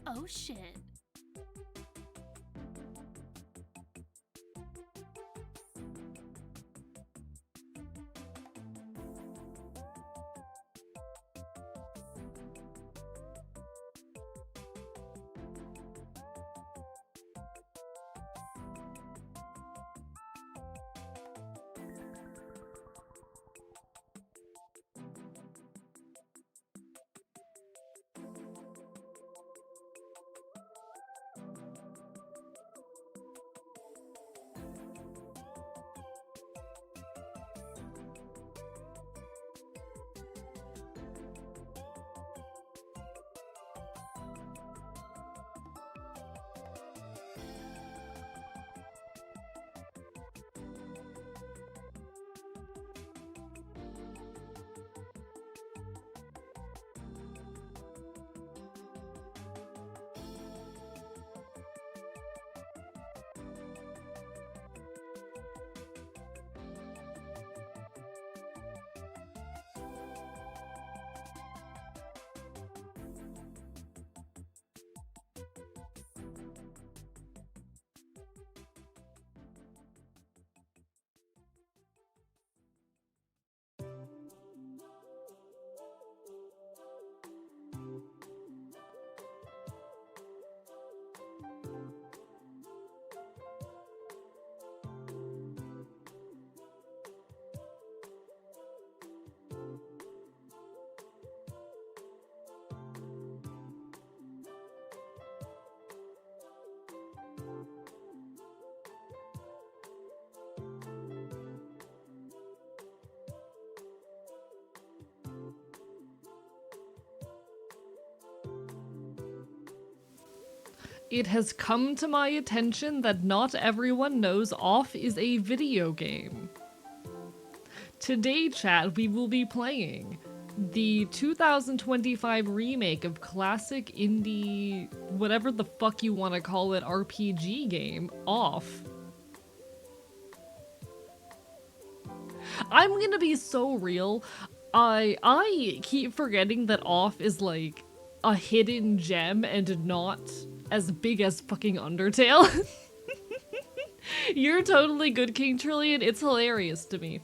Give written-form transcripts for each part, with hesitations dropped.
Oh shit. It has come to my attention that not everyone knows Off is a video game. Today, chat, we will be playing the 2025 remake of classic indie, whatever the fuck you want to call it, RPG game, Off. I'm gonna be so real. I keep forgetting that Off is like a hidden gem and not as big as fucking Undertale. You're totally good, King Trillion. It's hilarious to me.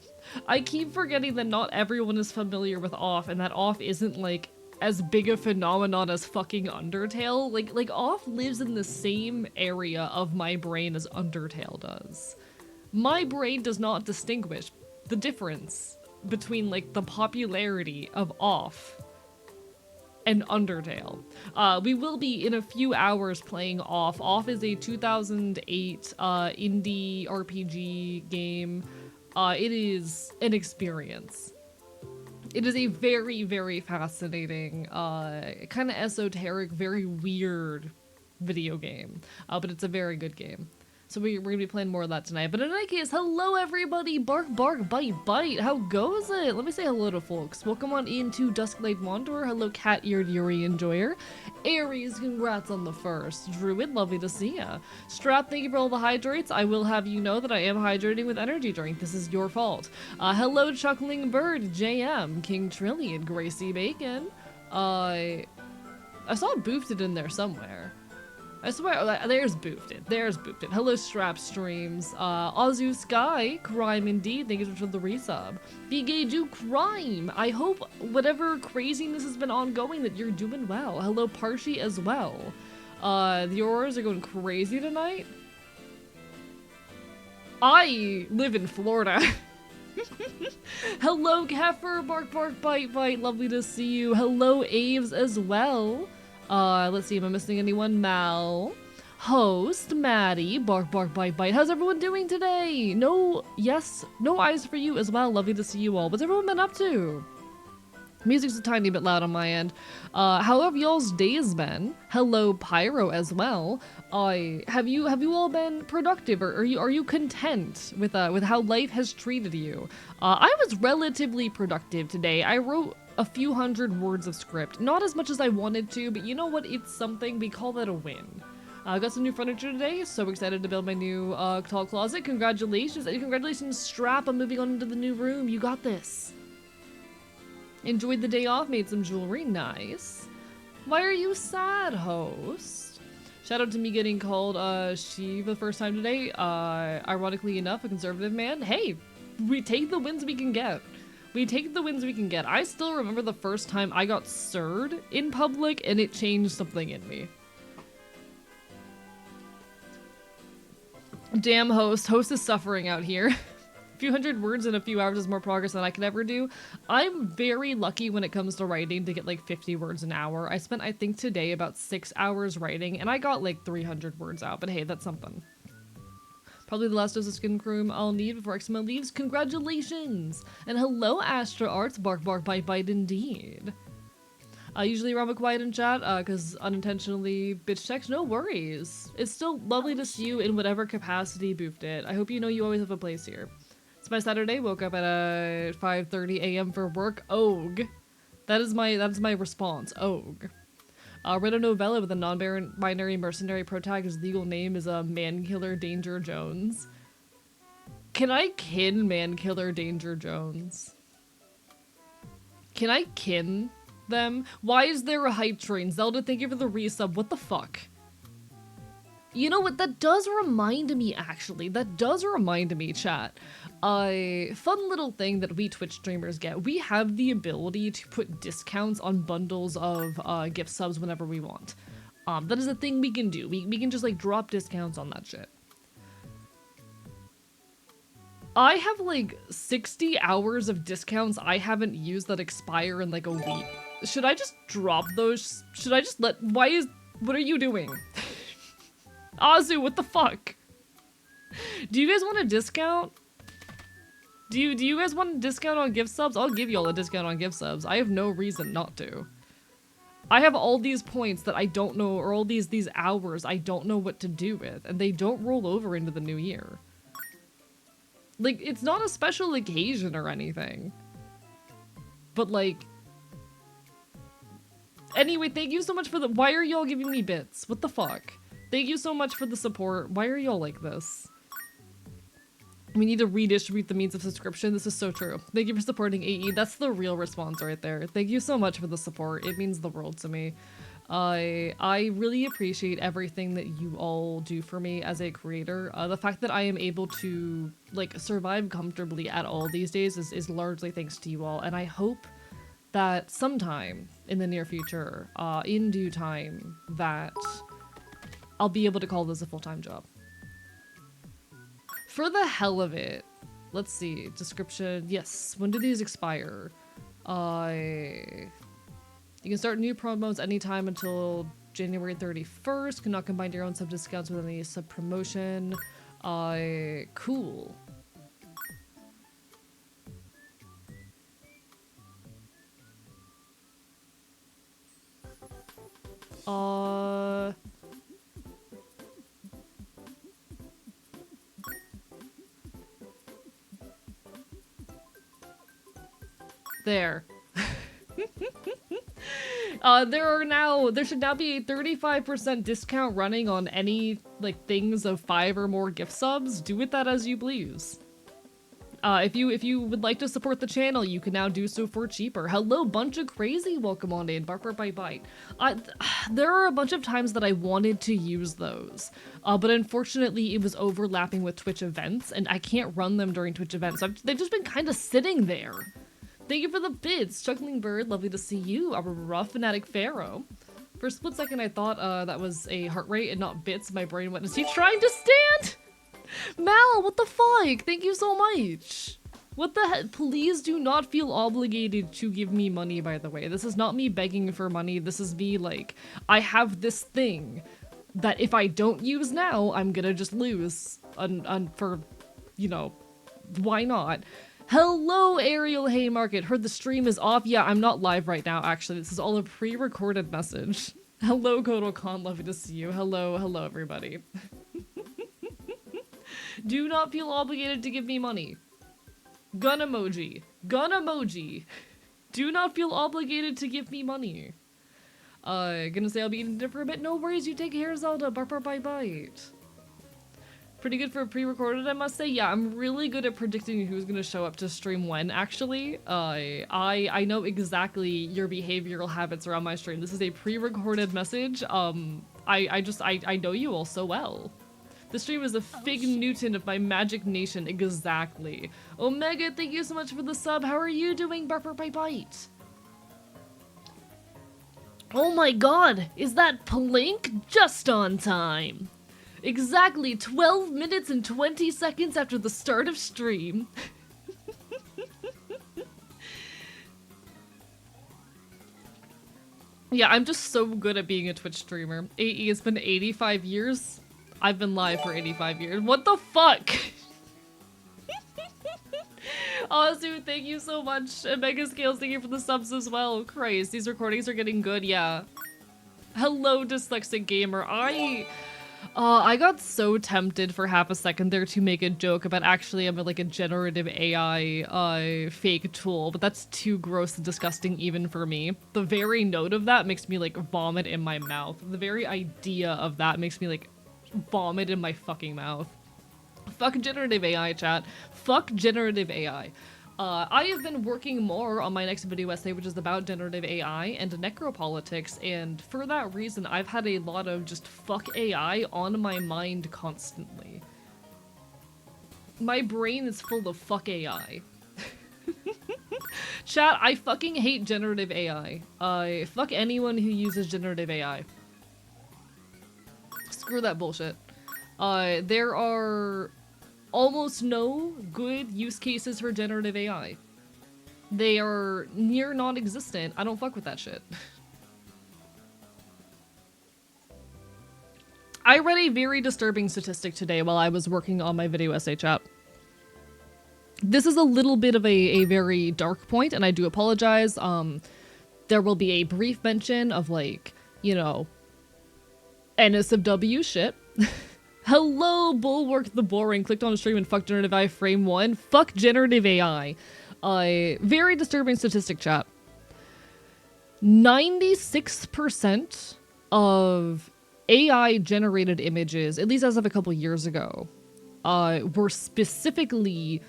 I keep forgetting that not everyone is familiar with Off and that Off isn't like as big a phenomenon as fucking Undertale. Like Off lives in the same area of my brain as Undertale does. My brain does not distinguish the difference between like the popularity of Off and Undertale. We will be in a few hours playing Off. Off is a 2008 indie RPG game. It is an experience. It is a very, very fascinating, kind of esoteric, very weird video game. But it's a very good game. So we're gonna be playing more of that tonight. But in any case, hello everybody! Bark, bark, bite, bite. How goes it? Let me say hello to folks. Welcome on into Dusklight Wanderer. Hello, Cat-Eared Yuri Enjoyer. Aries, congrats on the first. Druid, lovely to see ya. Strap, thank you for all the hydrates. I will have you know that I am hydrating with energy drink. This is your fault. Hello, Chuckling Bird, JM, King Trillion, Gracie Bacon. I saw Boofted in there somewhere. I swear, there's Boofted. There's Boofted. Hello, Strap Streams. Azu Sky, crime indeed. Thank you so much for the resub. Bigaju crime. I hope whatever craziness has been ongoing that you're doing well. Hello, Parshi as well. The Auroras are going crazy tonight. I live in Florida. Hello, Kefir, bark, bark, bite, bite. Lovely to see you. Hello, Aves as well. Let's see, am I missing anyone? Mal. Host, Maddie, bark, bark, bite, bite. How's everyone doing today? No eyes for you as well. Lovely to see you all. What's everyone been up to? Music's a tiny bit loud on my end. How have y'all's days been? Hello, Pyro as well. Have you all been productive, or are you content with how life has treated you? I was relatively productive today. I wrote a few hundred words of script. Not as much as I wanted to, but you know what? It's something. We call that a win. I got some new furniture today. So excited to build my new tall closet. Congratulations. And congratulations, Strap. I'm moving on into the new room. You got this. Enjoyed the day off. Made some jewelry. Nice. Why are you sad, host? Shout out to me getting called she the first time today. Ironically enough, a conservative man. Hey, we take the wins we can get. We take the wins we can get. I still remember the first time I got sirred in public and it changed something in me. Damn host. Host is suffering out here. A few hundred words in a few hours is more progress than I could ever do. I'm very lucky when it comes to writing to get like 50 words an hour. I spent, I think today, about 6 hours writing and I got like 300 words out, but hey, that's something. Probably the last dose of skin cream I'll need before XML leaves. Congratulations! And hello, Astra Arts. Bark, bark, bite, bite, indeed. Usually around quiet in chat, because unintentionally bitch text. No worries. It's still lovely to see you in whatever capacity Boofed it. I hope you know you always have a place here. It's my Saturday. Woke up at 5:30 a.m. for work. Og. That is my response. Og. Read a novella with a non-binary mercenary protag. His legal name is Mankiller Danger Jones. Can I kin Mankiller Danger Jones? Can I kin them? Why is there a hype train? Zelda, thank you for the resub. What the fuck? You know what? That does remind me, actually. That does remind me, chat. A fun little thing that we Twitch streamers get. We have the ability to put discounts on bundles of gift subs whenever we want. That is a thing we can do. We can just like drop discounts on that shit. I have like 60 hours of discounts I haven't used that expire in like a week. Should I just drop those? Should I just let- what are you doing? Azu, what the fuck? Do you guys want a discount? Do you guys want a discount on gift subs? I'll give you all a discount on gift subs. I have no reason not to. I have all these points that I don't know, or all these hours I don't know what to do with, and they don't roll over into the new year. Like, it's not a special occasion or anything. But like... Anyway, thank you so much for the- why are y'all giving me bits? What the fuck? Thank you so much for the support. Why are y'all like this? We need to redistribute the means of subscription. This is so true. Thank you for supporting AE. That's the real response right there. Thank you so much for the support. It means the world to me. I really appreciate everything that you all do for me as a creator. The fact that I am able to like survive comfortably at all these days is largely thanks to you all. And I hope that sometime in the near future, in due time, that I'll be able to call this a full-time job. For the hell of it, let's see, description, yes, when do these expire? You can start new promos anytime until January 31st, cannot combine your own sub discounts with any sub promotion. Cool. There. There should now be a 35% discount running on any, like, things of 5 or more gift subs. Do with that as you please. If you would like to support the channel, you can now do so for cheaper. Hello, bunch of crazy. Welcome on in. Bark, bark, bite, bite. There are a bunch of times that I wanted to use those, but unfortunately it was overlapping with Twitch events, and I can't run them during Twitch events. So they've just been kind of sitting there. Thank you for the bits, Chuckling Bird. Lovely to see you. Our rough fanatic Pharaoh. For a split second, I thought that was a heart rate and not bits. My brain went, is he trying to stand? Mal, what the fuck? Thank you so much. What the heck? Please do not feel obligated to give me money, by the way. This is not me begging for money. This is me, like, I have this thing that if I don't use now, I'm gonna just lose. For, you know, why not? Hello, Ariel Haymarket. Heard the stream is off. Yeah, I'm not live right now, actually. This is all a pre-recorded message. Hello, Kotal Khan. Lovely to see you. Hello, everybody. Do not feel obligated to give me money. Gun emoji. Gun emoji. Do not feel obligated to give me money. Gonna say I'll be eating dinner for a bit. No worries, you take care, Zelda. Bark, bark, bite, bite. Pretty good for a pre-recorded, I must say. Yeah, I'm really good at predicting who's gonna show up to stream when, actually. I know exactly your behavioral habits around my stream. This is a pre-recorded message. I know you all so well. The stream is a Fig Newton of my Magic Nation, exactly. Omega, thank you so much for the sub. How are you doing, Barber by Bite? Oh my god, is that Plink? Just on time. Exactly 12 minutes and 20 seconds after the start of stream. Yeah, I'm just so good at being a Twitch streamer. AE, it's been 85 years. I've been live for 85 years. What the fuck? Azu, thank you so much. And Mega Scales, thank you for the subs as well. Christ, these recordings are getting good, yeah. Hello, Dyslexic Gamer. I got so tempted for half a second there to make a joke about actually I'm like a generative AI fake tool, but that's too gross and disgusting even for me. The very note of that makes me like vomit in my mouth. The very idea of that makes me like vomit in my fucking mouth. Fuck generative AI, chat. Fuck generative AI. I have been working more on my next video essay, which is about generative AI and necropolitics, and for that reason, I've had a lot of just fuck AI on my mind constantly. My brain is full of fuck AI. Chat, I fucking hate generative AI. Fuck anyone who uses generative AI. Screw that bullshit. There are almost no good use cases for generative AI. They are near non-existent. I don't fuck with that shit. I read a very disturbing statistic today while I was working on my video essay, chat. This is a little bit of a very dark point, and I do apologize. There will be a brief mention of, like, you know, NSFW shit. Hello, Bulwark the Boring. Clicked on a stream and fuck generative AI frame 1. Fuck generative AI. Very disturbing statistic, chat. 96% of AI-generated images, at least as of a couple years ago, were specifically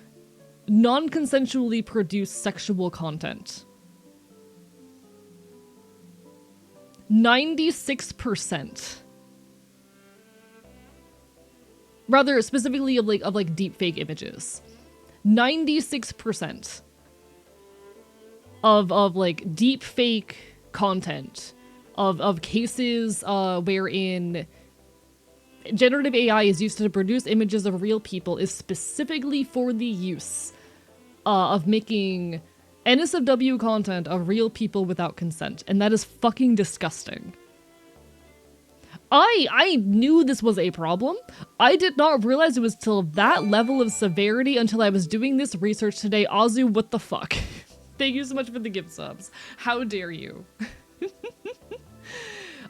non-consensually produced sexual content. 96%. Rather, specifically of like deepfake images. 96% of like deepfake content of cases wherein generative AI is used to produce images of real people is specifically for the use of making NSFW content of real people without consent, and that is fucking disgusting. I knew this was a problem. I did not realize it was till that level of severity until I was doing this research today. Azu, what the fuck? Thank you so much for the gift subs. How dare you?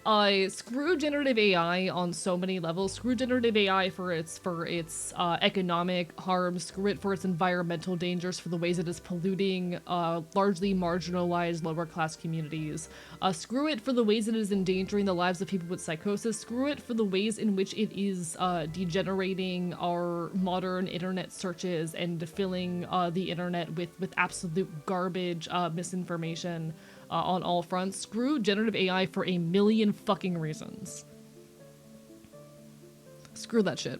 Screw generative AI on so many levels. Screw generative AI for its economic harms. Screw it for its environmental dangers, for the ways it is polluting largely marginalized lower class communities. Screw it for the ways it is endangering the lives of people with psychosis. Screw it for the ways in which it is degenerating our modern internet searches and filling the internet with absolute garbage misinformation. On all fronts. Screw generative AI for a million fucking reasons. Screw that shit.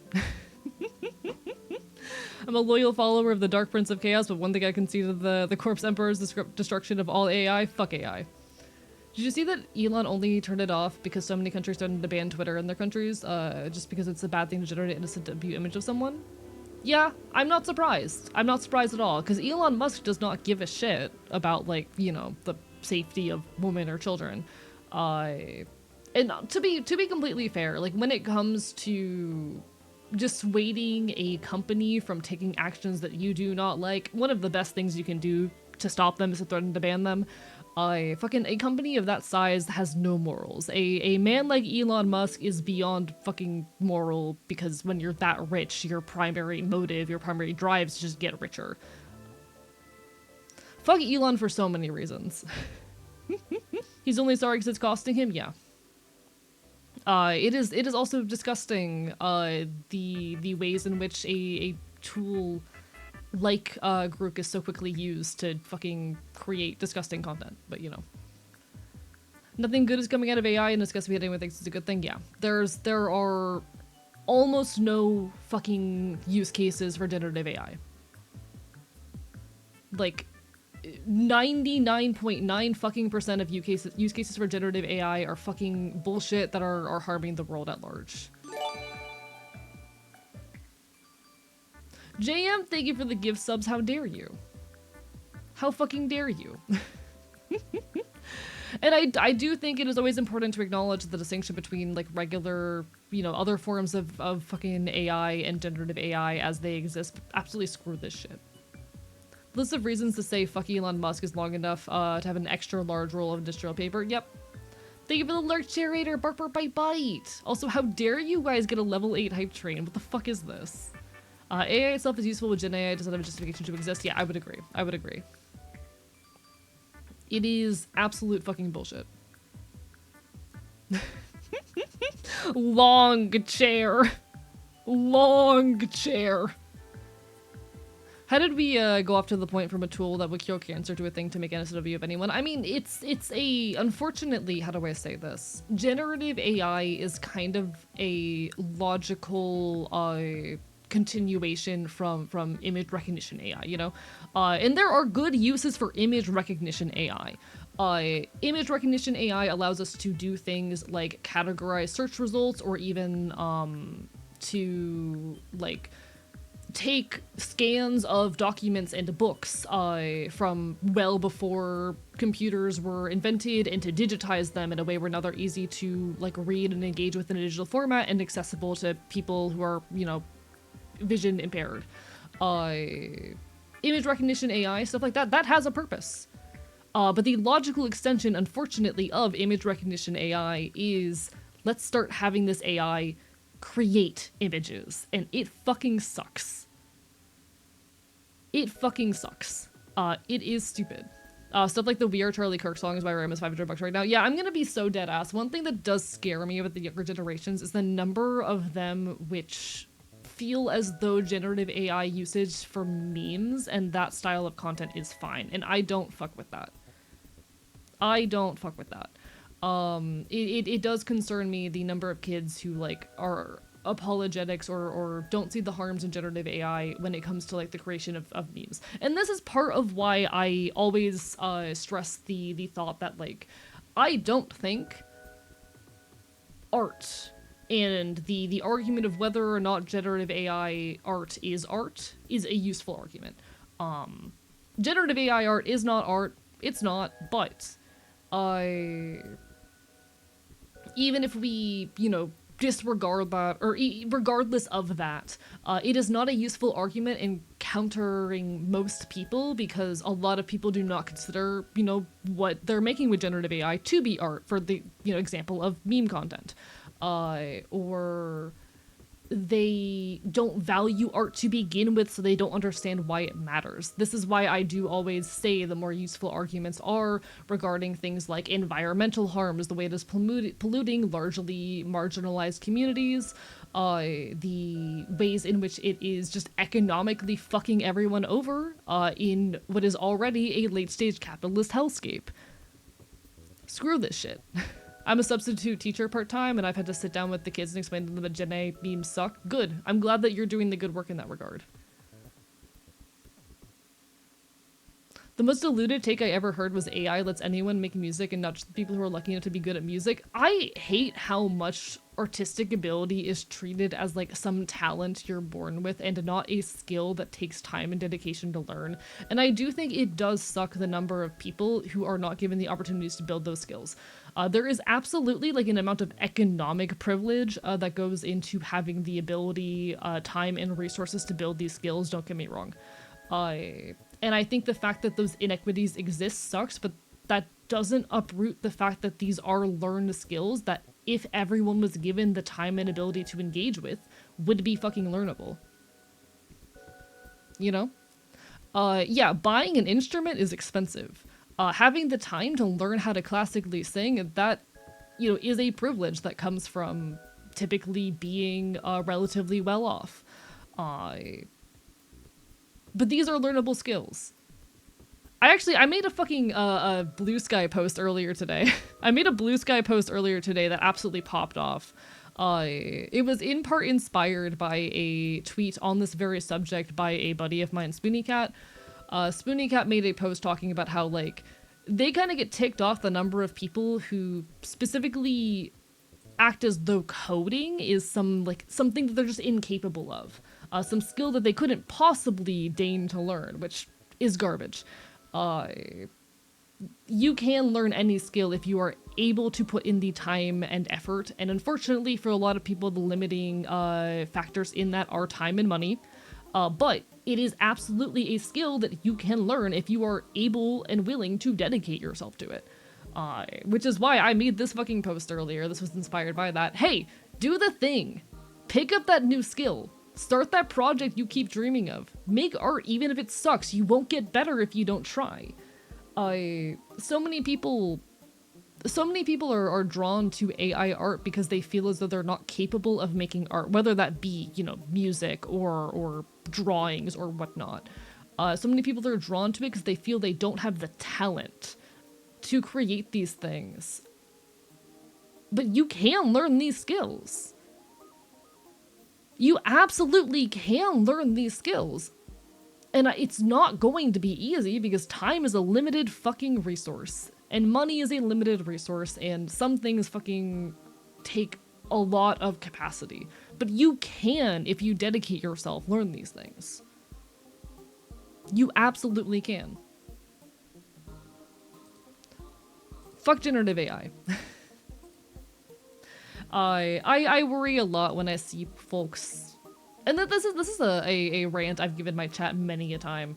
I'm a loyal follower of the Dark Prince of Chaos, but one thing I conceded the Corpse Emperor's destruction of all AI. Fuck AI. Did you see that Elon only turned it off because so many countries started to ban Twitter in their countries, just because it's a bad thing to generate an innocent debut image of someone? Yeah, I'm not surprised. I'm not surprised at all, because Elon Musk does not give a shit about, like, you know, the safety of women or children. And to be completely fair, like, when it comes to dissuading a company from taking actions that you do not like, one of the best things you can do to stop them is to threaten to ban them. A company of that size has no morals. A man like Elon Musk is beyond fucking moral, because when you're that rich, your primary motive, your primary drive is to just get richer. Fuck Elon for so many reasons. He's only sorry because it's costing him? Yeah. It is also disgusting the ways in which a tool like Grook is so quickly used to fucking create disgusting content. But you know, nothing good is coming out of AI, and discussing anyone thinks it's a good thing. Yeah, there are almost no fucking use cases for generative AI. Like 99.9 fucking percent of use cases for generative AI are fucking bullshit that are harming the world at large. JM, thank you for the gift subs. How dare you? How fucking dare you? And I do think it is always important to acknowledge the distinction between like regular, you know, other forms of fucking AI and generative AI as they exist. Absolutely screw this shit. List of reasons to say fuck Elon Musk is long enough to have an extra large roll of industrial paper. Yep. Thank you for the lurk, Charator. Bark, bark, bite, bite. Also, how dare you guys get a level 8 hype train? What the fuck is this? AI itself is useful, with Gen AI does not have a justification to exist. Yeah, I would agree. I would agree. It is absolute fucking bullshit. Long chair. Long chair. How did we go off to the point from a tool that would cure cancer to a thing to make an SOW of anyone? I mean, it's a, unfortunately, how do I say this? Generative AI is kind of a logical continuation from image recognition AI, you know? And there are good uses for image recognition AI. Image recognition AI allows us to do things like categorize search results, or even to like take scans of documents and books from well before computers were invented, and to digitize them in a way where now they're easy to like read and engage with in a digital format and accessible to people who are, you know, vision impaired. Image recognition AI, stuff like that, that has a purpose. But the logical extension, unfortunately, of image recognition AI is let's start having this AI create images, and it fucking sucks. It fucking sucks. It is stupid. Stuff like the We Are Charlie Kirk songs by Ram is $500 right now. Yeah, I'm gonna be so dead ass. One thing that does scare me about the younger generations is the number of them which feel as though generative AI usage for memes and that style of content is fine, and I don't fuck with that. I don't fuck with that. It does concern me the number of kids who like are apologetics or don't see the harms in generative AI when it comes to like the creation of memes. And this is part of why I always stress the thought that like I don't think art and the argument of whether or not generative AI art is a useful argument. Generative AI art is not art. It's not, but even if we, you know, disregard that, or regardless of that, it is not a useful argument in countering most people, because a lot of people do not consider, you know, what they're making with generative AI to be art, for the, you know, example of meme content. Or they don't value art to begin with, so they don't understand why it matters. This is why I do always say the more useful arguments are regarding things like environmental harms, the way it is polluting largely marginalized communities, the ways in which it is just economically fucking everyone over in what is already a late-stage capitalist hellscape. Screw this shit. I'm a substitute teacher part-time, and I've had to sit down with the kids and explain to them that Gen A memes suck. Good. I'm glad that you're doing the good work in that regard. The most diluted take I ever heard was AI lets anyone make music and not just the people who are lucky enough to be good at music. I hate how much artistic ability is treated as like some talent you're born with and not a skill that takes time and dedication to learn. And I do think it does suck the number of people who are not given the opportunities to build those skills. There is absolutely like an amount of economic privilege that goes into having the ability, time, and resources to build these skills, don't get me wrong. And I think the fact that those inequities exist sucks, but that doesn't uproot the fact that these are learned skills that if everyone was given the time and ability to engage with, would be fucking learnable. You know? Yeah, buying an instrument is expensive. Having the time to learn how to classically sing, that you know, is a privilege that comes from typically being relatively well off. But these are learnable skills. I made a fucking Blue Sky post earlier today. I made a Blue Sky post earlier today that absolutely popped off. It was in part inspired by a tweet on this very subject by a buddy of mine, Spoonie Cat. Spoonie Cat made a post talking about how, like, they kind of get ticked off the number of people who specifically act as though coding is something that they're just incapable of. Some skill that they couldn't possibly deign to learn, which is garbage. You can learn any skill if you are able to put in the time and effort, and unfortunately for a lot of people, the limiting factors in that are time and money. But it is absolutely a skill that you can learn if you are able and willing to dedicate yourself to it. Which is why I made this fucking post earlier. This was inspired by that. Hey, do the thing. Pick up that new skill. Start that project you keep dreaming of. Make art even if it sucks. You won't get better if you don't try. So many people are drawn to AI art because they feel as though they're not capable of making art, whether that be, you know, music or drawings or whatnot. So many people are drawn to it because they feel they don't have the talent to create these things. But you can learn these skills. You absolutely can learn these skills. And it's not going to be easy because time is a limited fucking resource. And money is a limited resource, and some things fucking take a lot of capacity. But you can, if you dedicate yourself, learn these things. You absolutely can. Fuck generative AI. I worry a lot when I see folks, and this is a rant I've given my chat many a time.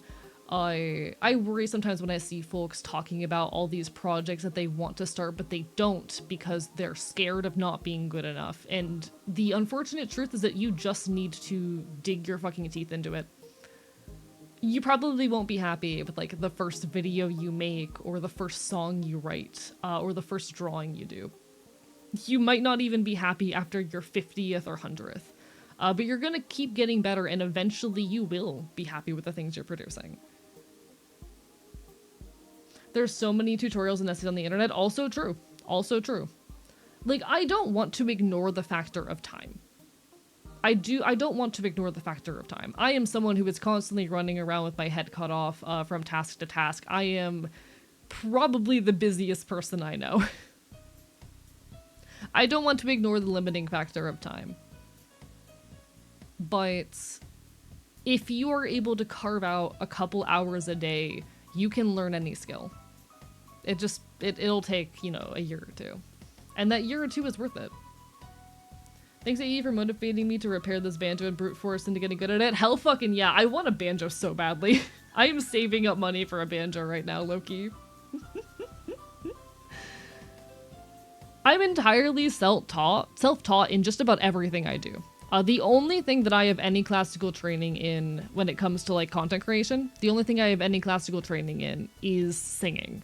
I worry sometimes when I see folks talking about all these projects that they want to start, but they don't because they're scared of not being good enough. And the unfortunate truth is that you just need to dig your fucking teeth into it. You probably won't be happy with, like, the first video you make, or the first song you write, or the first drawing you do. You might not even be happy after your 50th or 100th. But you're gonna keep getting better, and eventually you will be happy with the things you're producing. There's so many tutorials and essays on the internet. Also true. Also true. Like, I don't want to ignore the factor of time. I don't want to ignore the factor of time. I am someone who is constantly running around with my head cut off from task to task. I am probably the busiest person I know. I don't want to ignore the limiting factor of time. But if you are able to carve out a couple hours a day, you can learn any skill. It'll take, you know, a year or two. And that year or two is worth it. Thanks, AE, for motivating me to repair this banjo and brute force into getting good at it. Hell fucking yeah, I want a banjo so badly. I am saving up money for a banjo right now, Loki. I'm entirely self-taught in just about everything I do. The only thing that I have any classical training in when it comes to, like, content creation, the only thing I have any classical training in is singing.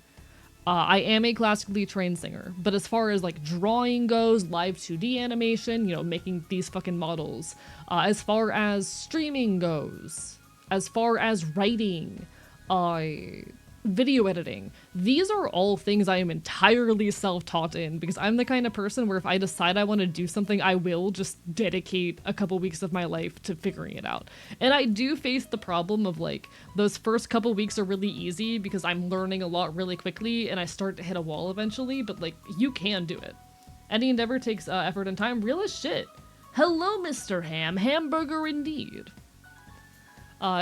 I am a classically trained singer, but as far as, like, drawing goes, live 2D animation, you know, making these fucking models, as far as streaming goes, as far as writing, video editing, these are all things I am entirely self-taught in, because I'm the kind of person where if I decide I want to do something, I will just dedicate a couple weeks of my life to figuring it out. And I do face the problem of, like, those first couple weeks are really easy because I'm learning a lot really quickly and I start to hit a wall eventually, but, like, you can do it. Any endeavor takes effort and time. Real as shit. Hello, Mr. Ham. Hamburger indeed.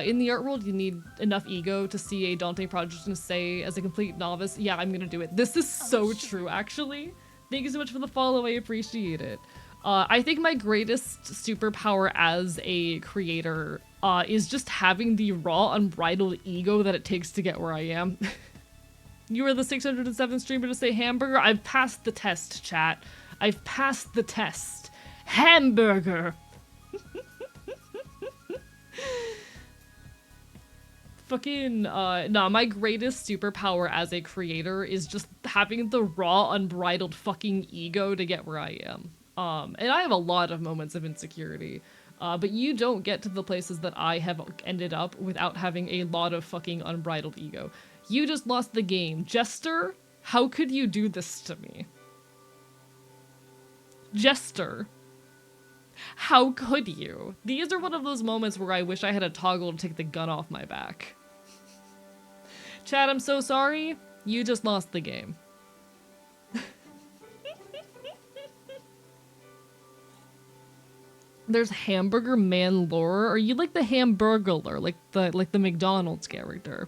In the art world, you need enough ego to see a daunting project and say, as a complete novice, yeah, I'm gonna do it. This is so true, actually. Thank you so much for the follow, I appreciate it. I think my greatest superpower as a creator is just having the raw, unbridled ego that it takes to get where I am. You are the 607th streamer to say hamburger? I've passed the test, chat. I've passed the test. Hamburger! Fucking, nah, my greatest superpower as a creator is just having the raw, unbridled fucking ego to get where I am. And I have a lot of moments of insecurity, but you don't get to the places that I have ended up without having a lot of fucking unbridled ego. You just lost the game. Jester, how could you do this to me? Jester. How could you? These are one of those moments where I wish I had a toggle to take the gun off my back. Chad, I'm so sorry. You just lost the game. There's Hamburger Man lore. Are you like the Hamburglar, like the McDonald's character?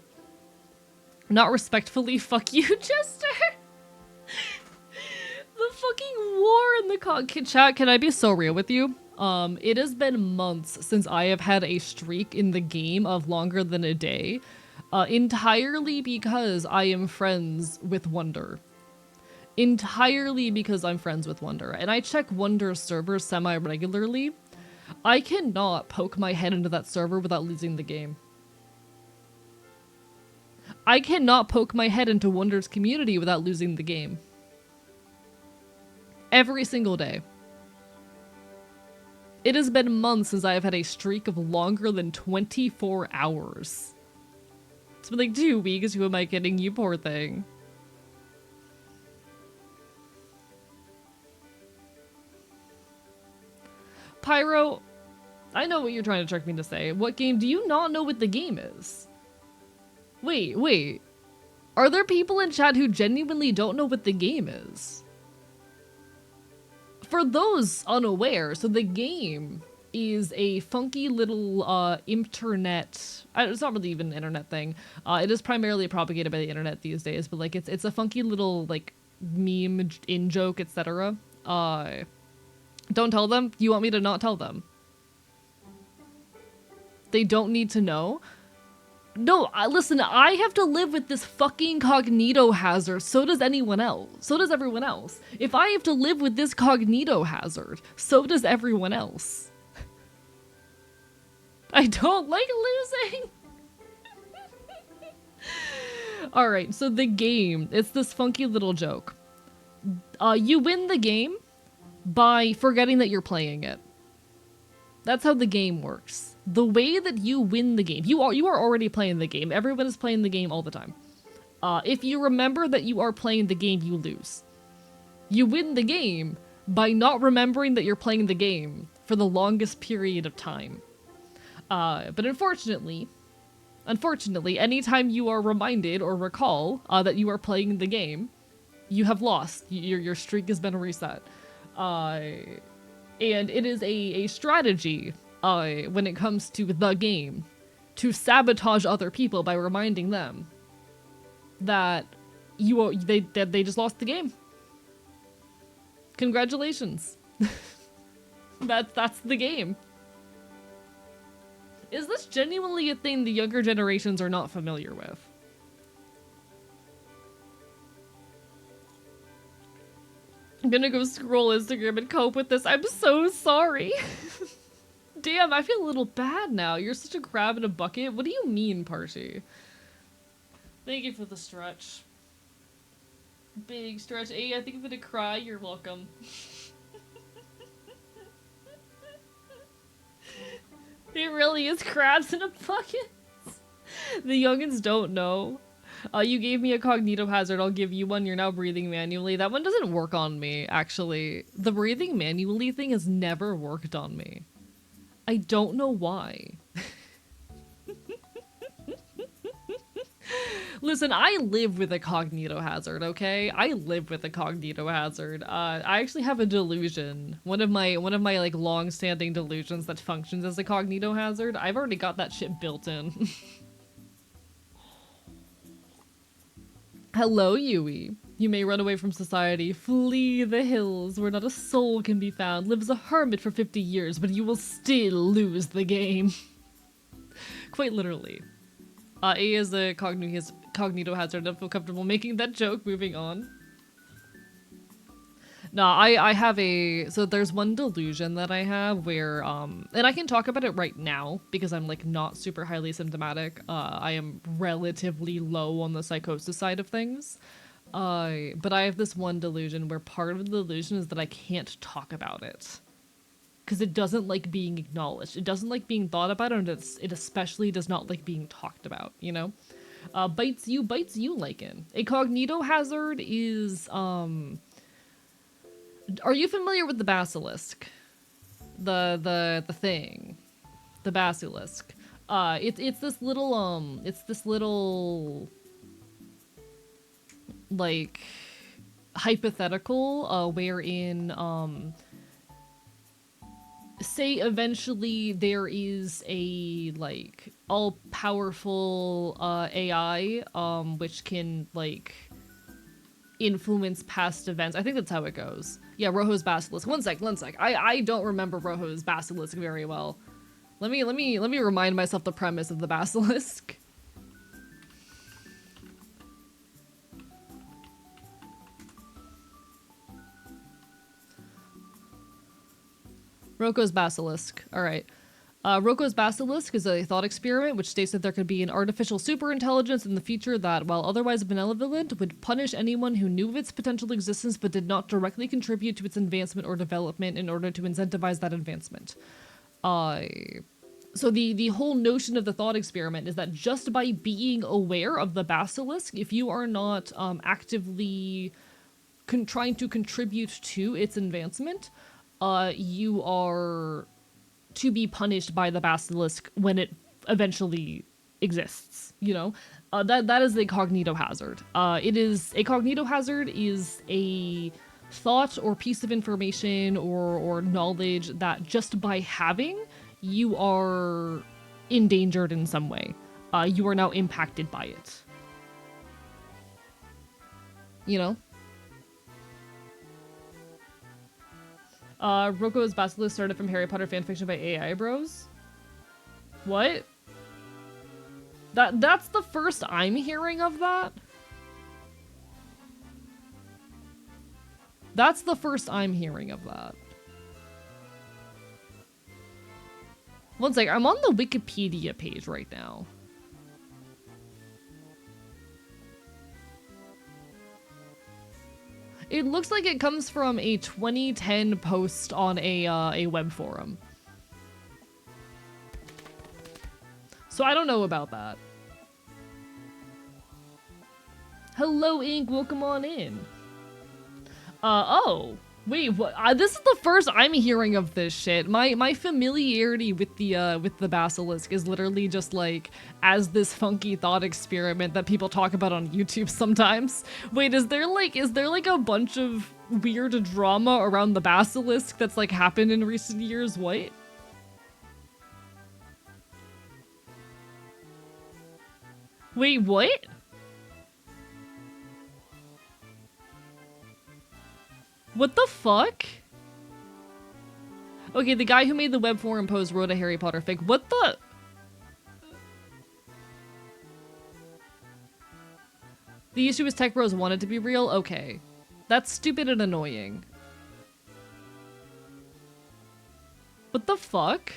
Not respectfully, fuck you, Chester. The fucking war in the chat. Can I be so real with you? It has been months since I have had a streak in the game of longer than a day. Entirely because I am friends with Wonder. Entirely because I'm friends with Wonder. And I check Wonder's servers semi-regularly. I cannot poke my head into that server without losing the game. I cannot poke my head into Wonder's community without losing the game. Every single day. It has been months since I have had a streak of longer than 24 hours. It's been like 2 weeks. Who am I kidding? You poor thing. Pyro, I know what you're trying to trick me to say. What game? Do you not know what the game is? Wait. Are there people in chat who genuinely don't know what the game is? For those unaware, so the game is a funky little internet. It's not really even an internet thing. It is primarily propagated by the internet these days, but like it's a funky little like meme in joke, etc. Don't tell them. You want me to not tell them? They don't need to know. No, listen, I have to live with this fucking cognito hazard. So does anyone else. So does everyone else. If I have to live with this cognito hazard, so does everyone else. I don't like losing. Alright, so the game, it's this funky little joke. You win the game by forgetting that you're playing it. That's how the game works. The way that you win the game, you are already playing the game. Everyone is playing the game all the time. If you remember that you are playing the game, you lose. You win the game by not remembering that you're playing the game for the longest period of time. But unfortunately, anytime you are reminded or recall that you are playing the game, you have lost. Your streak has been reset. And it is a strategy when it comes to the game to sabotage other people by reminding them that they just lost the game. Congratulations. That's the game. Is this genuinely a thing the younger generations are not familiar with? I'm gonna go scroll Instagram and cope with this. I'm so sorry. Damn, I feel a little bad now. You're such a crab in a bucket. What do you mean, Party? Thank you for the stretch. Big stretch. Hey, I think I'm gonna cry. You're welcome. It really is crabs in a bucket. The youngins don't know. You gave me a cognito hazard, I'll give you one. You're now breathing manually. That one doesn't work on me, actually. The breathing manually thing has never worked on me. I don't know why. Listen, I live with a cognito hazard, okay? I live with a cognito hazard. I actually have a delusion. One of my like long-standing delusions that functions as a cognito hazard. I've already got that shit built in. Hello, Yui. You may run away from society, flee the hills where not a soul can be found, live as a hermit for 50 years, but you will still lose the game. Quite literally. A is a cognito hazard. I don't feel comfortable making that joke. Moving on. No, I have so there's one delusion that I have where and I can talk about it right now because I'm like not super highly symptomatic. I am relatively low on the psychosis side of things. But I have this one delusion where part of the delusion is that I can't talk about it. Because it doesn't like being acknowledged. It doesn't like being thought about, and it especially does not like being talked about, you know? Bites you, Lycan. A cognito hazard is, are you familiar with the basilisk? The thing. The basilisk. It's this little, like, hypothetical, wherein, say eventually there is a like all-powerful AI which can like influence past events. I think that's how it goes. Yeah, Rojo's basilisk. One sec. I don't remember Rojo's basilisk very well. Let me remind myself the premise of the basilisk. Roko's basilisk. All right. Roko's basilisk is a thought experiment which states that there could be an artificial superintelligence in the future that, while otherwise benevolent, would punish anyone who knew of its potential existence but did not directly contribute to its advancement or development in order to incentivize that advancement. So the whole notion of the thought experiment is that just by being aware of the basilisk, if you are not actively trying to contribute to its advancement, you are to be punished by the basilisk when it eventually exists, you know? That is a cognito hazard. A cognito hazard is a thought or piece of information or knowledge that just by having, you are endangered in some way. You are now impacted by it. You know? Roko's basilisk started from Harry Potter fanfiction by AI Bros. What? That's the first I'm hearing of that? That's the first I'm hearing of that. One sec, I'm on the Wikipedia page right now. It looks like it comes from a 2010 post on a web forum. So I don't know about that. Hello, Ink. Welcome on in. Oh. Wait, what? This is the first I'm hearing of this shit. My familiarity with the basilisk is literally just like as this funky thought experiment that people talk about on YouTube sometimes. Wait, is there like a bunch of weird drama around the basilisk that's like happened in recent years? What? Wait, what? What the fuck? Okay, the guy who made the web forum post wrote a Harry Potter fic. What the? The issue is Tech Bros wanted to be real? Okay. That's stupid and annoying. What the fuck?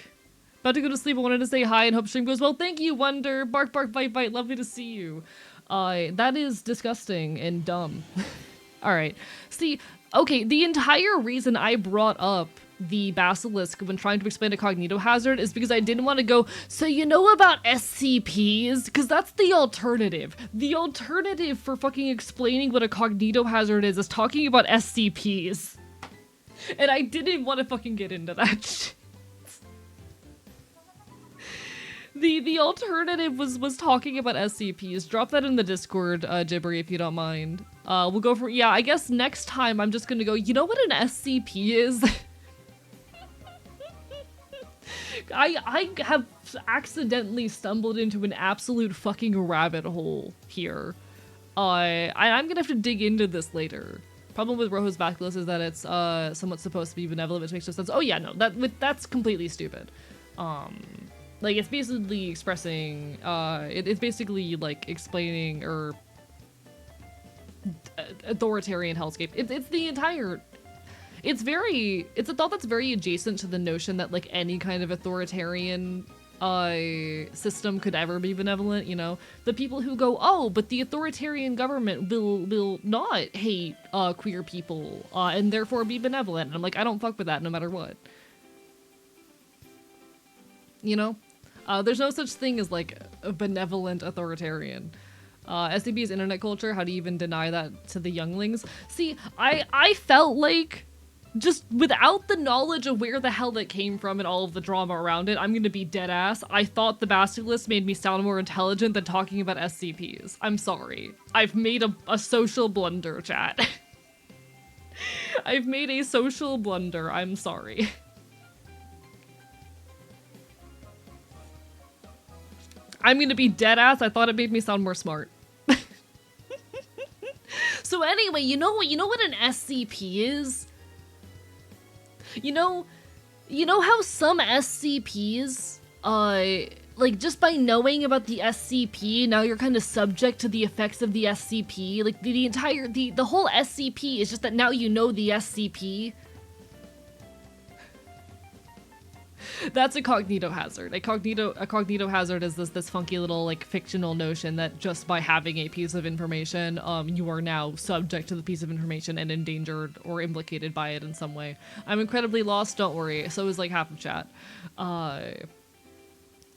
About to go to sleep, I wanted to say hi and hope stream goes well. Thank you, Wonder. Bark, bark, bite, bite. Lovely to see you. That is disgusting and dumb. Alright. See, okay, the entire reason I brought up the basilisk when trying to explain a cognito hazard is because I didn't want to go, so you know about SCPs? Because that's the alternative. The alternative for fucking explaining what a cognito hazard is talking about SCPs. And I didn't want to fucking get into that shit. The alternative was talking about SCPs. Drop that in the Discord, Jibbery, if you don't mind. We'll go for, yeah, I guess next time I'm just gonna go, you know what an SCP is? I have accidentally stumbled into an absolute fucking rabbit hole here. I'm gonna have to dig into this later. Problem with Rojo's basilisk is that it's somewhat supposed to be benevolent, which makes no sense. Oh yeah, no, that's completely stupid. Like, it's basically expressing, it's basically, like, explaining, or authoritarian hellscape. It's the entire, it's a thought that's very adjacent to the notion that like any kind of authoritarian system could ever be benevolent, you know? The people who go, oh, but the authoritarian government will not hate queer people and therefore be benevolent. And I'm like, I don't fuck with that no matter what. You know? There's no such thing as like a benevolent authoritarian. SCP is internet culture. How do you even deny that to the younglings? See, I felt like, just without the knowledge of where the hell that came from and all of the drama around it, I'm gonna be dead ass. I thought the Basilisk made me sound more intelligent than talking about SCPs. I'm sorry. I've made a social blunder, chat. I've made a social blunder. I'm sorry. I'm gonna be dead ass. I thought it made me sound more smart. So anyway, you know what an SCP is? You know how some SCPs, like just by knowing about the SCP, now you're kind of subject to the effects of the SCP. Like the whole SCP is just that now you know the SCP. That's a cognito hazard. A cognito hazard is this funky little like fictional notion that just by having a piece of information, you are now subject to the piece of information and endangered or implicated by it in some way. I'm incredibly lost, don't worry. So is like half of chat.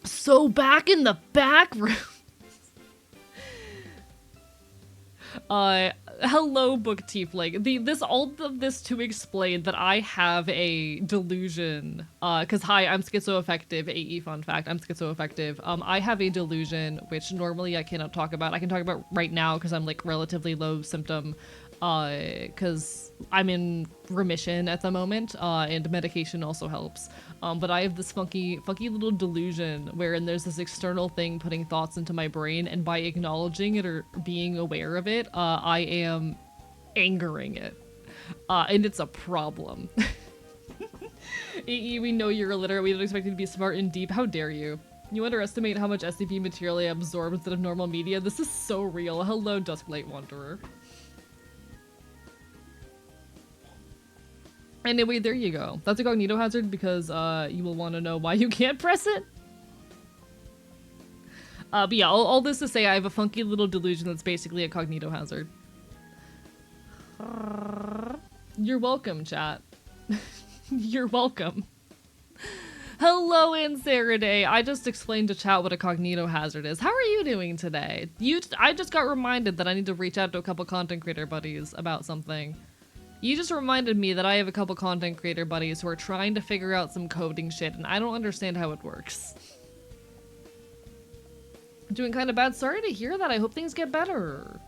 So back in the back room. Hello, Book Tiefling. All of this to explain that I have a delusion. Cause hi, I'm schizoaffective. AE fun fact, I'm schizoaffective. I have a delusion, which normally I cannot talk about. I can talk about right now because I'm like relatively low symptom. Cause I'm in remission at the moment, and medication also helps. But I have this funky little delusion wherein there's this external thing putting thoughts into my brain, and by acknowledging it or being aware of it, I am angering it. And it's a problem. AE, we know you're illiterate. We don't expect you to be smart and deep. How dare you? You underestimate how much SCP material I absorb instead of normal media. This is so real. Hello, Dusklight Wanderer. Anyway, there you go. That's a cognito hazard because you will want to know why you can't press it. But yeah, all this to say, I have a funky little delusion that's basically a cognito hazard. You're welcome, chat. You're welcome. Hello, Ansaraday. I just explained to chat what a cognito hazard is. How are you doing today? I just got reminded that I need to reach out to a couple content creator buddies about something. You just reminded me that I have a couple content creator buddies who are trying to figure out some coding shit, and I don't understand how it works. I'm doing kind of bad. Sorry to hear that. I hope things get better.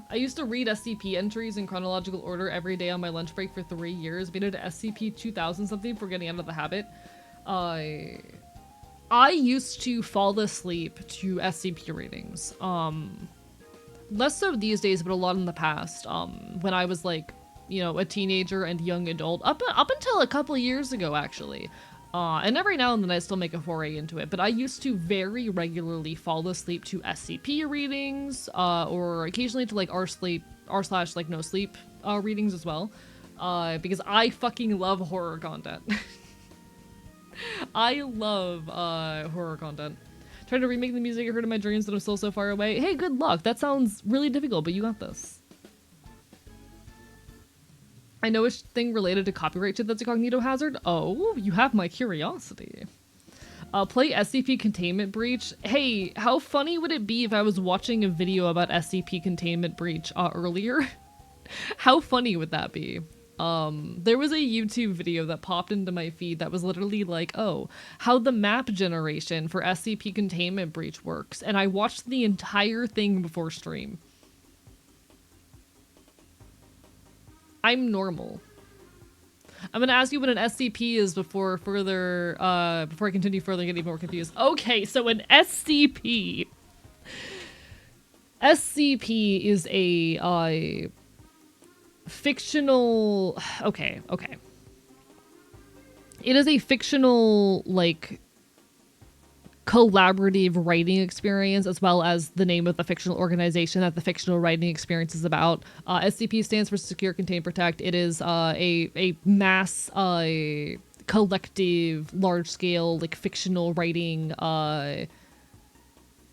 I used to read SCP entries in chronological order every day on my lunch break for 3 years. Made it to SCP 2000 something for getting out of the habit. I used to fall asleep to SCP readings. Less so these days, but a lot in the past. When I was like, you know, a teenager and young adult, up until a couple years ago, actually. And every now and then I still make a foray into it, but I used to very regularly fall asleep to SCP readings, or occasionally to like r/, like no sleep readings as well, because I fucking love horror content. I love horror content. Trying to remake the music I heard in my dreams, but I'm still so far away. Hey, good luck. That sounds really difficult, but you got this. I know a thing related to copyright shit that's a cognito hazard. Oh, you have my curiosity. Play SCP Containment Breach. Hey, how funny would it be if I was watching a video about SCP Containment Breach earlier? How funny would that be? There was a YouTube video that popped into my feed that was literally like, oh, how the map generation for SCP Containment Breach works, and I watched the entire thing before stream. I'm normal. I'm gonna ask you what an SCP is before I continue further and get even more confused. Okay, so an SCP. SCP is a fictional. Okay. It is a fictional, like, collaborative writing experience, as well as the name of the fictional organization that the fictional writing experience is about. SCP stands for Secure, Contain, Protect. It is a mass collective, large-scale, like, fictional writing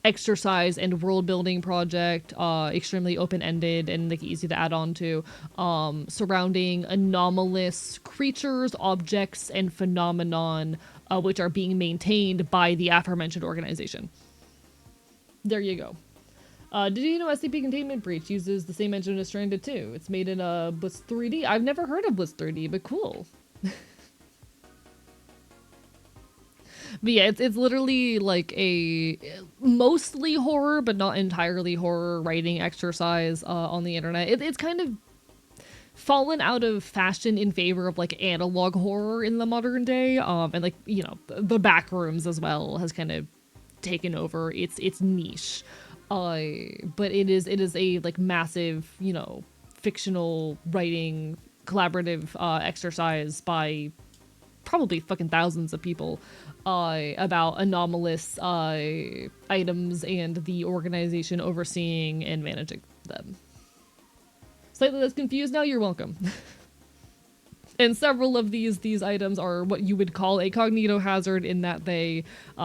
exercise and world building project, extremely open-ended and like easy to add on to, surrounding anomalous creatures, objects, and phenomenon which are being maintained by the aforementioned organization. There you go. Did you know SCP Containment Breach uses the same engine as Stranded 2? It's made in Blitz 3D. I've never heard of Blitz 3D, but cool. But yeah, it's literally like a mostly horror, but not entirely horror writing exercise on the internet. It's kind of fallen out of fashion in favor of like analog horror in the modern day. And like, you know, the Backrooms as well has kind of taken over its niche. But it is a like massive, you know, fictional writing collaborative exercise by probably fucking thousands of people about anomalous items and the organization overseeing and managing them. Slightly less confused now? You're welcome. And several of these items are what you would call a cognitohazard in that they,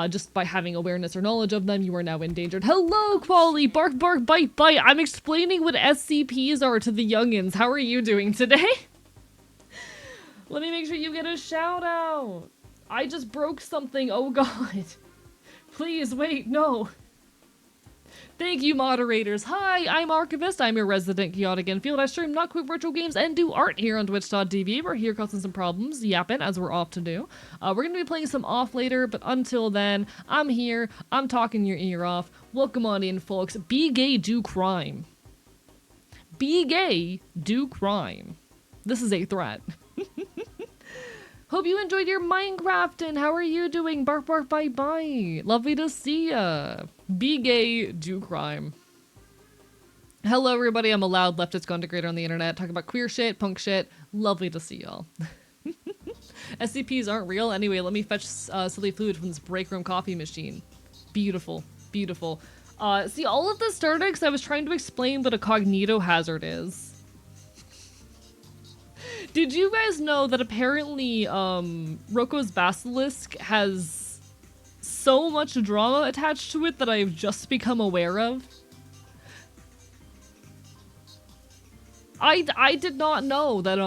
just by having awareness or knowledge of them, you are now endangered. Hello, Quali! Bark, bark, bite, bite! I'm explaining what SCPs are to the youngins. How are you doing today? Let me make sure you get a shout out. I just broke something. Oh god. Please, wait, no. Thank you, moderators. Hi, I'm Archivist. I'm your resident chaotic infield. I stream Not Quick Virtual Games and do art here on Twitch.tv. We're here causing some problems, yapping, as we're off to do. We're going to be playing some off later, but until then, I'm here. I'm talking your ear off. Welcome on in, folks. Be gay, do crime. Be gay, do crime. This is a threat. Hope you enjoyed your Minecraft, and how are you doing? Bark, bark, bite, bite. Lovely to see ya. Be gay, do crime. Hello, everybody. I'm a loud leftist content creator on the internet, talking about queer shit, punk shit. Lovely to see y'all. SCPs aren't real. Anyway, let me fetch silly fluid from this break room coffee machine. Beautiful, beautiful. See, all of this started because I was trying to explain what a cognitohazard is. Did you guys know that apparently Roko's Basilisk has so much drama attached to it that I've just become aware of? I did not know that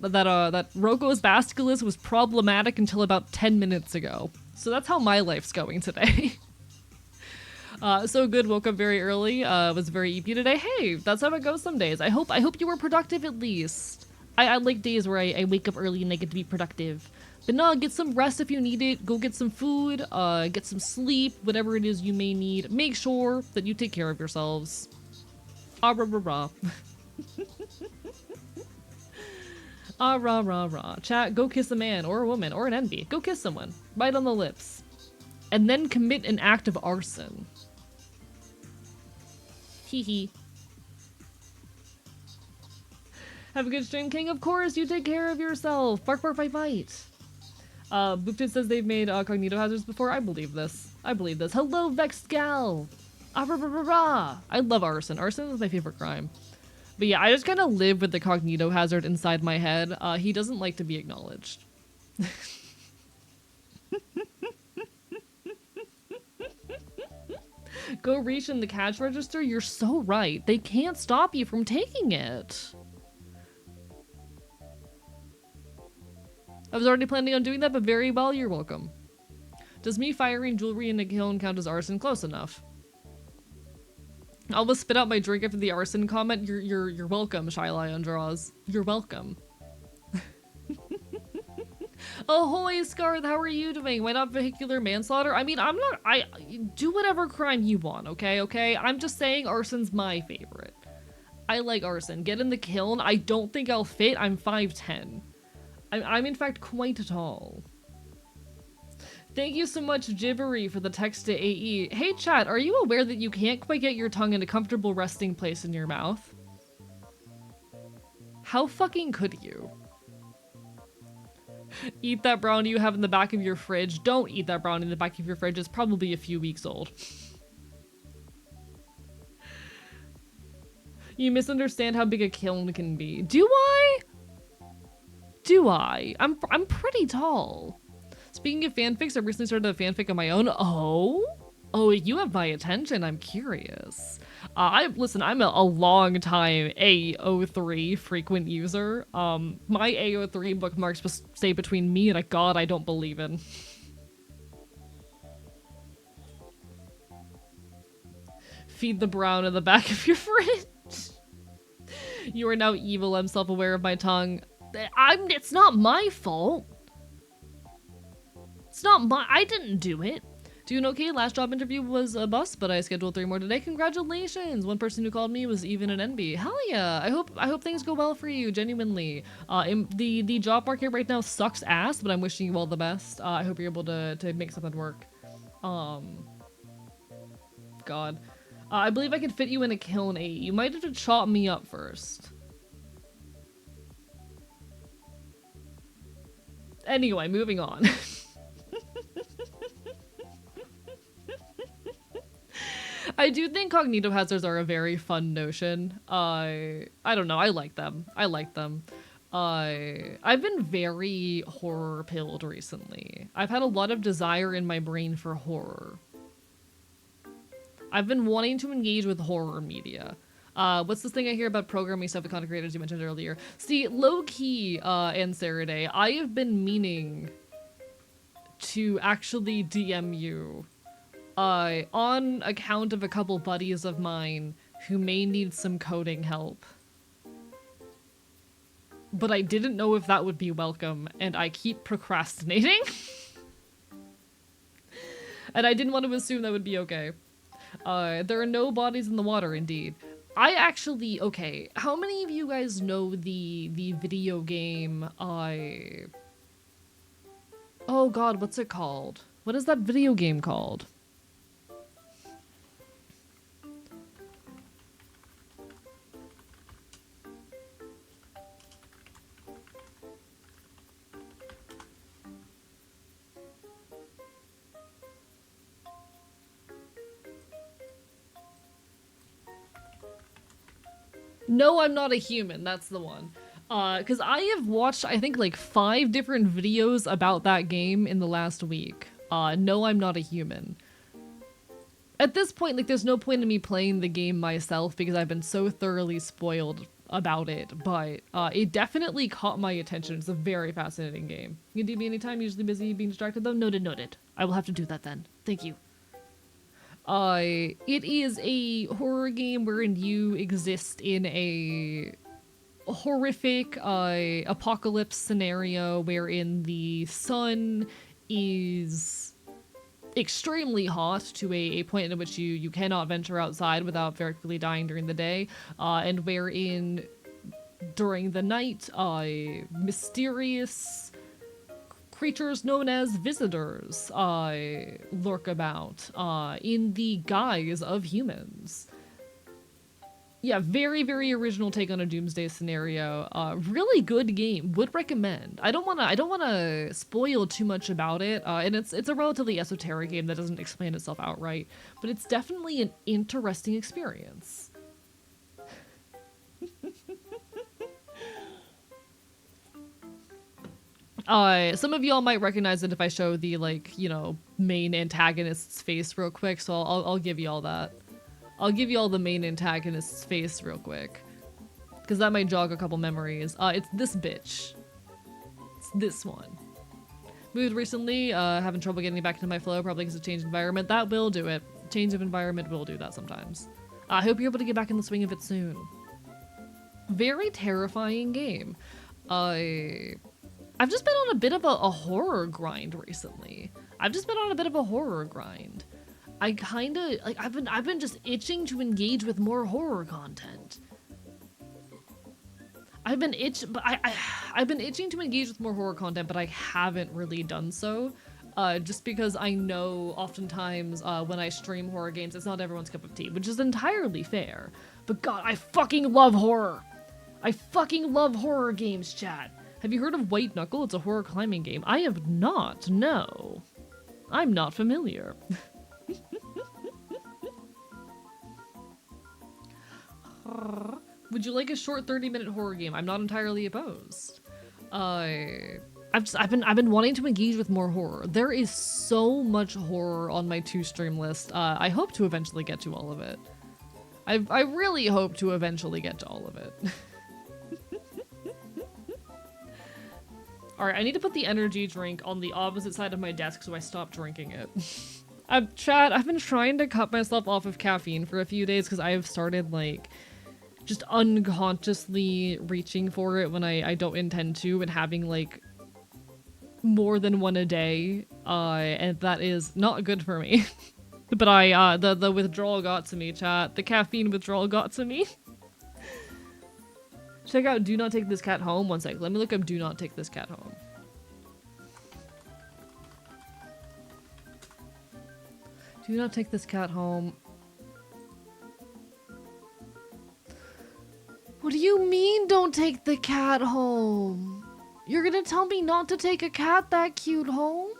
that Roko's Basilisk was problematic until about 10 minutes ago. So that's how my life's going today. So good, woke up very early, was very EP today. Hey, that's how it goes some days. I hope you were productive at least. I like days where I wake up early and I get to be productive. But no, get some rest if you need it. Go get some food, get some sleep, whatever it is you may need. Make sure that you take care of yourselves. Ah rah rah rah. Ah rah rah rah. Chat, go kiss a man or a woman or an envy. Go kiss someone. Right on the lips. And then commit an act of arson. Hee hee. Have a good stream, King. Of course, you take care of yourself. Bark, bark, bite, bite. Boopton says they've made cognitohazards before. I believe this. I believe this. Hello, Vexed Gal. Ah, rah, rah, rah, rah. I love arson. Arson is my favorite crime. But yeah, I just kind of live with the cognitohazard inside my head. He doesn't like to be acknowledged. Go reach in the cash register? You're so right. They can't stop you from taking it. I was already planning on doing that, but very well, you're welcome. Does me firing jewelry in a kiln count as arson? Close enough. I almost spit out my drink after the arson comment. You're welcome, Shy Lion Draws. You're welcome. Ahoy, Scarth, how are you doing? Why not vehicular manslaughter? I mean, I do whatever crime you want, okay? I'm just saying arson's my favorite. I like arson. Get in the kiln. I don't think I'll fit. I'm 5'10". I'm in fact quite tall. Thank you so much, Gibbery, for the text to AE. Hey chat, are you aware that you can't quite get your tongue in a comfortable resting place in your mouth? How fucking could you? Eat that brownie you have in the back of your fridge. Don't eat that brownie in the back of your fridge. It's probably a few weeks old. You misunderstand how big a kiln can be. Do I? Do I? I'm pretty tall. Speaking of fanfics, I recently started a fanfic of my own. Oh, you have my attention. I'm curious. Listen, I'm a long time AO3 frequent user. My AO3 bookmarks stay between me and a god I don't believe in. Feed the brown in the back of your fridge. You are now evil. I'm self-aware of my tongue. It's not my fault. I didn't do it. Doing okay. Last job interview was a bust, but I scheduled 3 more today. Congratulations. One person who called me was even an NB. Hell yeah. I hope things go well for you, genuinely. The job market right now sucks ass, but I'm wishing you all the best. I hope you're able to make something work. God. I believe I can fit you in a kiln 8. You might have to chop me up first. Anyway, moving on. I do think cognito hazards are a very fun notion. I don't know. I like them. I've been very horror pilled recently. I've had a lot of desire in my brain for horror. I've been wanting to engage with horror media. What's this thing I hear about programming stuff with content creators you mentioned earlier? See, low-key, and Saraday, I have been meaning to actually DM you on account of a couple buddies of mine who may need some coding help. But I didn't know if that would be welcome, and I keep procrastinating. And I didn't want to assume that would be okay. There are no bodies in the water, indeed. Okay, how many of you guys know the video game, oh god, what's it called? What is that video game called? No, I'm Not a Human, that's the one. Because I have watched, I think, like 5 different videos about that game in the last week. No, I'm Not a Human. At this point, like, there's no point in me playing the game myself because I've been so thoroughly spoiled about it, but it definitely caught my attention. It's a very fascinating game. You can DM me anytime, usually busy being distracted though. Noted. I will have to do that then. Thank you. It is a horror game wherein you exist in a horrific apocalypse scenario wherein the sun is extremely hot to a point in which you cannot venture outside without very quickly dying during the day, and wherein during the night mysterious creatures known as visitors lurk about in the guise of humans. Yeah, very, very original take on a doomsday scenario. Really good game. Would recommend. I don't wanna spoil too much about it. And it's a relatively esoteric game that doesn't explain itself outright, but it's definitely an interesting experience. Some of y'all might recognize it if I show the, like, you know, main antagonist's face real quick, so I'll give y'all that. I'll give y'all the main antagonist's face real quick, because that might jog a couple memories. It's this bitch. It's this one. Moved recently, having trouble getting back into my flow, probably because of changed environment. That will do it. Change of environment will do that sometimes. I hope you're able to get back in the swing of it soon. Very terrifying game. I've just been on a bit of a horror grind recently. I kinda, like, I've been just itching to engage with more horror content. I've been itching to engage with more horror content, but I haven't really done so. Just because I know oftentimes when I stream horror games, it's not everyone's cup of tea, which is entirely fair. But god, I fucking love horror! I fucking love horror games, chat! Have you heard of White Knuckle? It's a horror climbing game. I have not, no. I'm not familiar. Would you like a short 30-minute horror game? I'm not entirely opposed. I've been wanting to engage with more horror. There is so much horror on my to-stream list. I hope to eventually get to all of it. I really hope to eventually get to all of it. Alright, I need to put the energy drink on the opposite side of my desk so I stop drinking it. Chad, I've been trying to cut myself off of caffeine for a few days because I have started, like, just unconsciously reaching for it when I don't intend to and having, like, more than one a day, and that is not good for me. But the withdrawal got to me, chat. The caffeine withdrawal got to me. Check out Do Not Take This Cat Home. One sec. Let me look up Do Not Take This Cat Home. Do not take this cat home. What do you mean don't take the cat home? You're gonna tell me not to take a cat that cute home?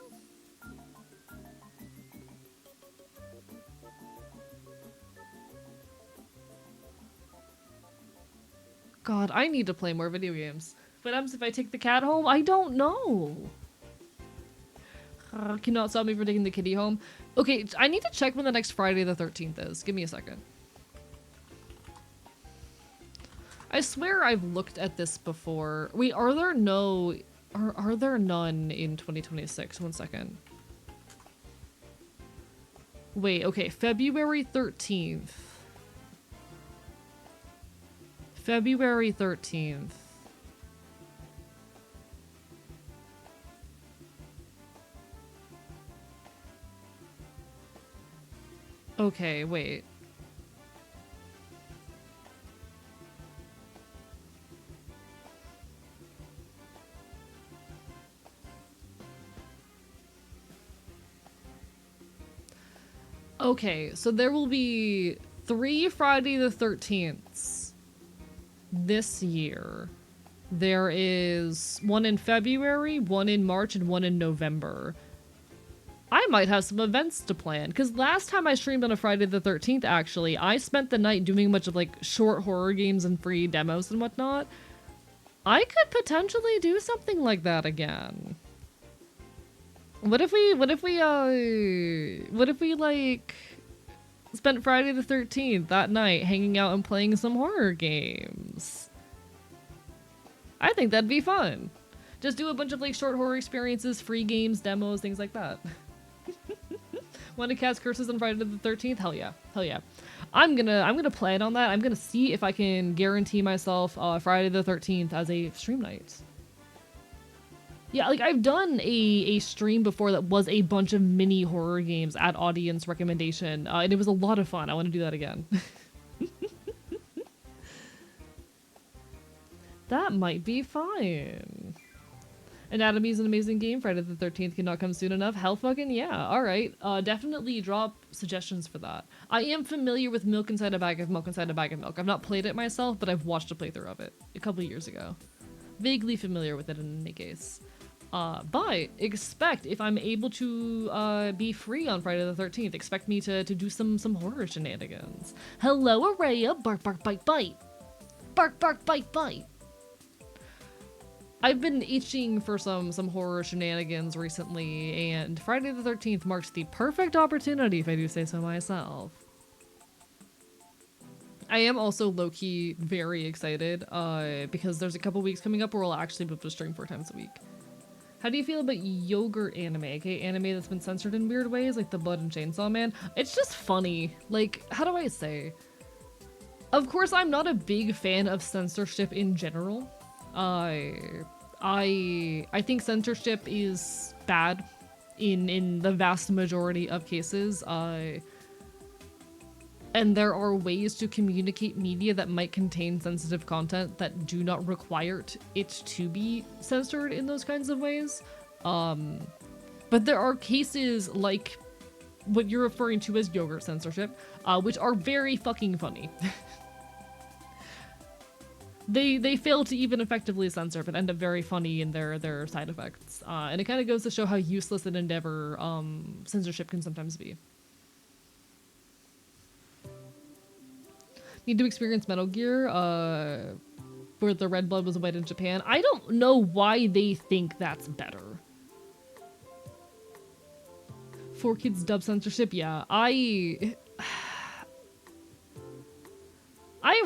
God, I need to play more video games. What happens if I take the cat home? I don't know. Cannot stop me from taking the kitty home. Okay, I need to check when the next Friday the 13th is. Give me a second. I swear I've looked at this before. Wait, are there none in 2026? One second. Wait, okay, February 13th. February 13th. Okay, wait. Okay, so there will be 3 Friday the 13ths this year. There is one in February, one in March, and one in November. I might have some events to plan, because last time I streamed on a Friday the 13th, actually, I spent the night doing a bunch of, like, short horror games and free demos and whatnot. I could potentially do something like that again. What if we, like, spent Friday the 13th that night hanging out and playing some horror games? I think that'd be fun. Just do a bunch of, like, short horror experiences, free games, demos, things like that. Want to cast curses on Friday the 13th? Hell yeah. Hell yeah. I'm gonna plan on that. I'm gonna see if I can guarantee myself Friday the 13th as a stream night. Yeah, like, I've done a stream before that was a bunch of mini horror games at audience recommendation, and it was a lot of fun. I want to do that again. That might be fine. Anatomy is an amazing game. Friday the 13th cannot come soon enough. Hell fucking yeah. Alright. Definitely drop suggestions for that. I am familiar with Milk Inside a Bag of Milk Inside a Bag of Milk. I've not played it myself, but I've watched a playthrough of it a couple of years ago. Vaguely familiar with it in any case. But expect, if I'm able to be free on Friday the 13th, expect me to do some horror shenanigans. Hello, Araya. Bark, bark, bite, bite. Bark, bark, bite, bite. I've been itching for some horror shenanigans recently, and Friday the 13th marks the perfect opportunity, if I do say so myself. I am also low-key very excited, because there's a couple weeks coming up where we'll actually be able to stream 4 times a week. How do you feel about yogurt anime, aka anime that's been censored in weird ways, like the Blood and Chainsaw Man? It's just funny. Like, how do I say? Of course, I'm not a big fan of censorship in general. I think censorship is bad in the vast majority of cases. And there are ways to communicate media that might contain sensitive content that do not require it to be censored in those kinds of ways. But there are cases like what you're referring to as yogurt censorship, which are very fucking funny. they fail to even effectively censor, but end up very funny in their side effects. And it kind of goes to show how useless an endeavor censorship can sometimes be. Need to experience Metal Gear, where the red blood was white in Japan. I don't know why they think that's better. 4Kids dub censorship, yeah. I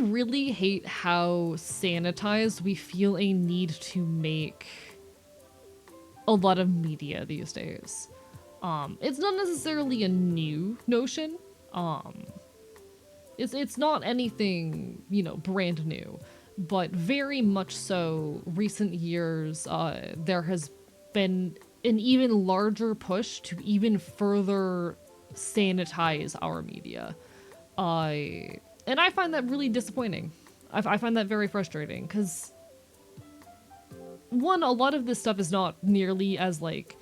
really hate how sanitized we feel a need to make a lot of media these days. It's not necessarily a new notion. It's not anything, you know, brand new, but very much so recent years, there has been an even larger push to even further sanitize our media. And I find that really disappointing. I find that very frustrating, because one, a lot of this stuff is not nearly as, like,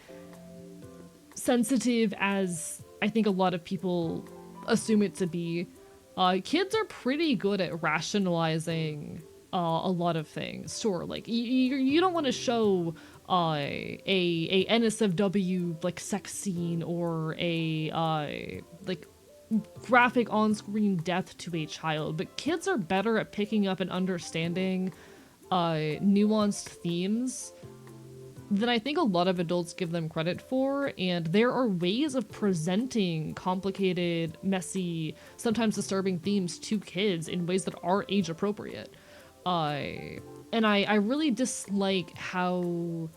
sensitive as I think a lot of people assume it to be. Kids are pretty good at rationalizing a lot of things. Sure, like, you don't want to show a NSFW, like, sex scene or a, like, graphic on-screen death to a child, but kids are better at picking up and understanding nuanced themes than I think a lot of adults give them credit for, and there are ways of presenting complicated, messy, sometimes disturbing themes to kids in ways that are age appropriate. And I really dislike how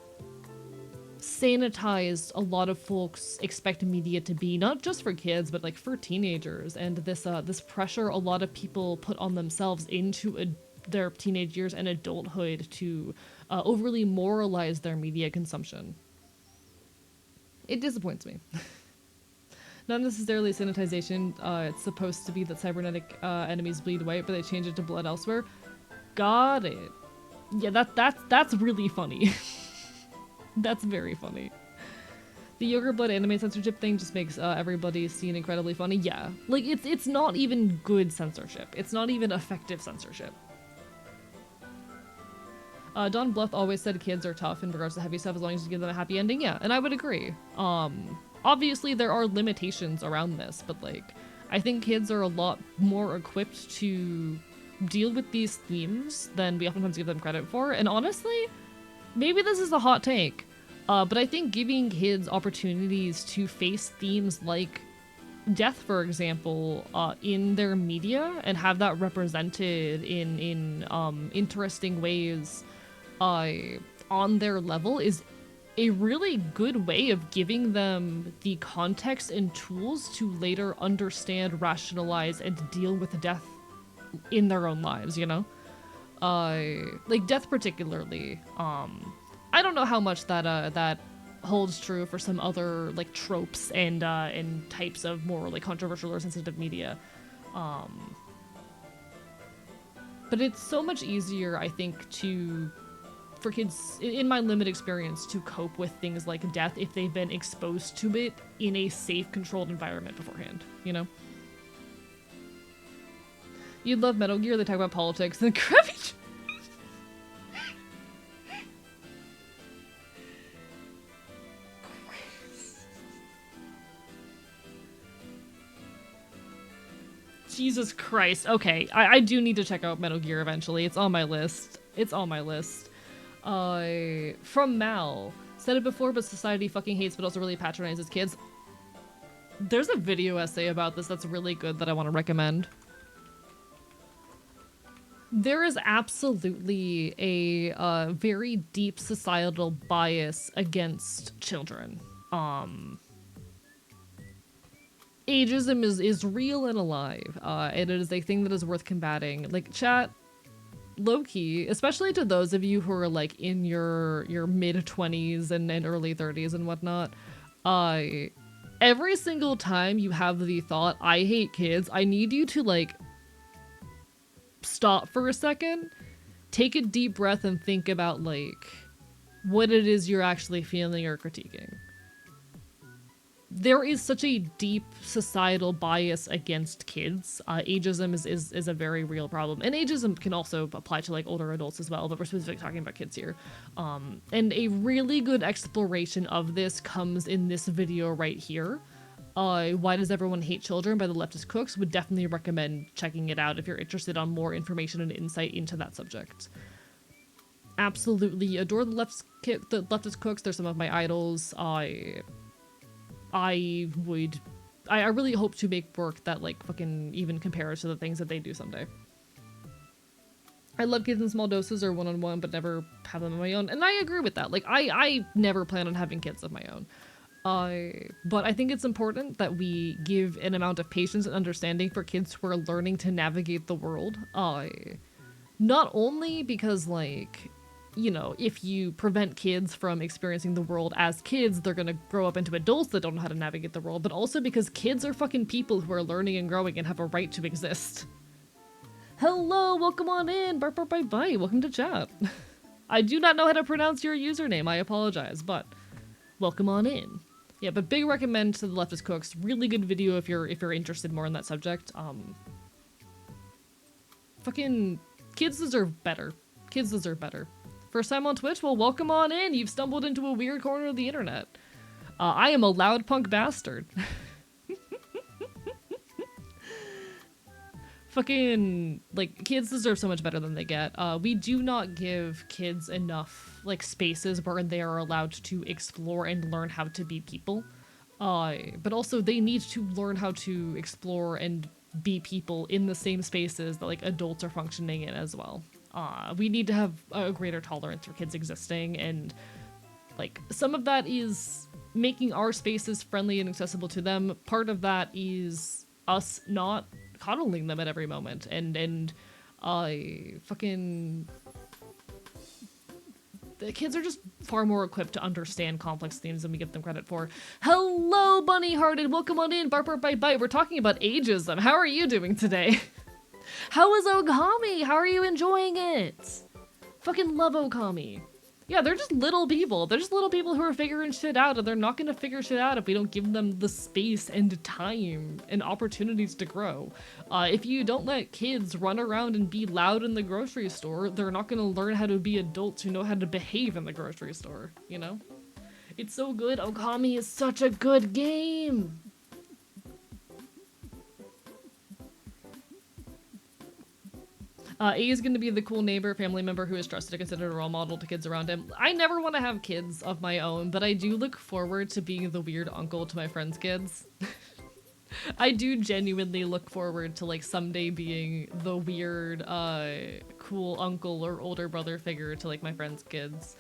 sanitized a lot of folks expect media to be, not just for kids, but like for teenagers, and this pressure a lot of people put on themselves into their teenage years and adulthood to overly moralize their media consumption. It disappoints me. Not necessarily sanitization. It's supposed to be that cybernetic enemies bleed white, but they change it to blood elsewhere. Got it. Yeah, that's really funny. That's very funny. The yogurt blood anime censorship thing just makes everybody's scene incredibly funny. Yeah, like it's not even good censorship. It's not even effective censorship. Don Bluth always said kids are tough in regards to heavy stuff as long as you give them a happy ending. Yeah, and I would agree. Obviously there are limitations around this, but like, I think kids are a lot more equipped to deal with these themes than we oftentimes give them credit for. And honestly, maybe this is a hot take, but I think giving kids opportunities to face themes like death, for example, in their media and have that represented in interesting ways on their level is a really good way of giving them the context and tools to later understand, rationalize, and deal with death in their own lives, you know? Like death particularly. I don't know how much that holds true for some other like tropes and types of more like controversial or sensitive media. But it's so much easier, I think, for kids, in my limited experience, to cope with things like death if they've been exposed to it in a safe, controlled environment beforehand, you know? You'd love Metal Gear, they talk about politics and crappy. Jesus Christ. Okay, I do need to check out Metal Gear eventually. It's on my list. It's on my list. From Mal. Said it before, but society fucking hates but also really patronizes kids. There's a video essay about this that's really good that I want to recommend. There is absolutely a very deep societal bias against children. Ageism is real and alive, and it is a thing that is worth combating. Like, chat, low-key, especially to those of you who are like in your mid-20s and early 30s and whatnot, every single time you have the thought, I hate kids, I need you to like stop for a second, take a deep breath, and think about like what it is you're actually feeling or critiquing. there is such a deep societal bias against kids. Ageism is a very real problem, and ageism can also apply to like older adults as well, but we're specifically talking about kids here. And a really good exploration of this comes in this video right here. Why Does Everyone Hate Children by the Leftist Cooks. Would definitely recommend checking it out if you're interested on more information and insight into that subject. Absolutely adore the leftist cooks. They're some of my idols. I really hope to make work that like fucking even compares to the things that they do someday. I love kids in small doses or one-on-one, but never have them on my own. And I agree with that. Like I never plan on having kids of my own. But I think it's important that we give an amount of patience and understanding for kids who are learning to navigate the world. Not only because like, you know, if you prevent kids from experiencing the world as kids, they're gonna grow up into adults that don't know how to navigate the world, but also because kids are fucking people who are learning and growing and have a right to exist. Hello, welcome on in, bark bark bite bite, welcome to chat. I do not know how to pronounce your username, I apologize, but welcome on in. Yeah, but big recommend to the Leftist Cooks, really good video if you're interested more in that subject. Fucking kids deserve better. Kids deserve better. First time on Twitch? Well, welcome on in. You've stumbled into a weird corner of the internet. I am a loud punk bastard. Fucking, like, kids deserve so much better than they get. We do not give kids enough, like, spaces where they are allowed to explore and learn how to be people. But also they need to learn how to explore and be people in the same spaces that, like, adults are functioning in as well. We need to have a greater tolerance for kids existing, and like some of that is making our spaces friendly and accessible to them. Part of that is us not coddling them at every moment, and fucking the kids are just far more equipped to understand complex themes than we give them credit for. Hello, Bunny Hearted, welcome on in, bark bark bite bite. We're talking about ageism. How are you doing today? How is Okami? How are you enjoying it? Fucking love Okami. Yeah, they're just little people. They're just little people who are figuring shit out, and they're not gonna figure shit out if we don't give them the space and time and opportunities to grow. If you don't let kids run around and be loud in the grocery store, they're not gonna learn how to be adults who know how to behave in the grocery store, you know? It's so good. Okami is such a good game. A is going to be the cool neighbor, family member who is trusted and considered a role model to kids around him. I never want to have kids of my own, but I do look forward to being the weird uncle to my friends' kids. I do genuinely look forward to, like, someday being the weird, cool uncle or older brother figure to, like, my friends' kids.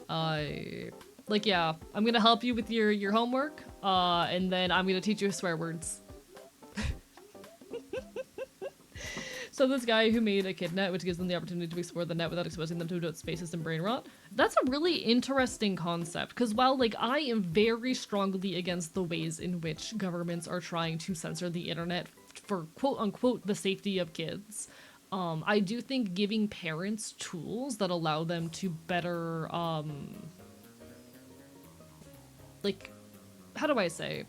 Like, yeah, I'm gonna help you with your homework, and then I'm gonna teach you swear words. So this guy who made a kidnet, which gives them the opportunity to explore the net without exposing them to adult spaces and brain rot. That's a really interesting concept, because while, like, I am very strongly against the ways in which governments are trying to censor the internet for quote-unquote the safety of kids, I do think giving parents tools that allow them to better, like, how do I say?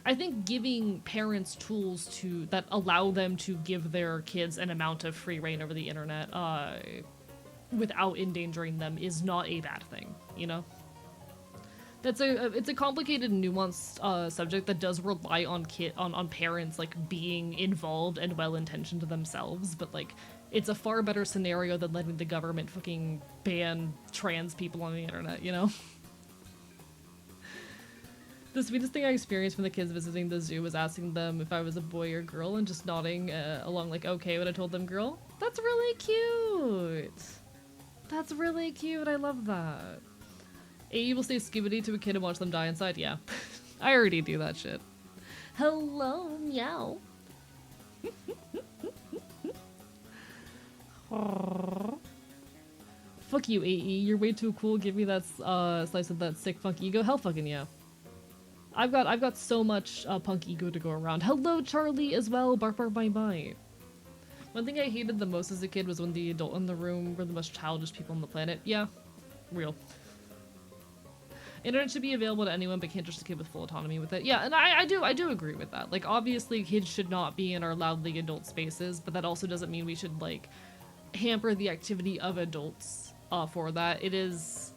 I think giving parents tools that allow them to give their kids an amount of free reign over the internet without endangering them is not a bad thing, you know? It's a complicated, nuanced subject that does rely on parents, like, being involved and well-intentioned themselves, but, like, it's a far better scenario than letting the government fucking ban trans people on the internet, you know? The sweetest thing I experienced from the kids visiting the zoo was asking them if I was a boy or girl and just nodding along like, okay, when I told them girl. That's really cute. That's really cute. I love that. A will say skibidi to a kid and watch them die inside. Yeah. I already do that shit. Hello, meow. Fuck you, AE. You're way too cool. Give me that slice of that sick funk ego. Hell fucking yeah. I've got so much punk ego to go around. Hello, Charlie, as well. Bark, bark, bite, bite. One thing I hated the most as a kid was when the adult in the room were the most childish people on the planet. Yeah, real. Internet should be available to anyone, but can't just a kid with full autonomy with it. Yeah, and I do agree with that. Like, obviously, kids should not be in our loudly adult spaces, but that also doesn't mean we should, like, hamper the activity of adults for that. It is...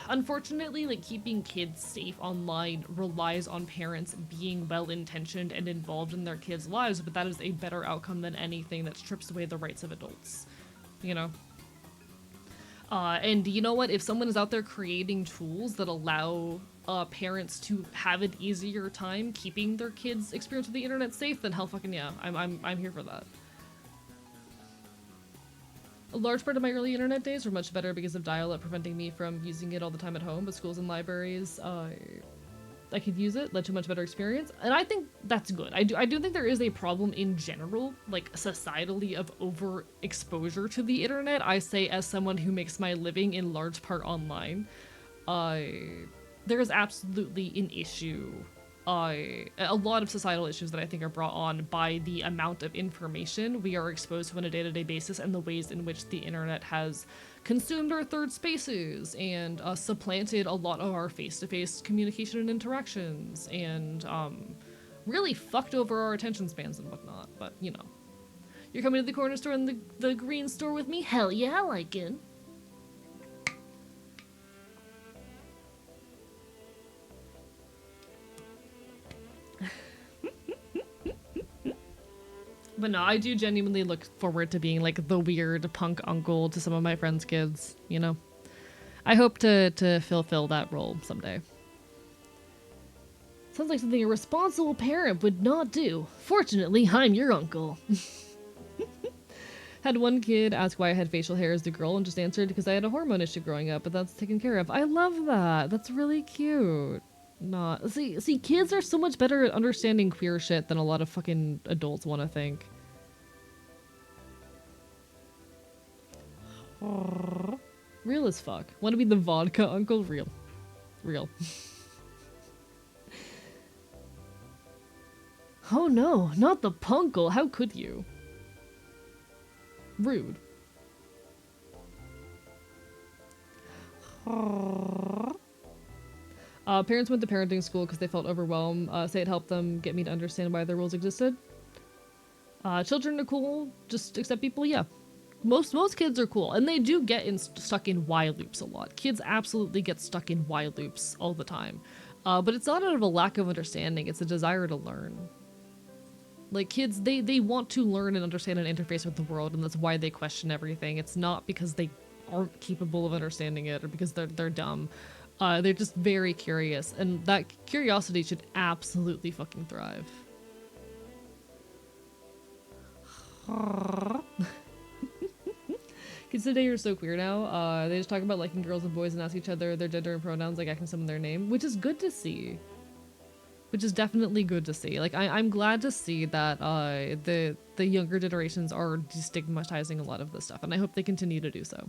Unfortunately, like, keeping kids safe online relies on parents being well-intentioned and involved in their kids' lives, but that is a better outcome than anything that strips away the rights of adults. You know? And you know what? If someone is out there creating tools that allow parents to have an easier time keeping their kids' experience with the internet safe, then hell fucking yeah, I'm here for that. A large part of my early internet days were much better because of dial-up preventing me from using it all the time at home, but schools and libraries, I could use it, led to a much better experience, and I think that's good. I do think there is a problem in general, like societally, of overexposure to the internet. I say as someone who makes my living in large part online, there is absolutely an issue, a lot of societal issues that I think are brought on by the amount of information we are exposed to on a day-to-day basis and the ways in which the internet has consumed our third spaces and supplanted a lot of our face-to-face communication and interactions and really fucked over our attention spans and whatnot. But, you know. You're coming to the corner store and the green store with me? Hell yeah, I like it. But no, I do genuinely look forward to being like the weird punk uncle to some of my friends' kids, you know? I hope to fulfill that role someday. Sounds like something a responsible parent would not do. Fortunately, I'm your uncle. Had one kid ask why I had facial hair as a girl and just answered because I had a hormone issue growing up, but that's taken care of. I love that. That's really cute. Not see, kids are so much better at understanding queer shit than a lot of fucking adults want to think. Real as fuck. Want to be the vodka uncle? Real. Oh no, not the punkle. How could you? Rude. Parents went to parenting school because they felt overwhelmed. Say it helped them get me to understand why the rules existed. Children are cool, just accept people, yeah. Most kids are cool, and they do get stuck in while loops a lot. Kids absolutely get stuck in while loops all the time. But it's not out of a lack of understanding, it's a desire to learn. Like, kids, they want to learn and understand and interface with the world, and that's why they question everything. It's not because they aren't capable of understanding it or because they're dumb. They're just very curious, and that curiosity should absolutely fucking thrive. Kids today are so queer now. They just talk about liking girls and boys and ask each other their gender and pronouns like asking someone their name, which is good to see. Which is definitely good to see. Like, I'm glad to see that the younger generations are destigmatizing a lot of this stuff, and I hope they continue to do so.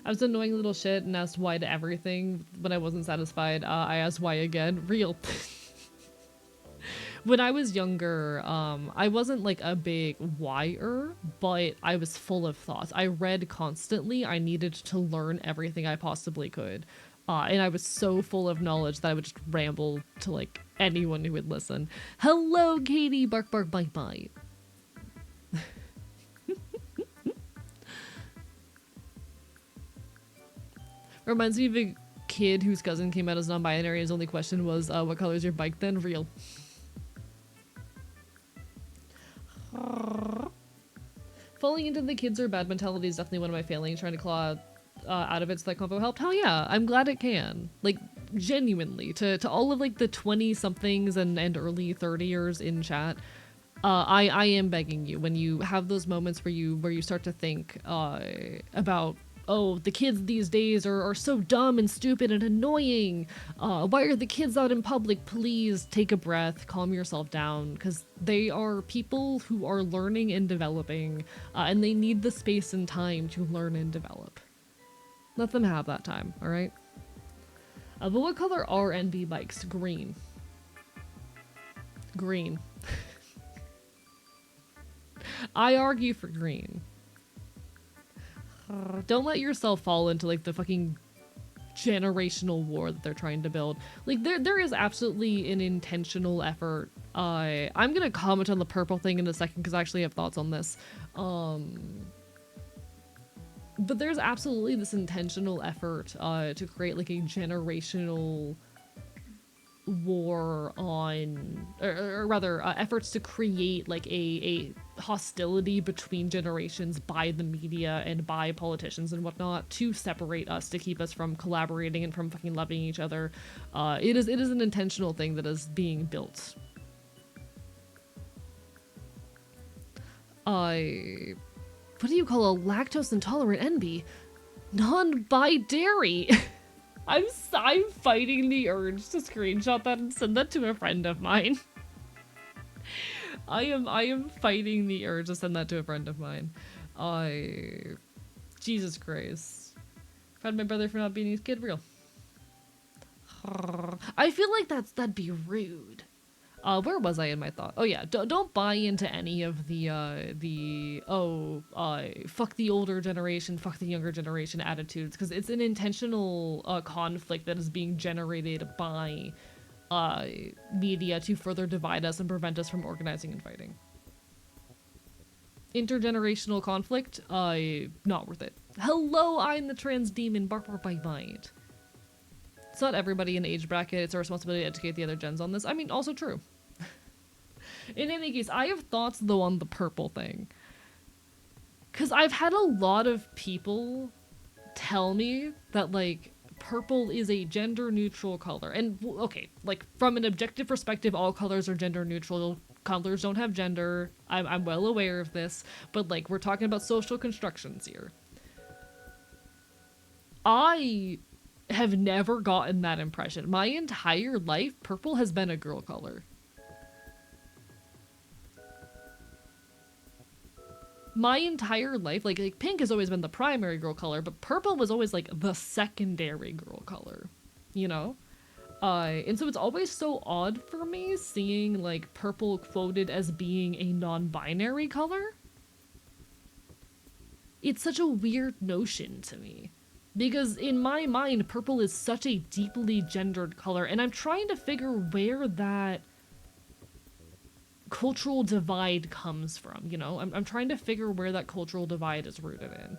I was an annoying little shit and asked why to everything. When I wasn't satisfied, I asked why again. Real. When I was younger, I wasn't like a big why-er, but I was full of thoughts. I read constantly. I needed to learn everything I possibly could. And I was so full of knowledge that I would just ramble to like anyone who would listen. Hello, Katie! Bark, bark, bite, bite. Reminds me of a kid whose cousin came out as non-binary. His only question was, what color is your bike then? Real. Falling into the kids are bad mentality is definitely one of my failings. Trying to claw out of it so that convo helped. Hell yeah, I'm glad it can. Like, genuinely, to all of like the 20-somethings and early 30ers in chat, I am begging you, when you have those moments where you start to think about, oh, the kids these days are so dumb and stupid and annoying. Why are the kids out in public? Please take a breath, calm yourself down, because they are people who are learning and developing, and they need the space and time to learn and develop. Let them have that time, alright? But what color are NB bikes? Green. Green. I argue for green. Don't let yourself fall into like the fucking generational war that they're trying to build. Like there is absolutely an intentional effort. I'm gonna comment on the purple thing in a second because I actually have thoughts on this. But there's absolutely this intentional effort to create like a generational war on, or rather efforts to create like a hostility between generations by the media and by politicians and whatnot to separate us, to keep us from collaborating and from fucking loving each other. It is an intentional thing that is being built. What do you call a lactose intolerant NB? Non-bi-dairy. I'm fighting the urge to screenshot that and send that to a friend of mine. I am fighting the urge to send that to a friend of mine. Jesus Christ. Proud of my brother for not being his kid real. I feel like that'd be rude. Where was I in my thought? Oh yeah, don't buy into any of the fuck the older generation, fuck the younger generation attitudes, because it's an intentional conflict that is being generated by media to further divide us and prevent us from organizing and fighting. Intergenerational conflict, not worth it. Hello, I'm the trans demon, bark bite bite. It's not everybody in the age bracket, it's our responsibility to educate the other gens on this. I mean, also true. In any case, I have thoughts though on the purple thing. Cause I've had a lot of people tell me that like purple is a gender neutral color. And okay, like from an objective perspective, all colors are gender neutral. Colors don't have gender. I'm well aware of this, but like we're talking about social constructions here. I have never gotten that impression. My entire life, purple has been a girl color. My entire life, like pink has always been the primary girl color, but purple was always like the secondary girl color, you know? And so it's always so odd for me seeing like purple quoted as being a non-binary color. It's such a weird notion to me. Because in my mind, purple is such a deeply gendered color, and I'm trying to figure where that cultural divide comes from, you know? I'm trying to figure where that cultural divide is rooted in.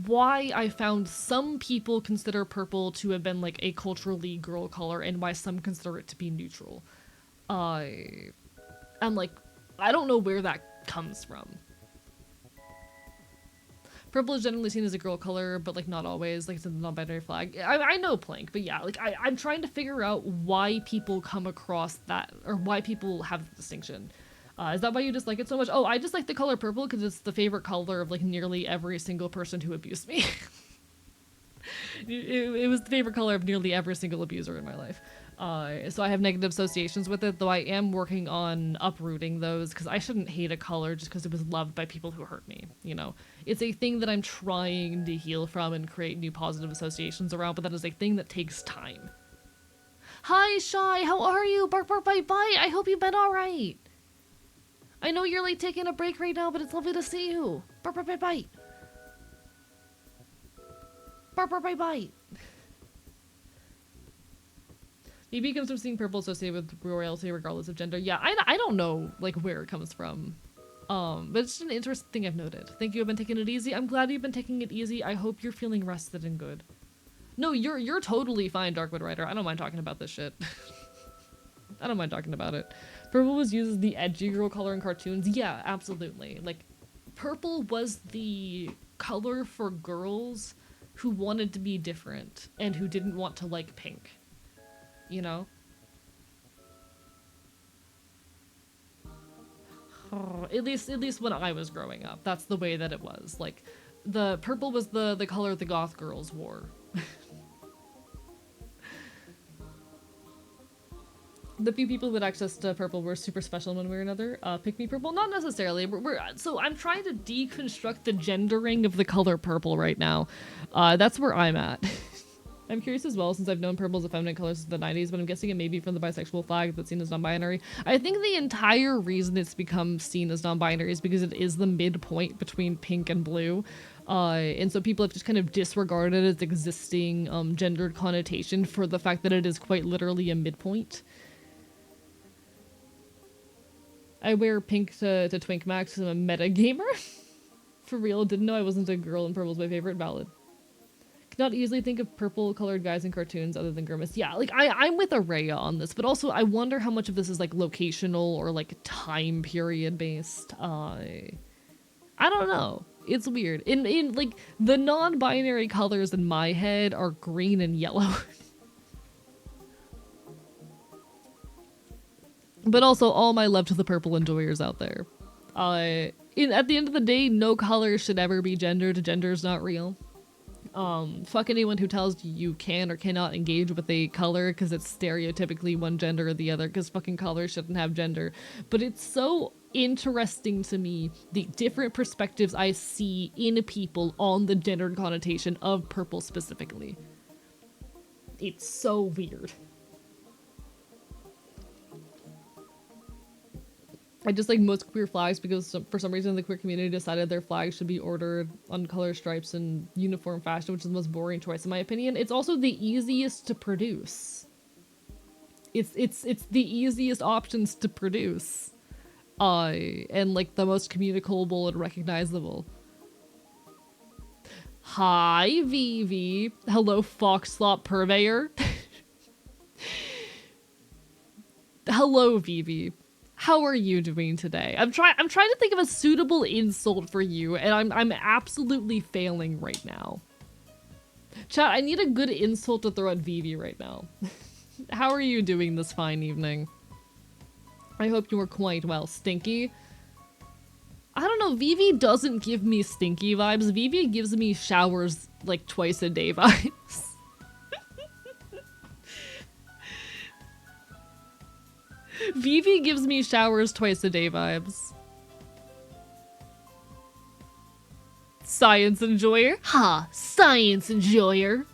Why I found some people consider purple to have been like a culturally girl color, and why some consider it to be neutral. I'm like, I don't know where that comes from. Purple is generally seen as a girl color, but like not always, like it's a non-binary flag. I know Plank, but yeah, like I'm trying to figure out why people come across that, or why people have the distinction. Is that why you dislike it so much? Oh, I just like the color purple because it's the favorite color of like nearly every single person who abused me. It was the favorite color of nearly every single abuser in my life. So I have negative associations with it, though I am working on uprooting those, because I shouldn't hate a color just because it was loved by people who hurt me, you know? It's a thing that I'm trying to heal from and create new positive associations around, but that is a thing that takes time. Hi, Shy, how are you? Bark, bark, bite, bite. I hope you've been alright. I know you're like taking a break right now, but it's lovely to see you. Bark, bark, bite, bite. Bark, bark, bite, bite. Maybe it comes from seeing purple associated with royalty regardless of gender. Yeah, I don't know like where it comes from. But it's just an interesting thing I've noted. Thank you, I've been taking it easy. I'm glad you've been taking it easy. I hope you're feeling rested and good. No, you're totally fine, Darkwood Rider. I don't mind talking about this shit. I don't mind talking about it. Purple was used as the edgy girl color in cartoons. Yeah, absolutely. Like, purple was the color for girls who wanted to be different and who didn't want to like pink. You know? At least when I was growing up, that's the way that it was. Like, the purple was the color the goth girls wore. The few people with access to purple were super special in one way or another. Pick me purple? Not necessarily. So I'm trying to deconstruct the gendering of the color purple right now. That's where I'm at. I'm curious as well, since I've known purple as a feminine color since the 90s, but I'm guessing it may be from the bisexual flag that's seen as non-binary. I think the entire reason it's become seen as non-binary is because it is the midpoint between pink and blue. And so people have just kind of disregarded its existing gendered connotation for the fact that it is quite literally a midpoint. I wear pink to Twink Max because I'm a meta gamer. For real, didn't know I wasn't a girl and purple's my favorite. Valid. Cannot easily think of purple colored guys in cartoons other than Grimace. Yeah, like I'm with Araya on this, but also I wonder how much of this is like locational or like time period based. I don't know. It's weird. In like the non-binary colors in my head are green and yellow. But also all my love to the purple enjoyers out there. At the end of the day, no color should ever be gendered. Gender's not real. Fuck anyone who tells you you can or cannot engage with a color because it's stereotypically one gender or the other, because fucking colors shouldn't have gender. But it's so interesting to me the different perspectives I see in people on the gendered connotation of purple specifically. It's so weird. I just like most queer flags because for some reason the queer community decided their flag should be ordered on color stripes and uniform fashion, which is the most boring choice in my opinion. It's also the easiest to produce. It's the easiest options to produce. And like the most communicable and recognizable. Hi, Vivi. Hello, Foxlot Purveyor. Hello, Vivi. How are you doing today? I'm trying to think of a suitable insult for you, and I'm absolutely failing right now. Chat, I need a good insult to throw at Vivi right now. How are you doing this fine evening? I hope you are quite well. Stinky? I don't know, Vivi doesn't give me stinky vibes. Vivi gives me showers like twice a day vibes. Vivi gives me showers twice a day vibes. Science enjoyer? Ha! Science enjoyer!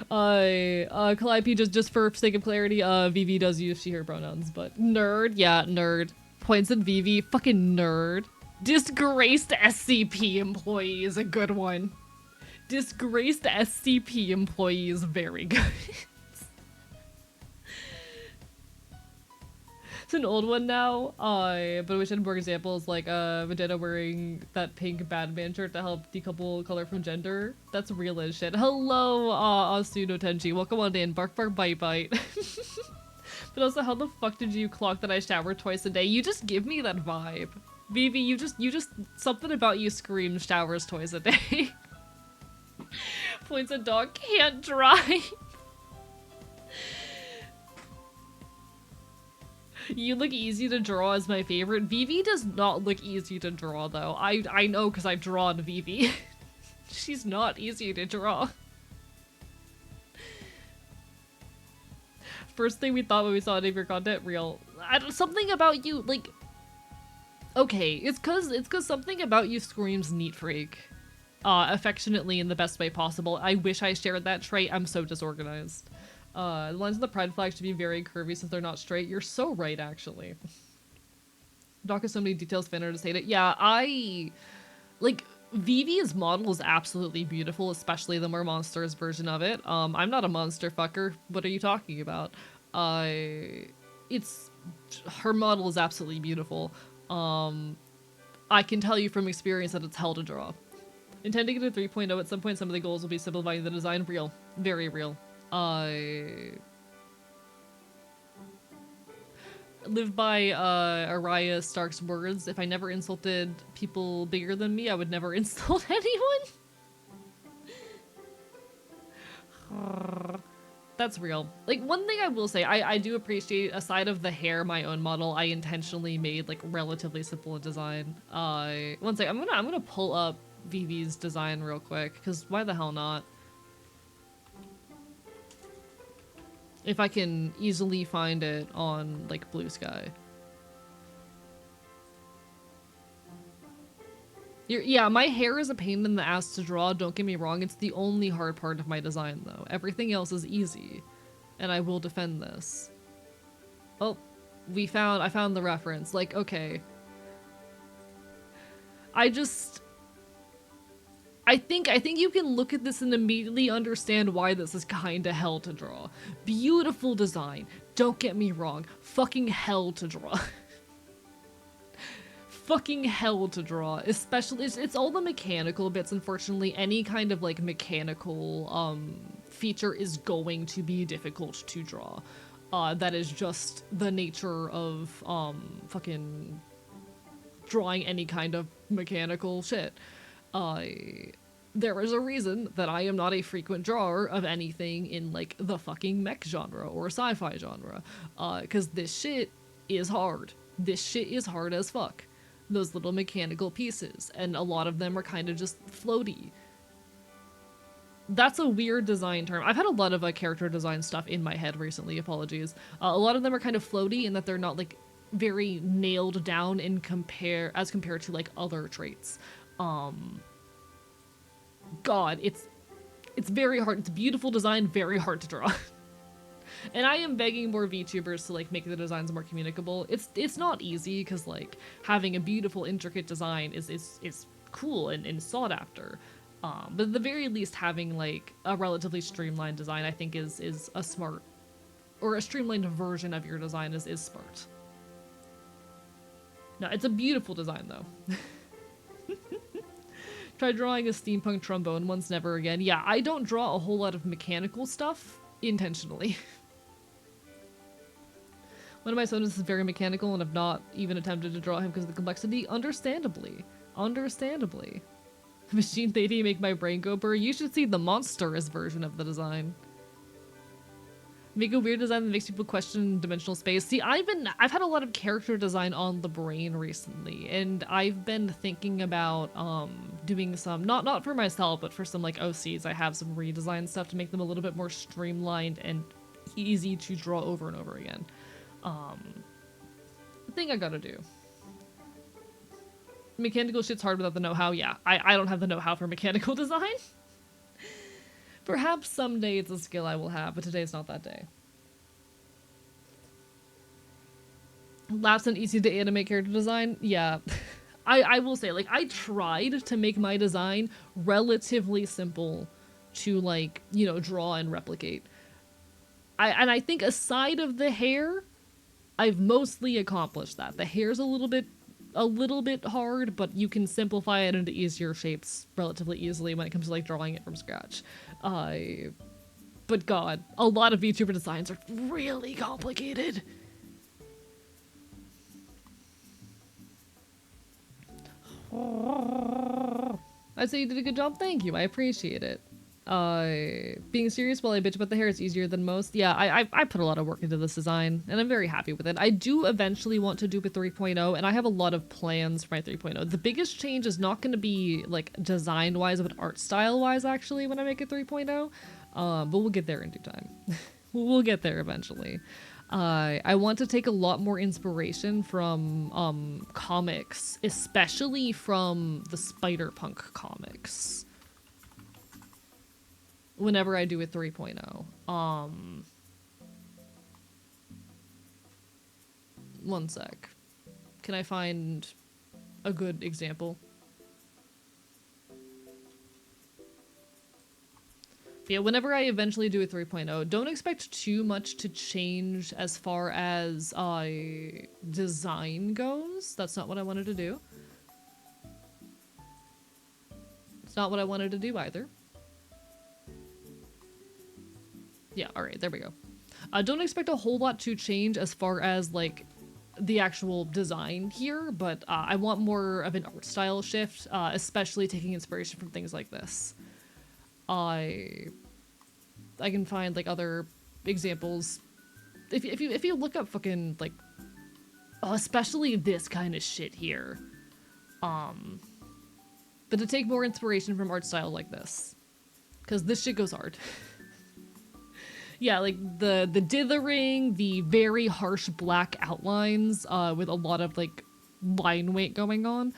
Calliope, just for sake of clarity, Vivi does use she, her pronouns, but nerd, yeah, nerd. Points at Vivi, fucking nerd. Disgraced SCP employee is a good one. Disgraced SCP employee is very good. It's an old one now, but we should have more examples like Vegeta wearing that pink Batman shirt to help decouple color from gender. That's real as shit. Hello, Asuno Tenchi. Welcome on in. Bark bark bite bite. But also, how the fuck did you clock that I shower twice a day? You just give me that vibe. Vivi, you just something about you screams showers twice a day. Points a dog can't drive. You look easy to draw is my favorite. Vivi does not look easy to draw though. I know because I've drawn Vivi. She's not easy to draw. First thing we thought when we saw any of your content, real. Something about you, like... Okay, it's cause something about you screams neat freak. Affectionately in the best way possible. I wish I shared that trait. I'm so disorganized. The lines of the pride flag should be very curvy since they're not straight. You're so right, actually. Doc has so many details, fan artists hate it. Yeah, like, Vivi's model is absolutely beautiful, especially the more monsters version of it. I'm not a monster fucker. What are you talking about? Her model is absolutely beautiful. I can tell you from experience that it's hell to draw. Intending to get a 3.0 at some point, some of the goals will be simplifying the design. Real. Very real. I live by Araya Stark's words. If I never insulted people bigger than me, I would never insult anyone. That's real. Like, one thing I will say, I do appreciate, aside of the hair, my own model, I intentionally made, like, relatively simple in design. One sec, I'm gonna pull up Vivi's design real quick, because why the hell not? If I can easily find it on, like, Blue Sky. Yeah, my hair is a pain in the ass to draw, don't get me wrong. It's the only hard part of my design, though. Everything else is easy, and I will defend this. Oh, I found the reference. Like, okay. I think you can look at this and immediately understand why this is kinda hell to draw. Beautiful design. Don't get me wrong. Fucking hell to draw. Fucking hell to draw. Especially, it's all the mechanical bits, unfortunately. Any kind of, like, mechanical, feature is going to be difficult to draw. That is just the nature of, fucking drawing any kind of mechanical shit. There is a reason that I am not a frequent drawer of anything in, like, the fucking mech genre or sci-fi genre. Because this shit is hard. This shit is hard as fuck. Those little mechanical pieces, and a lot of them are kind of just floaty. That's a weird design term. I've had a lot of character design stuff in my head recently, apologies. A lot of them are kind of floaty in that they're not, like, very nailed down as compared to, like, other traits. God, it's very hard. It's beautiful design, very hard to draw. And I am begging more VTubers to, like, make the designs more communicable. It's not easy, because, like, having a beautiful, intricate design is cool and sought after. But at the very least, having, like, a relatively streamlined design, I think is a smart, or a streamlined version of your design is smart. No, it's a beautiful design, though. Try drawing a steampunk trombone once, never again. Yeah, I don't draw a whole lot of mechanical stuff intentionally. One of my sons is very mechanical and have not even attempted to draw him because of the complexity. Understandably. Understandably. Machine Lady make my brain go burr. You should see the monstrous version of the design. Make a weird design that makes people question dimensional space. See, I've had a lot of character design on the brain recently, and I've been thinking about doing some, not for myself, but for some, like, OCs. I have some redesign stuff to make them a little bit more streamlined and easy to draw over and over again. Thing I gotta do. Mechanical shit's hard without the know-how. Yeah, I don't have the know-how for mechanical design. Perhaps someday it's a skill I will have, but today's not that day. Lapse and easy to animate character design? Yeah. I will say, like, I tried to make my design relatively simple to, like, you know, draw and replicate. I think aside of the hair, I've mostly accomplished that. The hair's a little bit hard, but you can simplify it into easier shapes relatively easily when it comes to, like, drawing it from scratch. But God, a lot of VTuber designs are really complicated. I'd say you did a good job. Thank you. I appreciate it. Being serious while I bitch about the hair is easier than most. Yeah, I put a lot of work into this design, and I'm very happy with it. I do eventually want to do a 3.0, and I have a lot of plans for my 3.0. The biggest change is not going to be, like, design-wise, but art style-wise, actually, when I make it 3.0. But we'll get there in due time. We'll get there eventually. I want to take a lot more inspiration from comics, especially from the Spider-Punk comics, whenever I do a 3.0. One sec. Can I find a good example? Yeah, whenever I eventually do a 3.0, don't expect too much to change as far as design goes. That's not what I wanted to do. It's not what I wanted to do either. Yeah, alright, there we go. Don't expect a whole lot to change as far as, like, the actual design here, but I want more of an art style shift, especially taking inspiration from things like this. I can find, like, other examples. If you look up fucking, like, especially this kind of shit here, but to take more inspiration from art style like this, because this shit goes hard. Yeah, like the dithering, the very harsh black outlines, with a lot of, like, line weight going on.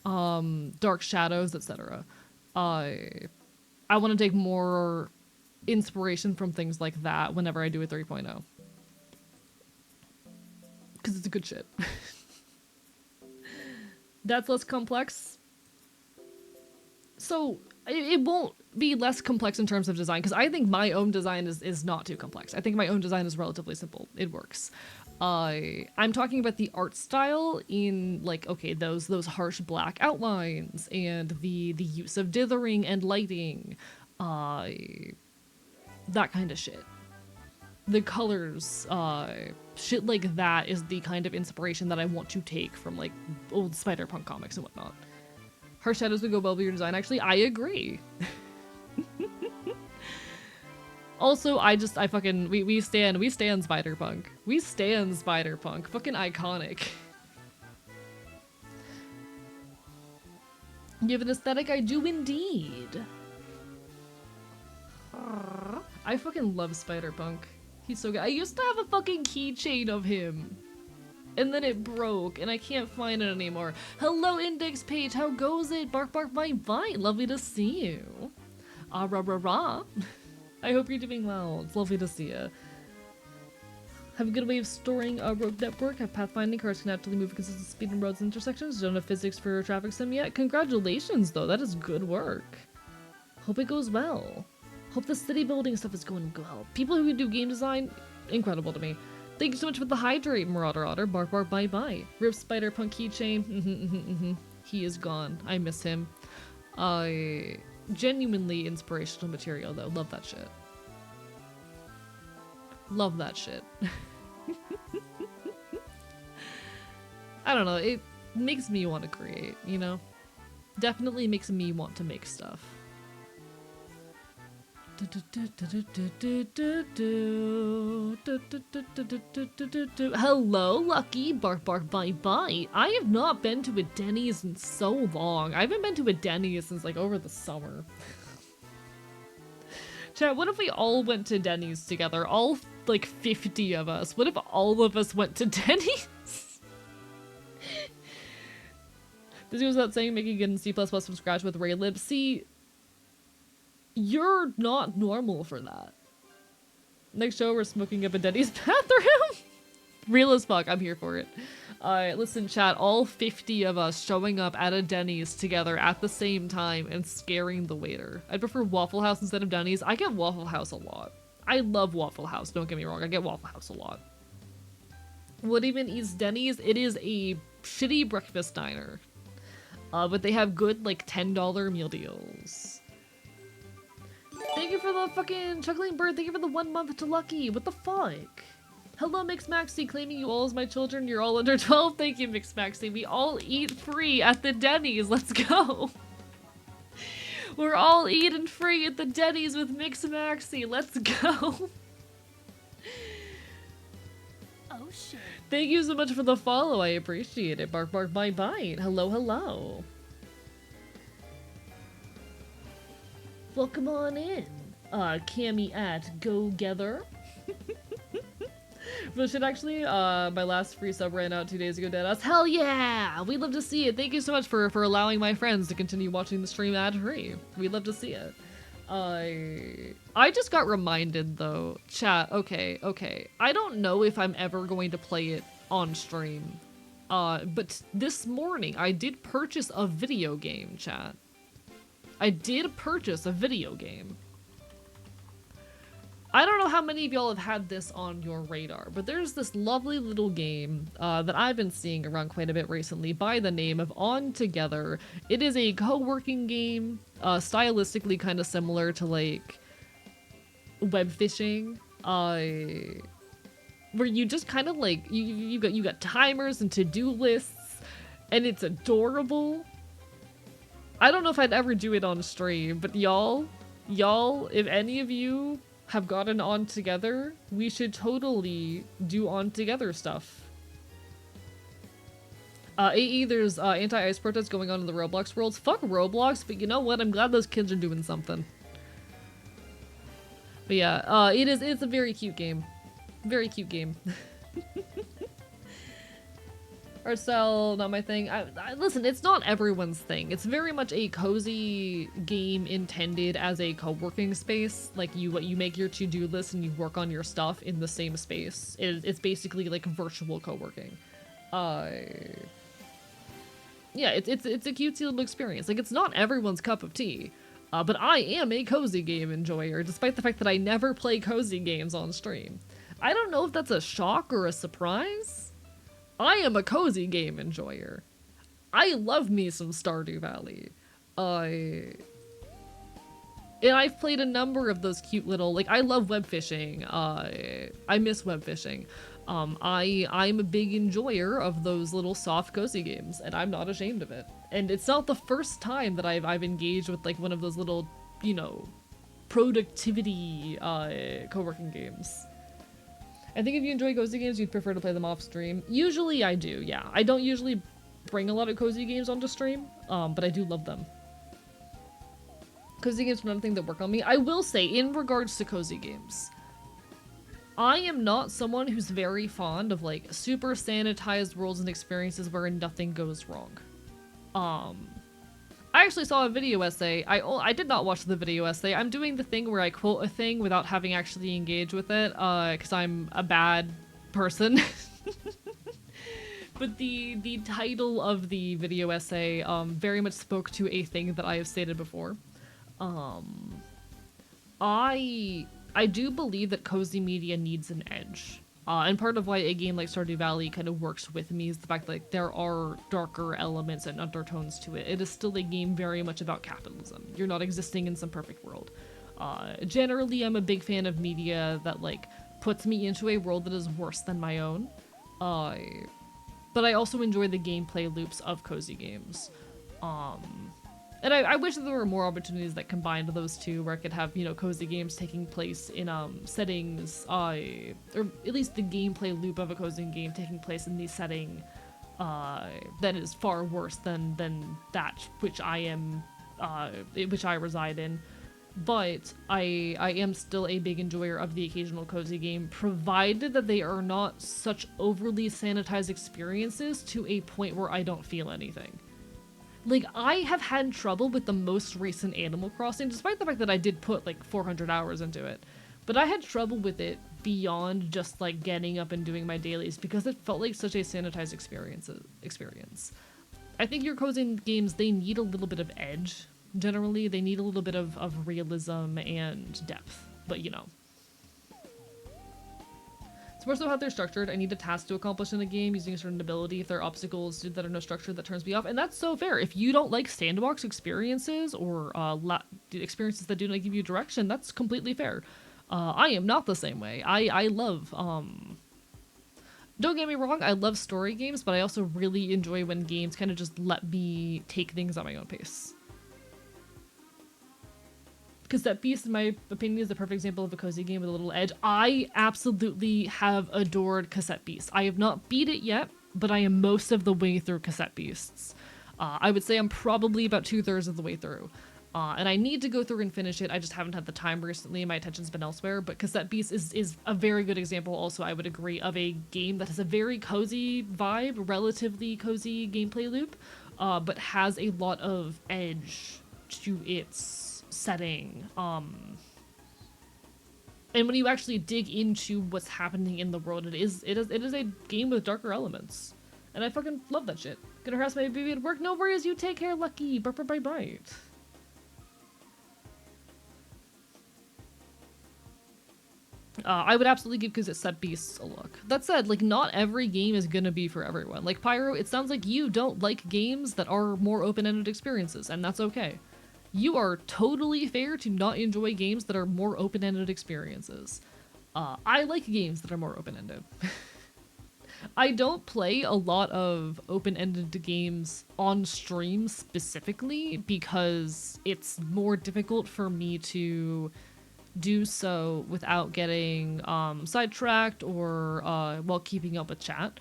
Dark Shadows, etc. I want to take more inspiration from things like that whenever I do a 3.0. Because it's a good shit. That's less complex. So it won't be less complex in terms of design, because I think my own design is not too complex. I think my own design is relatively simple. It works. I'm talking about the art style in, like, okay, those harsh black outlines and the use of dithering and lighting, that kind of shit. The colors, shit like that is the kind of inspiration that I want to take from, like, old Spider-Punk comics and whatnot. Harsh shadows would go well with your design. Actually, I agree. Also, we stan Spider-Punk. We stan Spider-Punk. Fucking iconic. You have an aesthetic? I do indeed. I fucking love Spider-Punk. He's so good. I used to have a fucking keychain of him. And then it broke, and I can't find it anymore. Hello, Index Page. How goes it? Bark, bark, bite, bite. Lovely to see you. Ah, rah, rah, rah. I hope you're doing well. It's lovely to see you. Have a good way of storing a road network. Have pathfinding. Cars can naturally move at consistent speed in roads and intersections. Don't have physics for traffic sim yet. Congratulations, though. That is good work. Hope it goes well. Hope the city building stuff is going well. People who do game design, incredible to me. Thank you so much for the hydrate, Marauder Otter. Bark, bark, bye, bye. Rip Spider-Punk keychain. He is gone. I miss him. Genuinely inspirational material, though. Love that shit. Love that shit. I don't know. It makes me want to create, you know? Definitely makes me want to make stuff. Hello, Lucky. Bark, bark, bite, bite. I have not been to a Denny's in so long. I haven't been to a Denny's since, like, over the summer. Chat, what if we all went to Denny's together? All, like, 50 of us. What if all of us went to Denny's? This goes without saying, making it in C++ from scratch with Raylib. See, you're not normal for that. Next show, we're smoking up a Denny's bathroom. Real as fuck, I'm here for it. Listen, chat, all 50 of us showing up at a Denny's together at the same time and scaring the waiter. I'd prefer Waffle House instead of Denny's. I get Waffle House a lot. I love Waffle House, don't get me wrong. I get Waffle House a lot. What even is Denny's? It is a shitty breakfast diner. But they have good, like, $10 meal deals. Thank you for the fucking Chuckling Bird. Thank you for the 1 month to Lucky. What the fuck? Hello, Mix Maxi, claiming you all as my children. You're all under 12. Thank you, Mix Maxi. We all eat free at the Denny's. Let's go. We're all eating free at the Denny's with Mix Maxi. Let's go. Oh, shit. Thank you so much for the follow. I appreciate it. Bark, bark, bite, bite. Hello, hello. Welcome on in, Cammy at Go-Gether. But shit, actually, my last free sub ran out 2 days ago, deadass. Hell yeah! We'd love to see it. Thank you so much for allowing my friends to continue watching the stream ad-free. We'd love to see it. I just got reminded, though. Chat, okay. I don't know if I'm ever going to play it on stream. But this morning, I did purchase a video game, chat. I did purchase a video game. I don't know how many of y'all have had this on your radar, but there's this lovely little game that I've been seeing around quite a bit recently by the name of On Together. It is a co-working game, stylistically kind of similar to, like, web fishing, where you just kind of, like, you got timers and to-do lists, and it's adorable. I don't know if I'd ever do it on stream, but y'all, if any of you have gotten On Together, we should totally do On Together stuff. AE, there's anti-ice protests going on in the Roblox worlds. Fuck Roblox, but you know what? I'm glad those kids are doing something. But yeah, it's a very cute game. Very cute game. Art style, not my thing. Listen, it's not everyone's thing. It's very much a cozy game intended as a co-working space. Like you make your to-do list and you work on your stuff in the same space. It's basically like virtual co-working. Yeah, it's a cutesy little experience. Like, it's not everyone's cup of tea. But I am a cozy game enjoyer, despite the fact that I never play cozy games on stream. I don't know if that's a shock or a surprise. I am a cozy game enjoyer. I love me some Stardew Valley. And I've played a number of those cute little, like, I love web fishing. I miss web fishing. I'm a big enjoyer of those little soft cozy games, and I'm not ashamed of it. And it's not the first time that I've engaged with like one of those little, you know, productivity co-working games. I think if you enjoy cozy games, you'd prefer to play them off stream. Usually I do, yeah. I don't usually bring a lot of cozy games onto stream, but I do love them. Cozy games are another thing that work on me. I will say, in regards to cozy games, I am not someone who's very fond of like super sanitized worlds and experiences where nothing goes wrong. I actually saw a video essay. I did not watch the video essay. I'm doing the thing where I quote a thing without having actually engaged with it, because I'm a bad person. But the title of the video essay very much spoke to a thing that I have stated before. I do believe that cozy media needs an edge. And part of why a game like Stardew Valley kind of works with me is the fact that like, there are darker elements and undertones to it. It is still a game very much about capitalism. You're not existing in some perfect world. Generally, I'm a big fan of media that like puts me into a world that is worse than my own. But I also enjoy the gameplay loops of cozy games. And I wish that there were more opportunities that combined those two, where I could have, you know, cozy games taking place in settings, or at least the gameplay loop of a cozy game taking place in the setting that is far worse than that which I am, which I reside in. But I am still a big enjoyer of the occasional cozy game, provided that they are not such overly sanitized experiences to a point where I don't feel anything. Like, I have had trouble with the most recent Animal Crossing, despite the fact that I did put, like, 400 hours into it. But I had trouble with it beyond just, like, getting up and doing my dailies, because it felt like such a sanitized experience. I think your cozy games, they need a little bit of edge, generally. They need a little bit of realism and depth, but, you know. It's more so how they're structured. I need a task to accomplish in a game using a certain ability. If there are obstacles that are no structure, that turns me off. And that's so fair. If you don't like sandbox experiences or experiences that do not give you direction, that's completely fair. I am not the same way. I love... Don't get me wrong, I love story games, but I also really enjoy when games kind of just let me take things at my own pace. Cassette Beast, in my opinion, is the perfect example of a cozy game with a little edge. I absolutely have adored Cassette Beast. I have not beat it yet, but I am most of the way through Cassette Beasts. I would say I'm probably about 2/3 of the way through. And I need to go through and finish it. I just haven't had the time recently. My attention's been elsewhere. But Cassette Beast is a very good example also, I would agree, of a game that has a very cozy vibe, relatively cozy gameplay loop, but has a lot of edge to its setting. And when you actually dig into what's happening in the world, it is a game with darker elements. And I fucking love that shit. Gonna harass my baby at work? No worries, you take care, Lucky. Bye. I would absolutely give Cassette Beasts a look. That said, like, not every game is gonna be for everyone. Like, Pyro, it sounds like you don't like games that are more open-ended experiences, and that's okay. You are totally fair to not enjoy games that are more open-ended experiences. I like games that are more open-ended. I don't play a lot of open-ended games on stream specifically because it's more difficult for me to do so without getting sidetracked or while keeping up with chat.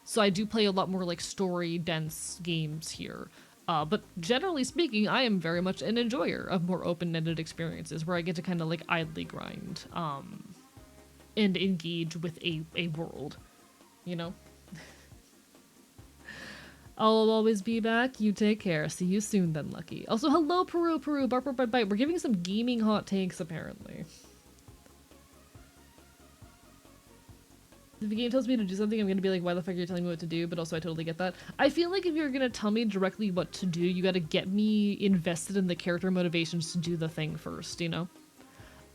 So I do play a lot more like story-dense games here. But generally speaking, I am very much an enjoyer of more open-ended experiences where I get to kind of like idly grind and engage with a world, you know? I'll always be back. You take care. See you soon then, Lucky. Also, hello, Peru, bark, bark, bite, bite. We're giving some gaming hot takes, apparently. If the game tells me to do something, I'm gonna be like, why the fuck are you telling me what to do? But also, I totally get that. I feel like if you're gonna tell me directly what to do, you gotta get me invested in the character motivations to do the thing first, you know?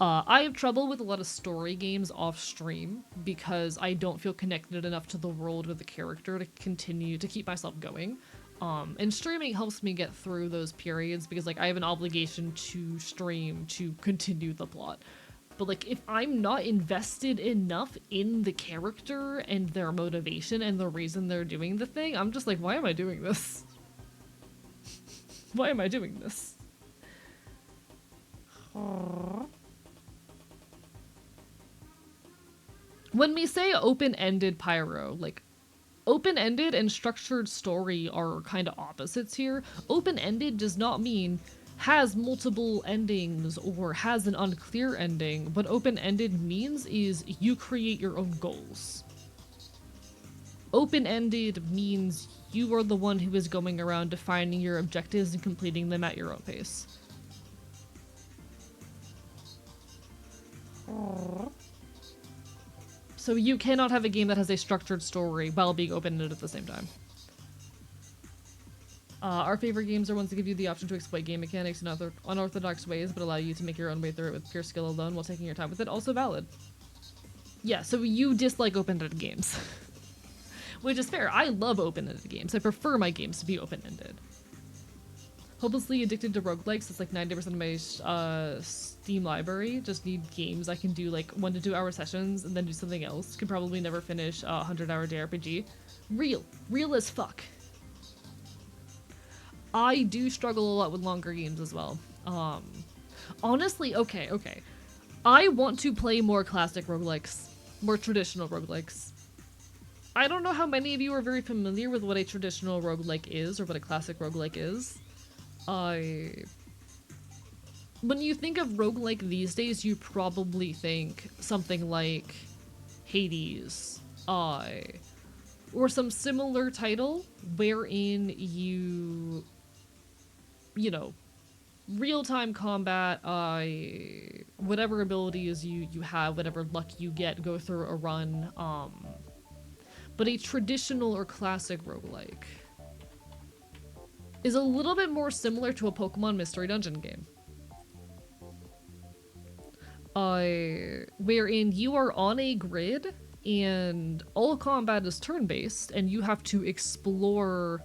I have trouble with a lot of story games off stream because I don't feel connected enough to the world or the character to continue to keep myself going. And streaming helps me get through those periods because like I have an obligation to stream to continue the plot. But like if I'm not invested enough in the character and their motivation and the reason they're doing the thing, I'm just like, why am I doing this? Why am I doing this? When we say open-ended Pyro, like open-ended and structured story are kind of opposites here. Open-ended does not mean has multiple endings or has an unclear ending. What open-ended means is you create your own goals. Open-ended means you are the one who is going around defining your objectives and completing them at your own pace. So you cannot have a game that has a structured story while being open-ended at the same time. Our favorite games are ones that give you the option to exploit game mechanics in other unorthodox ways, but allow you to make your own way through it with pure skill alone while taking your time with it. Also valid. Yeah, so you dislike open-ended games. Which is fair. I love open-ended games. I prefer my games to be open-ended. Hopelessly addicted to roguelikes. It's like 90% of my Steam library. Just need games I can do like 1 to 2 hour sessions and then do something else. Could probably never finish a 100-hour JRPG. Real as fuck. I do struggle a lot with longer games as well. Honestly, okay. I want to play more classic roguelikes. More traditional roguelikes. I don't know how many of you are very familiar with what a traditional roguelike is or what a classic roguelike is. When you think of roguelike these days, you probably think something like Hades, or some similar title wherein you know, real-time combat, whatever abilities you have, whatever luck you get, go through a run, but a traditional or classic roguelike is a little bit more similar to a Pokemon Mystery Dungeon game. Wherein you are on a grid and all combat is turn-based and you have to explore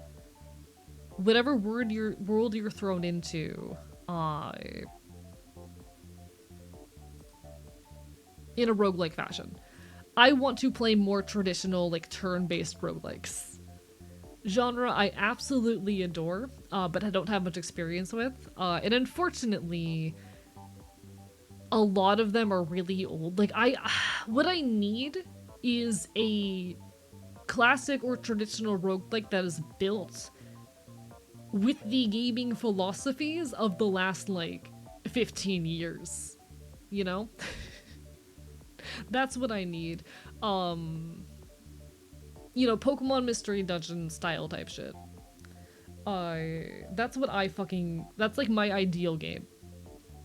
whatever world you're thrown into in a roguelike fashion. I want to play more traditional, like, turn-based roguelikes. Genre I absolutely adore, but I don't have much experience with. And unfortunately, a lot of them are really old. Like, what I need is a classic or traditional roguelike that is built with the gaming philosophies of the last, like, 15 years. You know? That's what I need. You know, Pokemon Mystery Dungeon style type shit. That's what that's like my ideal game.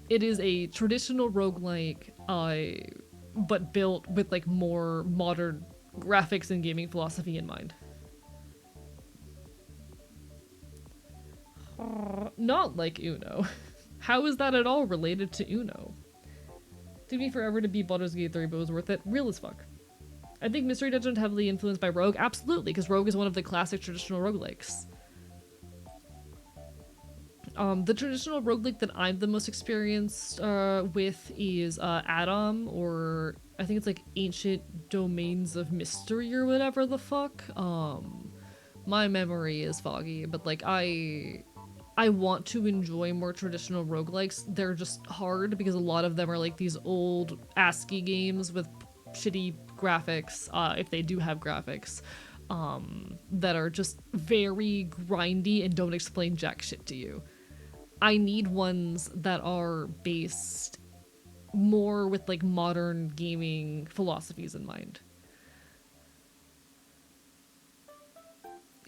It is a traditional roguelike, but built with like more modern graphics and gaming philosophy in mind. Not like Uno. How is that at all related to Uno? Took me forever to beat Baldur's Gate 3, but it was worth it. Real as fuck. I think Mystery Dungeon heavily influenced by Rogue. Absolutely, because Rogue is one of the classic traditional roguelikes. The traditional roguelike that I'm the most experienced with is Adam, or I think it's like Ancient Domains of Mystery or whatever the fuck. My memory is foggy, but like I want to enjoy more traditional roguelikes. They're just hard because a lot of them are like these old ASCII games with shitty graphics, if they do have graphics, that are just very grindy and don't explain jack shit to you. I need ones that are based more with like modern gaming philosophies in mind.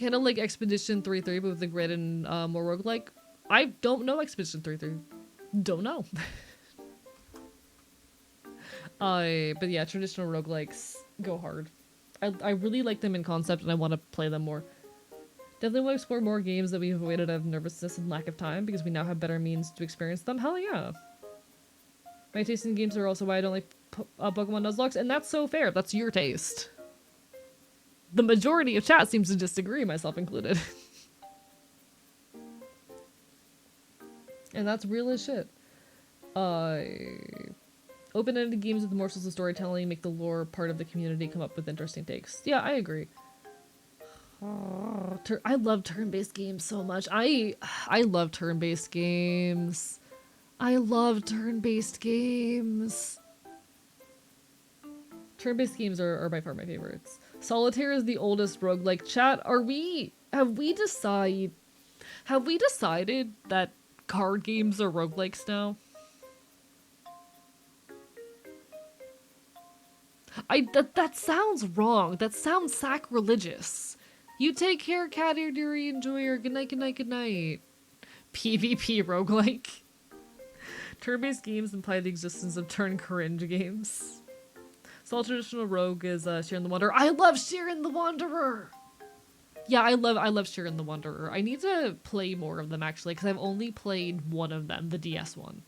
Kind of like Expedition 33, but with the grid and more roguelike. I don't know Expedition 33. Don't know. But yeah, traditional roguelikes go hard. I really like them in concept and I want to play them more. Definitely want to explore more games that we've avoided out of nervousness and lack of time because we now have better means to experience them. Hell yeah. My taste in games are also why I don't like Pokemon Nuzlocke, and that's so fair. That's your taste. The majority of chat seems to disagree, myself included. And that's real as shit. Open-ended games with morsels of storytelling make the lore part of the community come up with interesting takes. Yeah, I agree. I love turn-based games so much. I love turn-based games. I love turn-based games. Turn-based games are by far my favorites. Solitaire is the oldest roguelike. Chat, have we decided that card games are roguelikes now? That sounds wrong. That sounds sacrilegious. You take care, cat ear, dearie, enjoyer. Good night, good night, good night. PvP roguelike. Turn-based games imply the existence of turn cringe games. So traditional rogue is Shiren the Wanderer. I love Shiren the Wanderer! Yeah, I love Shiren the Wanderer. I need to play more of them actually, because I've only played one of them, the DS one.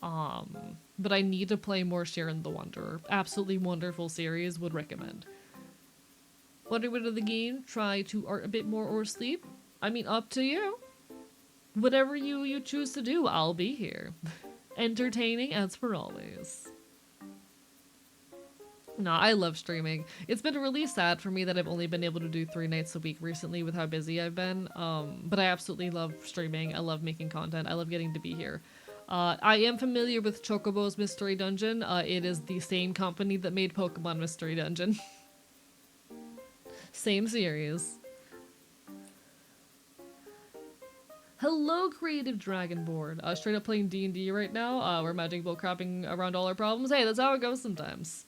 But I need to play more Shiren the Wanderer. Absolutely wonderful series, would recommend. Wonder what of the game? Try to art a bit more or sleep? I mean, up to you. Whatever you choose to do, I'll be here. Entertaining as per always. Nah, I love streaming. It's been really sad for me that I've only been able to do 3 nights a week recently with how busy I've been. But I absolutely love streaming. I love making content. I love getting to be here. I am familiar with Chocobo's Mystery Dungeon. It is the same company that made Pokemon Mystery Dungeon. Same series. Hello, Creative Dragonborn. Straight up playing D&D right now. We're magic bull crapping around all our problems. Hey, that's how it goes sometimes.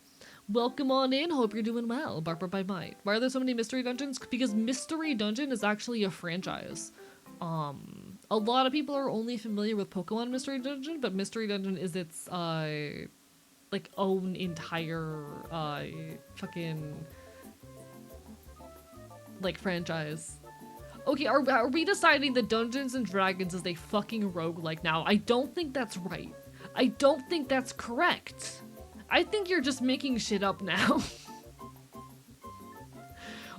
Welcome on in. Hope you're doing well. Barber by Might. Why are there so many Mystery Dungeons? Because Mystery Dungeon is actually a franchise. A lot of people are only familiar with Pokemon Mystery Dungeon, but Mystery Dungeon is its, like, own entire, fucking, like, franchise. Okay, are we deciding that Dungeons and Dragons is a fucking roguelike now? I don't think that's right. I don't think that's correct. I think you're just making shit up now.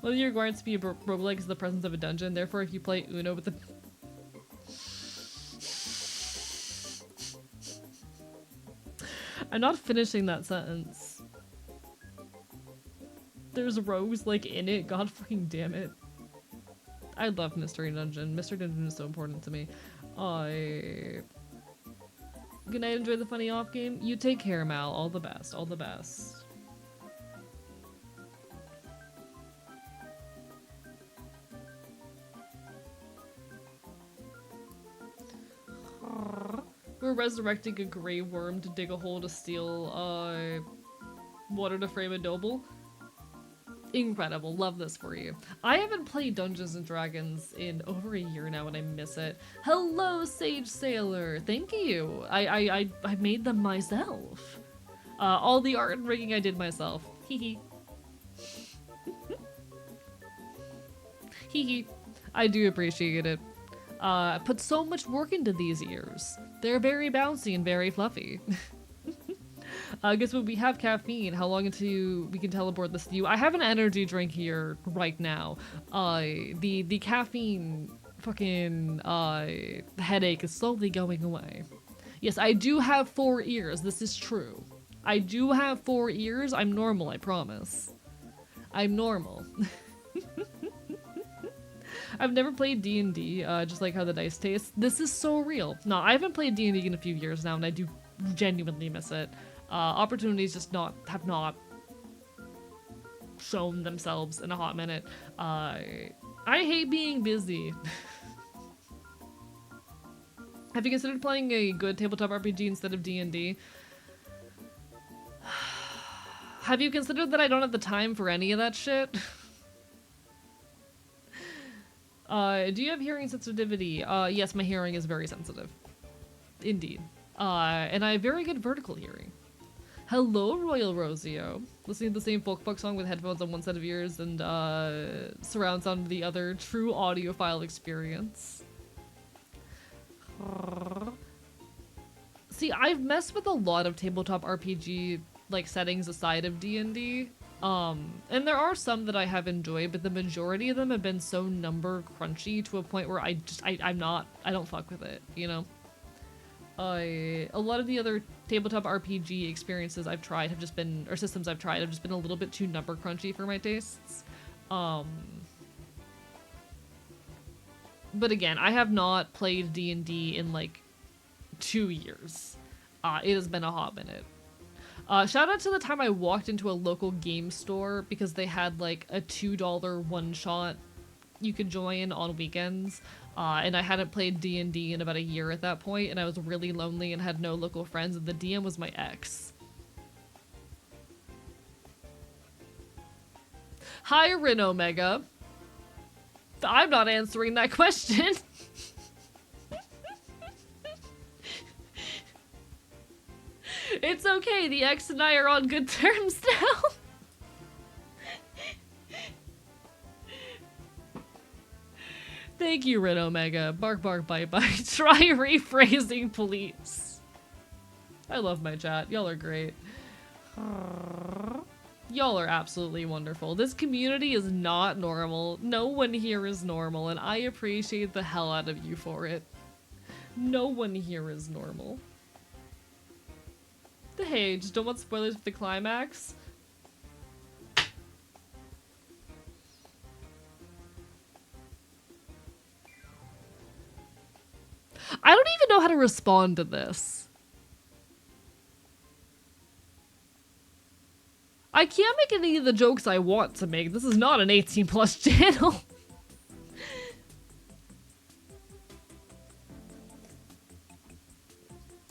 One of your requirements to be a roguelike is the presence of a dungeon. Therefore, if you play Uno with the... I'm not finishing that sentence. There's rogues, like, in it. God fucking damn it. I love Mystery Dungeon. Mystery Dungeon is so important to me. Good night, enjoy the funny off game. You take care, Mal. All the best. All the best. We're resurrecting a grey worm to dig a hole to steal water to frame a noble. Incredible. Love this for you. I haven't played Dungeons and Dragons in over a year now and I miss it. Hello, Sage Sailor. Thank you. I made them myself. All the art and rigging I did myself. Hee hee. Hee hee. I do appreciate it. I put so much work into these ears. They're very bouncy and very fluffy. Guess what? We have caffeine. How long until we can teleport this to you? I have an energy drink here right now. The caffeine fucking headache is slowly going away. Yes, I do have 4 ears. This is true. I do have 4 ears. I'm normal, I promise. I'm normal. I've never played D&D, just like how the dice taste. This is so real. No, I haven't played D&D in a few years now, and I do genuinely miss it. Opportunities just have not shown themselves in a hot minute. I hate being busy. Have you considered playing a good tabletop RPG instead of D&D? Have you considered that I don't have the time for any of that shit? Do you have hearing sensitivity? Yes, my hearing is very sensitive. Indeed. And I have very good vertical hearing. Hello, Royal Rosio. Listening to the same folk song with headphones on one set of ears and surround sound on the other. True audiophile experience. See, I've messed with a lot of tabletop RPG like settings aside of D&D. And there are some that I have enjoyed, but the majority of them have been so number crunchy to a point where I don't fuck with it, you know? A lot of the other tabletop RPG experiences I've tried have just been, or systems I've tried have just been a little bit too number crunchy for my tastes. But again, I have not played D&D in like 2 years. It has been a hot minute. Shout out to the time I walked into a local game store because they had like a $2 one-shot you could join on weekends. And I hadn't played D&D in about a year at that point, and I was really lonely and had no local friends, and the DM was my ex. Hi, Rin Omega. I'm not answering that question. It's okay, the ex and I are on good terms now. Thank you, Rin Omega. Bark, bark, bite, bite. Try rephrasing, please. I love my chat. Y'all are great. Y'all are absolutely wonderful. This community is not normal. No one here is normal, and I appreciate the hell out of you for it. No one here is normal. Hey, just don't want spoilers for the climax. I don't even know how to respond to this. I can't make any of the jokes I want to make. This is not an 18+ channel.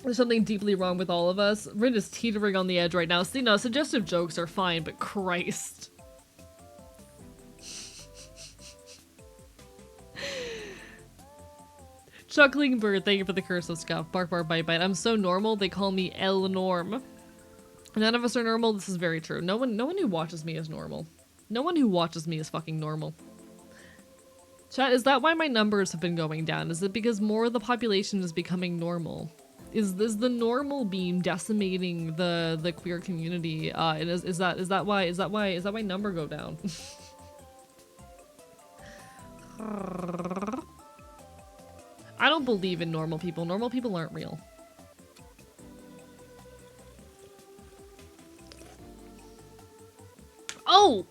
There's something deeply wrong with all of us. Rin is teetering on the edge right now. See, no, suggestive jokes are fine, but Christ. Chuckling bird, thank you for the curse of scuff. Bark, bark, bite, bite. I'm so normal, they call me El Norm. None of us are normal, this is very true. No one who watches me is normal. No one who watches me is fucking normal. Chat, is that why my numbers have been going down? Is it because more of the population is becoming normal? Is the normal beam decimating the queer community? And is that why number go down? I don't believe in normal people. Normal people aren't real. Oh!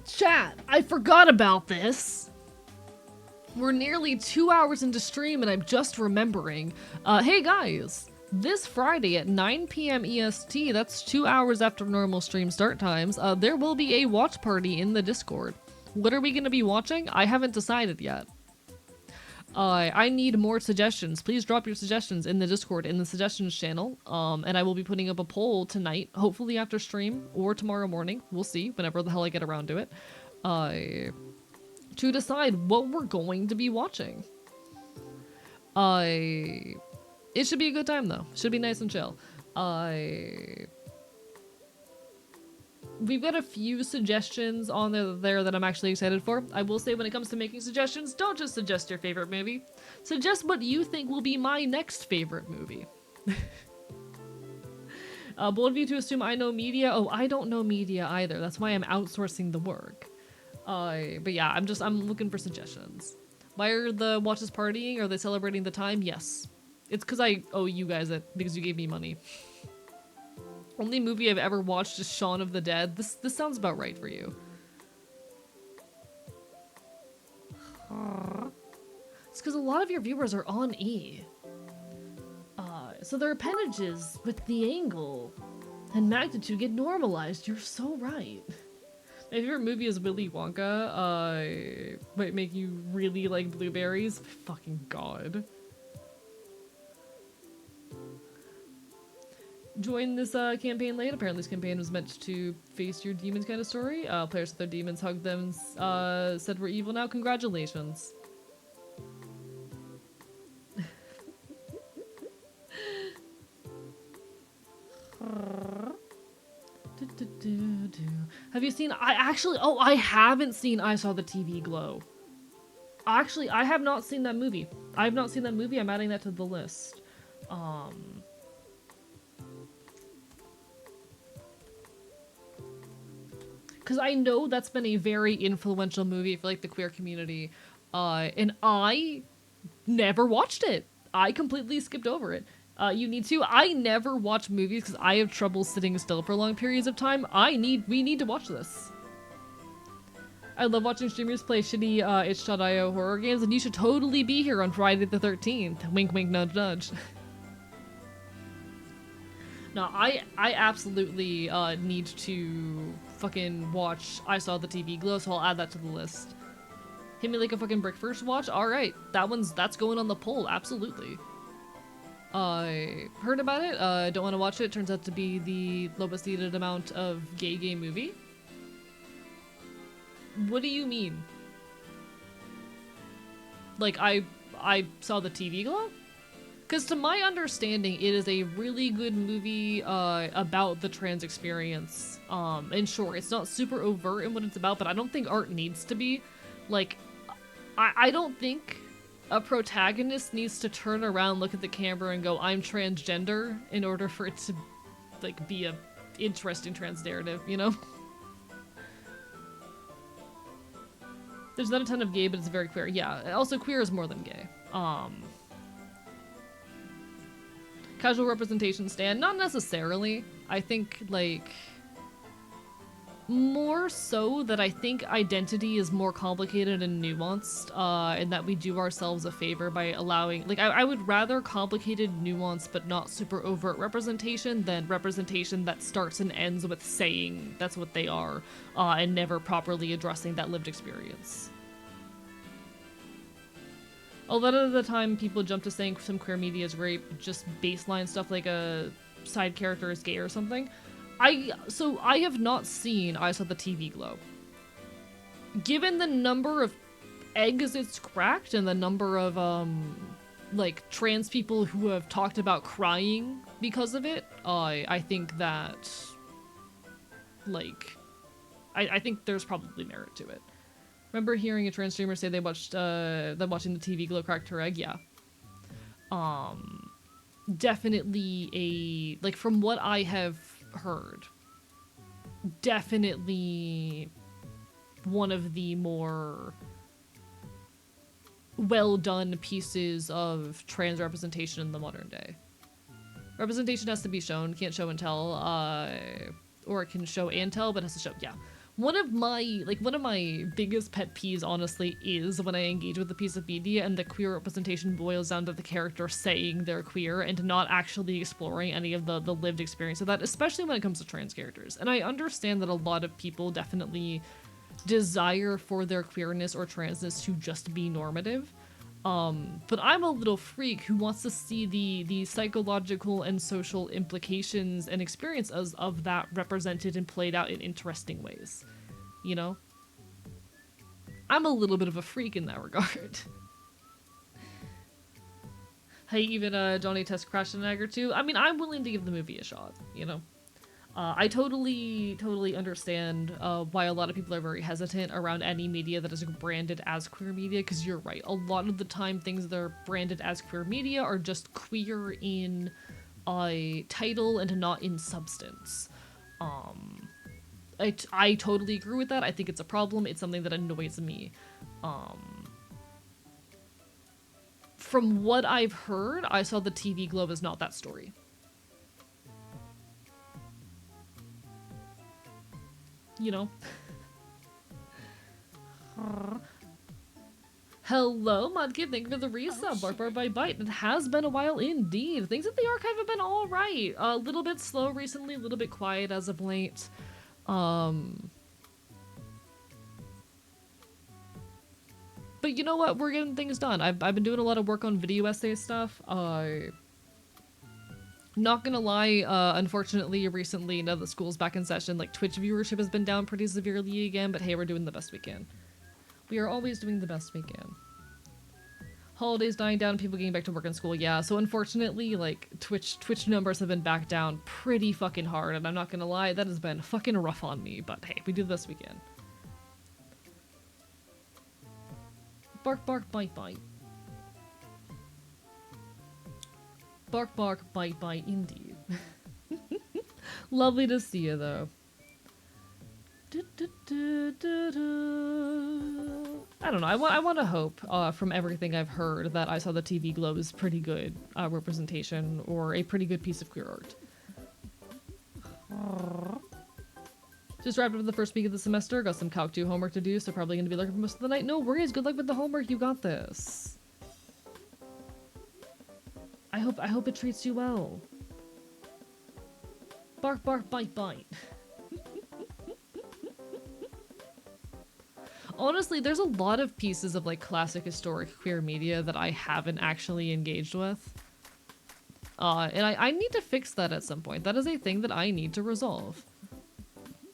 Chat, I forgot about this. We're nearly 2 hours into stream and I'm just remembering. Hey guys, this Friday at 9 PM EST, that's 2 hours after normal stream start times, there will be a watch party in the Discord. What are we gonna be watching? I haven't decided yet. I need more suggestions. Please drop your suggestions in the Discord, in the suggestions channel. And I will be putting up a poll tonight, hopefully after stream, or tomorrow morning. We'll see, whenever the hell I get around to it. To decide what we're going to be watching. It should be a good time though. Should be nice and chill. We've got a few suggestions on there that I'm actually excited for. I will say when it comes to making suggestions, don't just suggest your favorite movie. Suggest what you think will be my next favorite movie. Bold of you to assume I know media. Oh, I don't know media either. That's why I'm outsourcing the work. But yeah, I'm looking for suggestions. Why are the watches partying? Are they celebrating the time? Yes. It's because I owe you guys it, because you gave me money. Only movie I've ever watched is Shaun of the Dead. This sounds about right for you. It's because a lot of your viewers are on E. So their appendages with the angle and magnitude get normalized. You're so right. My favorite movie is Willy Wonka. Might make you really like blueberries. Fucking god. Join this campaign late. Apparently this campaign was meant to face your demons kind of story. Players with their demons hugged them, said we're evil now. Congratulations. Have you seen? I haven't seen I Saw the TV Glow. Actually, I have not seen that movie. I have not seen that movie. I'm adding that to the list. Because I know that's been a very influential movie for like the queer community, and I never watched it. I completely skipped over it. You need to. I never watch movies because I have trouble sitting still for long periods of time. We need to watch this. I love watching streamers play shitty itch.io horror games, and you should totally be here on Friday the 13th. Wink, wink, nudge, nudge. No, I absolutely need to fucking watch I Saw the TV Glow, so I'll add that to the list. Hit me like a fucking brick first watch? Alright, that's going on the poll, absolutely. I heard about it, don't want to watch it. Turns out to be the lowest rated amount of gay movie. What do you mean? Like, I saw the TV Glow? Because to my understanding, it is a really good movie about the trans experience. And sure, it's not super overt in what it's about, but I don't think art needs to be. Like, I don't think a protagonist needs to turn around, look at the camera, and go, I'm transgender, in order for it to, like, be a interesting trans narrative, you know? There's not a ton of gay, but it's very queer. Yeah, also queer is more than gay. Casual representation stand, not necessarily. I think, like, more so that I think identity is more complicated and nuanced, and that we do ourselves a favor by allowing, like, I would rather complicated, nuanced, but not super overt representation than representation that starts and ends with saying that's what they are, and never properly addressing that lived experience. A lot of the time, people jump to saying some queer media is great, just baseline stuff like a side character is gay or something. I have not seen I Saw the TV Glow. Given the number of eggs it's cracked and the number of, like, trans people who have talked about crying because of it, I think that, like, I think there's probably merit to it. Remember hearing a trans streamer say they watched, them watching the TV Glow cracked her egg? Yeah. Definitely a, like, from what I have heard, definitely one of the more well done pieces of trans representation in the modern day. Representation has to be shown, can't show and tell, or it can show and tell, but has to show, yeah. One of my biggest pet peeves, honestly, is when I engage with a piece of media and the queer representation boils down to the character saying they're queer and not actually exploring any of the lived experience of that, especially when it comes to trans characters. And I understand that a lot of people definitely desire for their queerness or transness to just be normative. But I'm a little freak who wants to see the psychological and social implications and experiences of that represented and played out in interesting ways. You know? I'm a little bit of a freak in that regard. Hey, even Johnny Test crashed an egg or two. I mean, I'm willing to give the movie a shot, you know? I totally understand why a lot of people are very hesitant around any media that is branded as queer media, because you're right. A lot of the time, things that are branded as queer media are just queer in title and not in substance. I totally agree with that. I think it's a problem. It's something that annoys me. From what I've heard, I Saw the TV Glow is not that story. You know? Hello, Mudkid, thank you for the resub. Bark by Bite. It has been a while indeed. Things at the archive have been alright. A little bit slow recently, a little bit quiet as of late. But you know what? We're getting things done. I've been doing a lot of work on video essay stuff. Not gonna lie, unfortunately, recently, now that school's back in session, like, Twitch viewership has been down pretty severely again, but hey, we're doing the best we can. We are always doing the best we can. Holidays dying down, people getting back to work and school. Yeah, so unfortunately, like Twitch numbers have been back down pretty fucking hard, and I'm not gonna lie, that has been fucking rough on me. But hey, we do this weekend. Bark, bark, bite, bite. Bark, bark, bite, bite, indeed. Lovely to see you, though. I don't know. I want to hope, from everything I've heard, that I Saw the TV Globe is pretty good representation or a pretty good piece of queer art. Just wrapped up the first week of the semester. Got some Calc 2 homework to do, so probably gonna be lurking for most of the night. No worries. Good luck with the homework. You got this. I hope it treats you well. Bark, bark, bite, bite. Honestly, there's a lot of pieces of like classic historic queer media that I haven't actually engaged with. And I need to fix that at some point. That is a thing that I need to resolve.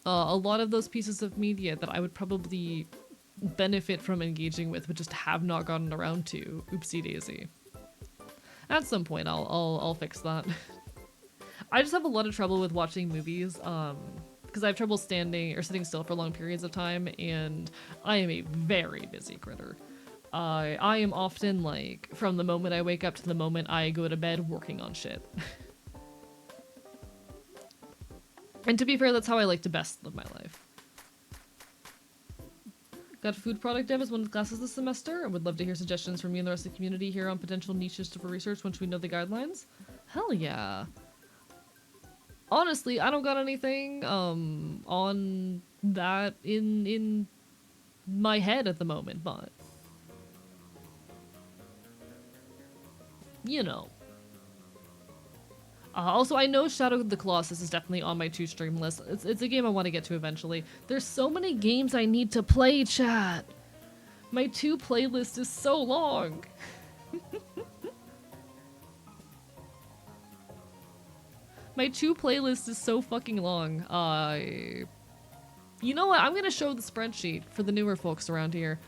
A lot of those pieces of media that I would probably benefit from engaging with, but just have not gotten around to. Oopsie daisy. At some point, I'll fix that. I just have a lot of trouble with watching movies, because I have trouble standing or sitting still for long periods of time, and I am a very busy critter. I am often, like, from the moment I wake up to the moment I go to bed working on shit. And to be fair, that's how I like to best live my life. Got food product dev as one of the classes this semester. I would love to hear suggestions from you and the rest of the community here on potential niches for research once we know the guidelines. Hell yeah. Honestly, I don't got anything on that in my head at the moment, but you know. Also, I know Shadow of the Colossus is definitely on my to-stream list. It's a game I want to get to eventually. There's so many games I need to play, chat. My to playlist is so long. My to playlist is so fucking long. You know what? I'm gonna show the spreadsheet for the newer folks around here.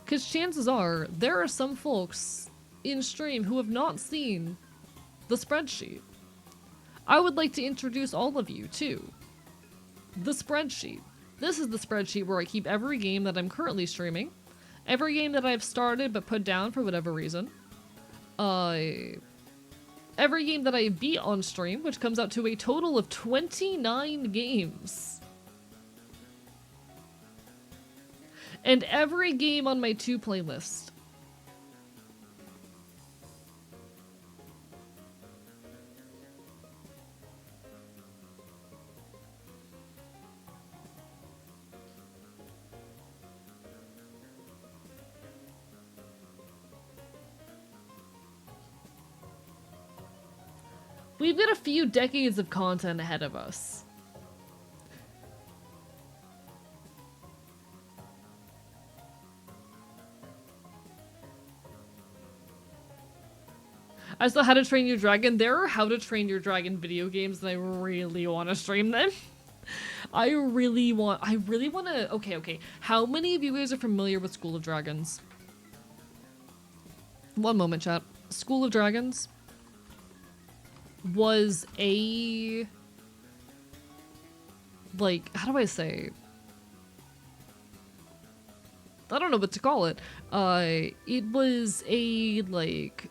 Because chances are, there are some folks in stream who have not seen the spreadsheet. I would like to introduce all of you to the spreadsheet. This is the spreadsheet where I keep every game that I'm currently streaming, every game that I've started but put down for whatever reason, every game that I beat on stream, which comes out to a total of 29 games, and every game on my to playlist. We've got a few decades of content ahead of us. I saw How to Train Your Dragon. There are How to Train Your Dragon video games and I really want to stream them. I really want to... Okay. How many of you guys are familiar with School of Dragons? One moment, chat. School of Dragons was a... like, how do I say? I don't know what to call it. It was a, like...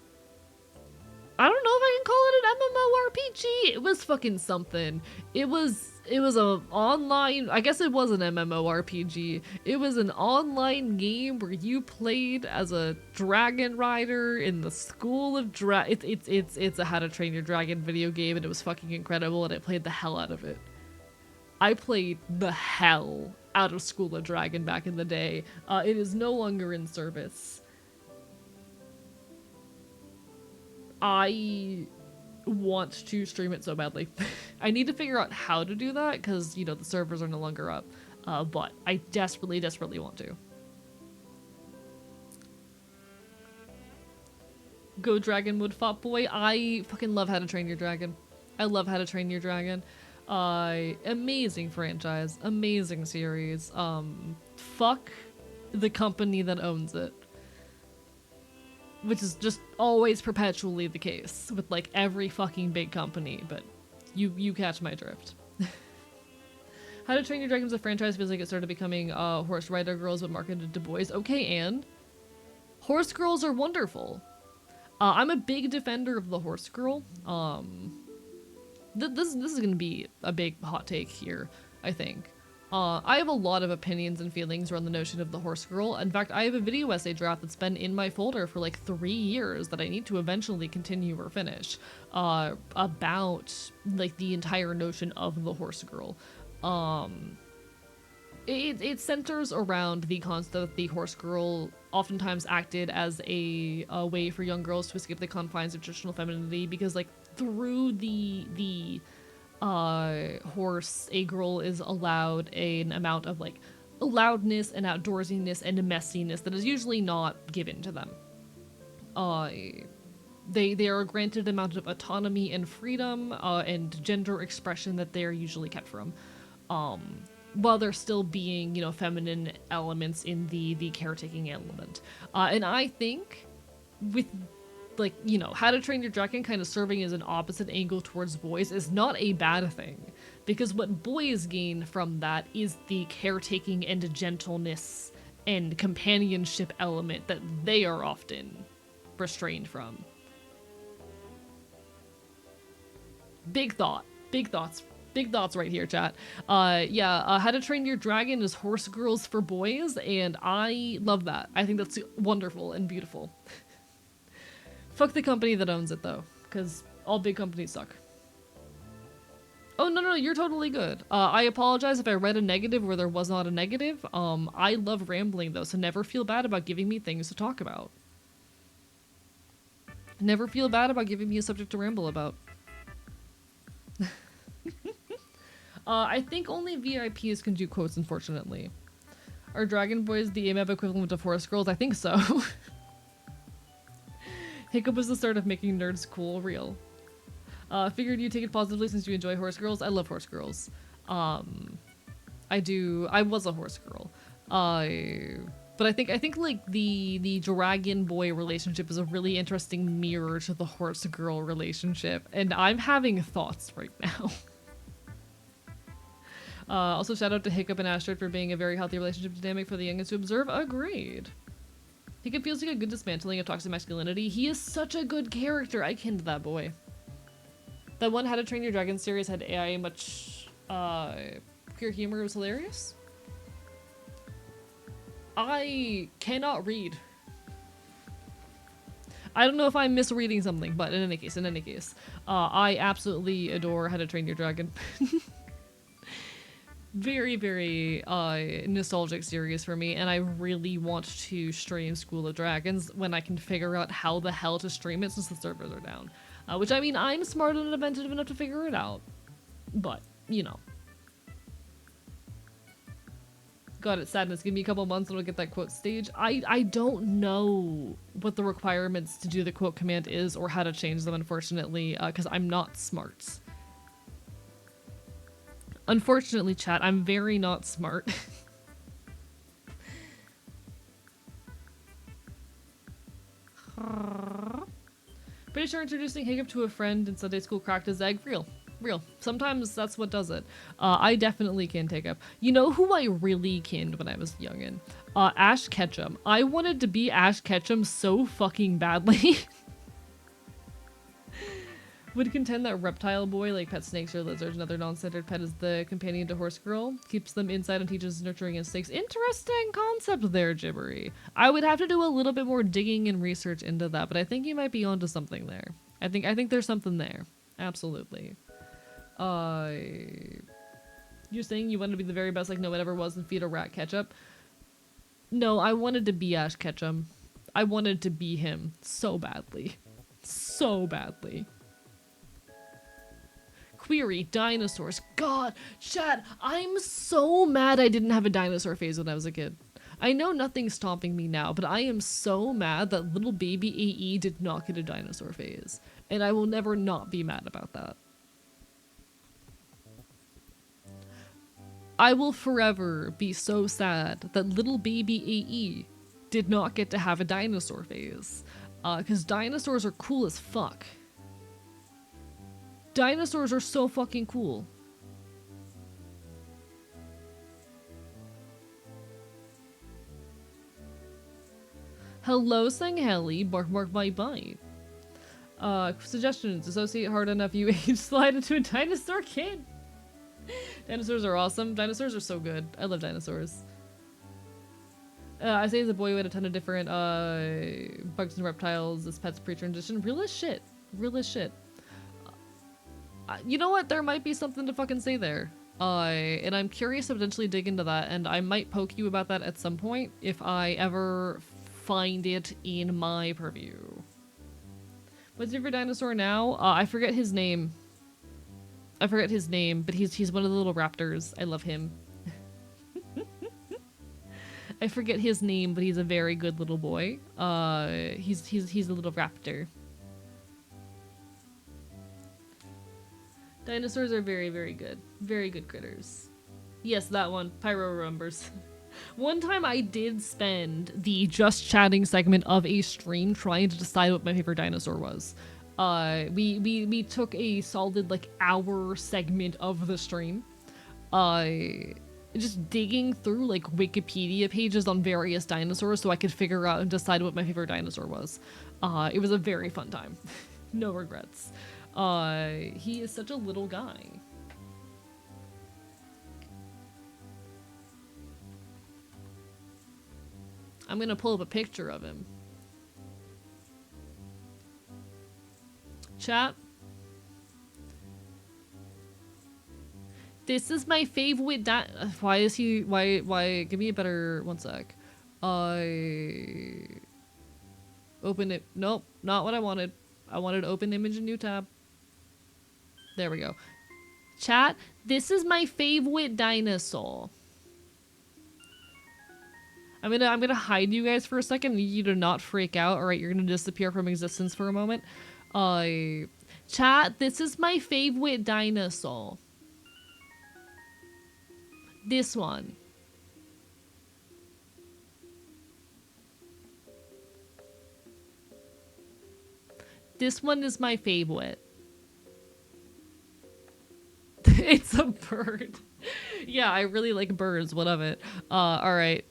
I don't know if I can call it an MMORPG. It was fucking something. It was a online, I guess it was an MMORPG. It was an online game where you played as a dragon rider in the School of it's a How to Train Your Dragon video game, and it was fucking incredible, and I played the hell out of it. I played the hell out of School of Dragon back in the day. It is no longer in service. I want to stream it so badly. I need to figure out how to do that because, you know, the servers are no longer up. But I desperately want to. Go Dragon Wood Fought Boy. I fucking love How to Train Your Dragon. I love How to Train Your Dragon. Amazing franchise. Amazing series. Fuck the company that owns it. which is just always perpetually the case with like every fucking big company, but you catch my drift. How to Train Your Dragon as a franchise feels like it started becoming horse rider girls but marketed to boys. Okay, and horse girls are wonderful. I'm a big defender of the horse girl. This is gonna be a big hot take here, I think. I have a lot of opinions and feelings around the notion of the horse girl. In fact, I have a video essay draft that's been in my folder for like 3 years that I need to eventually continue or finish, about like the entire notion of the horse girl. It centers around the concept that the horse girl oftentimes acted as a way for young girls to escape the confines of traditional femininity, because like through the horse, a girl is allowed an amount of like loudness and outdoorsiness and messiness that is usually not given to them. They are granted an amount of autonomy and freedom and gender expression that they are usually kept from, while there still being, you know, feminine elements in the caretaking element. And I think with, like, you know, How to Train Your Dragon kind of serving as an opposite angle towards boys is not a bad thing, because what boys gain from that is the caretaking and gentleness and companionship element that they are often restrained from. Big thoughts right here, chat. How to Train Your Dragon is horse girls for boys, and I love that. I think that's wonderful and beautiful. Fuck the company that owns it, though, because all big companies suck. Oh, no, you're totally good. I apologize if I read a negative where there was not a negative. I love rambling, though, so never feel bad about giving me things to talk about. Never feel bad about giving me a subject to ramble about. I think only VIPs can do quotes, unfortunately. Are Dragon Boys the AMAB equivalent of Horse Girls? I think so. Hiccup was the start of making nerds cool, real. Figured you take it positively since you enjoy Horse Girls. I love Horse Girls. I do. I was a horse girl. But I think like the Dragon Boy relationship is a really interesting mirror to the horse girl relationship, and I'm having thoughts right now. Also, shout out to Hiccup and Astrid for being a very healthy relationship dynamic for the youngest to observe. Agreed. Hiccup feels like a good dismantling of toxic masculinity. He is such a good character. I kenned that boy. That one How to Train Your Dragon series had AI much pure humor. It was hilarious. I cannot read. I don't know if I'm misreading something, but in any case, I absolutely adore How to Train Your Dragon. Very, very nostalgic series for me, and I really want to stream School of Dragons when I can figure out how the hell to stream it since the servers are down. Which, I mean, I'm smart and inventive enough to figure it out. But, you know. God, it's sadness. Give me a couple months and I'll get that quote stage. I don't know what the requirements to do the quote command is or how to change them, unfortunately, because I'm not smart. Unfortunately, chat, I'm very not smart. Pretty sure introducing Hiccup to a friend in Sunday school cracked his egg. Real. Sometimes that's what does it. I definitely can take up. You know who I really canned when I was youngin'? Ash Ketchum. I wanted to be Ash Ketchum so fucking badly. Would contend that reptile boy, like pet snakes or lizards, another non-standard pet, is the companion to horse girl. Keeps them inside and teaches nurturing instincts. Interesting concept there, Gibbery. I would have to do a little bit more digging and research into that, but I think you might be onto something there. I think there's something there. Absolutely. You're saying you wanted to be the very best like no one ever was and feed a rat ketchup? No, I wanted to be Ash Ketchum. I wanted to be him so badly. So badly. Query, dinosaurs. God, chat, I'm so mad I didn't have a dinosaur phase when I was a kid. I know nothing's stopping me now, but I am so mad that little baby AE did not get a dinosaur phase. And I will never not be mad about that. I will forever be so sad that little baby AE did not get to have a dinosaur phase. Because dinosaurs are cool as fuck. Dinosaurs are so fucking cool. Hello, Sangheli. Bark, bark, bite, bite. Suggestions. Associate hard enough you age slide into a dinosaur kid. Dinosaurs are awesome. Dinosaurs are so good. I love dinosaurs. I say as a boy we had a ton of different bugs and reptiles as pets pre-transition. Real as shit. Real as shit. You know what? There might be something to fucking say there. And I'm curious to potentially dig into that, and I might poke you about that at some point if I ever find it in my purview. What's your favorite dinosaur now? I forget his name. But he's one of the little raptors. I love him. I forget his name, but he's a very good little boy. He's a little raptor. Dinosaurs are very, very good. Very good critters. Yes, that one. Pyro remembers. One time I did spend the just chatting segment of a stream trying to decide what my favorite dinosaur was. We took a solid like hour segment of the stream. Just digging through like Wikipedia pages on various dinosaurs so I could figure out and decide what my favorite dinosaur was. It was a very fun time. No regrets. He is such a little guy. I'm gonna pull up a picture of him. Chat. This is my favorite why is he why give me a better one sec. Open it. Nope, not what I wanted. I wanted to open image in new tab. There we go. Chat, this is my favorite dinosaur. I'm gonna hide you guys for a second. I need you to not freak out. Alright, you're gonna disappear from existence for a moment. Chat, this is my favorite dinosaur. This one. This one is my favorite. It's a bird. Yeah, I really like birds. What of it? Alright.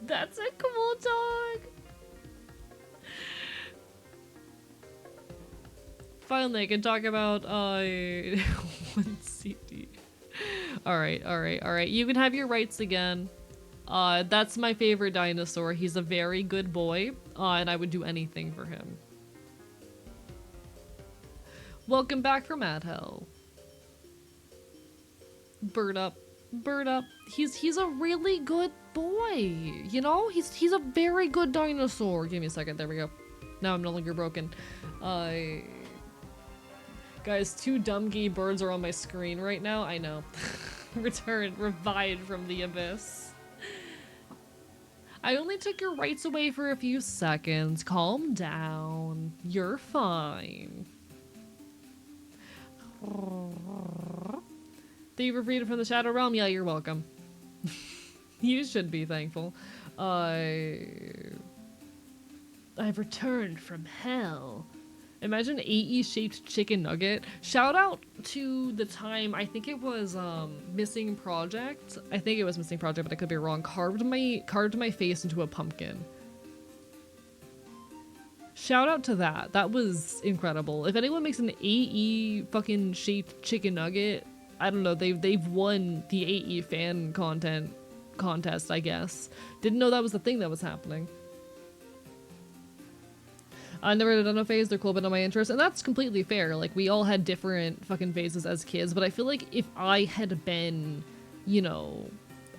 That's a cool dog. Finally, I can talk about one CD. Alright. You can have your rights again. That's my favorite dinosaur. He's a very good boy, and I would do anything for him. Welcome back from Mad Hell. Bird up. He's a really good boy. You know, he's a very good dinosaur. Give me a second. There we go. Now I'm no longer broken. Guys, 2 dumb gay birds are on my screen right now. I know. Revived from the abyss. I only took your rights away for a few seconds. Calm down. You're fine. Thank you for freedom from the Shadow Realm. Yeah, you're welcome. You should be thankful. I've returned from hell. Imagine AE-shaped chicken nugget. Shout out to the time, I think it was Missing Project. I think it was Missing Project, but I could be wrong. Carved my face into a pumpkin. Shout out to that. That was incredible. If anyone makes an AE fucking shaped chicken nugget, I don't know, they've won the AE fan contest, I guess. Didn't know that was the thing that was happening. I never done a phase, they're cool but not my interest, and that's completely fair. Like, we all had different fucking phases as kids, but I feel like if I had been, you know,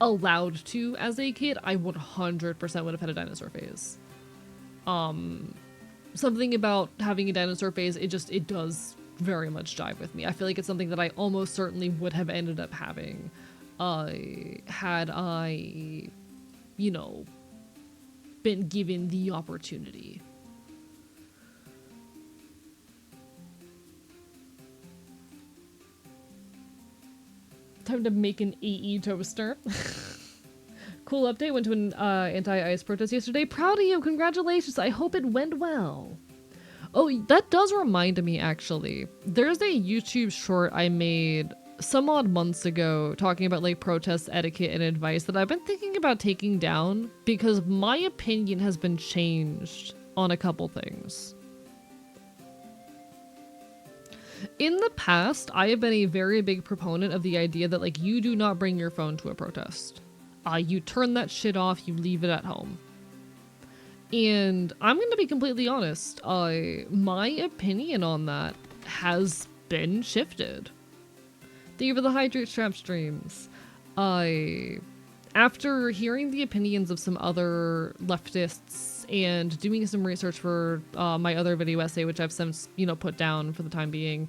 allowed to as a kid, I 100% would have had a dinosaur phase. Something about having a dinosaur phase, it does very much jive with me. I feel like it's something that I almost certainly would have ended up having, had I, you know, been given the opportunity. Time to make an AE toaster. Cool update. Went to an anti-ICE protest yesterday. Proud of you. Congratulations. I hope it went well. Oh, that does remind me, actually. There's a YouTube short I made some odd months ago talking about like protest etiquette and advice that I've been thinking about taking down because my opinion has been changed on a couple things. In the past, I have been a very big proponent of the idea that like you do not bring your phone to a protest. You turn that shit off, you leave it at home. And I'm going to be completely honest, my opinion on that has been shifted. Thank you for the Hydrate Strap streams. After hearing the opinions of some other leftists and doing some research for my other video essay, which I've since, put down for the time being,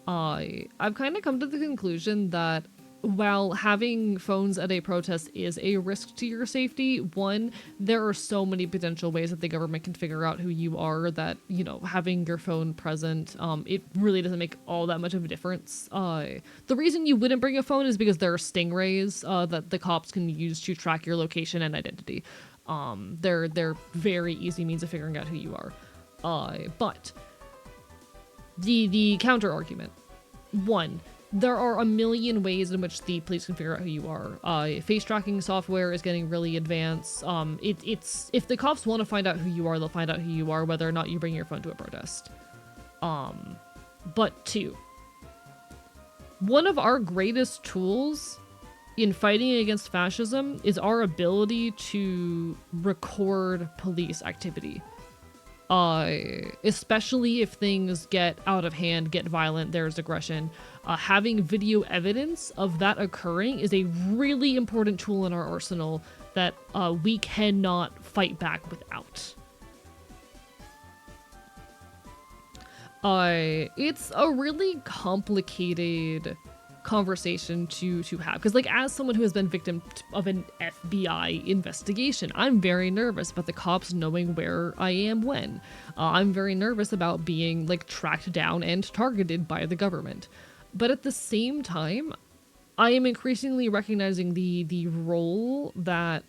I've kind of come to the conclusion that while having phones at a protest is a risk to your safety, one, there are so many potential ways that the government can figure out who you are that, having your phone present, it really doesn't make all that much of a difference. The reason you wouldn't bring a phone is because there are stingrays that the cops can use to track your location and identity. They're very easy means of figuring out who you are. But the counter argument, one, there are a million ways in which the police can figure out who you are. Face tracking software is getting really advanced. It's if the cops want to find out who you are, they'll find out who you are, whether or not you bring your phone to a protest. But two, one of our greatest tools in fighting against fascism is our ability to record police activity. Especially if things get out of hand, get violent, there's aggression. Having video evidence of that occurring is a really important tool in our arsenal that we cannot fight back without. It's a really complicated conversation to have because like as someone who has been victim of an FBI investigation, I'm very nervous about the cops knowing where I am when. I'm very nervous about being like tracked down and targeted by the government. But at the same time, I am increasingly recognizing the role that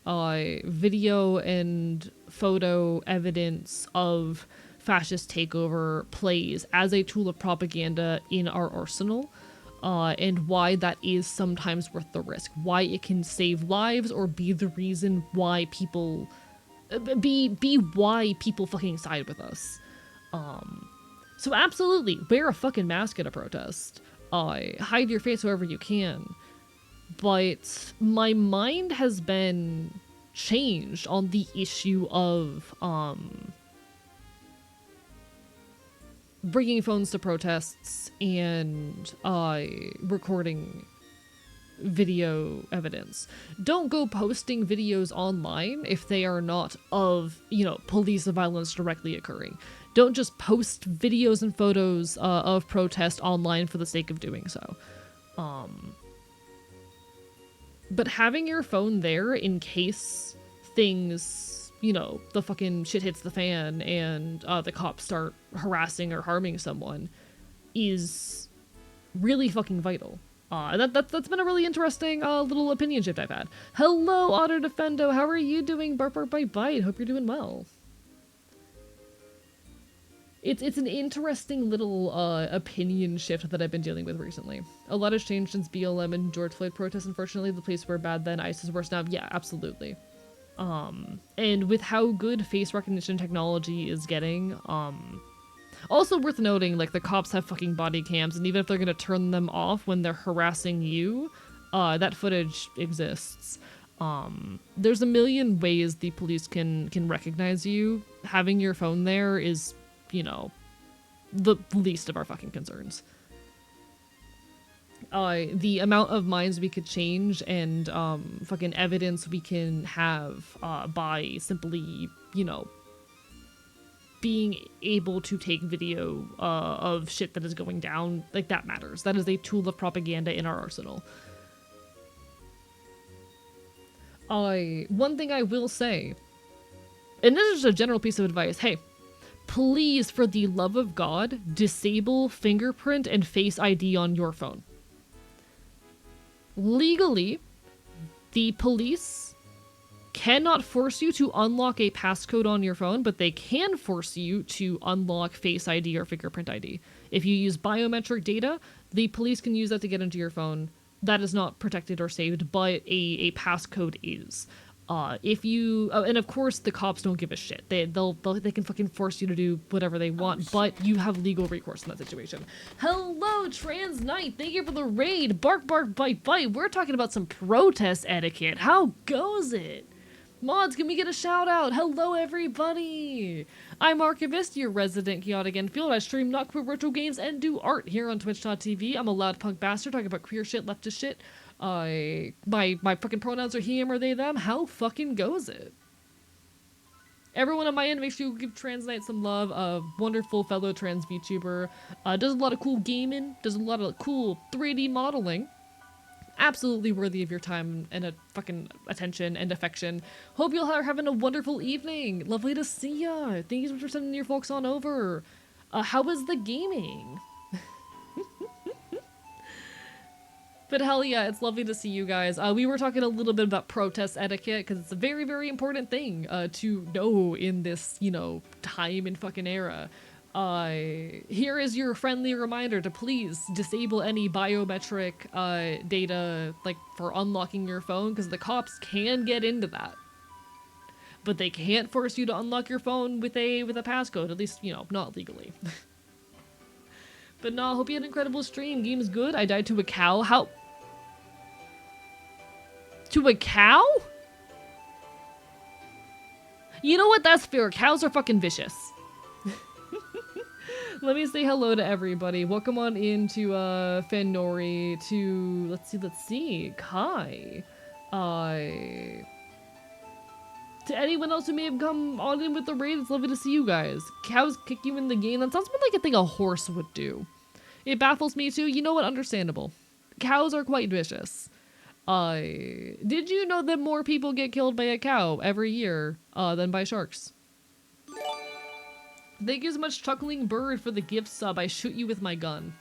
video and photo evidence of fascist takeover plays as a tool of propaganda in our arsenal. And why that is sometimes worth the risk. Why it can save lives or be the reason why people... be why people fucking side with us. So absolutely, wear a fucking mask at a protest. Hide your face however you can. But my mind has been changed on the issue of, bringing phones to protests and recording video evidence. Don't go posting videos online if they are not of, police violence directly occurring. Don't just post videos and photos of protest online for the sake of doing so. But having your phone there in case things, the fucking shit hits the fan and the cops start harassing or harming someone is really fucking vital. That's been a really interesting little opinion shift I've had. Hello, Otter Defendo. How are you doing? Bark, bark, bite, bite. Hope you're doing well. It's an interesting little opinion shift that I've been dealing with recently. A lot has changed since BLM and George Floyd protests. Unfortunately, the police were bad then. ICE is worse now. Yeah, absolutely. And with how good face recognition technology is getting, also worth noting, like, the cops have fucking body cams, and even if they're gonna turn them off when they're harassing you, that footage exists. There's a million ways the police can recognize you. Having your phone there is, the least of our fucking concerns. The amount of minds we could change and fucking evidence we can have by simply, being able to take video of shit that is going down, like, that matters. That is a tool of propaganda in our arsenal. One thing I will say, and this is just a general piece of advice, hey, please, for the love of God, disable fingerprint and Face ID on your phone. Legally, the police cannot force you to unlock a passcode on your phone, but they can force you to unlock Face ID or Fingerprint ID. If you use biometric data, the police can use that to get into your phone. That is not protected or saved, but a passcode is. If you and of course the cops don't give a shit. They can fucking force you to do whatever they want, but you have legal recourse in that situation. Hello, Trans Knight. Thank you for the raid. Bark, bark, bite, bite. We're talking about some protest etiquette. How goes it? Mods, can we get a shout out? Hello, everybody. I'm Archivist, your resident chaotic Enfield. I stream not queer retro games and do art here on Twitch.tv. I'm a loud punk bastard talking about queer shit, leftist shit. My fucking pronouns are he, him, or they, them. How fucking goes it? Everyone on my end, make sure you give Trans Knight some love. A wonderful fellow trans VTuber. Does a lot of cool gaming. Does a lot of cool 3D modeling. Absolutely worthy of your time and a fucking attention and affection. Hope you all are having a wonderful evening. Lovely to see ya. Thank you so much for sending your folks on over. How was the gaming? But hell yeah, it's lovely to see you guys. We were talking a little bit about protest etiquette because it's a very, very important thing to know in this, you know, time and fucking era. Here is your friendly reminder to please disable any biometric data, like, for unlocking your phone, because the cops can get into that. But they can't force you to unlock your phone with a passcode, at least, you know, not legally. But no, hope you had an incredible stream. Game's good. I died to a cow. How? To a cow? You know what? That's fair. Cows are fucking vicious. Let me say hello to everybody. Welcome on into Fenori, to let's see, Kai. To anyone else who may have come on in with the raid, it's lovely to see you guys. Cows kick you in the game. That sounds more like a thing a horse would do. It baffles me too. You know what? Understandable. Cows are quite vicious. Did you know that more people get killed by a cow every year than by sharks? Thank you so much, Chuckling Bird, for the gift sub. I shoot you with my gun.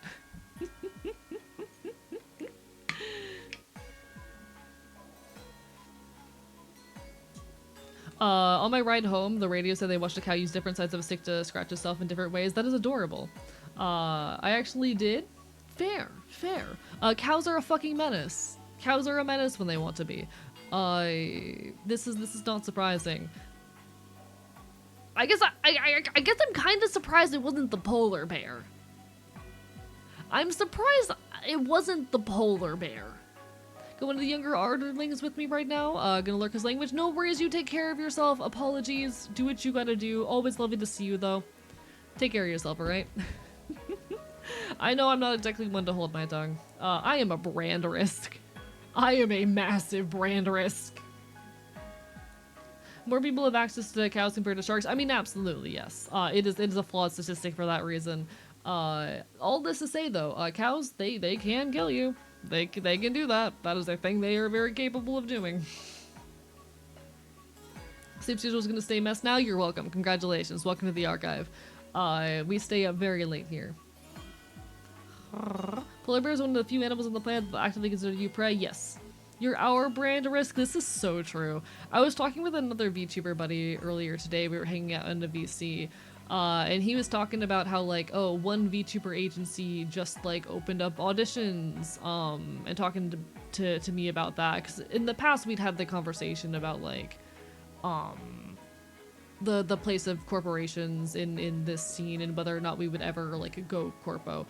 On my ride home, the radio said they watched a cow use different sides of a stick to scratch itself in different ways. That is adorable. I actually did. Fair. Cows are a fucking menace. Cows are a menace when they want to be. This is not surprising. I guess I'm kind of surprised it wasn't the polar bear. I'm surprised it wasn't the polar bear. Going to the younger Arderlings with me right now. Gonna lurk his language. No worries, you take care of yourself. Apologies. Do what you gotta do. Always lovely to see you though. Take care of yourself, alright? I know I'm not exactly one to hold my tongue. I am a brand risk. I am a massive brand risk. More people have access to cows compared to sharks. I mean, absolutely, yes. It is a flawed statistic for that reason. All this to say though, cows, they can kill you. They can do that. That is a thing they are very capable of doing. Sleep schedule's gonna stay mess now. You're welcome. Congratulations. Welcome to the archive. We stay up very late here. Polar bear is one of the few animals on the planet that actively consider you prey. Yes. You're our brand risk. This is so true. I was talking with another VTuber buddy earlier today. We were hanging out in the VC. And he was talking about how, like, oh, one VTuber agency just, like, opened up auditions, and talking to me about that. Because in the past, we'd had the conversation about, like, the place of corporations in this scene and whether or not we would ever, like, go corpo.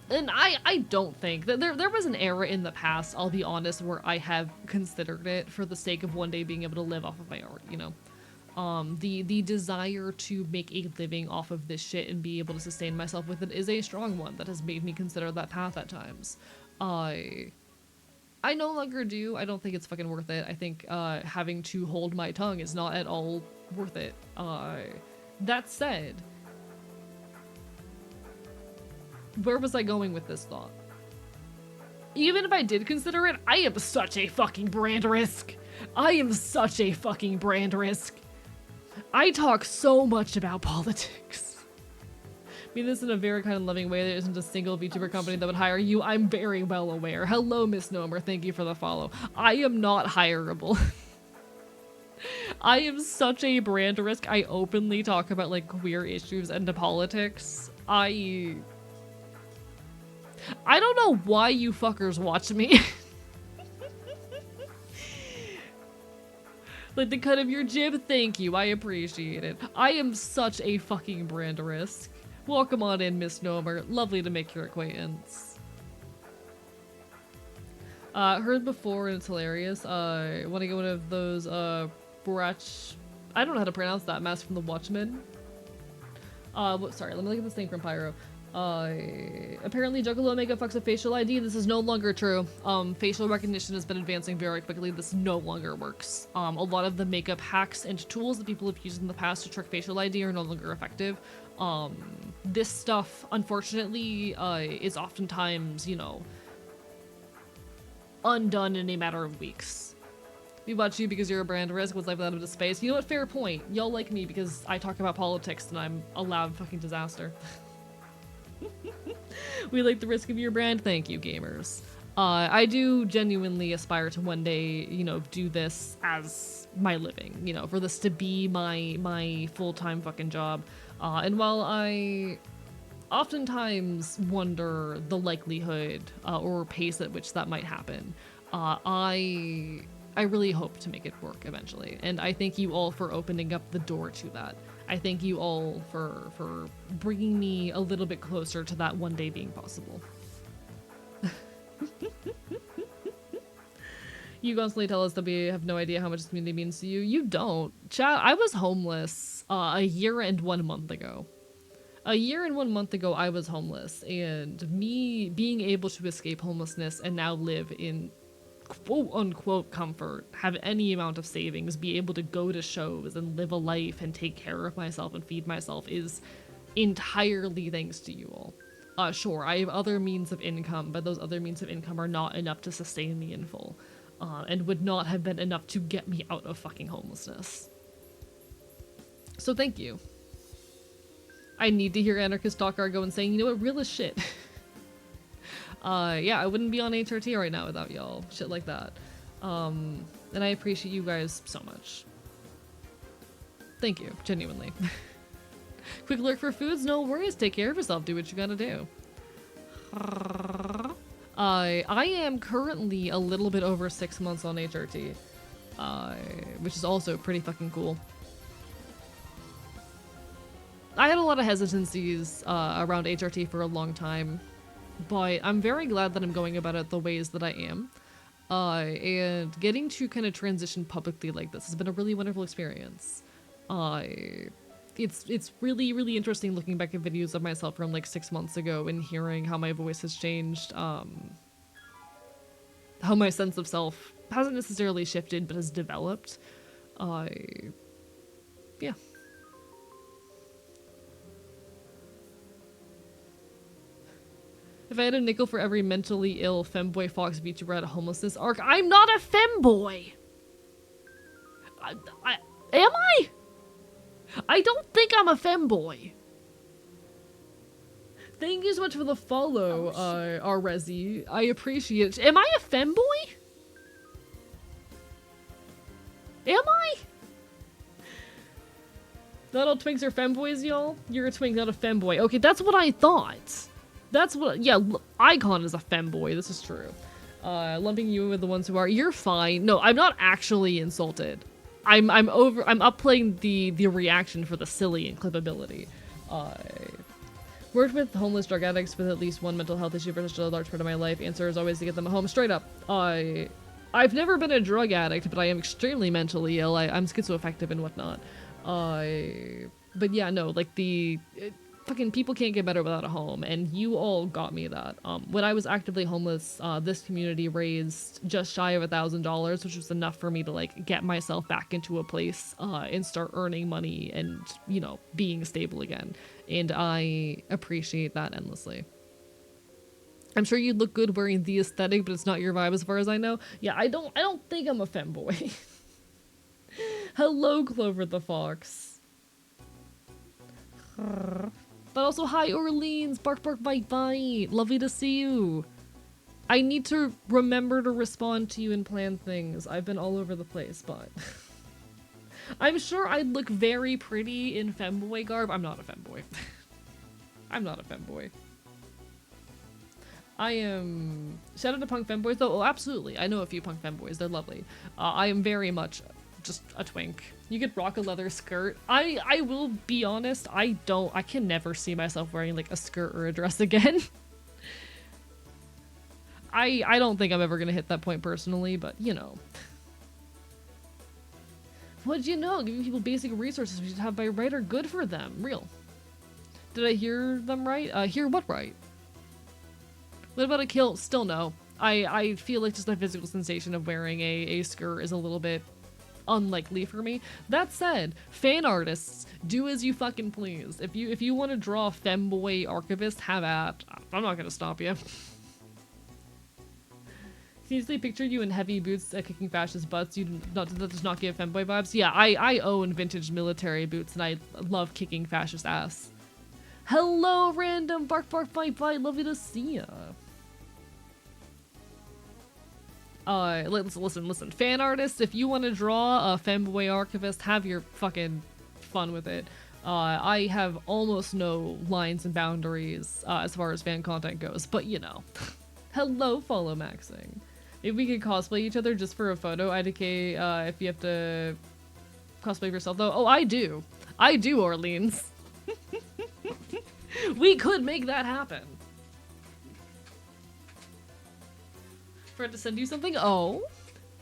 And I don't think that there was an era in the past, I'll be honest, where I have considered it for the sake of one day being able to live off of my art, you know? The desire to make a living off of this shit and be able to sustain myself with it is a strong one that has made me consider that path at times. I no longer do. I don't think it's fucking worth it. I think having to hold my tongue is not at all worth it. That said, where was I going with this thought? Even if I did consider it, I am such a fucking brand risk. I am such a fucking brand risk. I talk so much about politics. mean this in a very kind of loving way. There isn't a single VTuber company that would hire you. I'm very well aware. Hello, Misnomer. Thank you for the follow. I am not hireable. I am such a brand risk. I openly talk about like queer issues and politics. I don't know why you fuckers watch me. Like the cut of your jib, thank you. I appreciate it. I am such a fucking brand risk. Welcome on in, Misnomer. Lovely to make your acquaintance. Heard before and it's hilarious. Want to get one of those, Brach... I don't know how to pronounce that. Mask from the Watchmen. Sorry, let me look at this thing from Pyro. Apparently Juggalo makeup fucks a facial ID. This is no longer true. Facial recognition has been advancing very quickly. This no longer works. A lot of the makeup hacks and tools that people have used in the past to trick facial ID are no longer effective. This stuff, unfortunately, is oftentimes, you know, undone in a matter of weeks. We watch you because you're a brand risk. What's life without a space? You know what? Fair point. Y'all like me because I talk about politics and I'm a loud fucking disaster. We like the risk of your brand. Thank you, gamers. I do genuinely aspire to one day, you know, do this as my living, you know, for this to be my full-time fucking job. And while I oftentimes wonder the likelihood or pace at which that might happen, I really hope to make it work eventually. And I thank you all for opening up the door to that. I thank you all for bringing me a little bit closer to that one day being possible. You constantly tell us that we have no idea how much this community means to you. You don't. Chat, I was homeless a year and 1 month ago. A year and 1 month ago, I was homeless. And me being able to escape homelessness and now live in quote-unquote comfort, have any amount of savings, be able to go to shows and live a life and take care of myself and feed myself is entirely thanks to you all. Sure, I have other means of income, but those other means of income are not enough to sustain me in full, and would not have been enough to get me out of fucking homelessness. So thank you. I need to hear Anarchist Talk Argo and saying, you know what, real as shit. Yeah, I wouldn't be on HRT right now without y'all. Shit like that. And I appreciate you guys so much. Thank you, genuinely. Quick lurk for foods? No worries, take care of yourself, do what you gotta do. I am currently a little bit over 6 months on HRT. Which is also pretty fucking cool. I had a lot of hesitancies around HRT for a long time. But I'm very glad that I'm going about it the ways that I am. And getting to kind of transition publicly like this has been a really wonderful experience. It's really, really interesting looking back at videos of myself from like 6 months ago and hearing how my voice has changed. How my sense of self hasn't necessarily shifted, but has developed. Yeah. If I had a nickel for every mentally ill femboy fox VTuber at a homelessness arc, I'm not a femboy! Am I? I don't think I'm a femboy. Thank you so much for the follow, Resi. I appreciate it. Am I a femboy? Am I? Not all twinks are femboys, y'all? You're a twink, not a femboy. Okay, that's what I thought. That's what, yeah, Icon is a femboy, this is true. Lumping you in with the ones who are, you're fine. No, I'm not actually insulted. I'm upplaying the reaction for the silly and clippability. Worked with homeless drug addicts with at least one mental health issue for such a large part of my life. Answer is always to get them home. Straight up. I've never been a drug addict, but I am extremely mentally ill. I'm schizoaffective and whatnot. But yeah, no, like fucking people can't get better without a home, and you all got me that. When I was actively homeless, this community raised just shy of $1,000, which was enough for me to like get myself back into a place and start earning money and, you know, being stable again. And I appreciate that endlessly. I'm sure you'd look good wearing the aesthetic, but it's not your vibe as far as I know. Yeah, I don't think I'm a femboy. Hello, Clover the Fox. But also, hi Orleans, bark bark bite bite. Lovely to see you. I need to remember to respond to you and plan things. I've been all over the place, but I'm sure I'd look very pretty in femboy garb. I'm not a femboy. I'm not a femboy. I am... Shout out to punk femboys though. Oh, absolutely. I know a few punk femboys. They're lovely. I am very much just a twink. You could rock a leather skirt. I will be honest. I can never see myself wearing like a skirt or a dress again. I don't think I'm ever gonna hit that point personally, but you know. What'd you know? Giving people basic resources we should have by right are good for them. Real. Did I hear them right? Hear what right? What about a kilt? Still no. I feel like just the physical sensation of wearing a skirt is a little bit unlikely for me. That said, fan artists, do as you fucking please. If you want to draw a femboy archivist, have at. I'm not gonna stop you. Easily picture you in heavy boots kicking fascist butts. That does not give femboy vibes. Yeah, I own vintage military boots and I love kicking fascist ass. Hello, random bark bark bite bite. Lovely to see ya. Listen. Fan artists, if you want to draw a femboy archivist, have your fucking fun with it. I have almost no lines and boundaries as far as fan content goes, but you know. Hello, follow maxing. If we could cosplay each other just for a photo, IDK, if you have to cosplay yourself though. Oh, I do. I do, Orleans. We could make that happen. Forgot to send you something? Oh.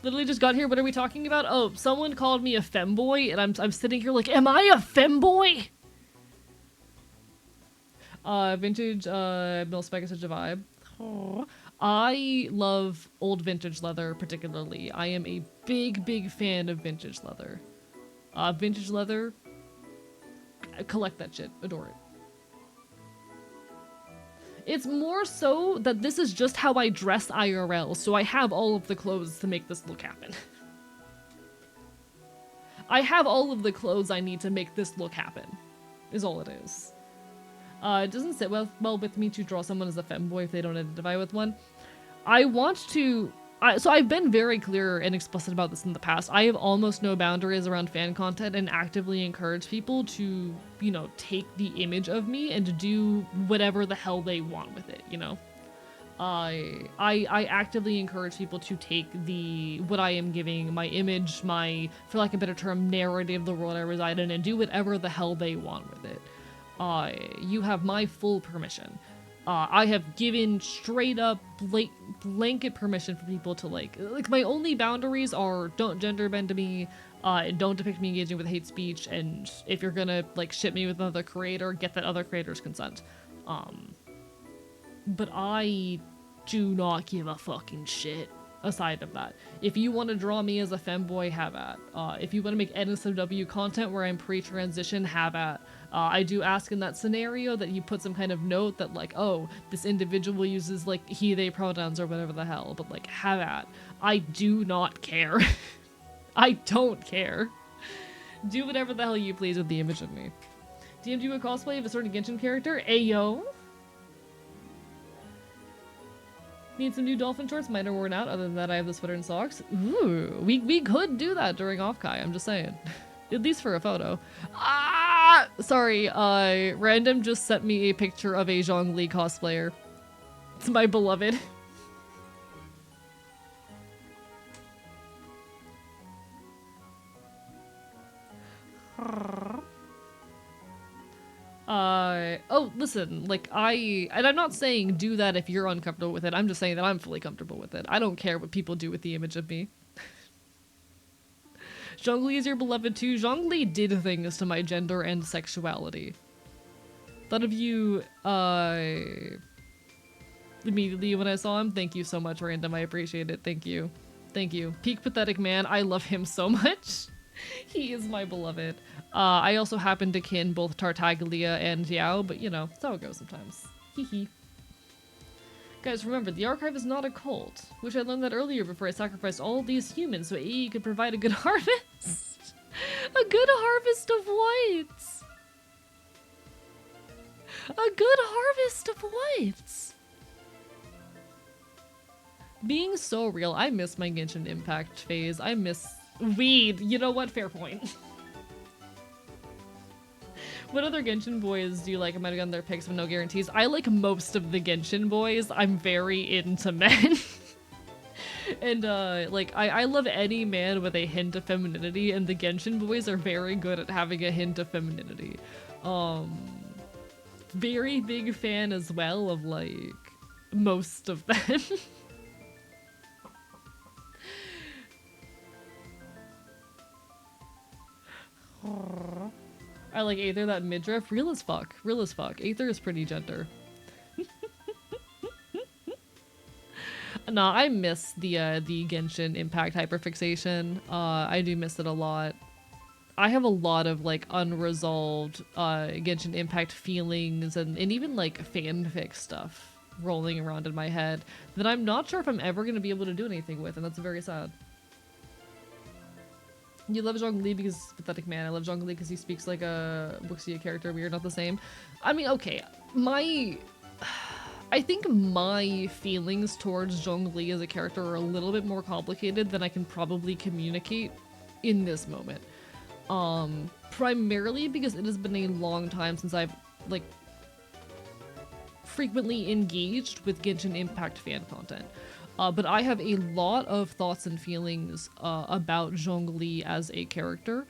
Literally just got here. What are we talking about? Oh, someone called me a femboy, and I'm sitting here like, am I a femboy? Vintage, mil-spec is such a vibe. Oh. I love old vintage leather, particularly. I am a big fan of vintage leather. Vintage leather, I collect that shit. Adore it. It's more so that this is just how I dress IRL, so I have all of the clothes to make this look happen. I have all of the clothes I need to make this look happen, is all it is. It doesn't sit well with me to draw someone as a femboy if they don't identify with one. I want to... So I've been very clear and explicit about this in the past. I have almost no boundaries around fan content and actively encourage people to, you know, take the image of me and to do whatever the hell they want with it, you know? I actively encourage people to take what I am giving, my image, my, for lack of a better term, narrative, the world I reside in, and do whatever the hell they want with it. You have my full permission. I have given straight up blanket permission for people to like my only boundaries are don't gender bend to me, don't depict me engaging with hate speech, and if you're gonna like ship me with another creator, get that other creator's consent. But I do not give a fucking shit aside of that. If you want to draw me as a femboy, have at. If you want to make NSFW content where I'm pre-transition, have at. I do ask in that scenario that you put some kind of note that like, oh, this individual uses like he, they pronouns or whatever the hell, but like, have at. I do not care. I don't care. Do whatever the hell you please with the image of me. DM'd you a cosplay of a certain Genshin character? Ayo! Need some new dolphin shorts, mine are worn out, other than that I have the sweater and socks. Ooh, we could do that during Offkai, I'm just saying. At least for a photo. Ah! Sorry, Random just sent me a picture of a Zhongli cosplayer. It's my beloved. Oh, listen, like, and I'm not saying do that if you're uncomfortable with it, I'm just saying that I'm fully comfortable with it. I don't care what people do with the image of me. Zhongli is your beloved too. Zhongli did things to my gender and sexuality. Thought of you, immediately when I saw him. Thank you so much, Random, I appreciate it, thank you. Thank you. Peak Pathetic Man, I love him so much. He is my beloved. I also happen to kin both Tartaglia and Yao, but you know, that's how it goes sometimes. Hee hee. Guys, remember, the archive is not a cult. Wish I learned that earlier before I sacrificed all these humans so AE could provide a good harvest. A good harvest of what? A good harvest of what? Being so real. I miss my Genshin Impact phase. I miss weed. You know what? Fair point. What other Genshin boys do you like? I might have gotten their picks with no guarantees. I like most of the Genshin boys. I'm very into men. And like I love any man with a hint of femininity, and the Genshin boys are very good at having a hint of femininity. Very big fan as well of like most of them. I like Aether, that midriff. Real as fuck. Real as fuck. Aether is pretty gender. Nah, I miss the Genshin Impact hyperfixation. I do miss it a lot. I have a lot of like unresolved Genshin Impact feelings and even like fanfic stuff rolling around in my head that I'm not sure if I'm ever gonna be able to do anything with, and that's very sad. You love Zhongli because he's a pathetic man. I love Zhongli because he speaks like a Wuxia character. We are not the same. I mean, okay, I think my feelings towards Zhongli as a character are a little bit more complicated than I can probably communicate in this moment. Primarily because it has been a long time since I've, like, frequently engaged with Genshin Impact fan content. But I have a lot of thoughts and feelings about Zhongli as a character,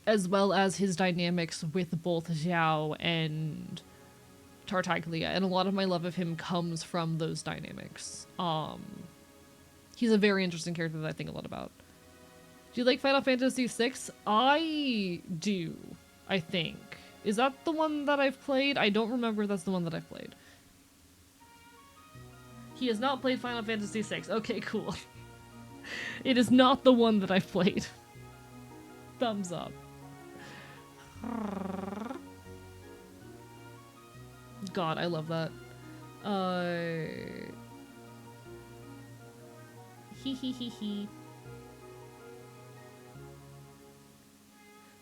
as well as his dynamics with both Xiao and Tartaglia, and a lot of my love of him comes from those dynamics. He's a very interesting character that I think a lot about. Do you like Final Fantasy VI? I do, I think. Is that the one that I've played? I don't remember if that's the one that I've played. He has not played Final Fantasy VI. Okay, cool. It is not the one that I've played. Thumbs up. God, I love that. He.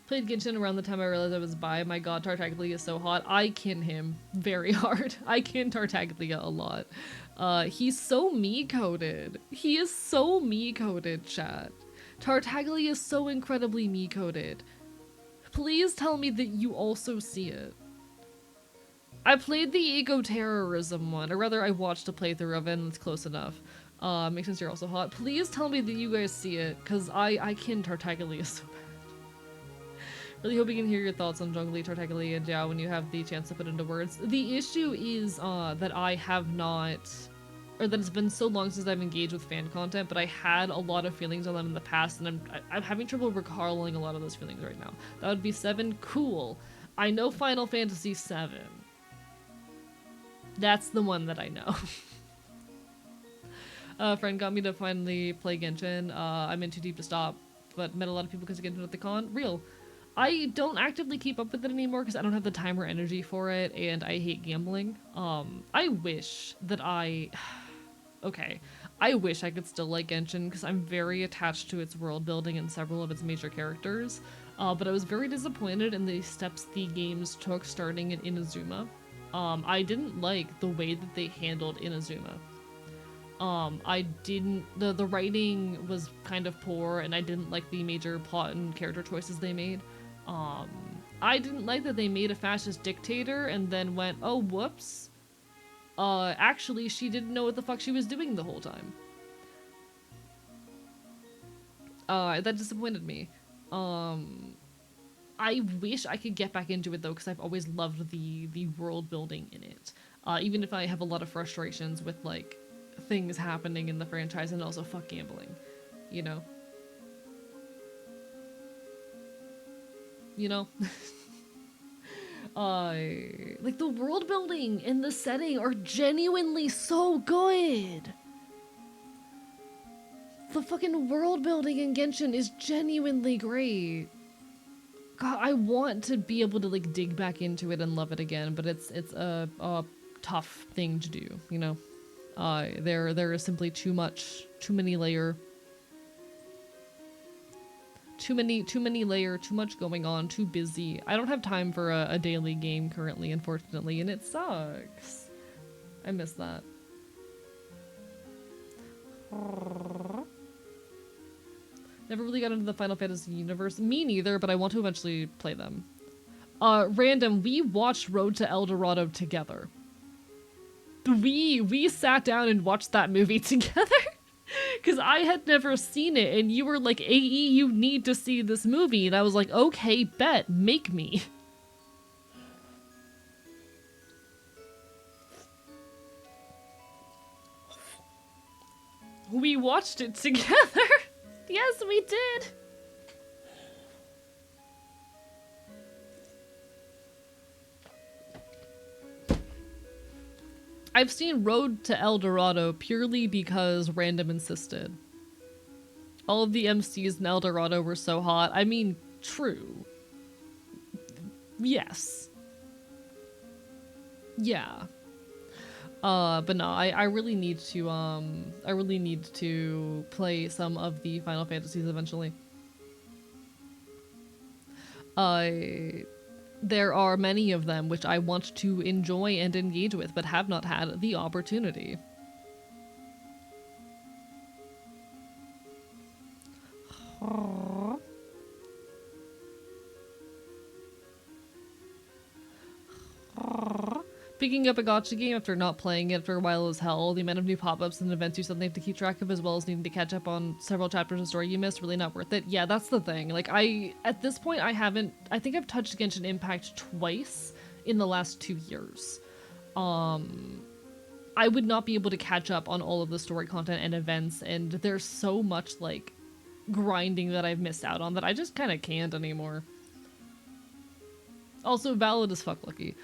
Played Genshin around the time I realized I was bi. My god, Tartaglia is so hot. I kin him very hard. I kin Tartaglia a lot. He's so me-coded. He is so me-coded, chat. Tartaglia is so incredibly me-coded. Please tell me that you also see it. I played the eco-terrorism one, or rather I watched a playthrough of it, and it's close enough. Makes sense you're also hot. Please tell me that you guys see it, because I kin Tartaglia so bad. Really hope you can hear your thoughts on Zhongli, Tartaglia, and Xiao when you have the chance to put into words. The issue is that I have not, or that it's been so long since I've engaged with fan content, but I had a lot of feelings on them in the past, and I'm having trouble recalling a lot of those feelings right now. That would be 7. Cool. I know Final Fantasy 7. That's the one that I know. A friend got me to finally play Genshin. I'm in too deep to stop, but met a lot of people because of Genshin at the con. Real. I don't actively keep up with it anymore because I don't have the time or energy for it, and I hate gambling. I wish that okay. I wish I could still like Genshin because I'm very attached to its world building and several of its major characters. But I was very disappointed in the steps the games took starting in Inazuma. I didn't like the way that they handled Inazuma. The writing was kind of poor, and I didn't like the major plot and character choices they made. I didn't like that they made a fascist dictator and then went, oh, whoops. Actually, she didn't know what the fuck she was doing the whole time. That disappointed me. I wish I could get back into it though, because I've always loved the world building in it. Even if I have a lot of frustrations with like things happening in the franchise, and also fuck gambling, you know? You know? Like the world building and the setting are genuinely so good. The fucking world building in Genshin is genuinely great. God, I want to be able to like dig back into it and love it again, but it's a tough thing to do, you know. There is simply too many Too many layer, too much going on, too busy. I don't have time for a daily game currently, unfortunately, and it sucks. I miss that. Never really got into the Final Fantasy universe. Me neither, but I want to eventually play them. Random, we watched Road to El Dorado together. We sat down and watched that movie together. Because I had never seen it, and you were like, AE, you need to see this movie. And I was like, okay, bet, make me. We watched it together. Yes, we did. I've seen Road to El Dorado purely because Random insisted. All of the MCs in El Dorado were so hot. I mean, true. Yes. Yeah. But no, I really need to play some of the Final Fantasies eventually. There are many of them which I want to enjoy and engage with, but have not had the opportunity. Picking up a gacha game after not playing it for a while is hell. The amount of new pop-ups and events you suddenly have to keep track of, as well as needing to catch up on several chapters of story you missed, really not worth it. Yeah, that's the thing. Like, at this point, I think I've touched Genshin Impact twice in the last 2 years. I would not be able to catch up on all of the story content and events, and there's so much, like, grinding that I've missed out on that I just kind of can't anymore. Also, valid as fuck, Lucky.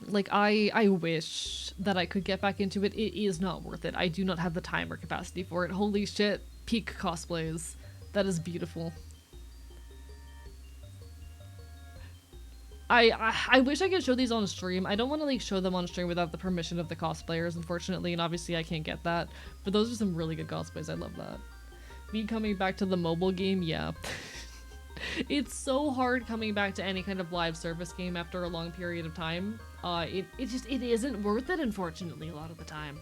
Like, I wish that I could get back into it. It is not worth it. I do not have the time or capacity for it. Holy shit, peak cosplays. That is beautiful. I wish I could show these on stream. I don't want to, like, show them on stream without the permission of the cosplayers, unfortunately, and obviously I can't get that. But those are some really good cosplays. I love that. Me coming back to the mobile game, yeah. It's so hard coming back to any kind of live service game after a long period of time. It isn't worth it, unfortunately, a lot of the time.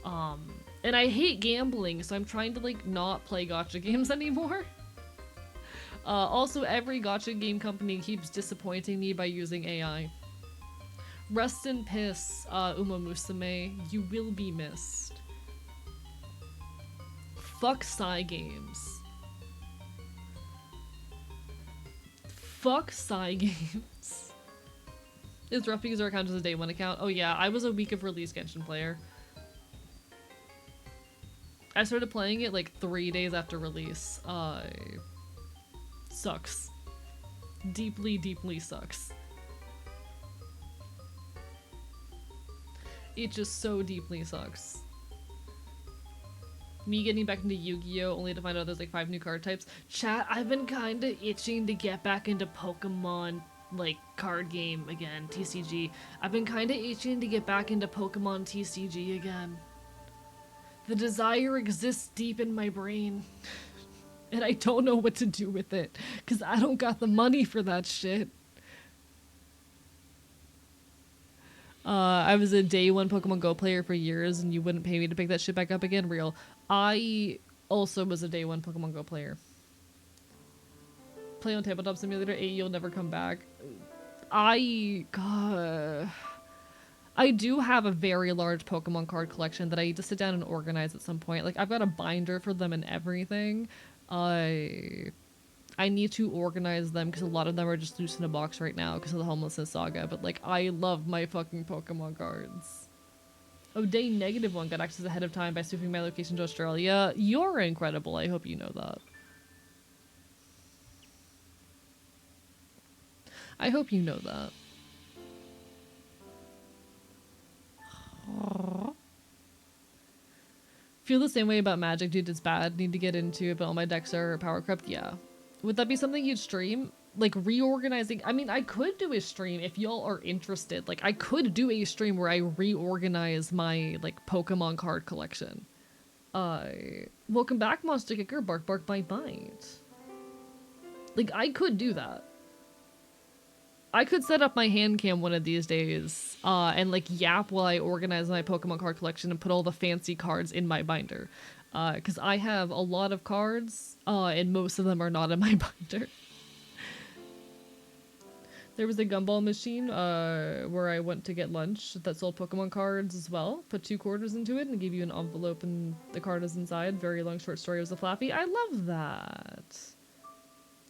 And I hate gambling, so I'm trying to, like, not play gacha games anymore. Also, every gacha game company keeps disappointing me by using AI. Rest in piss, Uma Musume. You will be missed. Fuck Cygames. Fuck Cygames. Is rough because our account is a day one account? Oh yeah, I was a week of release Genshin player. I started playing it like 3 days after release. Sucks. Deeply, deeply sucks. It just so deeply sucks. Me getting back into Yu-Gi-Oh! Only to find out there's like 5 new card types. Chat, I've been kinda itching to get back into Pokemon, like, card game again, TCG. I've been kinda itching to get back into Pokemon TCG again. The desire exists deep in my brain. And I don't know what to do with it, because I don't got the money for that shit. I was a day one Pokemon Go player for years, and you wouldn't pay me to pick that shit back up again? Real. I also was a day one Pokemon Go player. Play on Tabletop Simulator 8, you'll never come back. God. I do have a very large Pokemon card collection that I need to sit down and organize at some point. Like, I've got a binder for them and everything. I need to organize them because a lot of them are just loose in a box right now because of the Homelessness Saga, but like, I love my fucking Pokemon cards. Oh, day -1 got access ahead of time by spoofing my location to Australia. You're incredible, I hope you know that. I hope you know that. Feel the same way about Magic, dude, it's bad. Need to get into it, but all my decks are power crept, yeah. Would that be something you'd stream? Like, reorganizing? I mean, I could do a stream if y'all are interested. Like, I could do a stream where I reorganize my, like, Pokemon card collection. Uh, Welcome back, Monster Kicker. Bark, bark, bite, bite. Like, I could do that. I could set up my hand cam one of these days, and like yap while I organize my Pokemon card collection and put all the fancy cards in my binder. Because I have a lot of cards, and most of them are not in my binder. There was a gumball machine where I went to get lunch that sold Pokemon cards as well. Put 2 quarters into it and gave you an envelope and the card is inside. Very long short story was a Flappy. I love that.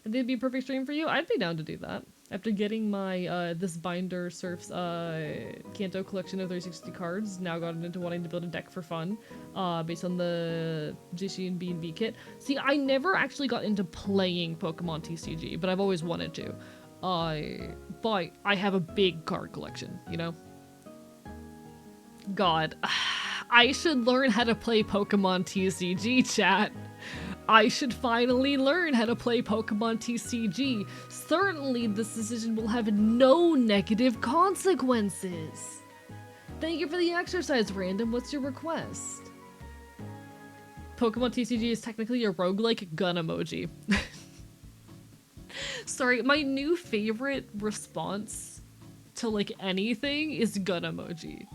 It'd be a perfect stream for you. I'd be down to do that. After getting my this binder surfs Kanto collection of 360 cards, now gotten into wanting to build a deck for fun, based on the Jishi and B&B kit. See, I never actually got into playing Pokemon TCG, but I've always wanted to. But I have a big card collection, you know? God, I should learn how to play Pokemon TCG, chat. I should finally learn how to play Pokemon TCG. Certainly, this decision will have no negative consequences. Thank you for the exercise, Random. What's your request? Pokemon TCG is technically a roguelike gun emoji. Sorry, my new favorite response to like anything is gun emoji.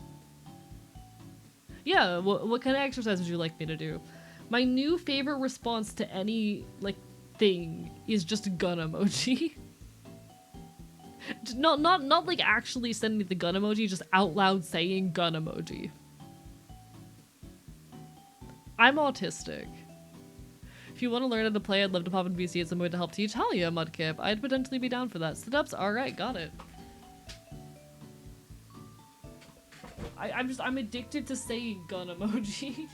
Yeah, what kind of exercise would you like me to do? My new favorite response to any like thing is just gun emoji. not like actually sending the gun emoji, just out loud saying gun emoji. I'm autistic. If you want to learn how to play, I'd love to pop in VC at some way to help teach. Hell yeah, Mudkip. I'd potentially be down for that. Sit-ups? Alright, got it. I'm addicted to saying gun emoji.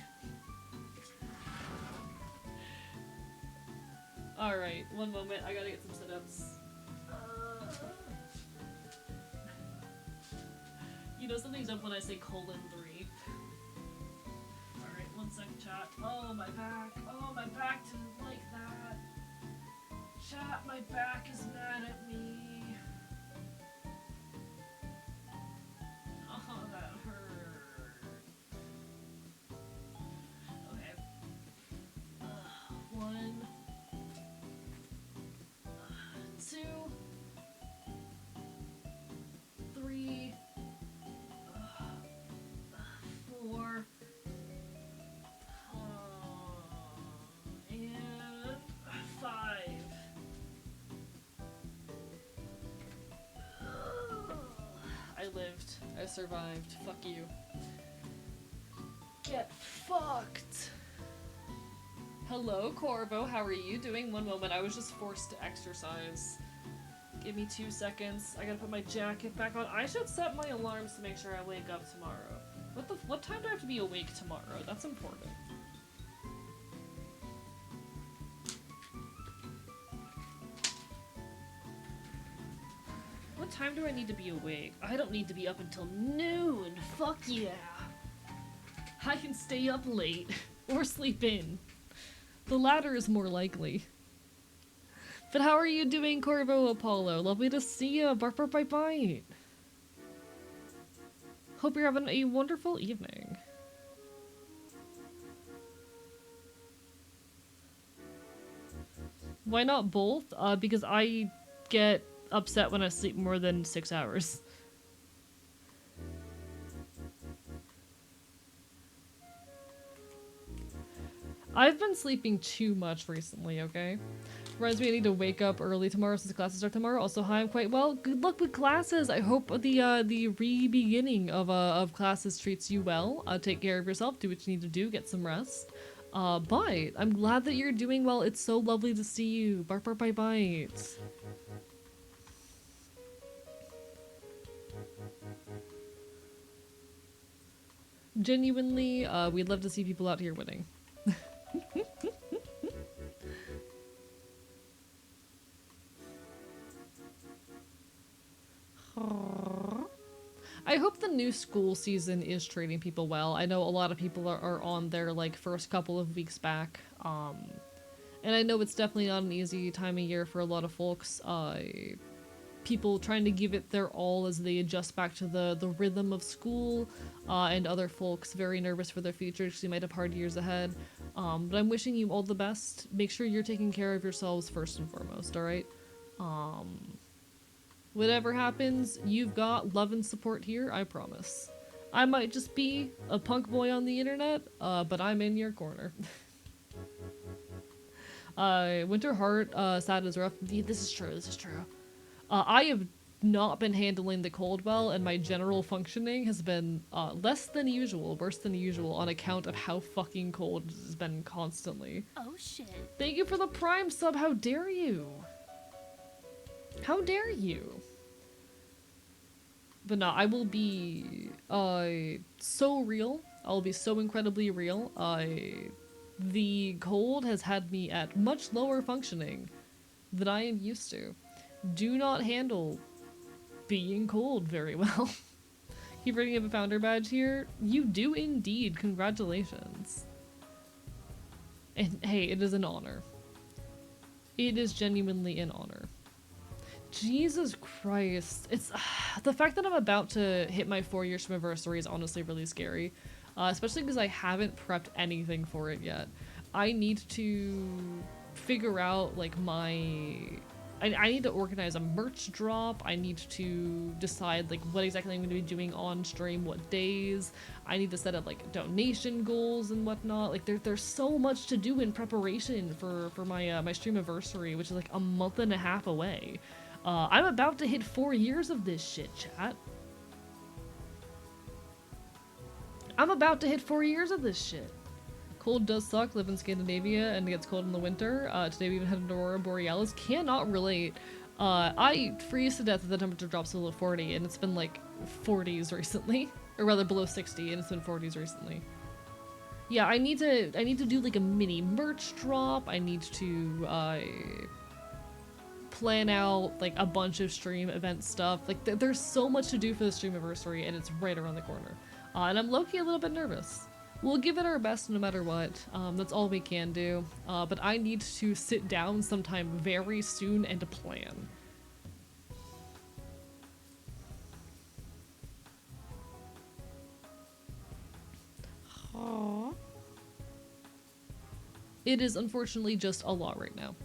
Alright, one moment. I gotta get some sit-ups. You know something's up when I say :3. Alright, 1 second, chat. Oh, my back. Oh, my back didn't like that. Chat, my back is mad at me. Oh, that hurt. Okay. 1, 2, 3, 4, and 5. I lived. I survived. Fuck you. Get fucked. Hello, Corvo. How are you doing? One moment. I was just forced to exercise. Give me 2 seconds. I gotta put my jacket back on. I should set my alarms to make sure I wake up tomorrow. What time do I have to be awake tomorrow? That's important. What time do I need to be awake? I don't need to be up until noon. Fuck yeah. I can stay up late or sleep in. The latter is more likely. But how are you doing, Corvo Apollo? Lovely to see you. Bark, bark, bite, bite. Hope you're having a wonderful evening. Why not both? Because I get upset when I sleep more than 6 hours. I've been sleeping too much recently, okay? Reminds me I need to wake up early tomorrow since classes start tomorrow. Also, hi, I'm quite well. Good luck with classes. I hope the re-beginning of classes treats you well. Take care of yourself. Do what you need to do. Get some rest. But I'm glad that you're doing well. It's so lovely to see you. Bark, bark, bite, bite. Genuinely, we'd love to see people out here winning. I hope the new school season is treating people well. I know a lot of people are on their like first couple of weeks back. And I know it's definitely not an easy time of year for a lot of folks. people trying to give it their all as they adjust back to the rhythm of school, and other folks very nervous for their future because you might have hard years ahead. But I'm wishing you all the best. Make sure you're taking care of yourselves first and foremost, alright? Whatever happens, you've got love and support here, I promise. I might just be a punk boy on the internet, but I'm in your corner. Winter Heart, sad is rough. This is true, this is true. I have not been handling the cold well, and my general functioning has been less than usual, worse than usual, on account of how fucking cold it has been constantly. Oh shit. Thank you for the Prime sub, how dare you? How dare you? But no, I will be so real. I'll be so incredibly real. The cold has had me at much lower functioning than I am used to. Do not handle being cold very well. Keep reading of a founder badge here. You do indeed. Congratulations. And hey, it is an honor. It is genuinely an honor. Jesus Christ. It's the fact that I'm about to hit my 4-year anniversary is honestly really scary. Especially because I haven't prepped anything for it yet. I need to figure out like I need to organize a merch drop. I need to decide like what exactly I'm going to be doing on stream, what days. I need to set up like donation goals and whatnot. Like there's so much to do in preparation for my my streamiversary, which is like a month and a half away. I'm about to hit 4 years of this shit, chat. I'm about to hit 4 years of this shit. Cold does suck, live in Scandinavia and it gets cold in the winter. Today we even had an Aurora Borealis. Cannot relate. I freeze to death if the temperature drops below 40 and it's been like 40s recently. Or rather below 60 and it's been 40s recently. Yeah, I need to do like a mini merch drop. I need to plan out like a bunch of stream event stuff. Like there's so much to do for the streamiversary and it's right around the corner. And I'm low-key a little bit nervous. We'll give it our best no matter what. That's all we can do. But I need to sit down sometime very soon and plan. Aww. It is unfortunately just a lot right now.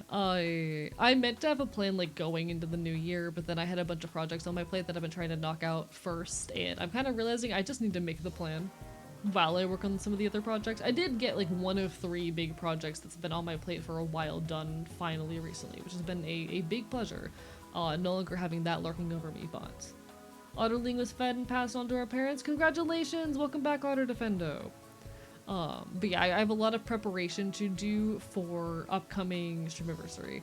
I meant to have a plan like going into the new year, but then I had a bunch of projects on my plate that I've been trying to knock out first, and I'm kind of realizing I just need to make the plan while I work on some of the other projects. I did get like 1 of 3 big projects that's been on my plate for a while done finally recently, which has been a big pleasure. No longer having that lurking over me, but Otterling was fed and passed on to our parents. Congratulations! Welcome back, Otter Defendo. But yeah, I have a lot of preparation to do for upcoming streamiversary.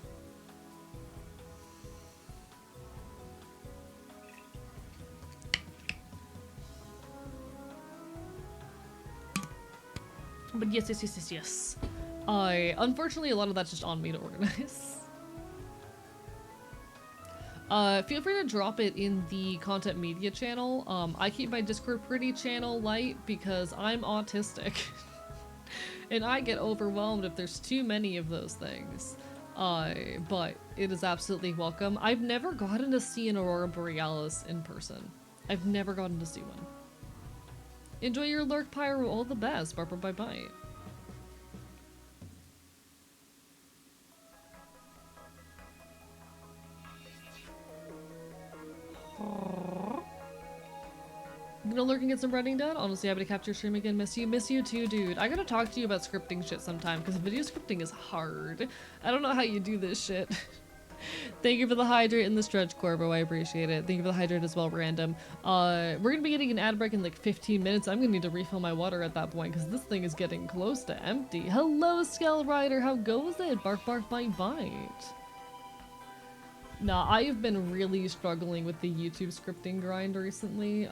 But yes. Unfortunately, a lot of that's just on me to organize. Feel free to drop it in the content media channel. I keep my Discord pretty channel light because I'm autistic. And I get overwhelmed if there's too many of those things. But it is absolutely welcome. I've never gotten to see an Aurora Borealis in person. I've never gotten to see one. Enjoy your lurk, Pyro. All the best. Barbara bye bye. You gonna lurk and get some writing done? Honestly, happy to capture your stream again. Miss you too, dude. I gotta talk to you about scripting shit sometime, because video scripting is hard. I don't know how you do this shit. Thank you for the hydrate and the stretch, Corvo. I appreciate it. Thank you for the hydrate as well, Random. We're gonna be getting an ad break in like 15 minutes. I'm gonna need to refill my water at that point, because this thing is getting close to empty. Hello, Skell Rider. How goes it? Bark, bark, bite, bite. Nah, I've been really struggling with the YouTube scripting grind recently.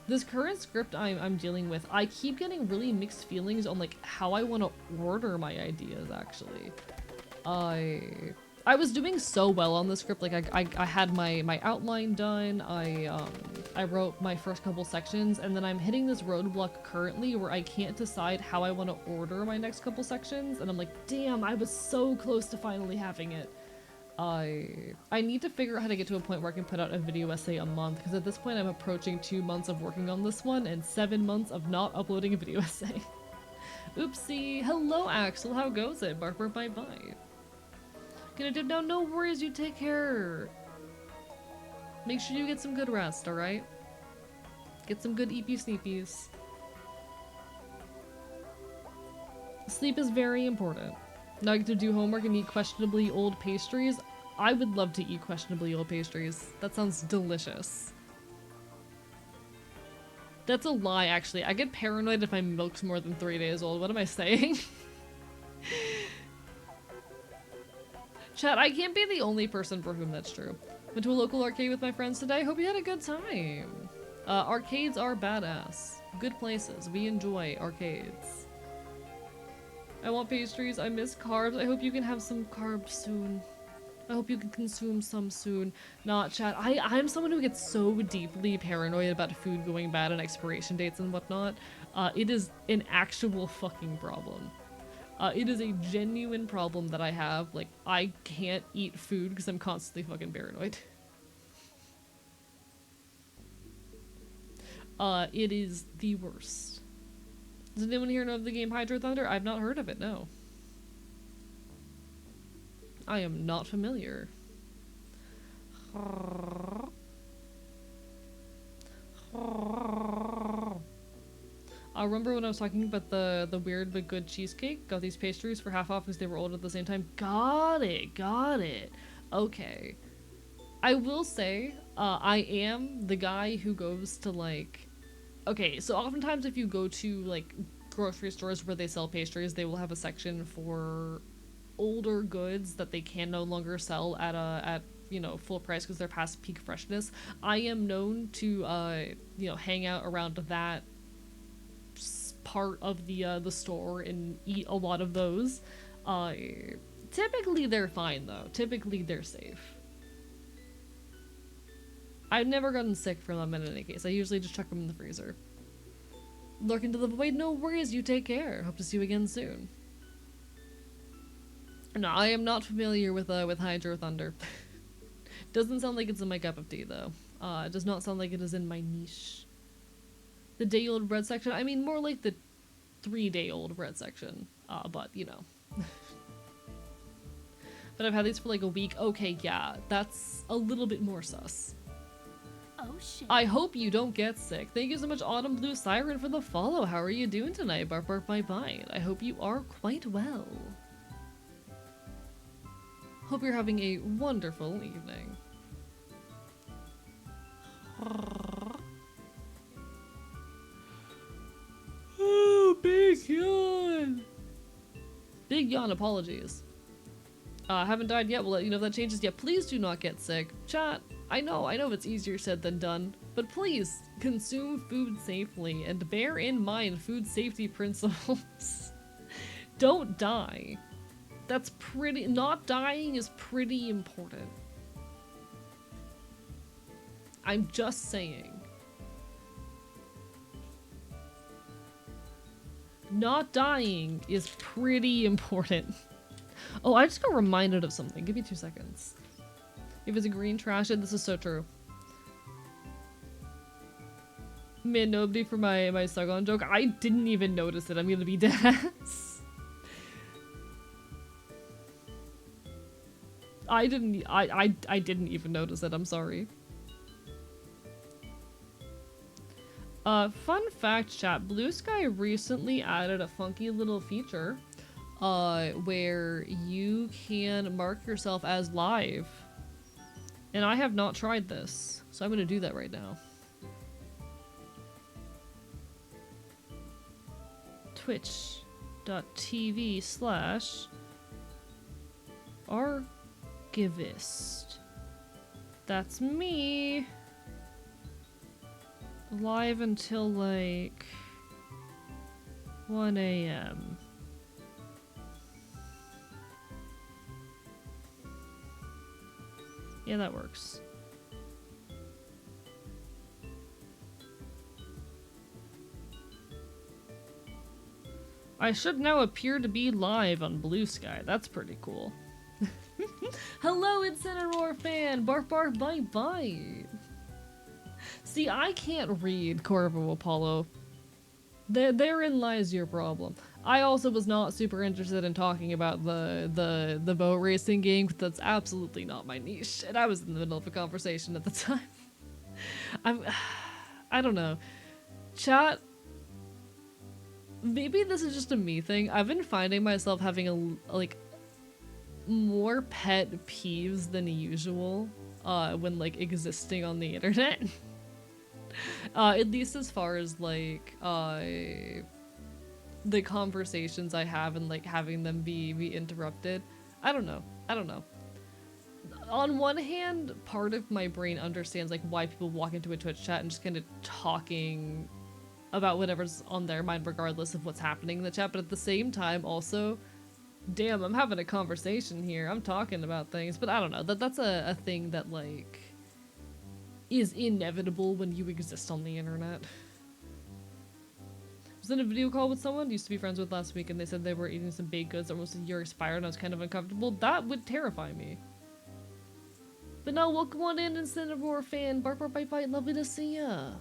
This current script I'm dealing with, I keep getting really mixed feelings on like how I want to order my ideas, actually. I was doing so well on the script, like I had my outline done, I wrote my first couple sections, and then I'm hitting this roadblock currently where I can't decide how I want to order my next couple sections, and I'm like, damn, I was so close to finally having it. I need to figure out how to get to a point where I can put out a video essay a month, because at this point I'm approaching 2 months of working on this one and 7 months of not uploading a video essay. Oopsie. Hello, Axel. How goes it? Bark, bark, bye, bye. Gonna dip down. No worries. You take care. Make sure you get some good rest, alright? Get some good eepy sneepies. Sleep is very important. Now I get to do homework and eat questionably old pastries. I would love to eat questionably old pastries. That sounds delicious. That's a lie, actually. I get paranoid if my milk's more than 3 days old. What am I saying? Chat, I can't be the only person for whom that's true. Went to a local arcade with my friends today. Hope you had a good time. Arcades are badass. Good places. We enjoy arcades. I want pastries. I miss carbs. I hope you can have some carbs soon. I hope you can consume some soon. Not chat. I'm someone who gets so deeply paranoid about food going bad and expiration dates and whatnot. It is an actual fucking problem. It is a genuine problem that I have. Like, I can't eat food because I'm constantly fucking paranoid. It is the worst. Does anyone here know of the game Hydro Thunder? I've not heard of it, no. I am not familiar. I remember when I was talking about the weird but good cheesecake. Got these pastries for half off because they were old at the same time. Got it, got it. Okay. I will say, I am the guy who goes to like... Okay, so oftentimes if you go to like grocery stores where they sell pastries, they will have a section for older goods that they can no longer sell at you know, full price because they're past peak freshness. I am known to you know, hang out around that part of the store and eat a lot of those. Typically they're fine though. Typically they're safe. I've never gotten sick from them in any case. I usually just chuck them in the freezer. Look into the void. No worries. You take care. Hope to see you again soon. No, I am not familiar with Hydro Thunder. Doesn't sound like it's in my cup of tea though. It does not sound like it is in my niche. The day-old bread section? I mean, more like the 3-day-old bread section. But, you know. But I've had these for like a week. Okay, yeah. That's a little bit more sus. Oh, shit. I hope you don't get sick. Thank you so much, Autumn Blue Siren, for the follow. How are you doing tonight? Bark, bark, bye, bye. I hope you are quite well. Hope you're having a wonderful evening. Oh, big yawn! Big yawn, apologies. Haven't died yet, we'll let you know if that changes. Yeah, please do not get sick. Chat, I know it's easier said than done, but please consume food safely and bear in mind food safety principles. Don't die. That's pretty- not dying is pretty important. I'm just saying. Not dying is pretty important. Oh, I just got reminded of something. Give me 2 seconds. If it's a green trash, this is so true. Man, nobody for my Sugon joke. I didn't even notice it. I'm gonna be dead ass. I didn't even notice it. I'm sorry. Fun fact, chat. Blue Sky recently added a funky little feature, where you can mark yourself as live. And I have not tried this, so I'm gonna do that right now. Twitch.tv/Archivist. That's me. Live until like 1 AM. Yeah, that works. I should now appear to be live on Blue Sky. That's pretty cool. Hello, Incineroar fan! Bark bark bite bite! See, I can't read Corvo Apollo. Therein lies your problem. I also was not super interested in talking about the boat racing game, 'cause that's absolutely not my niche, and I was in the middle of a conversation at the time. I'm, I don't know. Chat, maybe this is just a me thing. I've been finding myself having like more pet peeves than usual when like existing on the internet. At least as far as like the conversations I have and like having them be interrupted. I don't know. I don't know. On one hand, part of my brain understands like why people walk into a Twitch chat and just kind of talking about whatever's on their mind regardless of what's happening in the chat, but at the same time also, damn, I'm having a conversation here. I'm talking about things, but I don't know. That's a thing that like is inevitable when you exist on the internet. I was in a video call with someone I used to be friends with last week, and they said they were eating some baked goods almost a year expired, and I was kind of uncomfortable. That would terrify me. But no, welcome on in, Incineroar fan. Bark bark bite bite, lovely to see ya.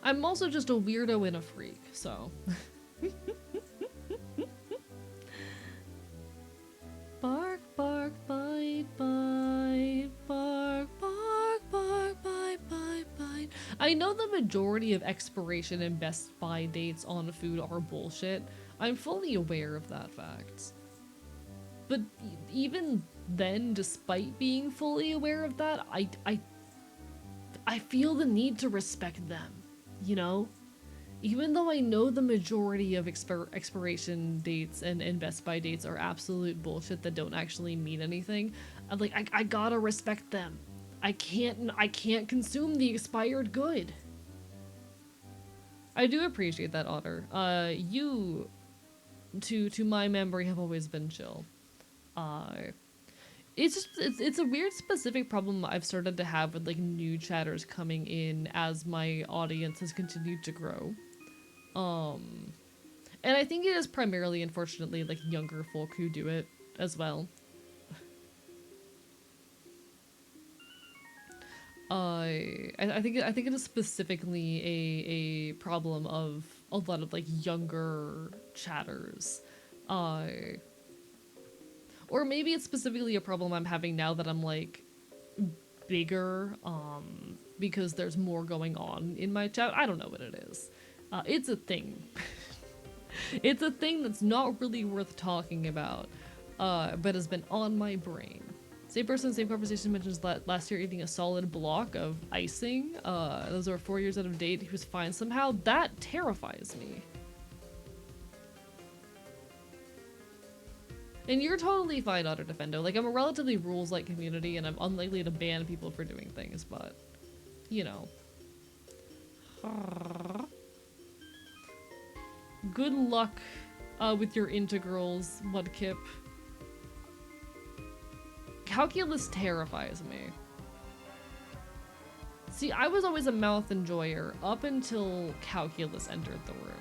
I'm also just a weirdo and a freak, so. Bark, bark, bite, bite, bark, bark, bark, bite, bite, bite. I know the majority of expiration and best by dates on food are bullshit. I'm fully aware of that fact. But even then, despite being fully aware of that, I feel the need to respect them, you know? Even though I know the majority of expiration dates and best by dates are absolute bullshit that don't actually mean anything, I gotta respect them. I can't consume the expired good. I do appreciate that, Otter. You, to my memory, have always been chill. It's a weird specific problem I've started to have with like new chatters coming in as my audience has continued to grow. And I think it is primarily, unfortunately, like younger folk who do it as well. I think it is specifically a problem of a lot of like younger chatters. Or maybe it's specifically a problem I'm having now that I'm like bigger, because there's more going on in my chat. I don't know what it is. It's a thing. It's a thing that's not really worth talking about, but has been on my brain. Same person, same conversation mentions that last year eating a solid block of icing. Those are 4 years out of date. He was fine somehow. That terrifies me. And you're totally fine, Otter Defendo. Like, I'm a relatively rules-like community, and I'm unlikely to ban people for doing things, but, you know. Good luck with your integrals, Mudkip. Calculus terrifies me. See, I was always a mouth enjoyer up until calculus entered the room.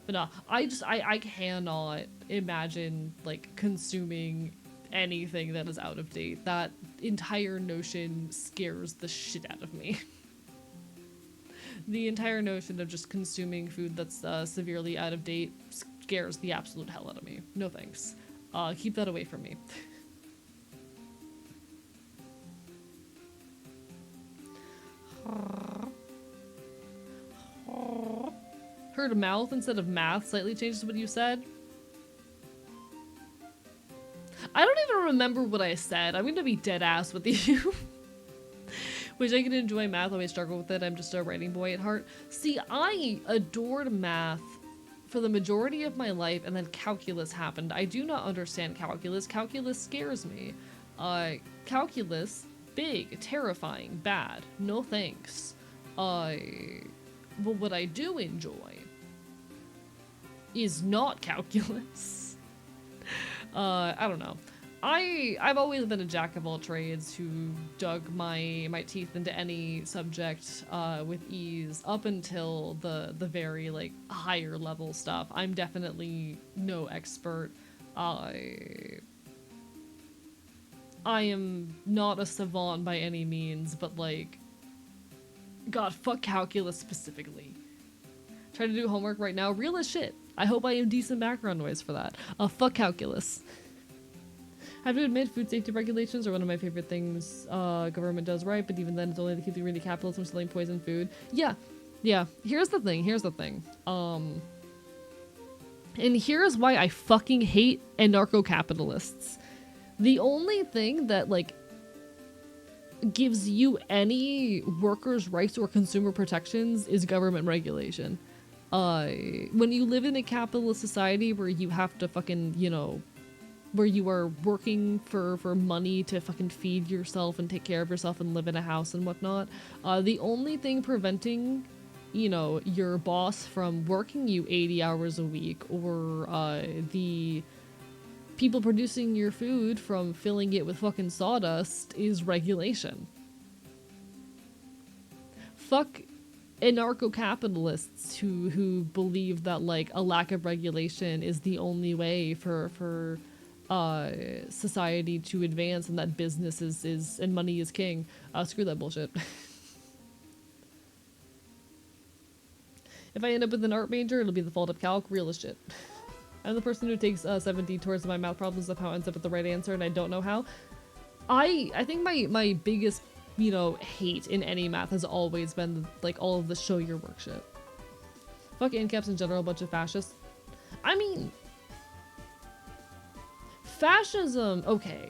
But no, I cannot imagine, like, consuming anything that is out of date. That entire notion scares the shit out of me. The entire notion of just consuming food that's severely out of date scares the absolute hell out of me. No thanks. Keep that away from me. Heard mouth instead of math slightly changes what you said. I don't even remember what I said. I'm gonna be dead ass with you. Which I can enjoy math, always struggle with it. I'm just a writing boy at heart. See, I adored math for the majority of my life, and then calculus happened. I do not understand calculus. Calculus scares me. Calculus, big, terrifying, bad. No thanks. But what I do enjoy is not calculus. I don't know. I've always been a jack of all trades who dug my teeth into any subject with ease up until the very like higher level stuff. I'm definitely no expert. I I am not a savant by any means, but like, God, fuck calculus specifically. Trying to do homework right now, real as shit. I hope I am decent background noise for that. Fuck calculus. I have to admit, food safety regulations are one of my favorite things government does right, but even then, it's only to keep the greedy capitalists from selling poison food. Yeah. Here's the thing. And here's why I fucking hate anarcho-capitalists. The only thing that, like, gives you any workers' rights or consumer protections is government regulation. When you live in a capitalist society where you have to fucking, you know, where you are working for money to fucking feed yourself and take care of yourself and live in a house and whatnot, the only thing preventing, you know, your boss from working you 80 hours a week or the people producing your food from filling it with fucking sawdust is regulation. Fuck anarcho-capitalists who believe that like a lack of regulation is the only way for society to advance and that business is and money is king. Screw that bullshit. If I end up with an art major, it'll be the fault of calc, real as shit. I'm the person who takes 70 towards my math problems somehow ends up with the right answer and I don't know how. I think my biggest, you know, hate in any math has always been like all of the show your work shit. Fuck ANCAPs in general, a bunch of fascists. I mean, fascism, okay.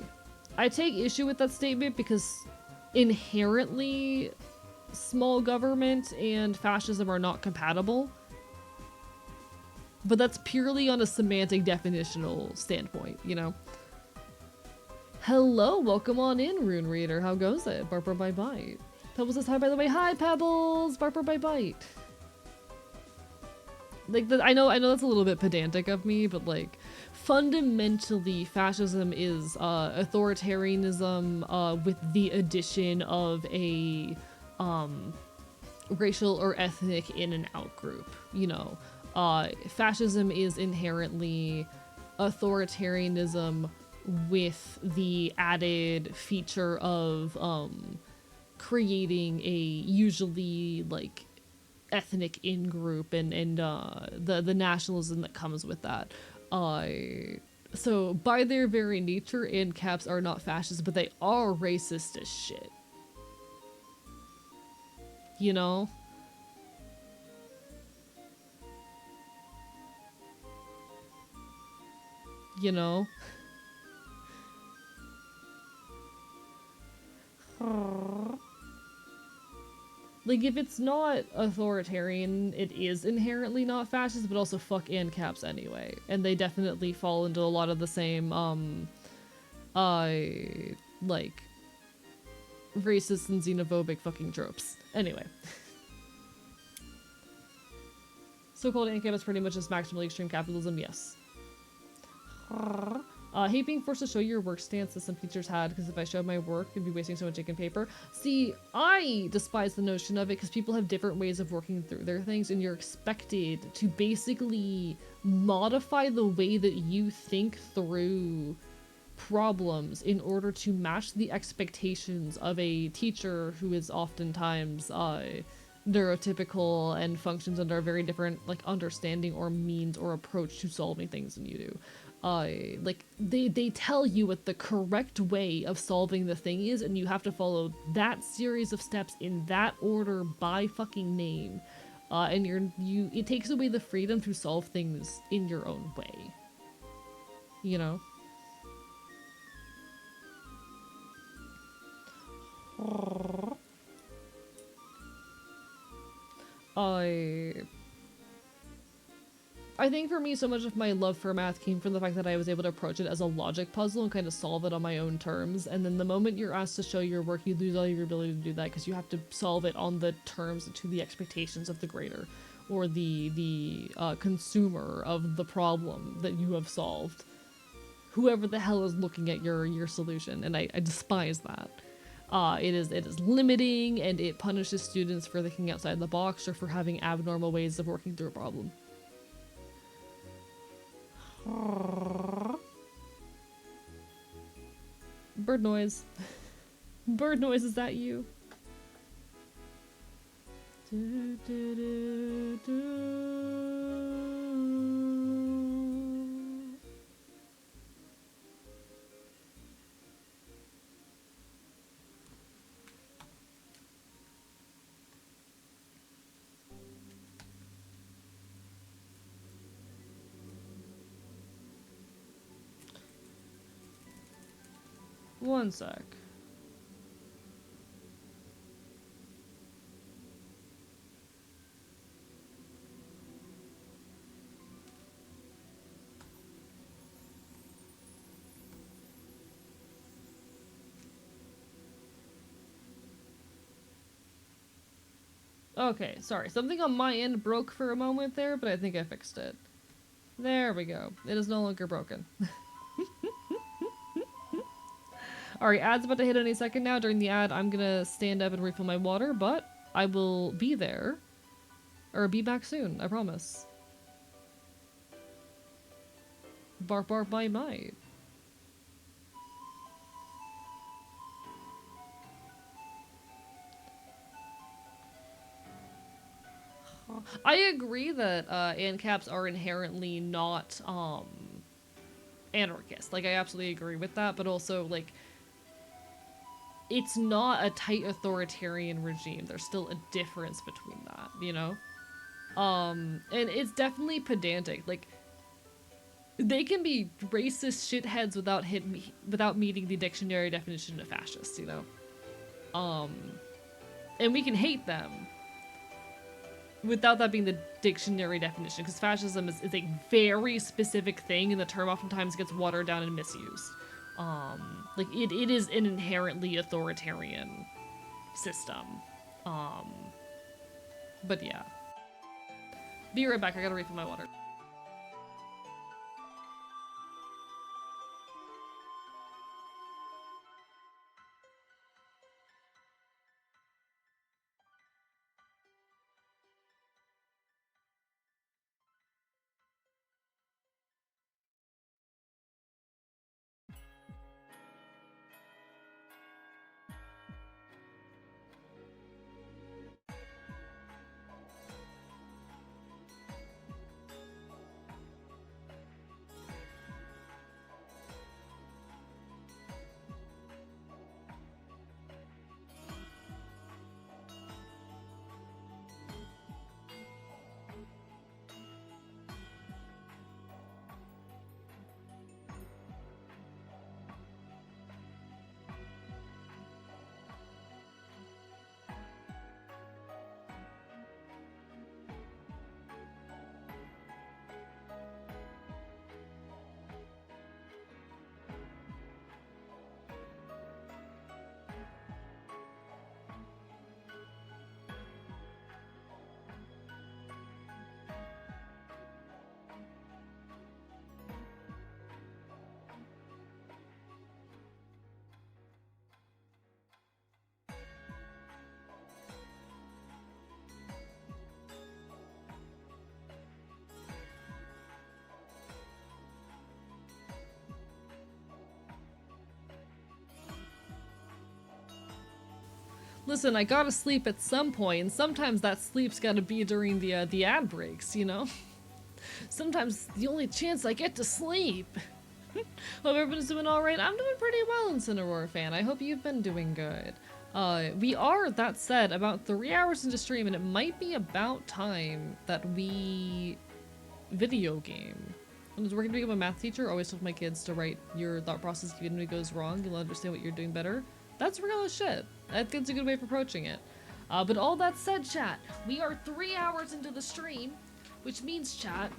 I take issue with that statement because inherently small government and fascism are not compatible. But that's purely on a semantic definitional standpoint, you know? Hello, welcome on in, Rune Reader. How goes it? Barper by Bite. Pebbles says hi, by the way. Hi, Pebbles! Barper by Bite. Like, I know that's a little bit pedantic of me, but like, fundamentally, fascism is authoritarianism with the addition of a racial or ethnic in and out group, you know? Fascism is inherently authoritarianism with the added feature of creating a usually like ethnic in-group and the nationalism that comes with that. So by their very nature, ANCAPs are not fascist, but they are racist as shit. You know? You know? Like, if it's not authoritarian, it is inherently not fascist, but also fuck ANCAPs anyway. And they definitely fall into a lot of the same, like, racist and xenophobic fucking tropes. Anyway. So-called ANCAP is pretty much just maximally extreme capitalism, yes. Hate being forced to show your work stance that some teachers had, because if I showed my work, I'd be wasting so much ink and paper. See, I despise the notion of it because people have different ways of working through their things, and you're expected to basically modify the way that you think through problems in order to match the expectations of a teacher who is oftentimes neurotypical and functions under a very different like understanding or means or approach to solving things than you do. Like, they tell you what the correct way of solving the thing is, and you have to follow that series of steps in that order by fucking name. And it takes away the freedom to solve things in your own way. You know? I think for me, so much of my love for math came from the fact that I was able to approach it as a logic puzzle and kind of solve it on my own terms. And then the moment you're asked to show your work, you lose all your ability to do that because you have to solve it on the terms to the expectations of the grader or the consumer of the problem that you have solved. whoever the hell is looking at your solution, and I despise that. It is limiting, and it punishes students for thinking outside the box or for having abnormal ways of working through a problem. Bird noise. Bird noise, is that you? Do, do, do, do. One sec. Okay, sorry. Something on my end broke for a moment there, but I think I fixed it. There we go. It is no longer broken. Alright, ad's about to hit any second now. During the ad, I'm gonna stand up and refill my water, but I will be there. Or be back soon, I promise. Bark bark bite bite. I agree that ANCAPs are inherently not anarchist. Like, I absolutely agree with that, but also, like, it's not a tight authoritarian regime. There's still a difference between that, you know? And it's definitely pedantic. Like, they can be racist shitheads without meeting the dictionary definition of fascist, you know? And we can hate them without that being the dictionary definition, because fascism is a very specific thing, and the term oftentimes gets watered down and misused. Like, it is an inherently authoritarian system. But yeah. Be right back, I gotta refill my water. Listen, I gotta sleep at some point, and sometimes that sleep's gotta be during the ad breaks, you know? Sometimes the only chance I get to sleep. Hope everyone's doing alright. I'm doing pretty well in Cineroar fan. I hope you've been doing good. We are, that said, about 3 hours into stream, and it might be about time that we video game. I was working to become a math teacher. Always told my kids to write your thought process even when it goes wrong. You'll understand what you're doing better. That's real as shit. That's a good way of approaching it. But all that said, chat, we are 3 hours into the stream, which means, chat,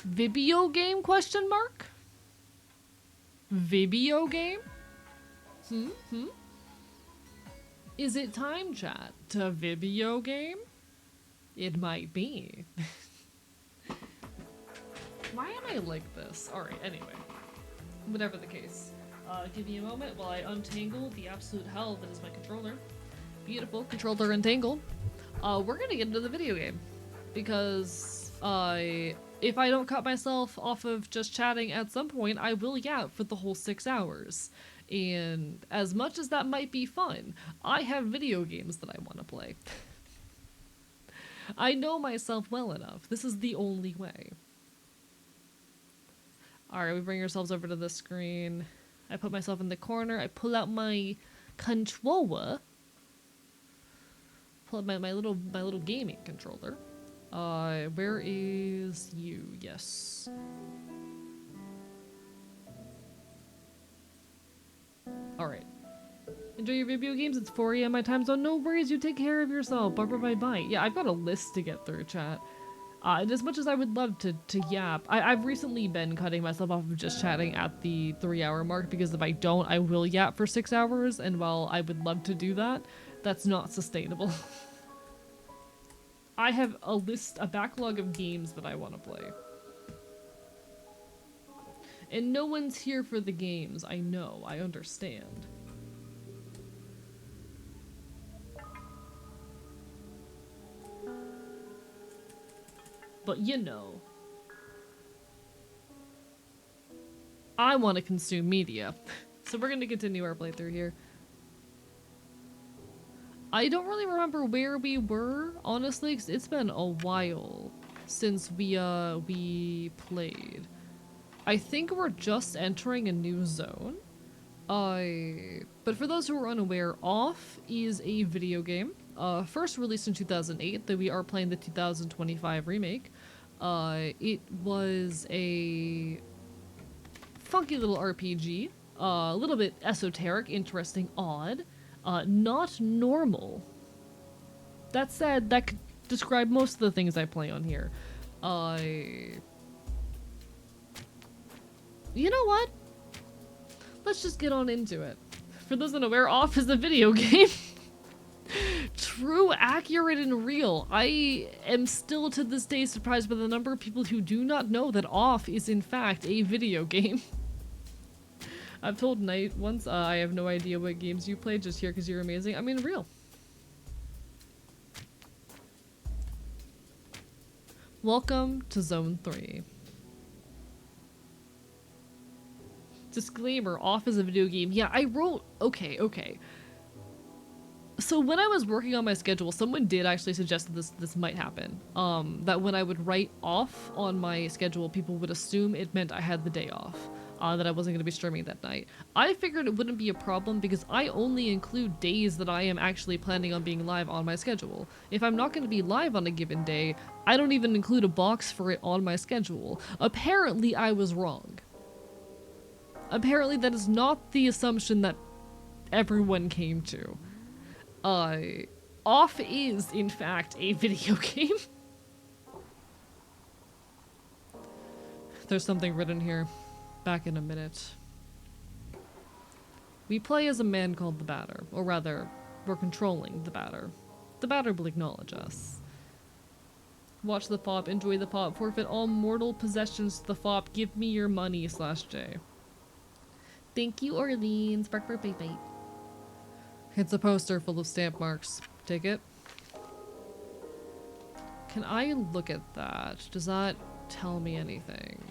Vibio game, question mark? Vibio game? Is it time, chat, to Vibio game? It might be. Why am I like this? Alright, anyway. Whatever the case. Give me a moment while I untangle the absolute hell that is my controller. Beautiful. Controller untangled. We're gonna get into the video game. Because, if I don't cut myself off of just chatting at some point, I will yap for the whole 6 hours. And as much as that might be fun, I have video games that I want to play. I know myself well enough. This is the only way. Alright, we bring ourselves over to the screen. I put myself in the corner. I pull out my controller. Pull out my little gaming controller. Where is you? Yes. Alright. Enjoy your video games. It's 4 AM my time zone. No worries. You take care of yourself. Bye bye. Yeah, I've got a list to get through, chat. And as much as I would love to yap, I've recently been cutting myself off of just chatting at the 3-hour mark, because if I don't, I will yap for 6 hours, and while I would love to do that, that's not sustainable. I have a backlog of games that I want to play. And no one's here for the games. I know, I understand. But you know, I want to consume media. So we're going to continue our playthrough here. I don't really remember where we were, honestly, because it's been a while since we played. I think we're just entering a new zone. But for those who are unaware, Off is a video game. First released in 2008, though we are playing the 2025 remake. It was a funky little RPG, a little bit esoteric, interesting, odd, not normal. That said, that could describe most of the things I play on here. You know what? Let's just get on into it. For those unaware, Off is a video game. True, accurate, and real. I am still to this day surprised by the number of people who do not know that Off is in fact a video game. I've told Knight once, I have no idea what games you play, just here because you're amazing. I mean, real. Welcome to Zone 3. Disclaimer, Off is a video game. Yeah, I wrote... Okay. So when I was working on my schedule, someone did actually suggest that this might happen. That when I would write Off on my schedule, people would assume it meant I had the day off. That I wasn't going to be streaming that night. I figured it wouldn't be a problem because I only include days that I am actually planning on being live on my schedule. If I'm not going to be live on a given day, I don't even include a box for it on my schedule. Apparently I was wrong. Apparently that is not the assumption that everyone came to. Off is, in fact, a video game. There's something written here. Back in a minute. We play as a man called the Batter. Or rather, we're controlling the Batter. The Batter will acknowledge us. Watch the FOP, enjoy the FOP, forfeit all mortal possessions to the FOP, give me your money /J. Thank you, Orleans. Bark, bark, bait, bait. It's a poster full of stamp marks. Take it. Can I look at that? Does that tell me anything?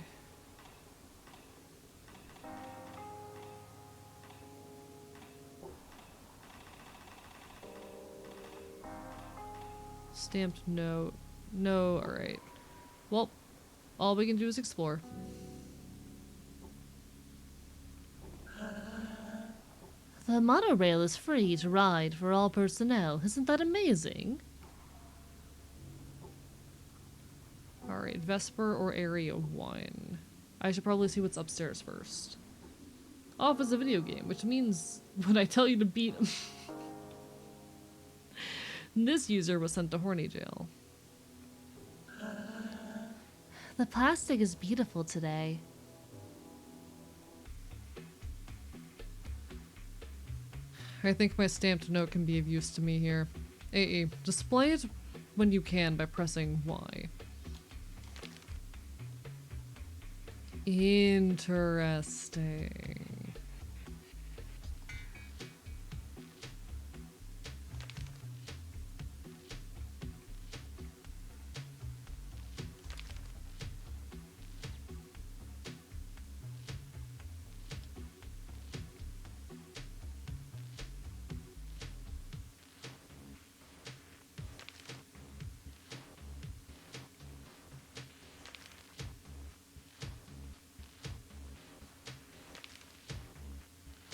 Stamped note. No, alright. Well, all we can do is explore. The monorail is free to ride for all personnel. Isn't that amazing? Alright, Vesper or Area 1. I should probably see what's upstairs first. Off is a video game, which means when I tell you to beat him. This user was sent to horny jail. The plastic is beautiful today. I think my stamped note can be of use to me here. AE, display it when you can by pressing Y. Interesting.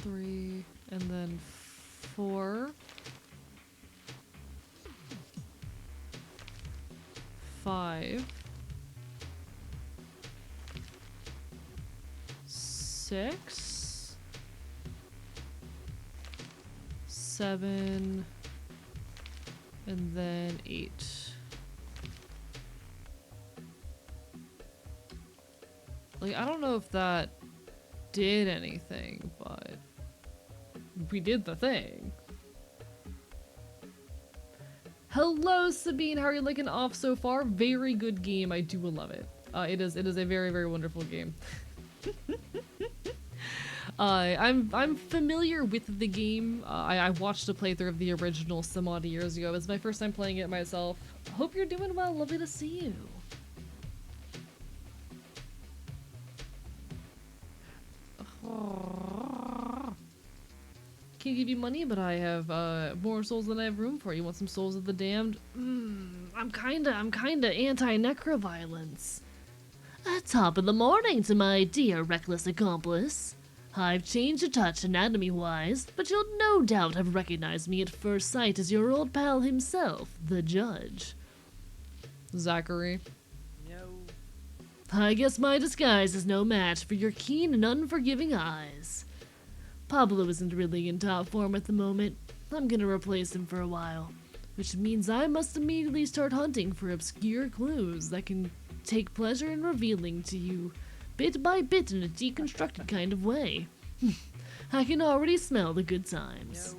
Three, and then 4, 5, 6, 7, and then 8. Like, I don't know if that did anything, but we did the thing. Hello, Sabine. How are you liking off so far? Very good game. I do love it. It is a very, very wonderful game. I'm familiar with the game. I watched a playthrough of the original some odd years ago. It's my first time playing it myself. Hope you're doing well. Lovely to see you. Can't give you money, but I have more souls than I have room for. You want some souls of the damned? I'm kinda anti-necroviolence. Top of the morning to my dear reckless accomplice. I've changed a touch anatomy-wise, but you'll no doubt have recognized me at first sight as your old pal himself, the judge. Zachary. No. I guess my disguise is no match for your keen and unforgiving eyes. Pablo isn't really in top form at the moment. I'm gonna replace him for a while, which means I must immediately start hunting for obscure clues that can take pleasure in revealing to you, bit by bit in a deconstructed kind of way. I can already smell the good times.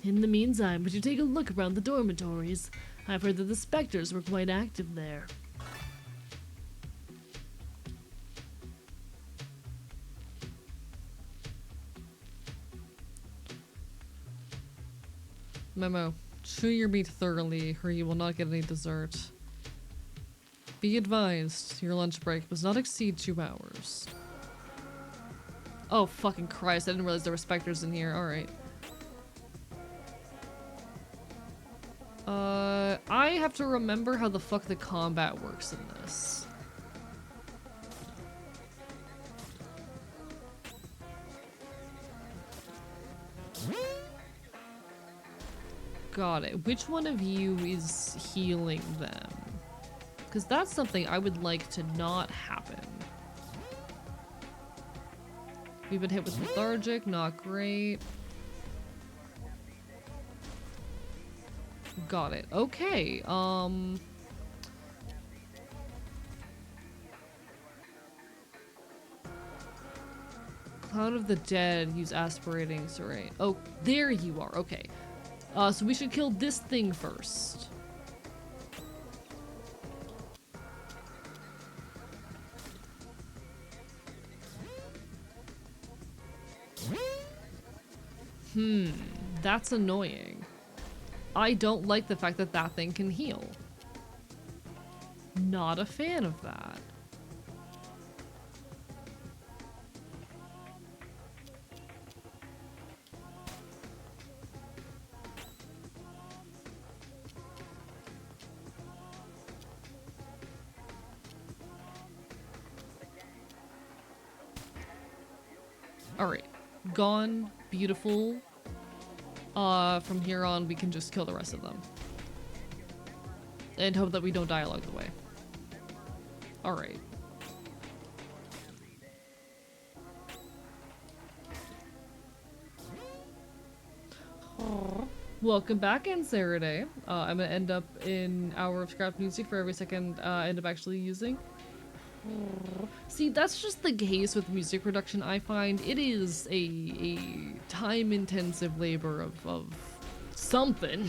No. In the meantime, would you take a look around the dormitories? I've heard that the specters were quite active there. Memo. Chew your meat thoroughly, or you will not get any dessert. Be advised, your lunch break must not exceed 2 hours. Oh, fucking Christ, I didn't realize there were specters in here. Alright. I have to remember how the fuck the combat works in this. Got it. Which one of you is healing them? Because that's something I would like to not happen. We've been hit with lethargic, not great. Got it. Okay, Cloud of the Dead, use aspirating serene. Oh, there you are, okay. So we should kill this thing first. That's annoying. I don't like the fact that that thing can heal. Not a fan of that. Alright. Gone. Beautiful. From here on, we can just kill the rest of them. And hope that we don't die along the way. Alright. Welcome back, Ansaraday. I'm gonna end up in hour of scrap music for every second I end up actually using. See, that's just the case with music production, I find. It is a time-intensive labor of something.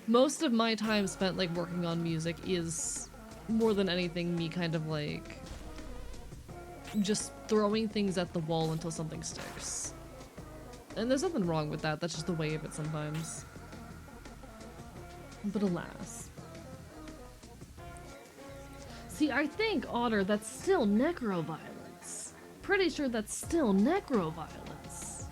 Most of my time spent, like, working on music is more than anything, me kind of like just throwing things at the wall until something sticks. And there's nothing wrong with that, that's just the way of it sometimes. But alas. See, I think, Otter, that's still necroviolence. Pretty sure that's still necroviolence.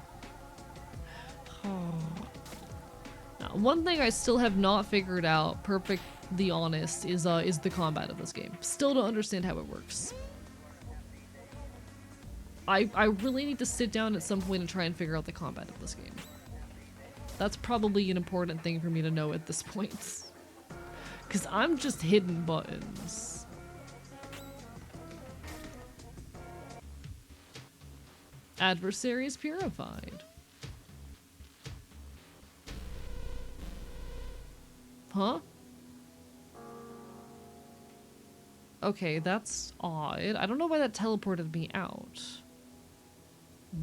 Now, one thing I still have not figured out, perfectly honest, is the combat of this game. Still don't understand how it works. I really need to sit down at some point and try and figure out the combat of this game. That's probably an important thing for me to know at this point. Because I'm just hitting buttons. Adversaries purified. Huh? Okay, that's odd. I don't know why that teleported me out.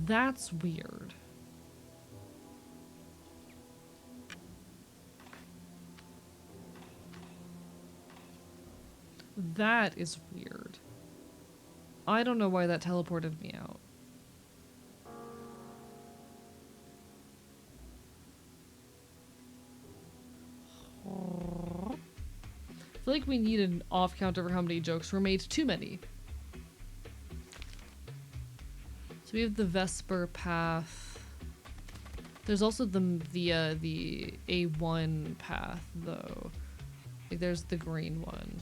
That's weird. That is weird. I don't know why that teleported me out. I feel like we need an off count over how many jokes were made. Too many. So we have the Vesper path. There's also the A1 path though. Like there's the green one.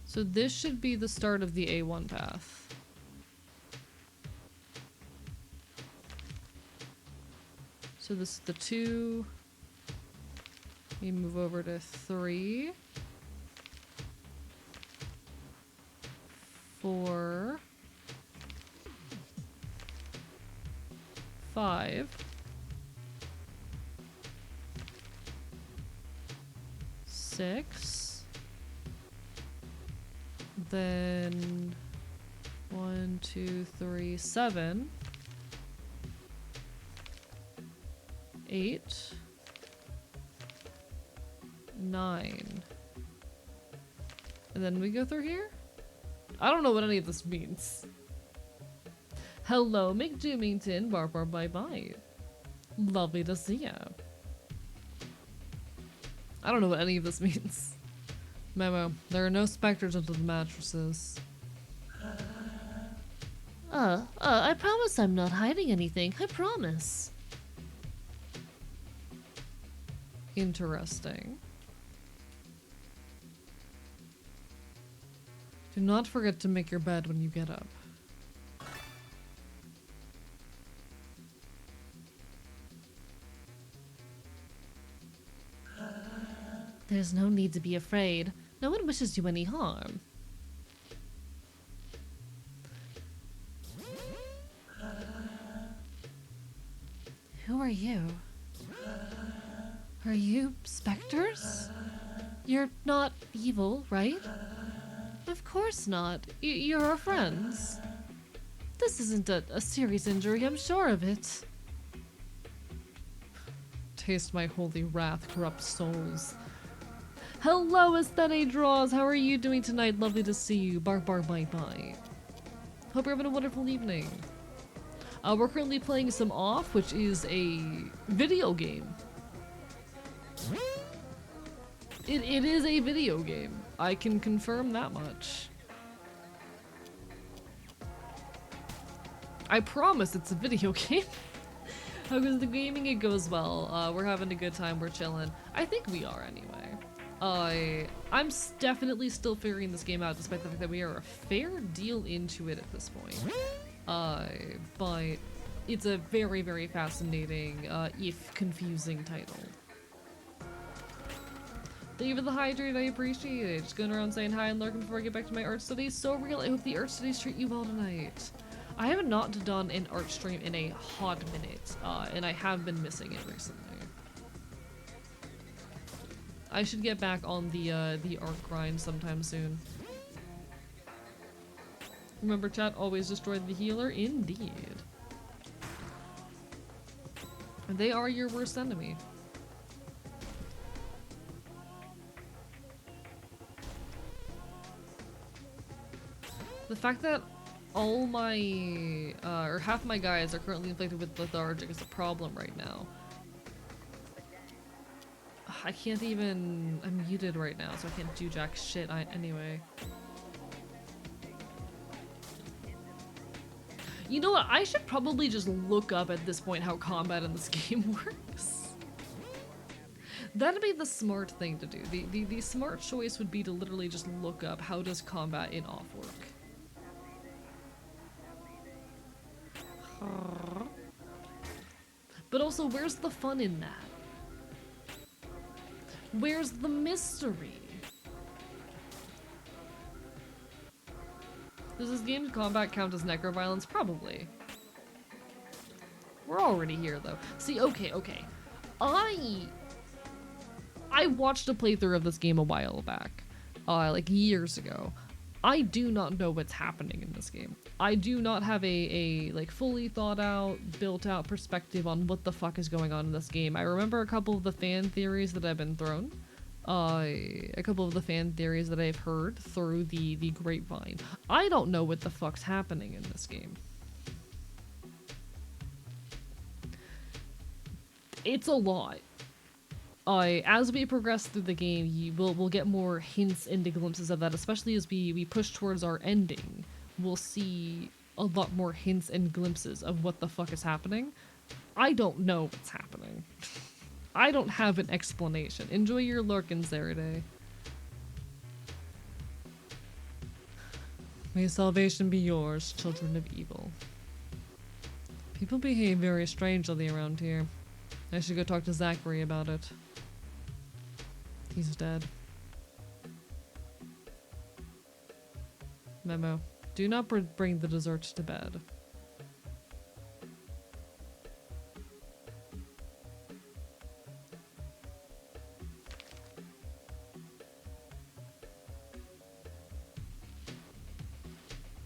So this should be the start of the A1 path. So this is the 2. We move over to 3. 4. 5. 6. Then 1, 2, 3, 7. 8. 9. And then we go through here? I don't know what any of this means. Hello, McDoomington. Bar bar bye bye. Lovely to see ya. I don't know what any of this means. Memo. There are no specters under the mattresses. I promise I'm not hiding anything. I promise. Interesting. Do not forget to make your bed when you get up. There's no need to be afraid. No one wishes you any harm. Who are you? Are you specters? You're not evil, right? Of course not. You're our friends. This isn't a serious injury, I'm sure of it. Taste my holy wrath, corrupt souls. Hello, Aesthete Draws! How are you doing tonight? Lovely to see you. Bark, bark, bite, bite. Hope you're having a wonderful evening. We're currently playing some Off, which is a video game. It is a video game. I can confirm that much. I promise it's a video game. How goes the gaming? It goes well. We're having a good time. We're chilling. I think we are anyway. I'm definitely still figuring this game out, despite the fact that we are a fair deal into it at this point. But it's a very, very fascinating, if confusing title. Thank you for the hydrate, I appreciate it. Just going around saying hi and lurking before I get back to my art studies. So real, I hope the art studies treat you well tonight. I have not done an art stream in a hot minute, and I have been missing it recently. I should get back on the art grind sometime soon. Remember, chat, always destroy the healer? Indeed. They are your worst enemy. The fact that all my, or half my guys are currently inflicted with lethargic is a problem right now. I can't even, I'm muted right now, so I can't do jack shit anyway. You know what, I should probably just look up at this point how combat in this game works. That'd be the smart thing to do. The smart choice would be to literally just look up how does combat in off work. But also, where's the fun in that? Where's the mystery? Does this game's combat count as necroviolence? Probably. We're already here, though. See, okay. I watched a playthrough of this game a while back. Like years ago. I do not know what's happening in this game. I do not have a like fully thought out, built out perspective on what the fuck is going on in this game. I remember a couple of the fan theories that have been thrown. A couple of the fan theories that I've heard through the grapevine. I don't know what the fuck's happening in this game. It's a lot. As we progress through the game, we'll get more hints and glimpses of that, especially as we push towards our ending. We'll see a lot more hints and glimpses of what the fuck is happening. I don't know what's happening. I don't have an explanation. Enjoy your Lurkins there today. May salvation be yours, children of evil. People behave very strangely around here. I should go talk to Zachary about it. He's dead. Memo. Do not bring the dessert to bed.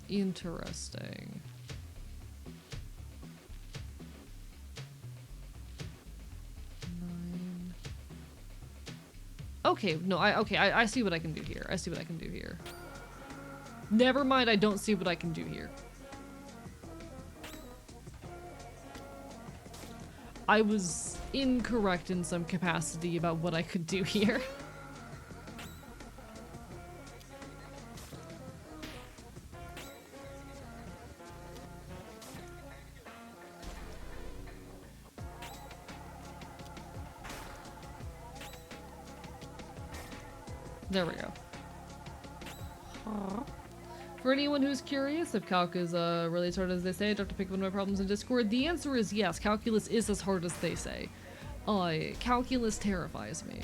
Interesting. Okay, no, I see what I can do here. I see what I can do here. Never mind, I don't see what I can do here. I was incorrect in some capacity about what I could do here. There we go. For anyone who's curious if calc is really as hard as they say, I talked to pick up on my problems in Discord. The answer is yes, calculus is as hard as they say. Calculus terrifies me.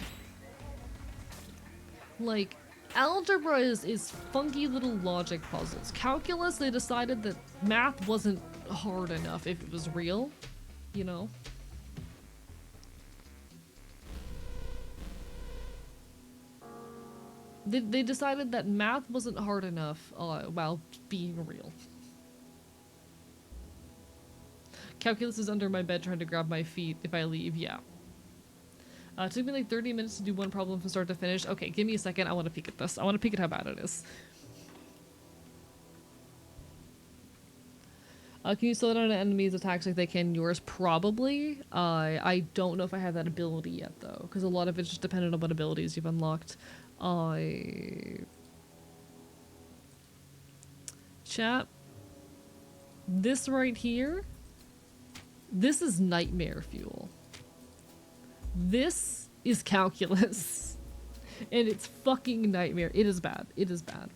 Like, algebra is funky little logic puzzles. Calculus, they decided that math wasn't hard enough if it was real, you know? They decided that math wasn't hard enough while being real. Calculus is under my bed trying to grab my feet if I leave, yeah. It took me like 30 minutes to do one problem from start to finish. Okay, give me a second, I want to peek at this. I want to peek at how bad it is. Can you slow down an enemy's attacks like they can yours? Probably. I don't know if I have that ability yet though, because a lot of it's just dependent on what abilities you've unlocked. Chat. This right here, this is nightmare fuel. This is calculus. And it's fucking nightmare. It is bad. It is bad.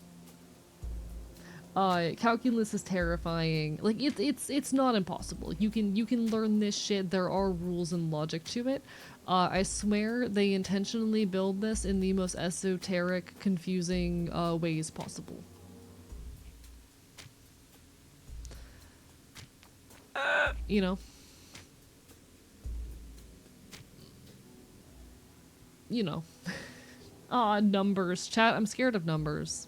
Calculus is terrifying. Like it's not impossible. You can learn this shit. There are rules and logic to it. I swear they intentionally build this in the most esoteric, confusing ways possible. You know. You know. Numbers. Chat, I'm scared of numbers.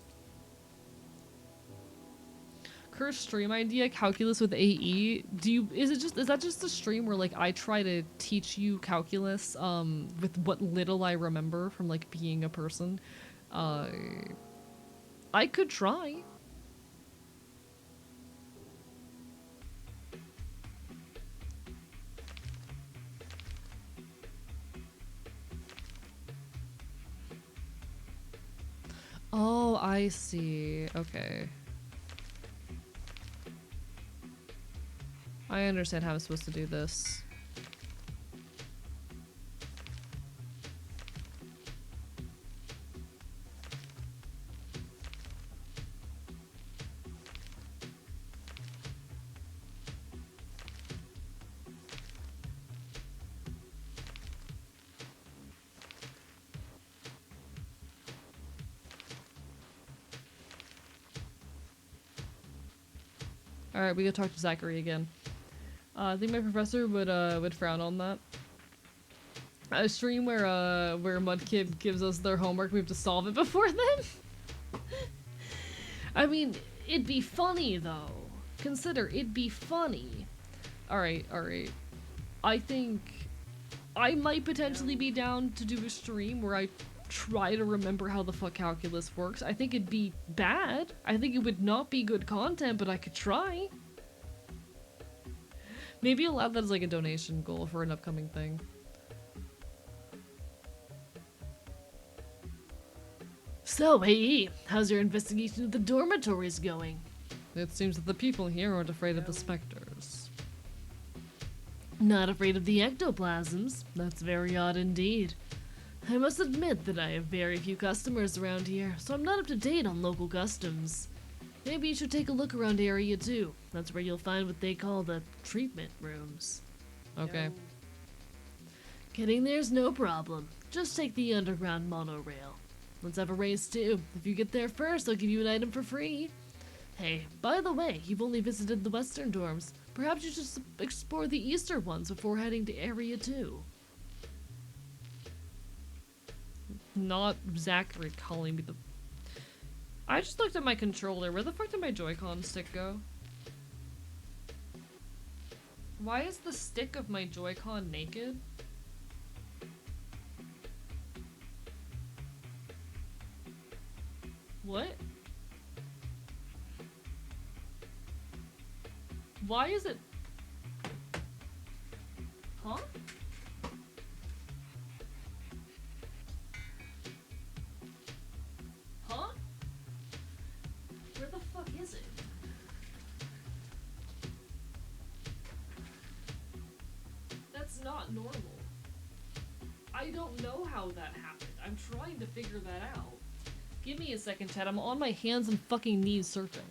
cursed stream idea, calculus with AE. Is that just a stream where like I try to teach you calculus with what little I remember from like being a person? Uh I could try. Oh, I see. Okay. I understand how I'm supposed to do this. Alright, we gotta talk to Zachary again. I think my professor would frown on that. A stream where Mudkip gives us their homework, we have to solve it before then? I mean, it'd be funny though. Consider, it'd be funny. Alright. I think I might potentially be down to do a stream where I try to remember how the fuck calculus works. I think it'd be bad. I think it would not be good content, but I could try. Maybe I'll add that as like a donation goal for an upcoming thing. So, hey, how's your investigation of the dormitories going? It seems that the people here aren't afraid of the specters. Not afraid of the ectoplasms? That's very odd indeed. I must admit that I have very few customers around here, so I'm not up to date on local customs. Maybe you should take a look around Area 2. That's where you'll find what they call the treatment rooms. Okay. Getting there's no problem. Just take the underground monorail. Let's have a race too. If you get there first, I'll give you an item for free. Hey, by the way, you've only visited the western dorms. Perhaps you should explore the eastern ones before heading to Area 2. Not Zachary calling me the... I just looked at my controller. Where the fuck did my Joy-Con stick go? Why is the stick of my Joy-Con naked? What? Why is it... Huh? Huh? Where the fuck is it? That's not normal. I don't know how that happened. I'm trying to figure that out. Give me a second, chat. I'm on my hands and fucking knees searching.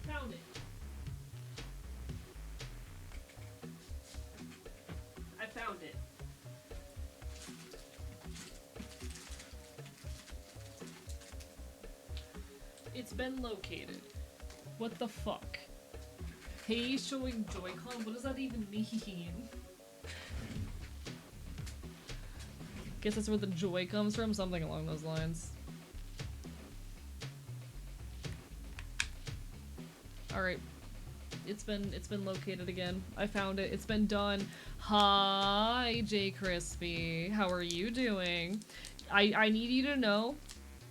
Found it. I found it. It's been located. What the fuck? Hey, showing Joy-Con? What does that even mean? Guess that's where the joy comes from? Something along those lines. Alright. It's been located again. I found it. It's been done. Hi, J Crispy. How are you doing? I need you to know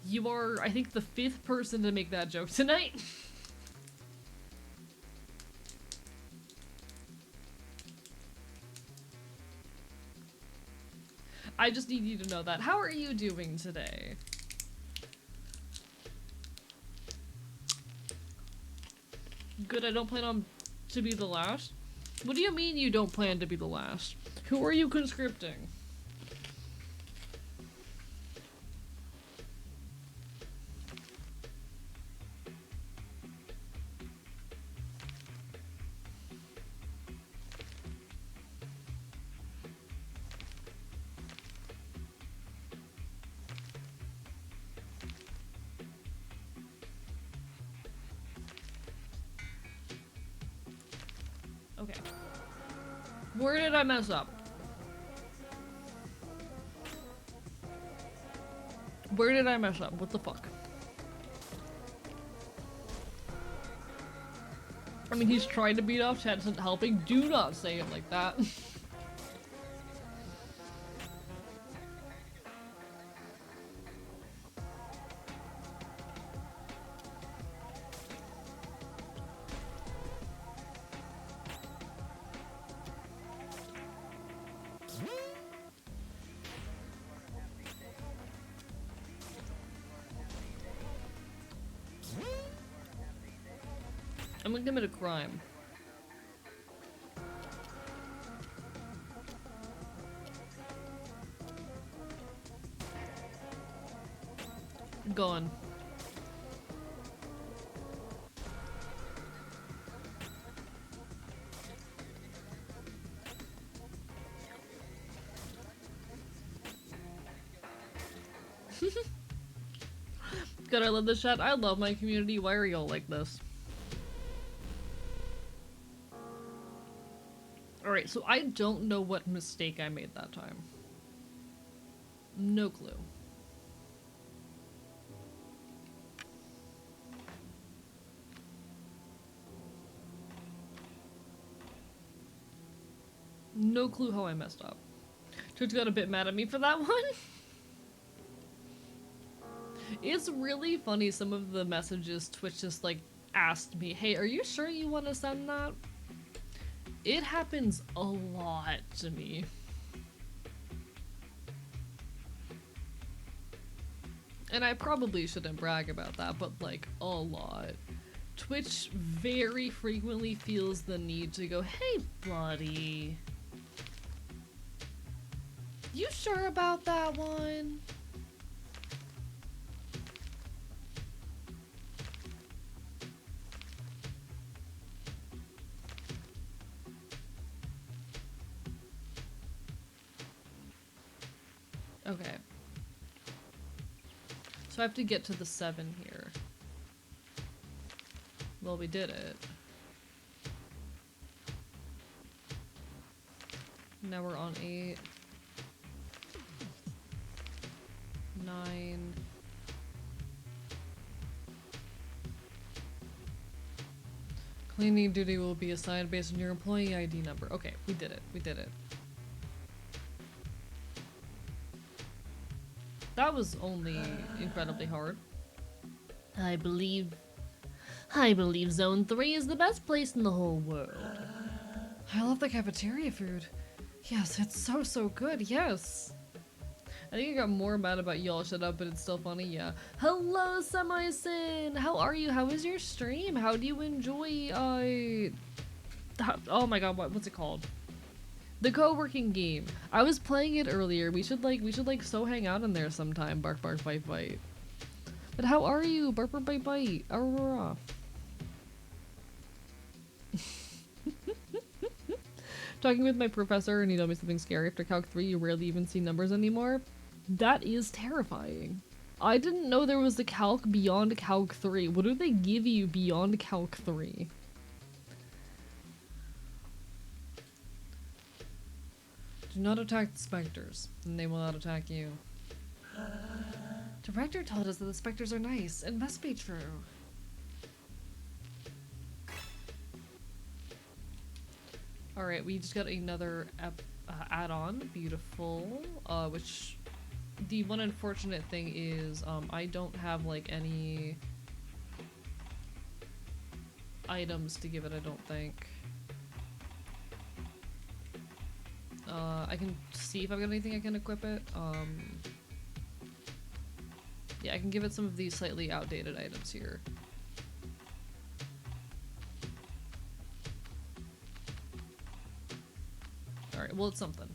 you are, I think, the 5th person to make that joke tonight. I just need you to know that. How are you doing today? Good, I don't plan on to be the last. What do you mean you don't plan to be the last? Who are you conscripting? Where did I mess up? Where did I mess up? What the fuck? I mean, he's trying to beat off chat, isn't helping. Do not say it like that. I'm gonna commit a crime. Gone. God, I love this chat. I love my community. Why are y'all like this? Alright, so I don't know what mistake I made that time. No clue. No clue how I messed up. Twitch got a bit mad at me for that one. It's really funny some of the messages Twitch just like asked me, hey, are you sure you want to send that? It happens a lot to me. And I probably shouldn't brag about that, but like a lot. Twitch very frequently feels the need to go, hey buddy, you sure about that one? Okay. So I have to get to the 7 here. Well, we did it. Now we're on 8. 9. Cleaning duty will be assigned based on your employee ID number. Okay, we did it. We did it. That was only incredibly hard. I believe Zone 3 is the best place in the whole world. I love the cafeteria food. Yes, it's so good, yes. I think I got more mad about y'all shut up, but it's still funny, yeah. Hello, Semi-Sin! How are you? How is your stream? How do you enjoy, oh my god, what's it called? The co-working game. I was playing it earlier. We should so hang out in there sometime. Bark, bark, bite, bite. But how are you? Bark, bark, bite, bite. Aurora. Talking with my professor and he told me something scary. After Calc 3, you rarely even see numbers anymore. That is terrifying. I didn't know there was a Calc beyond Calc 3. What do they give you beyond Calc 3? Do not attack the specters, and they will not attack you. Director told us that the specters are nice. It must be true. Alright, we just got another add-on. Beautiful. Which, the one unfortunate thing is, I don't have, like, any items to give it, I don't think. I can see if I've got anything I can equip it. Yeah, I can give it some of these slightly outdated items here. Alright, well, it's something.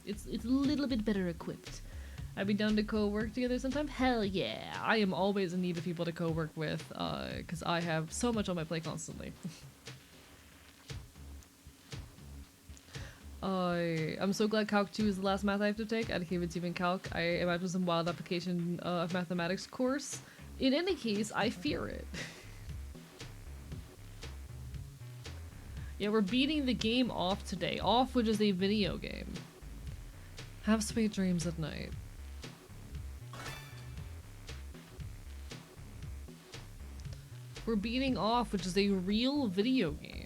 It's a little bit better equipped. I'd be down to co-work together sometime? Hell yeah! I am always in need of people to co-work with, because I have so much on my plate constantly. I'm so glad Calc 2 is the last math I have to take. I can't even Calc. I imagine some wild application of mathematics course. In any case, I fear it. Yeah, we're beating the game Off today. Off, which is a video game. Have sweet dreams at night. We're beating Off, which is a real video game.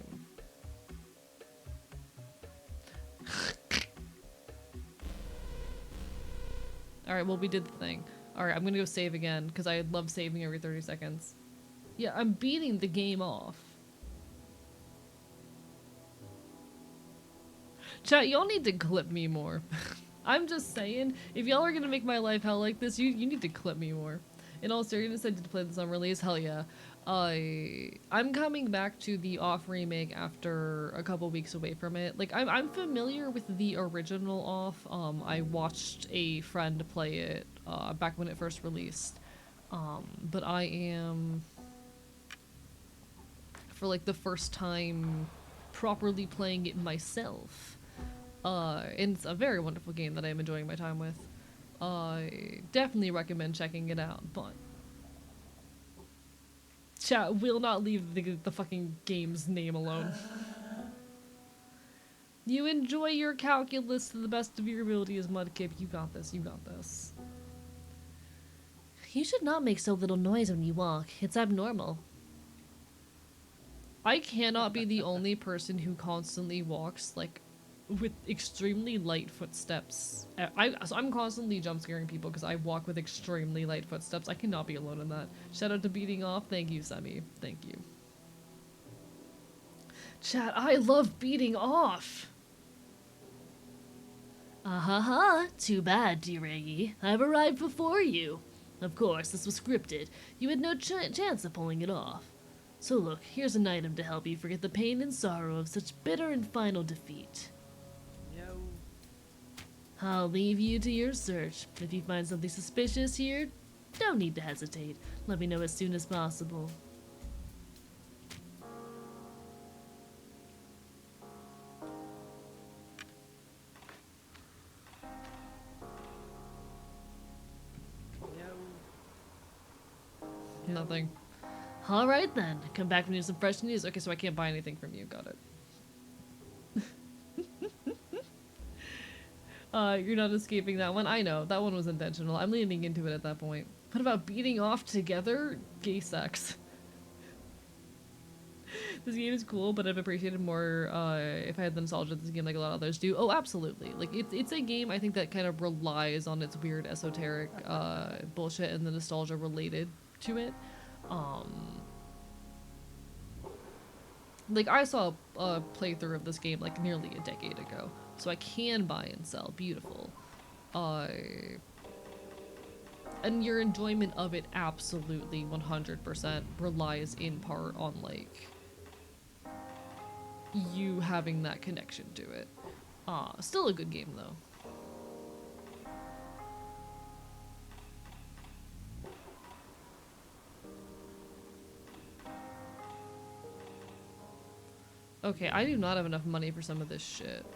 Alright, well, we did the thing. Alright, I'm gonna go save again, because I love saving every 30 seconds. Yeah, I'm beating the game Off. Chat, y'all need to clip me more. I'm just saying, if y'all are gonna make my life hell like this, you need to clip me more. In all seriousness, I did play this on release, hell yeah. I'm coming back to the Off remake after a couple weeks away from it. Like, I'm familiar with the original Off. I watched a friend play it back when it first released. But I am, for like the first time, properly playing it myself. And it's a very wonderful game that I'm enjoying my time with. I definitely recommend checking it out, but chat will not leave the fucking game's name alone. You enjoy your calculus to the best of your abilities, Mudkip. You got this, you got this. You should not make so little noise when you walk. It's abnormal. I cannot be the only person who constantly walks, like, with extremely light footsteps. So I'm constantly jump scaring people because I walk with extremely light footsteps. I cannot be alone in that. Shout out to Beating Off. Thank you, Semi. Thank you. Chat, I love Beating Off. Ah-ha-ha. Too bad, Diregi. I've arrived before you. Of course, this was scripted. You had no chance of pulling it off. So look, here's an item to help you forget the pain and sorrow of such bitter and final defeat. I'll leave you to your search. If you find something suspicious here, don't need to hesitate. Let me know as soon as possible. Nothing. Alright then, come back when you have some fresh news. Okay, so I can't buy anything from you. Got it. You're not escaping that one. I know, that one was intentional. I'm leaning into it at that point. What about Beating Off together? Gay sex. This game is cool, but I've appreciated more if I had the nostalgia of this game like a lot of others do. Oh, absolutely. Like, it's a game I think that kind of relies on its weird esoteric bullshit and the nostalgia related to it. Like, I saw a playthrough of this game like nearly a decade ago, so I can buy and sell. Beautiful. And your enjoyment of it absolutely 100% relies in part on, like, you having that connection to it. Still a good game, though. Okay, I do not have enough money for some of this shit.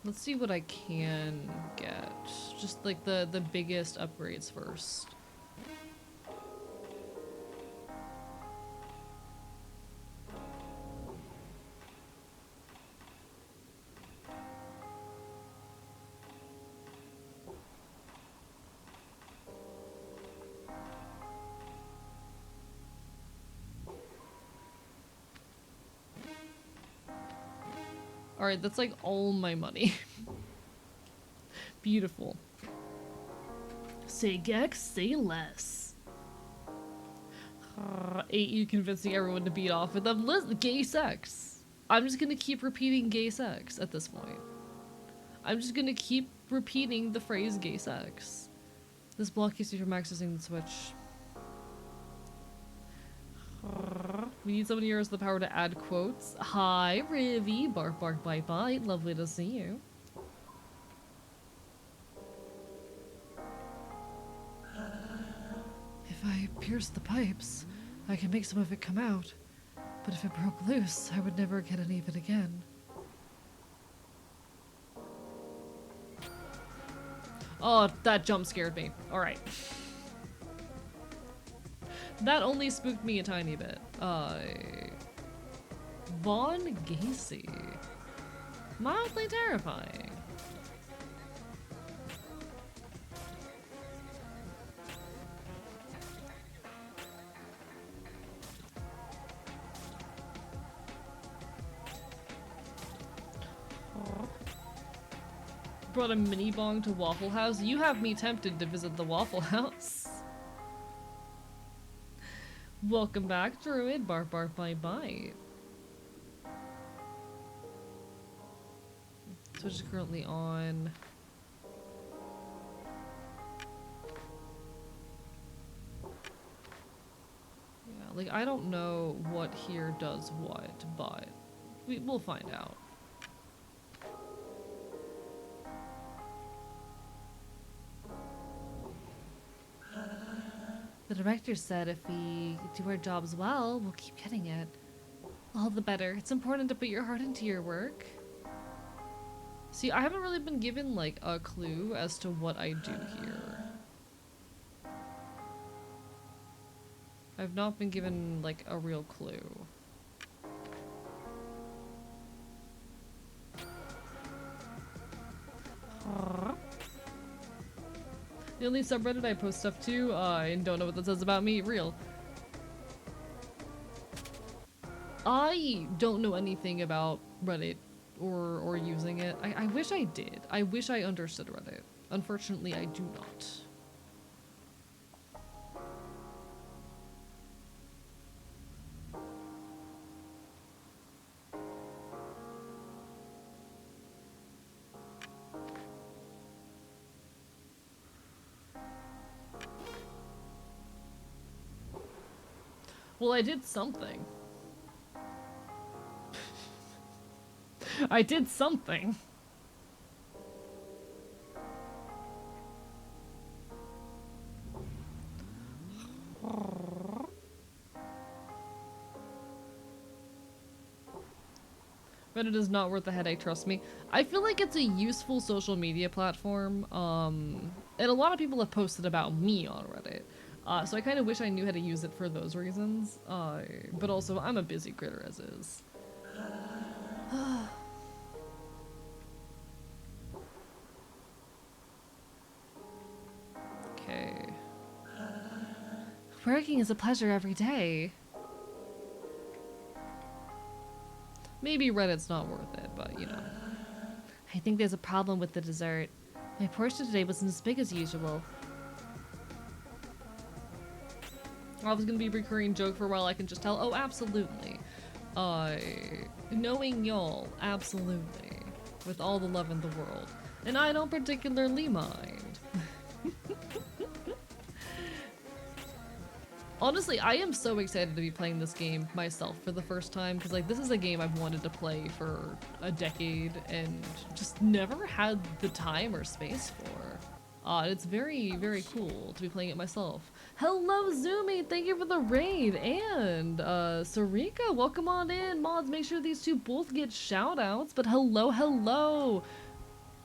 Let's see what I can get. Just like the biggest upgrades first. Alright, that's like all my money. Beautiful. Say Gex, say less. 8 you convincing everyone to beat off with them. Gay sex. I'm just gonna keep repeating gay sex at this point. I'm just gonna keep repeating the phrase gay sex. This block keeps you from accessing the switch. We need someone here with the power to add quotes. Hi, Rivy. Bark, bark, bite, bite. Lovely to see you. If I pierce the pipes, I can make some of it come out. But if it broke loose, I would never get any of it again. Oh, that jump scared me. Alright. That only spooked me a tiny bit. Vaughn Gacy. Mildly terrifying. Brought a mini bong to Waffle House. You have me tempted to visit the Waffle House. Welcome back, Druid. Bark, bark, bite, bite. Switch is currently on. Yeah, like I don't know what here does what, but we'll find out. The director said if we do our jobs well, we'll keep getting it. All the better. It's important to put your heart into your work. See, I haven't really been given, like, a clue as to what I do here. I've not been given, like, a real clue. The only subreddit I post stuff to, and don't know what that says about me, real. I don't know anything about Reddit or using it. I wish I did. I wish I understood Reddit. Unfortunately, I do not. Well, I did something. I did something. Reddit is not worth the headache, trust me. I feel like it's a useful social media platform, and a lot of people have posted about me on Reddit. So I kind of wish I knew how to use it for those reasons, but also I'm a busy critter as is. Okay. Working is a pleasure every day. Maybe Reddit's not worth it, but you know. I think there's a problem with the dessert. My portion today wasn't as big as usual. I was gonna be a recurring joke for a while, I can just tell. Oh, absolutely. Knowing y'all, absolutely. With all the love in the world. And I don't particularly mind. Honestly, I am so excited to be playing this game myself for the first time, because like this is a game I've wanted to play for a decade and just never had the time or space for. It's very, very cool to be playing it myself. Hello, Zoomy! Thank you for the raid! And, Sarika, welcome on in! Mods, make sure these two both get shoutouts, but hello, hello!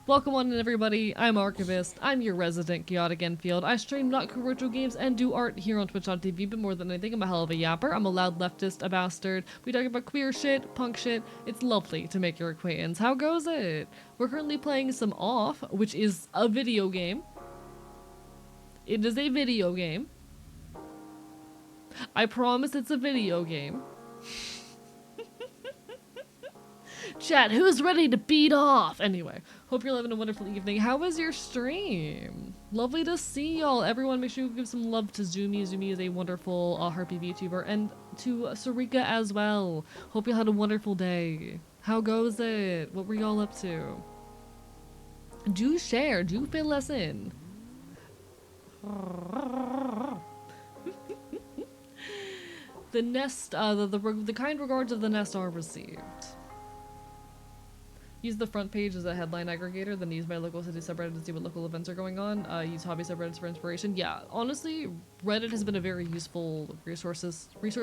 Welcome on in, everybody. I'm Archivist. I'm your resident chaotic Enfield. I stream not retro games and do art here on Twitch.tv, but more than anything, I'm a hell of a yapper. I'm a loud leftist, a bastard. We talk about queer shit, punk shit. It's lovely to make your acquaintance. How goes it? We're currently playing some Off, which is a video game. It is a video game. I promise it's a video game. Chat, who's ready to beat off? Anyway, hope you're having a wonderful evening. How was your stream? Lovely to see y'all. Everyone, make sure you give some love to Zoomy. Zoomy is a wonderful Harpy VTuber, and to Sarika as well. Hope you had a wonderful day. How goes it? What were y'all up to? Do share. Do fill us in. The nest, the kind regards of the nest are received. Use the front page as a headline aggregator, then use my local city subreddit to see what local events are going on. Use hobby subreddits for inspiration. Yeah, honestly, Reddit has been a very useful resource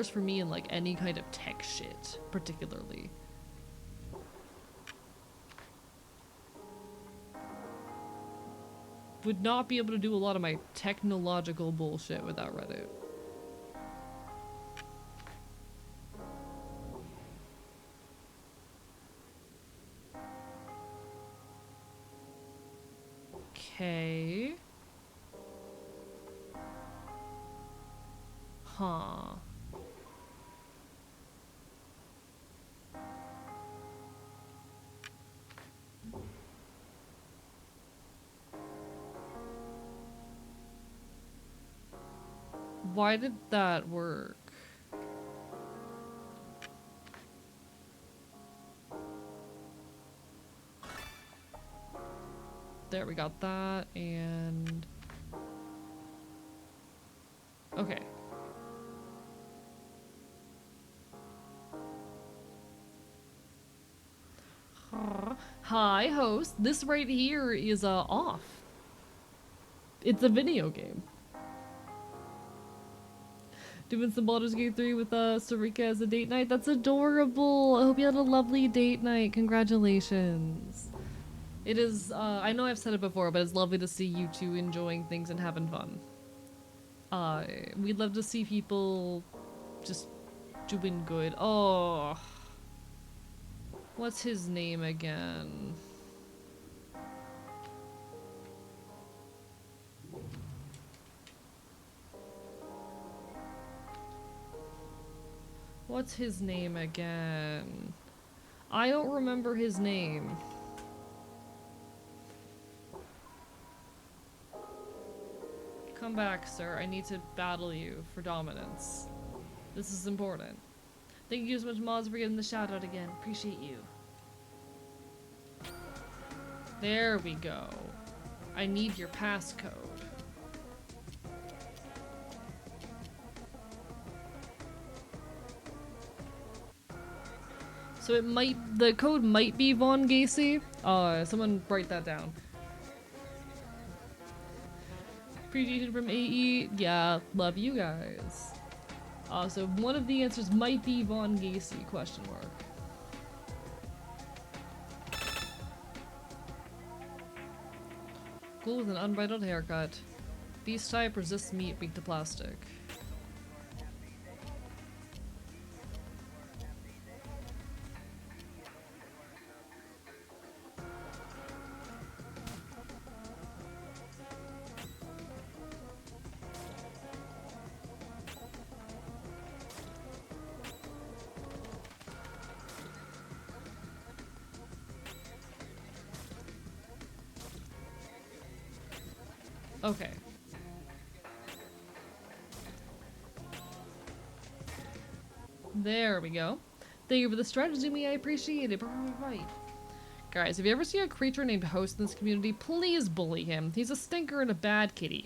for me in like any kind of tech shit, particularly. Would not be able to do a lot of my technological bullshit without Reddit. Okay. Huh. Why did that work? There, we got that, and... Okay. Hi, host. This right here is, off. It's a video game. Doing some Baldur's Gate 3 with, Sarika as a date night. That's adorable. I hope you had a lovely date night. Congratulations. It is, I know I've said it before, but it's lovely to see you two enjoying things and having fun. We'd love to see people just doing good. Oh. What's his name again? What's his name again? I don't remember his name. Come back, sir. I need to battle you for dominance. This is important. Thank you so much, Moz, for getting the shout out again. Appreciate you. There we go. I need your passcode. So it might, the code might be Von Gacy. Someone write that down. Appreciation from AE. Yeah, love you guys. So one of the answers might be Von Gacy, question mark. Cool with an unbridled haircut. Beast type resists meat, weak to plastic. Okay. There we go. Thank you for the strategy, me. I appreciate it. Right. Guys, if you ever see a creature named Host in this community, please bully him. He's a stinker and a bad kitty.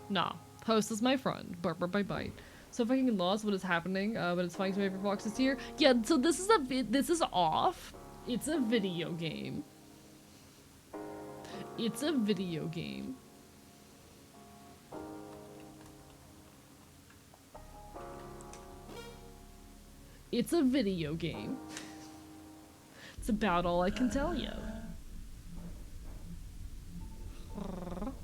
Nah, Host is my friend. Bark, bark, bite, bite. So fucking lost what is happening, but it's fine to my favorite foxes here. Yeah, so this is off. It's a video game. It's a video game. It's a video game. It's about all I can tell you.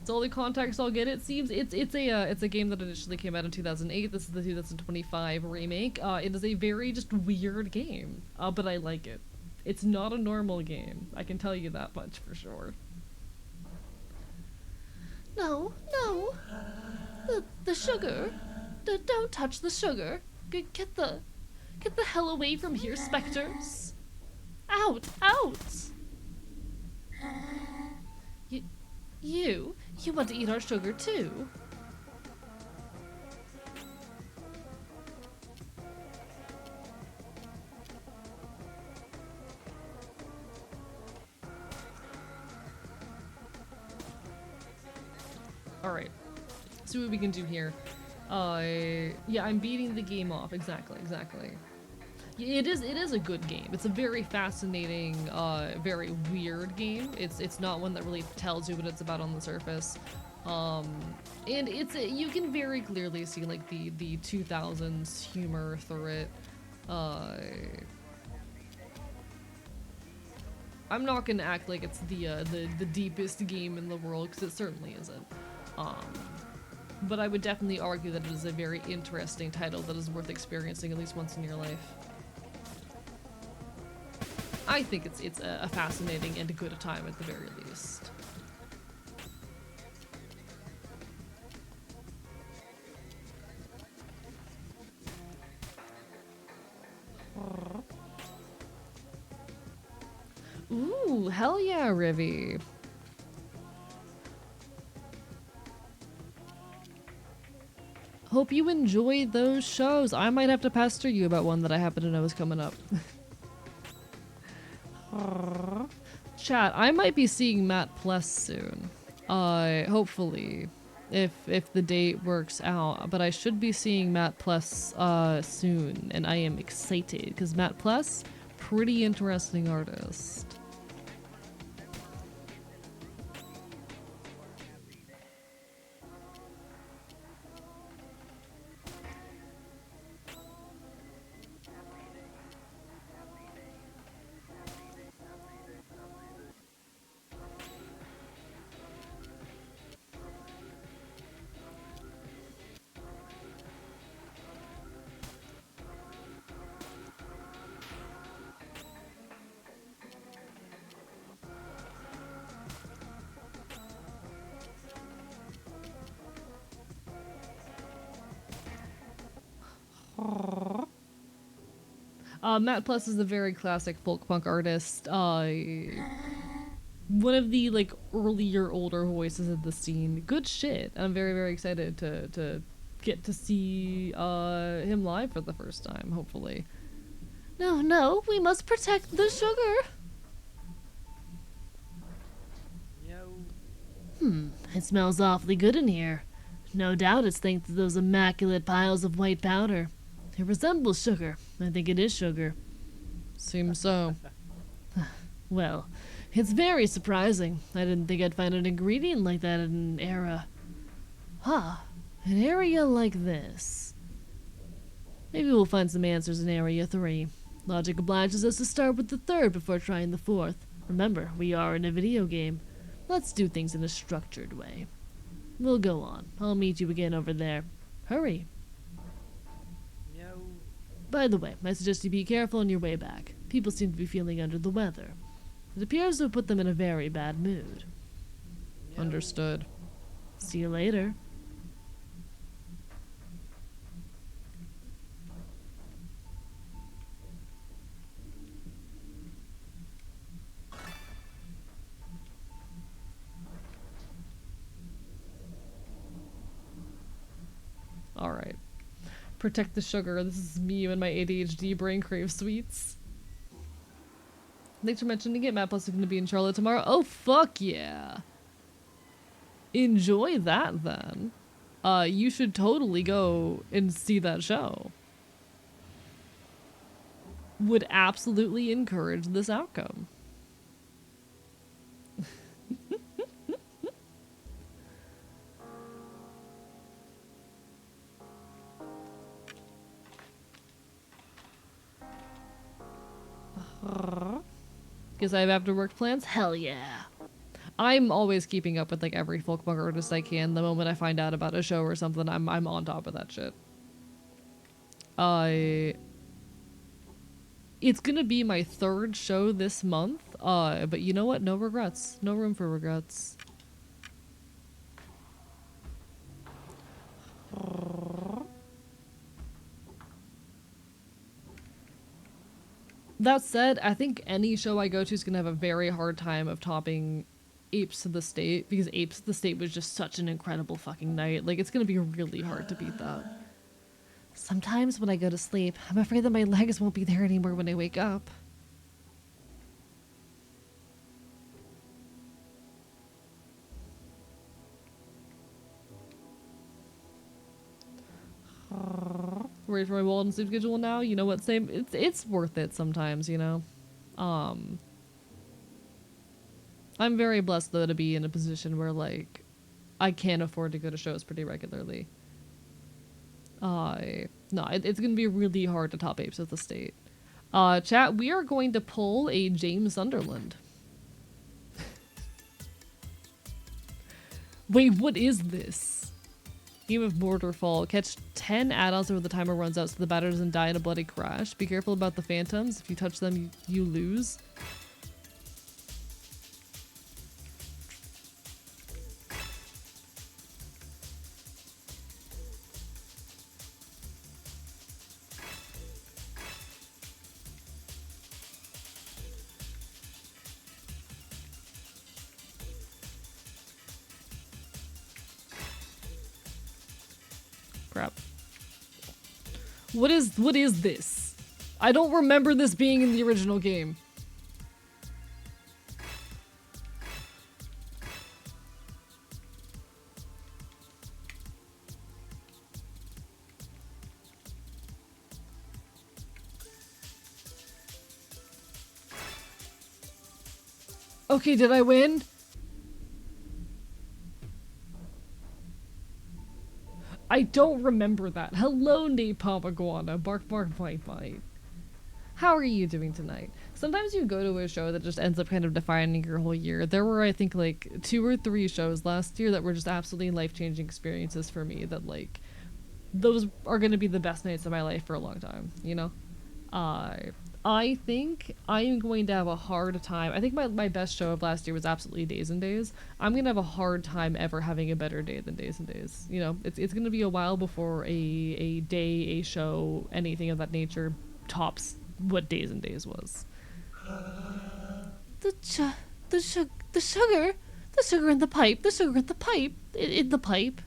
It's all the context I'll get. It seems it's a game that initially came out in 2008. This is the 2025 remake. It is a very just weird game, but I like it. It's not a normal game. I can tell you that much for sure. No, no, the sugar. Don't touch the sugar. Get the hell away from here, specters. Out, out. You want to eat our sugar too? Alright, see what we can do here. Yeah, I'm beating the game off. Exactly. It is a good game. It's a very fascinating, very weird game. It's not one that really tells you what it's about on the surface. And you can very clearly see like the 2000s humor through it. I'm not gonna act like it's the deepest game in the world, because it certainly isn't. But I would definitely argue that it is a very interesting title that is worth experiencing at least once in your life. I think it's a fascinating and a good time at the very least. hell yeah, Rivy. Hope you enjoyed those shows. I might have to pester you about one that I happen to know is coming up. Chat, I might be seeing Matt Pless soon. Hopefully. If the date works out. But I should be seeing Matt Pless soon, and I am excited because Matt Pless, pretty interesting artist. Matt Pless is a very classic folk punk artist. One of the like earlier, older voices of the scene. Good shit. I'm very, very excited to get to see him live for the first time. Hopefully. No, we must protect the sugar. It smells awfully good in here. No doubt it's thanks to those immaculate piles of white powder. It resembles sugar. I think it is sugar. Seems so. Well, it's very surprising. I didn't think I'd find an ingredient like that in an era. An area like this. Maybe we'll find some answers in Area 3. Logic obliges us to start with the third before trying the fourth. Remember, we are in a video game. Let's do things in a structured way. We'll go on. I'll meet you again over there. Hurry. By the way, I suggest you be careful on your way back. People seem to be feeling under the weather. It appears to have put them in a very bad mood. Understood. See you later. Alright. Protect the sugar. This is me and my ADHD brain crave sweets. Thanks for mentioning it. Matt Plus is going to be in Charlotte tomorrow. Oh, fuck yeah. Enjoy that then. You should totally go and see that show. Would absolutely encourage this outcome. Guess I have after work plans? Hell yeah. I'm always keeping up with like every folk punk artist I can. The moment I find out about a show or something, I'm on top of that shit. It's gonna be my third show this month. But you know what? No regrets. No room for regrets. That said, I think any show I go to is gonna have a very hard time of topping Apes to the State, because Apes to the State was just such an incredible fucking night. Like, it's gonna be really hard to beat that. Sometimes when I go to sleep, I'm afraid that my legs won't be there anymore when I wake up. Ready for my Walden sleep schedule now? You know what? Same. It's worth it sometimes, you know? I'm very blessed, though, to be in a position where, like, I can afford to go to shows pretty regularly. No, it's gonna be really hard to top Apes at the State. Chat, we are going to pull a James Sunderland. Wait, what is this? Game of Mortarfall. Catch 10 add-ons before the timer runs out so the batter doesn't die in a bloody crash. Be careful about the phantoms. If you touch them, you lose. crap. What is this? I don't remember this being in the original game. Okay, did I win? I don't remember that. Hello, Napalm Iguana. Bark, bark, bite, bite. How are you doing tonight? Sometimes you go to a show that just ends up kind of defining your whole year. There were, I think, like 2 or 3 shows last year that were just absolutely life-changing experiences for me that, like, those are going to be the best nights of my life for a long time, you know? I think I am going to have a hard time. I think my best show of last year was absolutely Days and Days. I'm going to have a hard time ever having a better day than Days and Days. You know, it's going to be a while before a day, a show, anything of that nature tops what Days and Days was. The sugar in the pipe, the sugar in the pipe, in the pipe.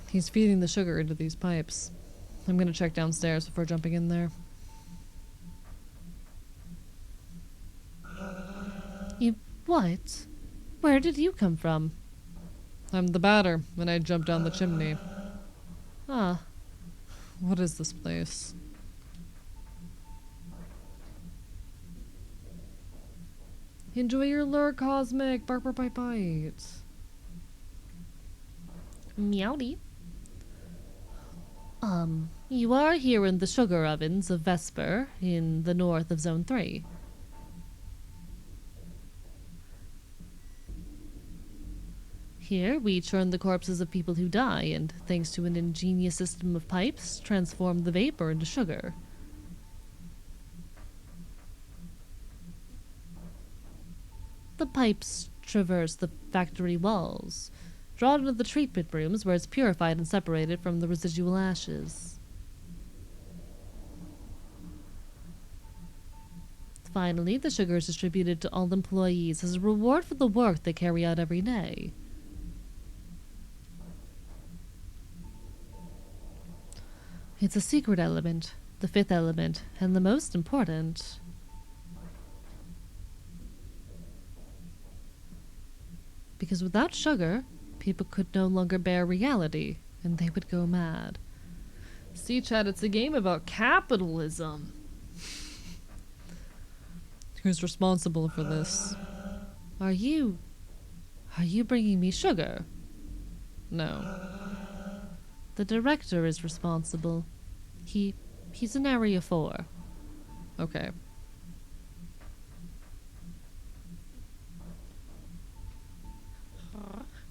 He's feeding the sugar into these pipes. I'm gonna check downstairs before jumping in there. You what? Where did you come from? I'm the batter, and I jumped down the chimney. Ah, What is this place? Enjoy your lure, Cosmic! Bark, bark, bite, bite. meowdy. You are here in the sugar ovens of Vesper in the north of Zone 3. Here, we churn the corpses of people who die, and thanks to an ingenious system of pipes, transform the vapor into sugar. The pipes traverse the factory walls, drawn into the treatment rooms where it's purified and separated from the residual ashes. Finally, the sugar is distributed to all employees as a reward for the work they carry out every day. It's a secret element, the 5th element, and the most important. Because without sugar, people could no longer bear reality, and they would go mad. See, Chad, it's a game about capitalism. Who's responsible for this? Are you bringing me sugar? No. The director is responsible. He's in Area 4. Okay.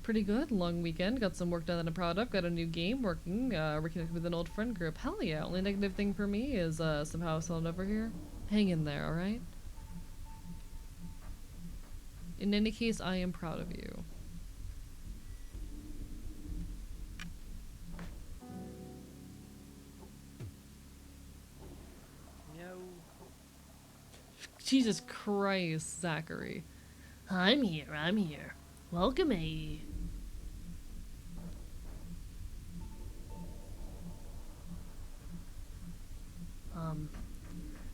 Pretty good. Long weekend. Got some work done that I'm proud of. Got a new game working. Reconnected with an old friend group. Hell yeah. Only negative thing for me is some house sound over here. Hang in there, alright? In any case, I am proud of you. Jesus Christ, Zachary. I'm here. Welcome, A.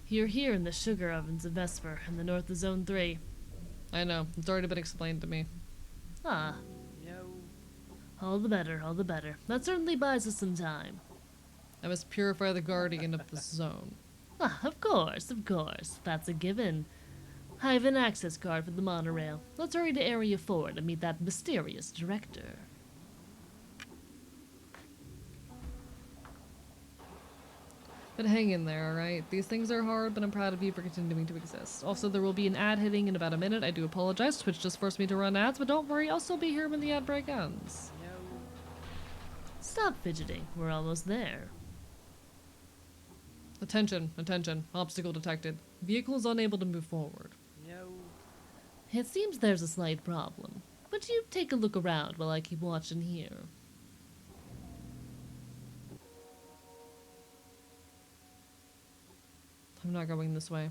You're here in the sugar ovens of Vesper in the north of Zone 3. I know. It's already been explained to me. Ah. All the better, all the better. That certainly buys us some time. I must purify the guardian of this zone. Ah, of course. That's a given. I have an access card for the monorail. Let's hurry to Area 4 to meet that mysterious director. But hang in there, alright? These things are hard, but I'm proud of you for continuing to exist. Also, there will be an ad hitting in about a minute. I do apologize. Twitch just forced me to run ads, but don't worry, I'll still be here when the ad break ends. Stop fidgeting. We're almost there. Attention, attention. Obstacle detected. Vehicle is unable to move forward. It seems there's a slight problem. But you take a look around while I keep watching here. I'm not going this way.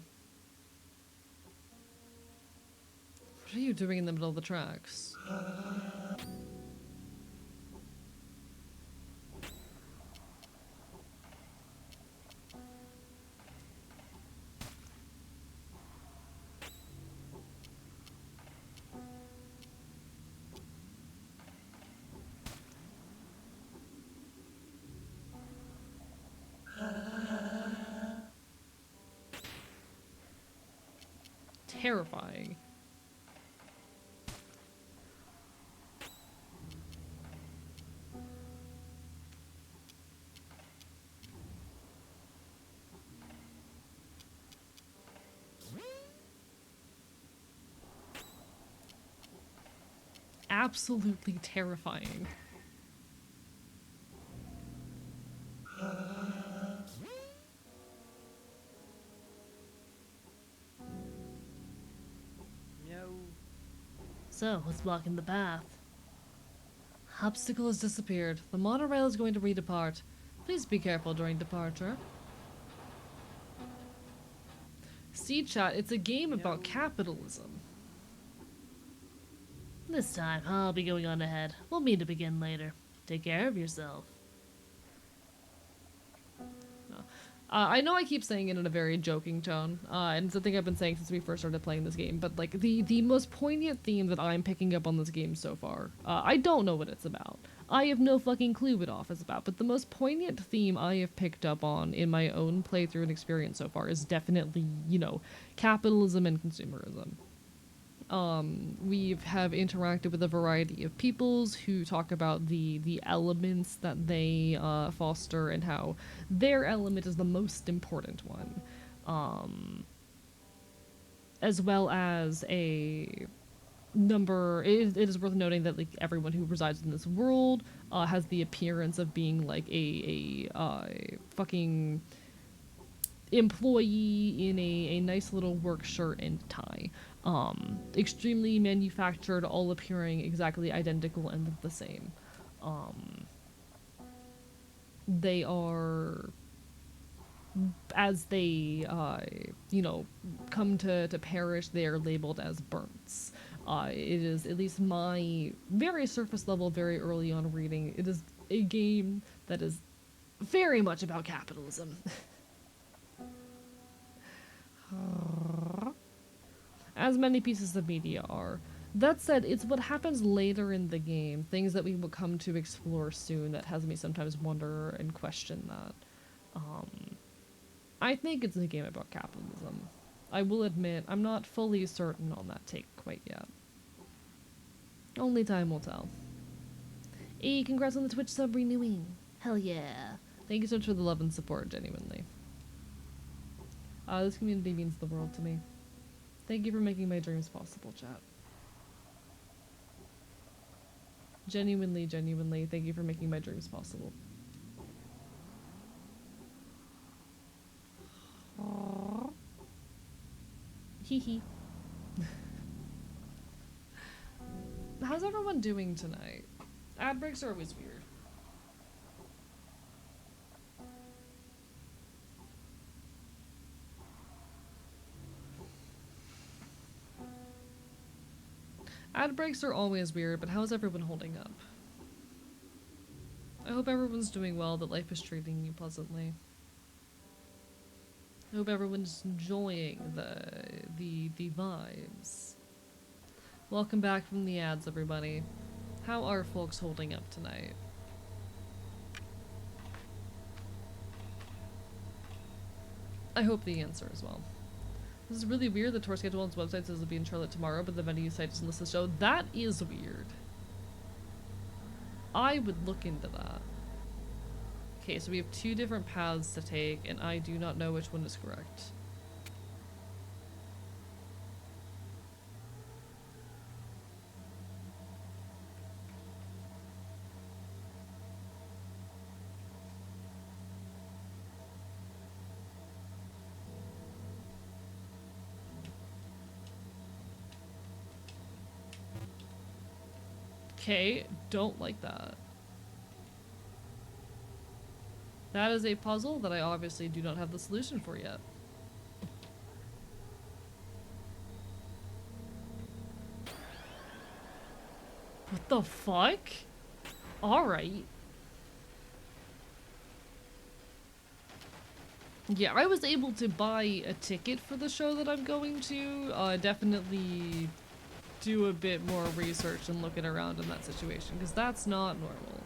What are you doing in the middle of the tracks? terrifying. Absolutely terrifying. No. So, what's blocking the path? Obstacle has disappeared. The monorail is going to redepart. Please be careful during departure. See, chat, it's a game about capitalism. This time, I'll be going on ahead. We'll meet up again later. Take care of yourself. I know I keep saying it in a very joking tone, and it's a thing I've been saying since we first started playing this game, but like the most poignant theme that I'm picking up on this game so far, I don't know what it's about. I have no fucking clue what off is about, but the most poignant theme I have picked up on in my own playthrough and experience so far is definitely, you know, capitalism and consumerism. We have interacted with a variety of peoples who talk about the elements that they foster and how their element is the most important one, as well as a number. It is worth noting that like everyone who resides in this world has the appearance of being like a fucking employee in a nice little work shirt and tie. Extremely manufactured, all appearing exactly identical and the same. They are, as they, you know, come to perish, they are labeled as burnts. It is, at least my very surface level, very early on reading, it is a game that is very much about capitalism. As many pieces of media are. That said, it's what happens later in the game, things that we will come to explore soon, that has me sometimes wonder and question that. I think it's a game about capitalism. I will admit, I'm not fully certain on that take quite yet. Only time will tell. Hey, congrats on the Twitch sub renewing. Hell yeah. Thank you so much for the love and support, genuinely. This community means the world to me. Thank you for making my dreams possible, chat. Genuinely, genuinely, thank you for making my dreams possible. Hee hee. How's everyone doing tonight? Ad breaks are always weird. Ad breaks are always weird, but how's everyone holding up? I hope everyone's doing well, that life is treating you pleasantly. I hope everyone's enjoying the vibes. Welcome back from the ads, everybody. How are folks holding up tonight? I hope the answer is well. This is really weird. The tour schedule on its website says it'll be in Charlotte tomorrow, but the venue site doesn't list the show. That is weird. I would look into that. Okay, so we have two different paths to take, and I do not know which one is correct. Okay, don't like that. That is a puzzle that I obviously do not have the solution for yet. What the fuck? Alright. Yeah, I was able to buy a ticket for the show that I'm going to. Definitely do a bit more research and looking around in that situation, because that's not normal.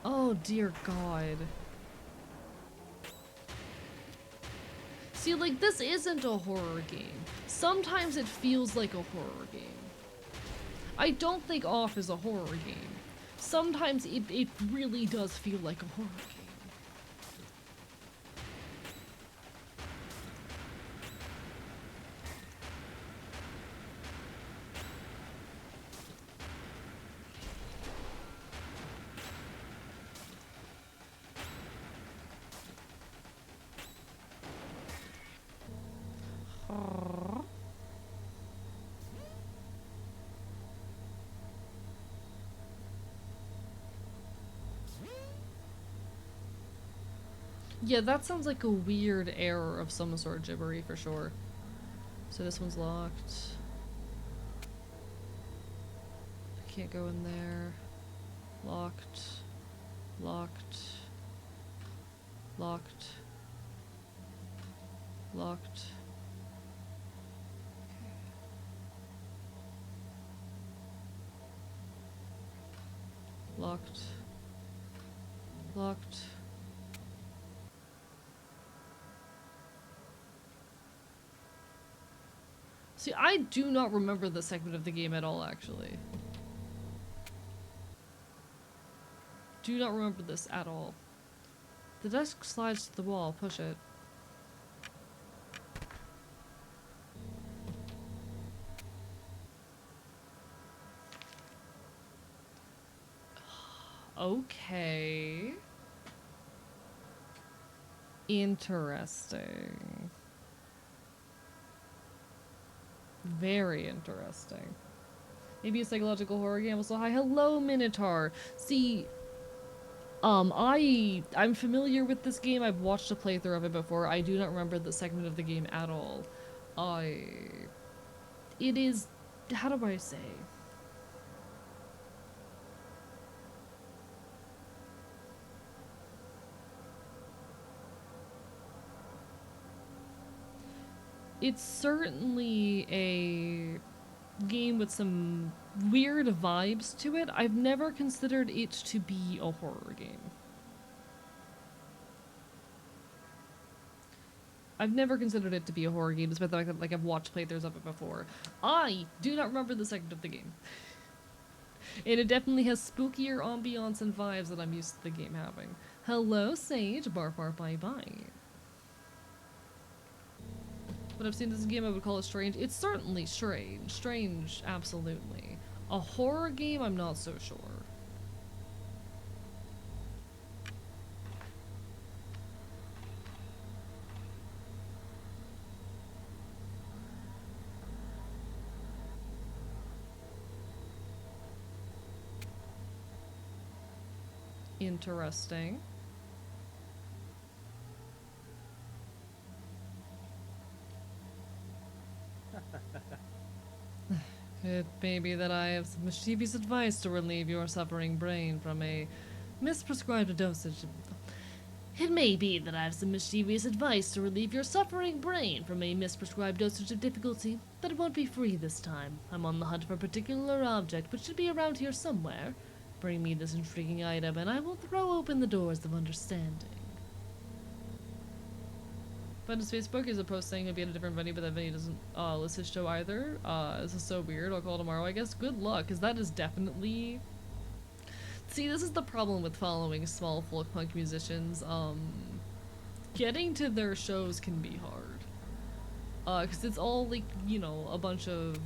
Oh dear God. See, like, this isn't a horror game. Sometimes it feels like a horror game. I don't think Off is a horror game. Sometimes it really does feel like a horror game. Yeah, that sounds like a weird error of some sort, gibbery for sure. So this one's locked. I can't go in there. Locked. Locked. Locked. Locked. Locked. Locked. See, I do not remember this segment of the game at all, actually. Do not remember this at all. The desk slides to the wall. Push it. Okay. Interesting. Very interesting. Maybe a psychological horror game also. Hi, hello, Minotaur. See, I'm familiar with this game. I've watched a playthrough of it before. I do not remember the segment of the game at all. It is, how do I say? It's certainly a game with some weird vibes to it. I've never considered it to be a horror game. I've never considered it to be a horror game, despite the fact that like I've watched playthroughs of it before. I do not remember the segment of the game. And it definitely has spookier ambiance and vibes that I'm used to the game having. Hello, Sage. Barf barf bye bye. But I've seen this game, I would call it strange. It's certainly strange. Strange, absolutely. A horror game, I'm not so sure. Interesting. It may be that I have some mischievous advice to relieve your suffering brain from a misprescribed dosage. It may be that I have some mischievous advice to relieve your suffering brain from a misprescribed dosage of difficulty, but it won't be free this time. I'm on the hunt for a particular object which should be around here somewhere. Bring me this intriguing item and I will throw open the doors of understanding. But his Facebook is a post saying he'll be at a different venue, but that venue doesn't list his show either. This is so weird. I'll call tomorrow, I guess. Good luck, because that is definitely... See, this is the problem with following small folk punk musicians. Getting to their shows can be hard. Because it's all, like, you know, a bunch of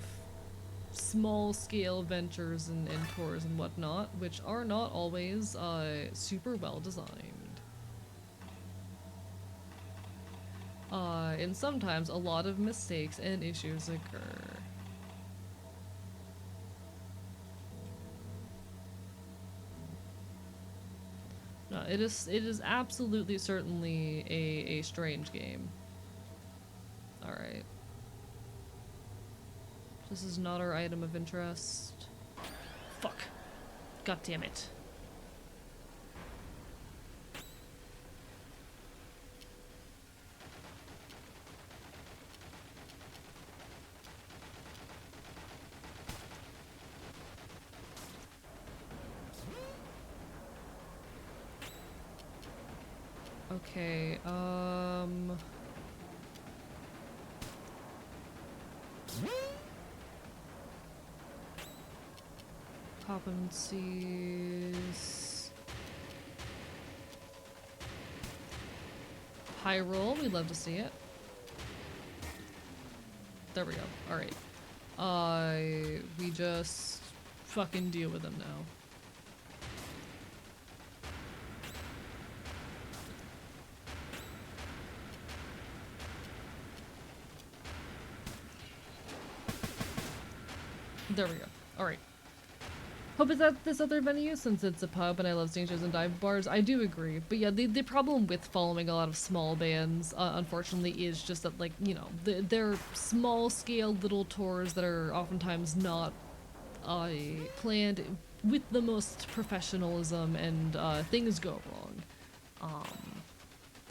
small-scale ventures and tours and whatnot, which are not always super well designed. And sometimes a lot of mistakes and issues occur. No, it is absolutely certainly a strange game. Alright. This is not our item of interest. Fuck. God damn it. Okay, competencies. High roll, we'd love to see it. There we go. Alright. We just fucking deal with them now. There we go. Alright. Hope it's at this other venue since it's a pub and I love seeing shows and dive bars. I do agree. But yeah, the problem with following a lot of small bands, unfortunately, is just that, like, you know, they're small scale little tours that are oftentimes not planned with the most professionalism, and things go wrong.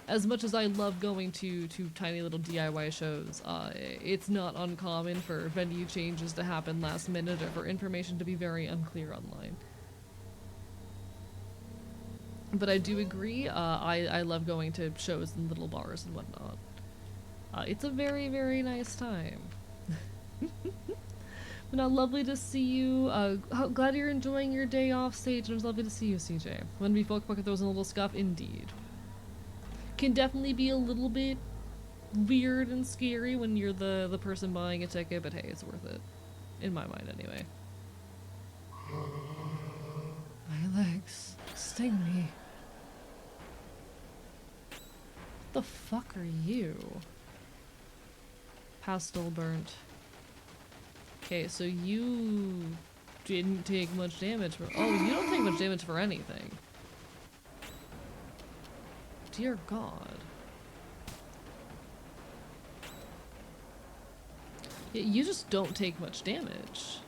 As much as I love going to tiny little DIY shows, it's not uncommon for venue changes to happen last minute or for information to be very unclear online. But I do agree, I love going to shows in little bars and whatnot. It's a very, very nice time. But now, lovely to see you. Glad you're enjoying your day off, Sage, and it was lovely to see you, CJ. When we folk bucket throws in a little scuff, indeed. Can definitely be a little bit weird and scary when you're the person buying a ticket, but hey, it's worth it. In my mind, anyway. My legs sting me. What the fuck are you? Pastel burnt. Okay, so you didn't take much damage for— oh, you don't take much damage for anything. Dear God. Yeah, you just don't take much damage.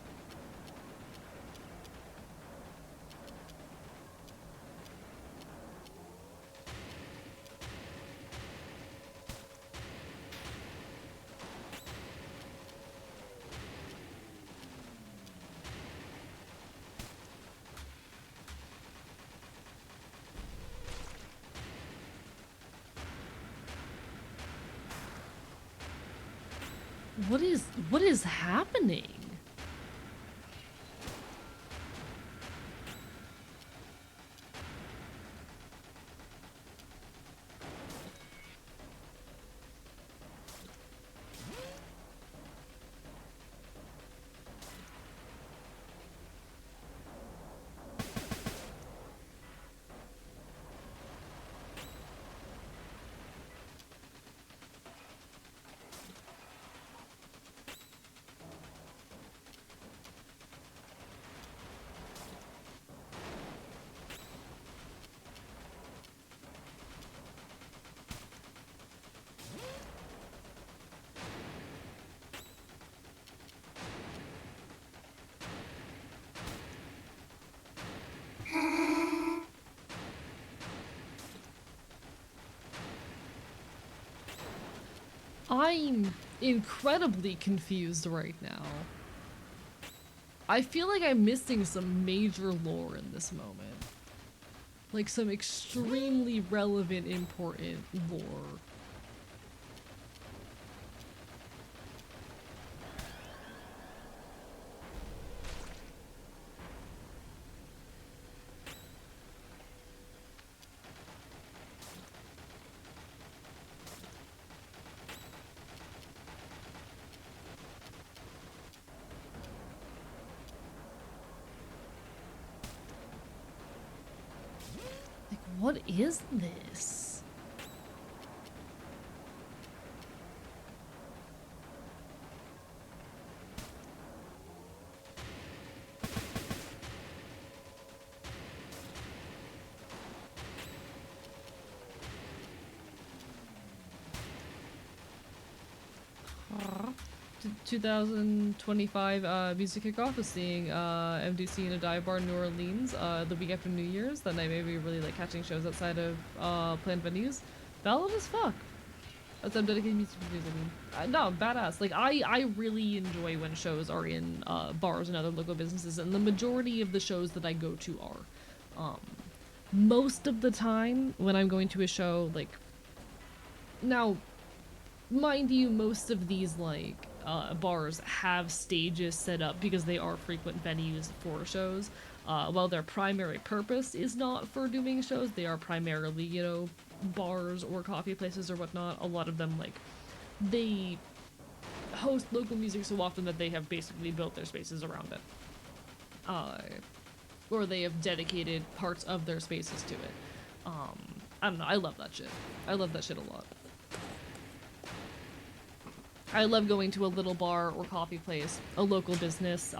What is happening? I'm incredibly confused right now. I feel like I'm missing some major lore in this moment. Like some extremely relevant, important lore. What is this? Huh? 2025 music kickoff is seeing MDC in a dive bar in New Orleans the week after New Year's. That night maybe really like catching shows outside of planned venues. Valid as fuck. That's some dedicated music videos, I mean. No, badass. Like I really enjoy when shows are in bars and other local businesses, and the majority of the shows that I go to are. Most of the time when I'm going to a show, like, now, mind you, most of these, like, bars have stages set up because they are frequent venues for shows. While their primary purpose is not for doing shows, they are primarily, you know, bars or coffee places or whatnot. A lot of them, like, they host local music so often that they have basically built their spaces around it. Uh, or they have dedicated parts of their spaces to it. I don't know, I love that shit. I love that shit a lot. I love going to a little bar or coffee place, a local business,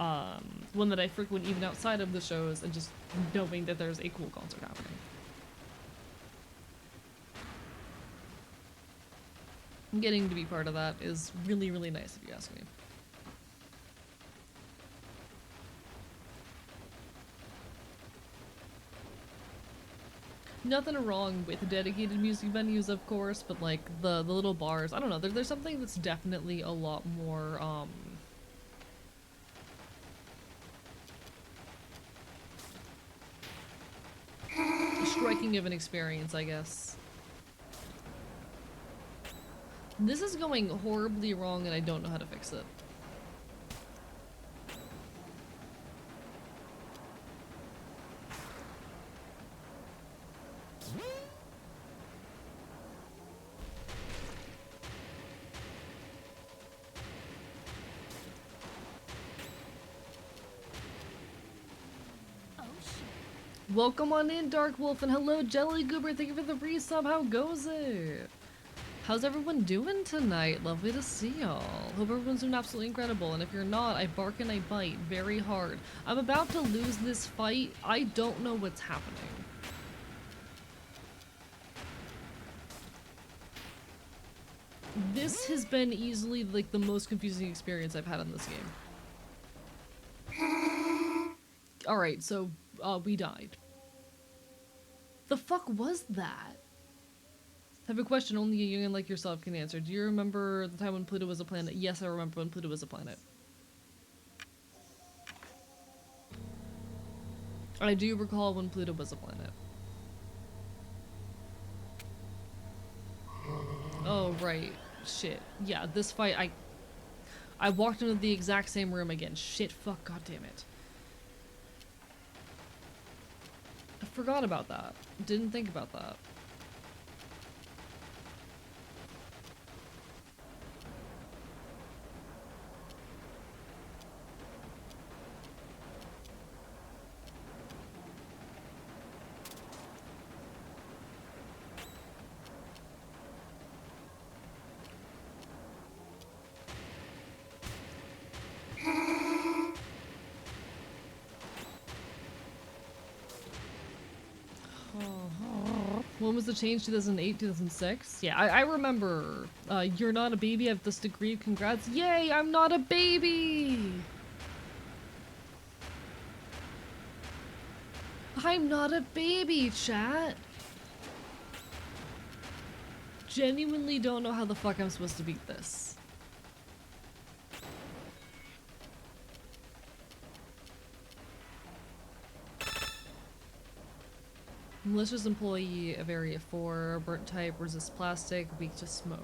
one that I frequent even outside of the shows, and just knowing that there's a cool concert happening. Getting to be part of that is really, really nice if you ask me. Nothing wrong with dedicated music venues, of course, but like the little bars, I don't know, there's something that's definitely a lot more, striking of an experience, I guess. This is going horribly wrong and I don't know how to fix it. Welcome on in, Dark Wolf, and hello, Jelly Goober. Thank you for the resub. How goes it? How's everyone doing tonight? Lovely to see y'all. Hope everyone's doing absolutely incredible. And if you're not, I bark and I bite very hard. I'm about to lose this fight. I don't know what's happening. This has been easily like the most confusing experience I've had in this game. Alright, so we died. The fuck was that? I have a question only a youngin' like yourself can answer. Do you remember the time when Pluto was a planet? Yes, I remember when Pluto was a planet. I do recall when Pluto was a planet. Oh, right. Shit. Yeah, this fight, I walked into the exact same room again. Shit, fuck, god damn it. I forgot about that. Didn't think about that. When was the change? 2008, 2006? Yeah, I remember. You're not a baby, I have this degree, congrats. Yay, I'm not a baby! I'm not a baby, chat! Genuinely don't know how the fuck I'm supposed to beat this. Malicious employee of Area 4, burnt type, resist plastic, weak to smoke.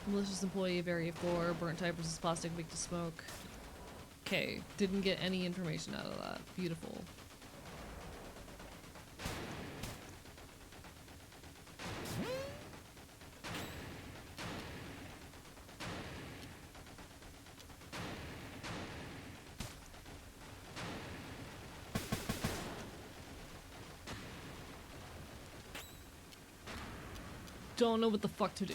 Malicious employee of Area 4, burnt type, resist plastic, weak to smoke. Okay, didn't get any information out of that. Beautiful. Don't know what the fuck to do.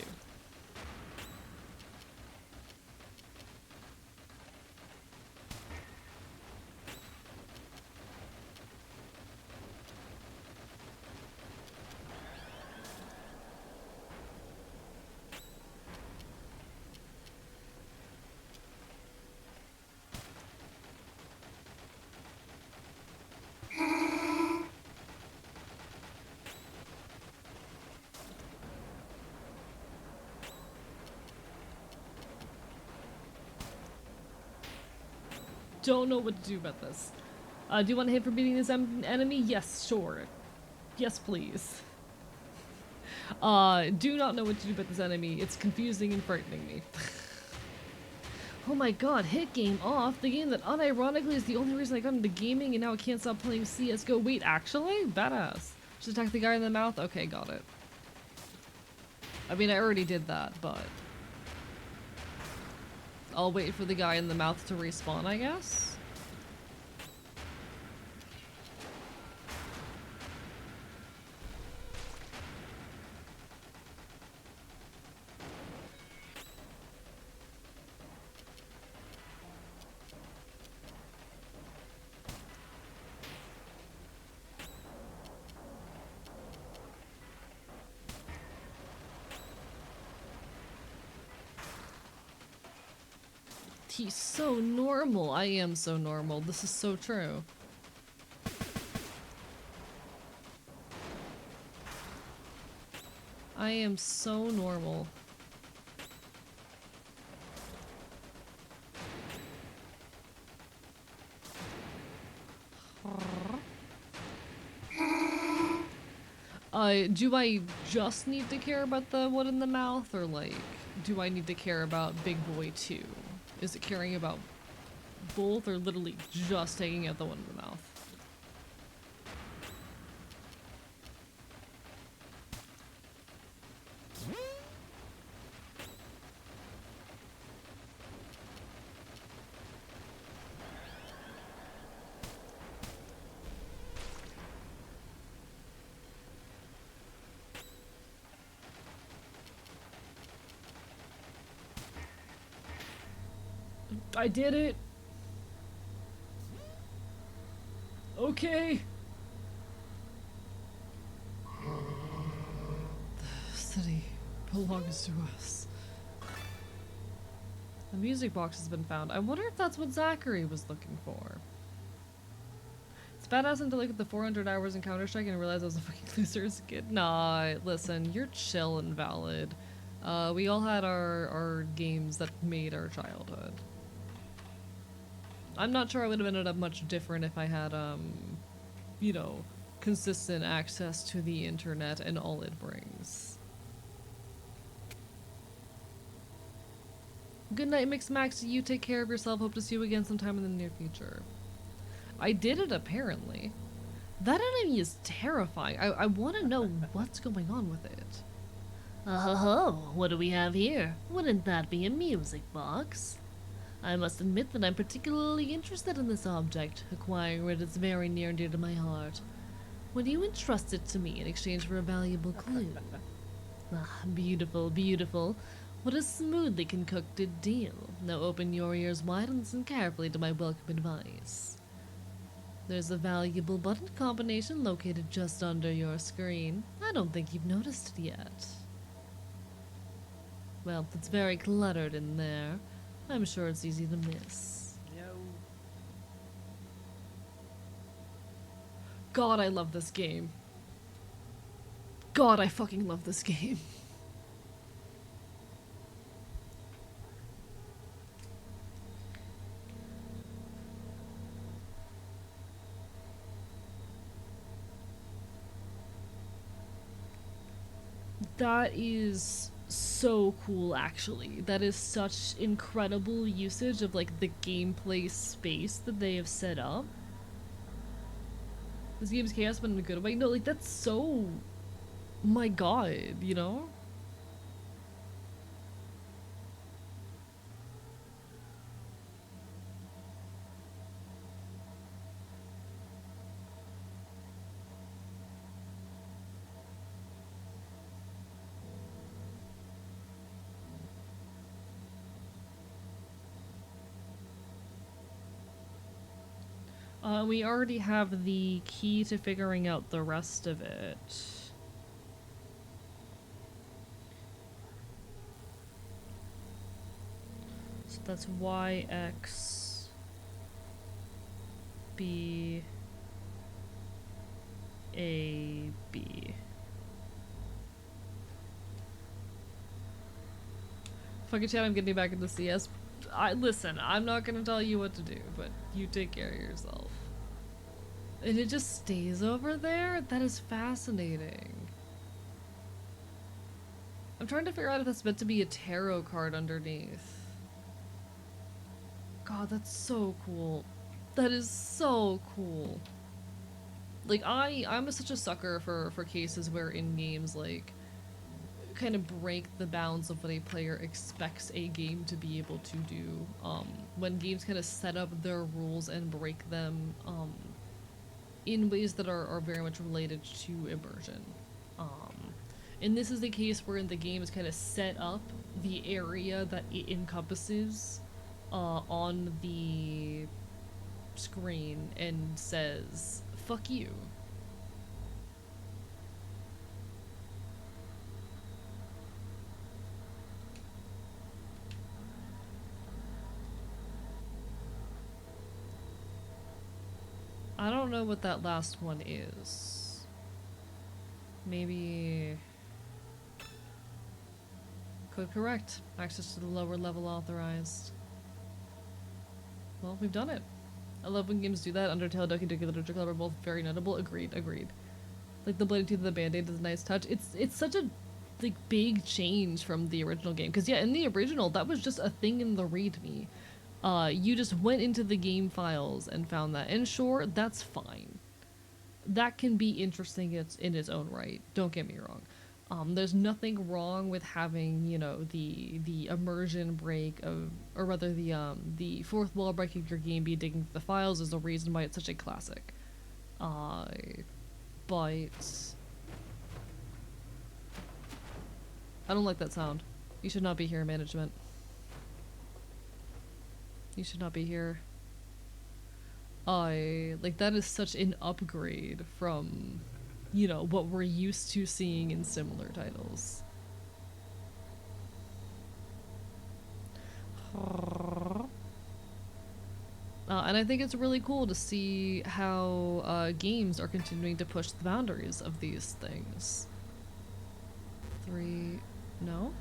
don't know what to do about this. Do you want to hit for beating this enemy? Yes, sure. Yes, please. Do not know what to do about this enemy. It's confusing and frightening me. Oh my god, hit game off. The game that unironically is the only reason I got into gaming and now I can't stop playing CSGO. Wait, actually? Badass. Just attack the guy in the mouth? Okay, got it. I mean, I already did that, but... I'll wait for the guy in the mouth to respawn, I guess? He's so normal. I am so normal. This is so true. I am so normal. Do I just need to care about the one in the mouth, or like, do I need to care about Big Boy too? Is it caring about both, or literally just taking out the one in the mouth? I did it! Okay! The city belongs to us. The music box has been found. I wonder if that's what Zachary was looking for. It's badass until I look at the 400 hours in Counter-Strike and realize I was a fucking loser as a kid. Nah, listen, you're chill and valid. We all had our games that made our childhood. I'm not sure I would have ended up much different if I had, you know, consistent access to the internet and all it brings. Good night, Mix Max. You take care of yourself. Hope to see you again sometime in the near future. I did it, apparently. That enemy is terrifying. I want to know what's going on with it. Oh, what do we have here? Wouldn't that be a music box? I must admit that I'm particularly interested in this object. Acquiring it is very near and dear to my heart. Would you entrust it to me in exchange for a valuable clue? Ah, beautiful, beautiful. What a smoothly concocted deal. Now open your ears wide and listen carefully to my welcome advice. There's a valuable button combination located just under your screen. I don't think you've noticed it yet. Well, it's very cluttered in there. I'm sure it's easy to miss. No. God, I love this game. God, I fucking love this game. That is so cool, actually. That is such incredible usage of like the gameplay space that they have set up. This game's chaos, but in a good way. No, like that's so, my god, you know? We already have the key to figuring out the rest of it. So that's Y, X, B, A, B. Fucking chat, I'm getting back into CS. listen, I'm not gonna tell you what to do, but you take care of yourself. And it just stays over there? That is fascinating. I'm trying to figure out if that's meant to be a tarot card underneath. God, that's so cool. That is so cool. Like, I'm such a sucker for cases where in games, like, kind of break the bounds of what a player expects a game to be able to do. When games kind of set up their rules and break them, in ways that are very much related to immersion. And this is the case wherein the game is kind of set up the area that it encompasses on the screen and says, fuck you. I don't know what that last one is. Maybe... Code correct. Access to the lower level authorized. Well, we've done it. I love when games do that. Undertale, Doki Doki Literature Club are both very notable. Agreed, agreed. Like the Bloody Tooth of the Band-Aid is a nice touch. It's such a like big change from the original game. Because yeah, in the original, that was just a thing in the readme. You just went into the game files and found that. And sure, that's fine. That can be interesting in its own right. Don't get me wrong. There's nothing wrong with having, you know, the immersion break of, or rather the fourth wall break of your game be digging through the files is the reason why it's such a classic. But I don't like that sound. You should not be here, management. You should not be here. Like, that is such an upgrade from, you know, what we're used to seeing in similar titles. And I think it's really cool to see how games are continuing to push the boundaries of these things. 3... no?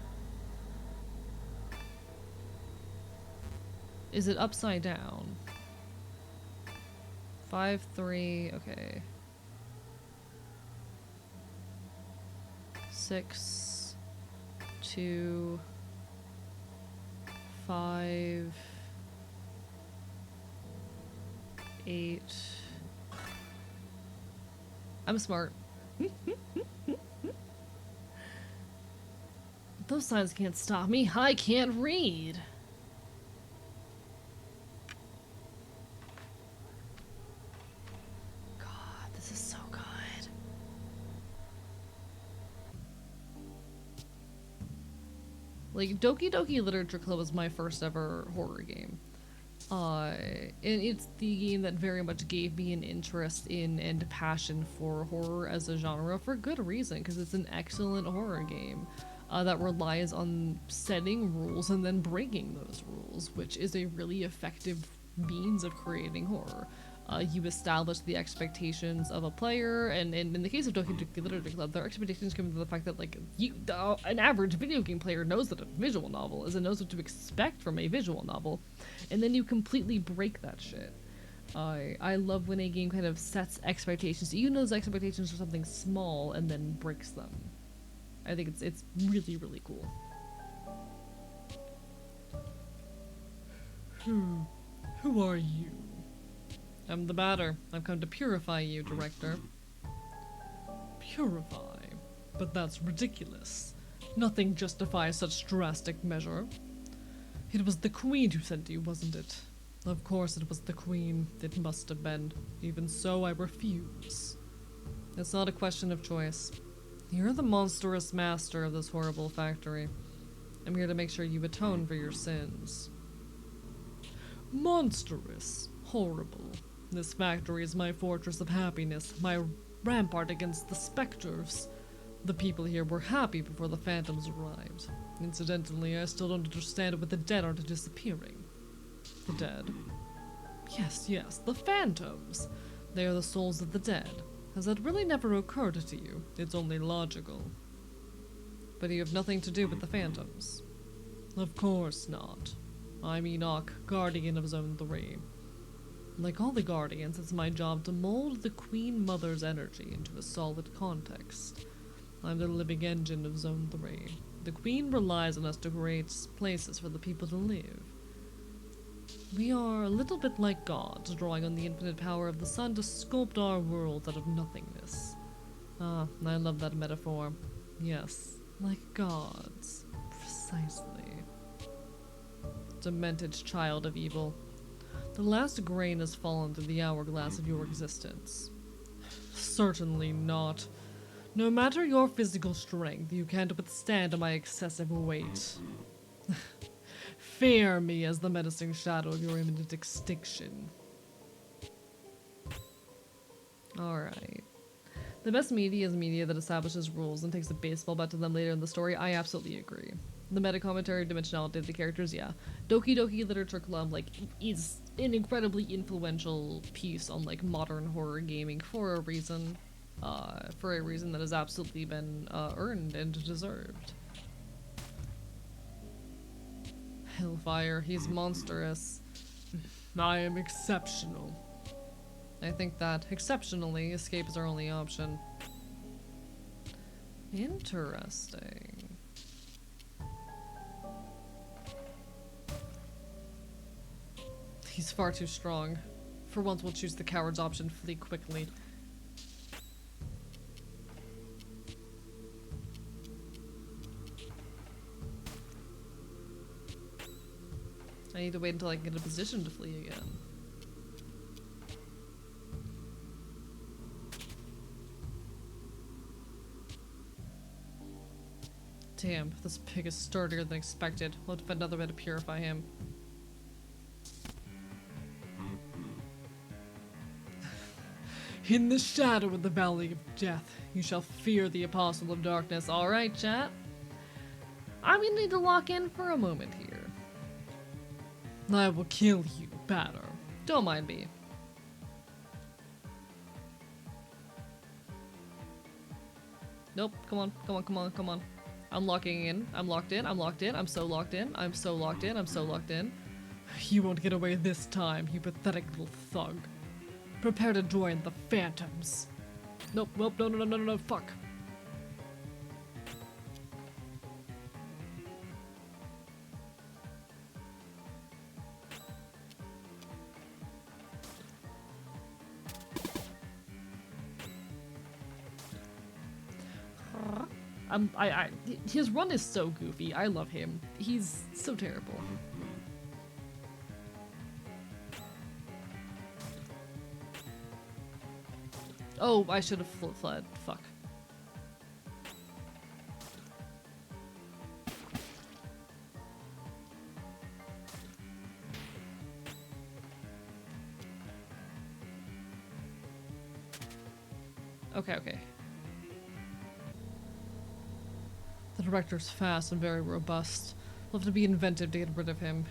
Is it upside down? 5, 3, okay. 6, 2, 5, 8. I'm smart. Those signs can't stop me. I can't read. God, this is so good. Like, Doki Doki Literature Club was my first ever horror game. And it's the game that very much gave me an interest in and passion for horror as a genre for good reason, because it's an excellent horror game that relies on setting rules and then breaking those rules, which is a really effective means of creating horror. You establish the expectations of a player, and in the case of Doki Doki Literature Club, their expectations come from the fact that, like, an average video game player knows that a visual novel is and knows what to expect from a visual novel, and then you completely break that shit. I love when a game kind of sets expectations, even those expectations are something small, and then breaks them. I think it's really, really cool. Who are you? I'm the batter. I've come to purify you, Director. Purify? But that's ridiculous. Nothing justifies such drastic measure. It was the Queen who sent you, wasn't it? Of course it was the Queen. It must have been. Even so, I refuse. It's not a question of choice. You're the monstrous master of this horrible factory. I'm here to make sure you atone for your sins. Monstrous. Horrible. This factory is my fortress of happiness, my rampart against the specters. The people here were happy before the phantoms arrived. Incidentally, I still don't understand why the dead aren't disappearing. The dead? Yes, the phantoms. They are the souls of the dead. Has that really never occurred to you? It's only logical. But you have nothing to do with the phantoms. Of course not. I'm Enoch, Guardian of Zone 3. Like all the Guardians, it's my job to mold the Queen Mother's energy into a solid context. I'm the living engine of Zone 3. The Queen relies on us to create places for the people to live. We are a little bit like gods, drawing on the infinite power of the sun to sculpt our world out of nothingness. Ah, I love that metaphor. Yes, like gods. Precisely. Demented child of evil. The last grain has fallen through the hourglass of your existence. Certainly not. No matter your physical strength, you can't withstand my excessive weight. Fear me as the menacing shadow of your imminent extinction. Alright. The best media is media that establishes rules and takes a baseball bat to them later in the story. I absolutely agree. The meta-commentary, dimensionality of the characters, yeah. Doki Doki Literature Club, like, is an incredibly influential piece on, like, modern horror gaming for a reason. For a reason that has absolutely been, earned and deserved. Hellfire, he's monstrous. I am exceptional. I think that, exceptionally, escape is our only option. Interesting. He's far too strong. For once, we'll choose the coward's option, flee quickly. I need to wait until I can get in a position to flee again. Damn, this pig is sturdier than expected. We'll have to find another way to purify him. In the shadow of the valley of death, you shall fear the apostle of darkness. Alright, chat. I'm gonna need to lock in for a moment here. I will kill you, batter. Don't mind me. Nope, come on, come on, come on, come on. I'm locking in, I'm locked in, I'm locked in, I'm so locked in, I'm so locked in, I'm so locked in. You won't get away this time, you pathetic little thug. Prepare to join the phantoms. Nope, nope, no, no, no, no, no, no, fuck. His run is so goofy. I love him. He's so terrible. Oh, I should have fled. Fuck. Okay, okay. The director's fast and very robust. We'll have to be inventive to get rid of him.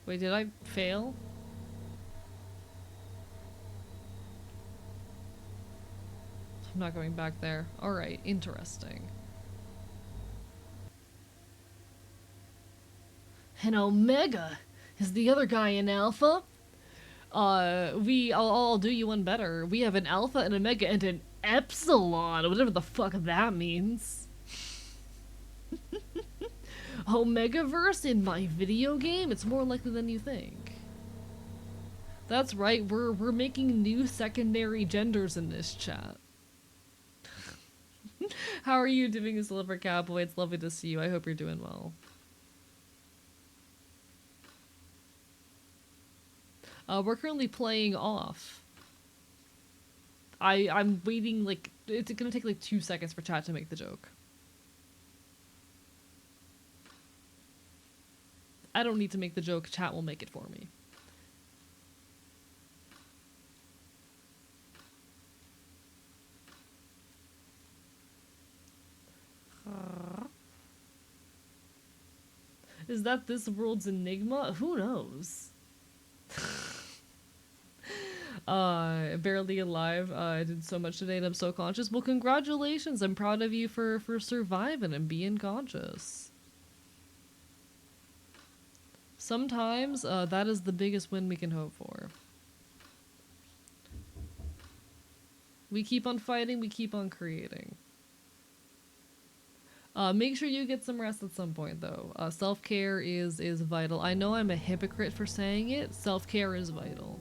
Wait, did I fail? I'm not going back there. Alright, interesting. An Omega? Is the other guy an Alpha? I'll do you one better. We have an Alpha, an Omega, and an Epsilon, whatever the fuck that means. Omegaverse in my video game? It's more likely than you think. That's right, we're making new secondary genders in this chat. How are you doing, Silver Cowboy? It's lovely to see you. I hope you're doing well. We're currently playing off. I'm waiting, like, it's gonna take like 2 seconds for chat to make the joke. I don't need to make the joke, chat will make it for me. Is that this world's enigma? Who knows? Barely alive. I did so much today and I'm so conscious. Well, congratulations. I'm proud of you for surviving and being conscious. Sometimes, that is the biggest win we can hope for. We keep on fighting, we keep on creating. Make sure you get some rest at some point, though. Self-care is vital. I know I'm a hypocrite for saying it. Self-care is vital.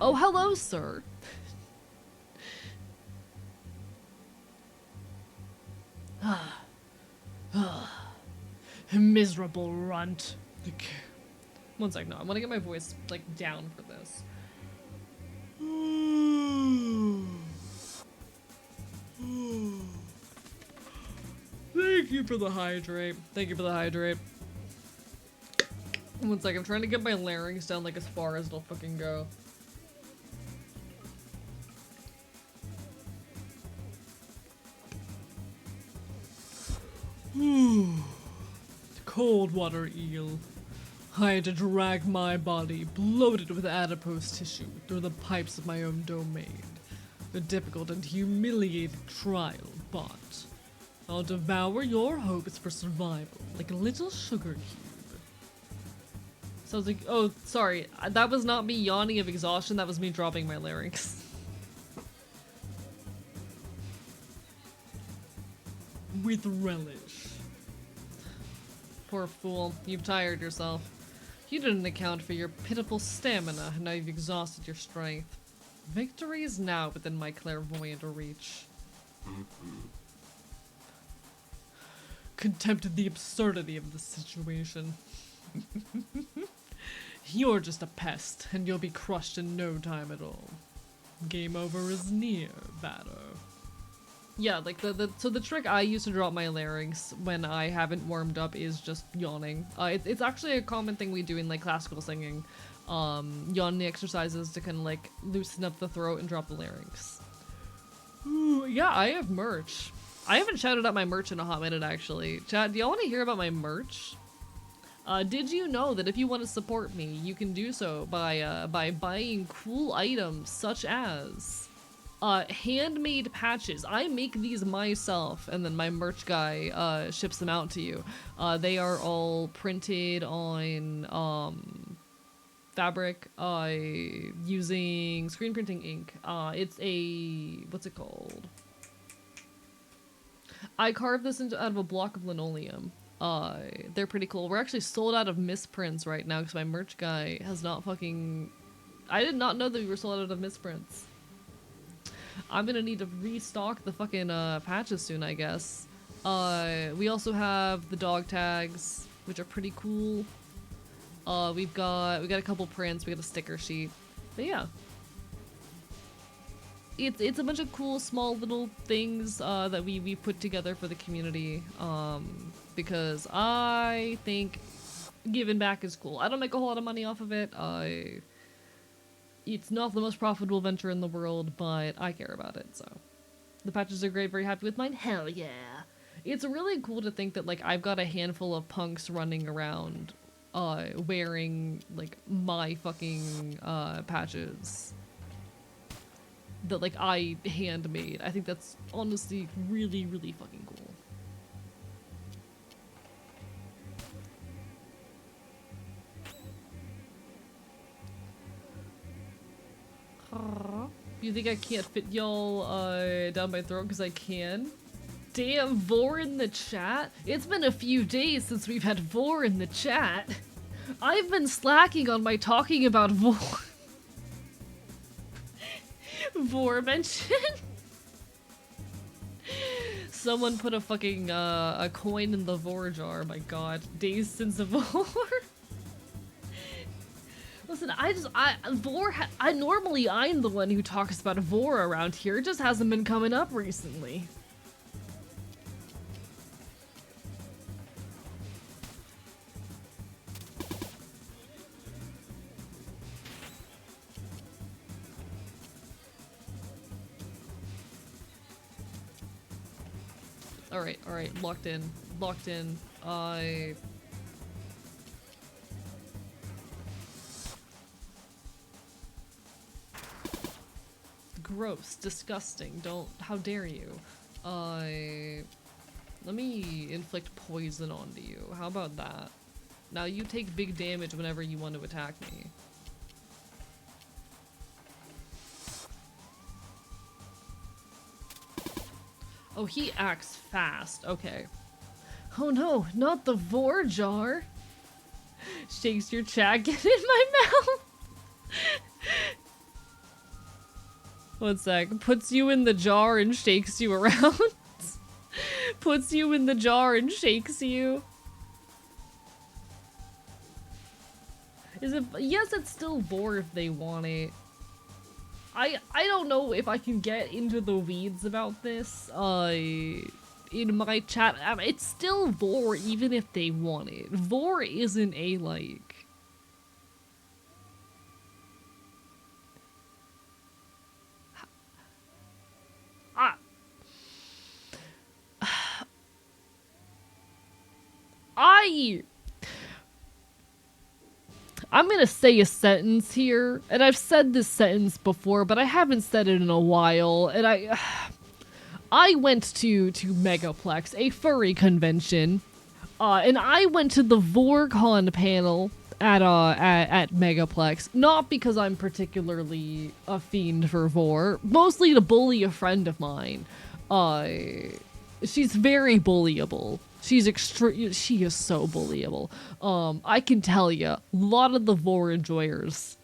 Oh, hello, sir. Miserable runt. One sec, no. I want to get my voice, like, down for this. Thank you for the hydrate. Thank you for the hydrate. One sec, I'm trying to get my larynx down, like, as far as it'll fucking go. Cold water eel. I had to drag my body, bloated with adipose tissue, through the pipes of my own domain. A difficult and humiliating trial, but I'll devour your hopes for survival like a little sugar cube. Sounds like, oh, sorry, that was not me yawning of exhaustion, that was me dropping my larynx. With relish. Poor fool, you've tired yourself. You didn't account for your pitiful stamina, and now you've exhausted your strength. Victory is now within my clairvoyant reach. Contempted the absurdity of the situation. You're just a pest, and you'll be crushed in no time at all. Game over is near, Vado. Yeah, like so the trick I use to drop my larynx when I haven't warmed up is just yawning. It's actually a common thing we do in like classical singing. Yawning exercises to kind of like loosen up the throat and drop the larynx. Ooh, yeah, I have merch. I haven't shouted out my merch in a hot minute actually. Chat, do y'all want to hear about my merch? Did you know that if you want to support me, you can do so by buying cool items such as handmade patches. I make these myself and then my merch guy ships them out to you. They are all printed on fabric using screen printing ink. It's a, what's it called? I carved this out of a block of linoleum. They're pretty cool. We're actually sold out of misprints right now because my merch guy has not fucking... I did not know that we were sold out of misprints. I'm gonna need to restock the fucking patches soon, I guess. We also have the dog tags, which are pretty cool. We got a couple prints, we got a sticker sheet. But yeah. It's a bunch of cool small little things that we put together for the community. Because I think giving back is cool. I don't make a whole lot of money off of it. It's not the most profitable venture in the world, but I care about it, so. The patches are great, very happy with mine. Hell yeah. It's really cool to think that, like, I've got a handful of punks running around, wearing, like, my fucking, patches. That, like, I handmade. I think that's honestly really, really fucking cool. You think I can't fit y'all down my throat because I can? Damn, Vor in the chat? It's been a few days since we've had Vor in the chat. I've been slacking on my talking about Vor. Vor mention? Someone put a fucking a coin in the Vor jar, my god. Days since Vor. Listen, normally I'm the one who talks about Vor around here, it just hasn't been coming up recently. Alright, locked in. gross, disgusting. Don't, how dare you? Let me inflict poison onto you. How about that? Now you take big damage whenever you want to attack me. Oh, he acts fast. Okay. Oh no, not the vor jar. Shakes your chat, get in my mouth. 1 sec. Puts you in the jar and shakes you around. Puts you in the jar and shakes you. Is it? Yes, it's still vor if they want it. I don't know if I can get into the weeds about this. In my chat, it's still vor even if they want it. Vor isn't a like. I'm gonna say a sentence here, and I've said this sentence before, but I haven't said it in a while, and I went to Megaplex, a furry convention, and I went to the VorCon panel at Megaplex, not because I'm particularly a fiend for Vor, mostly to bully a friend of mine. She's very bullyable. She is so bullyable. I can tell you, a lot of the Vor enjoyers,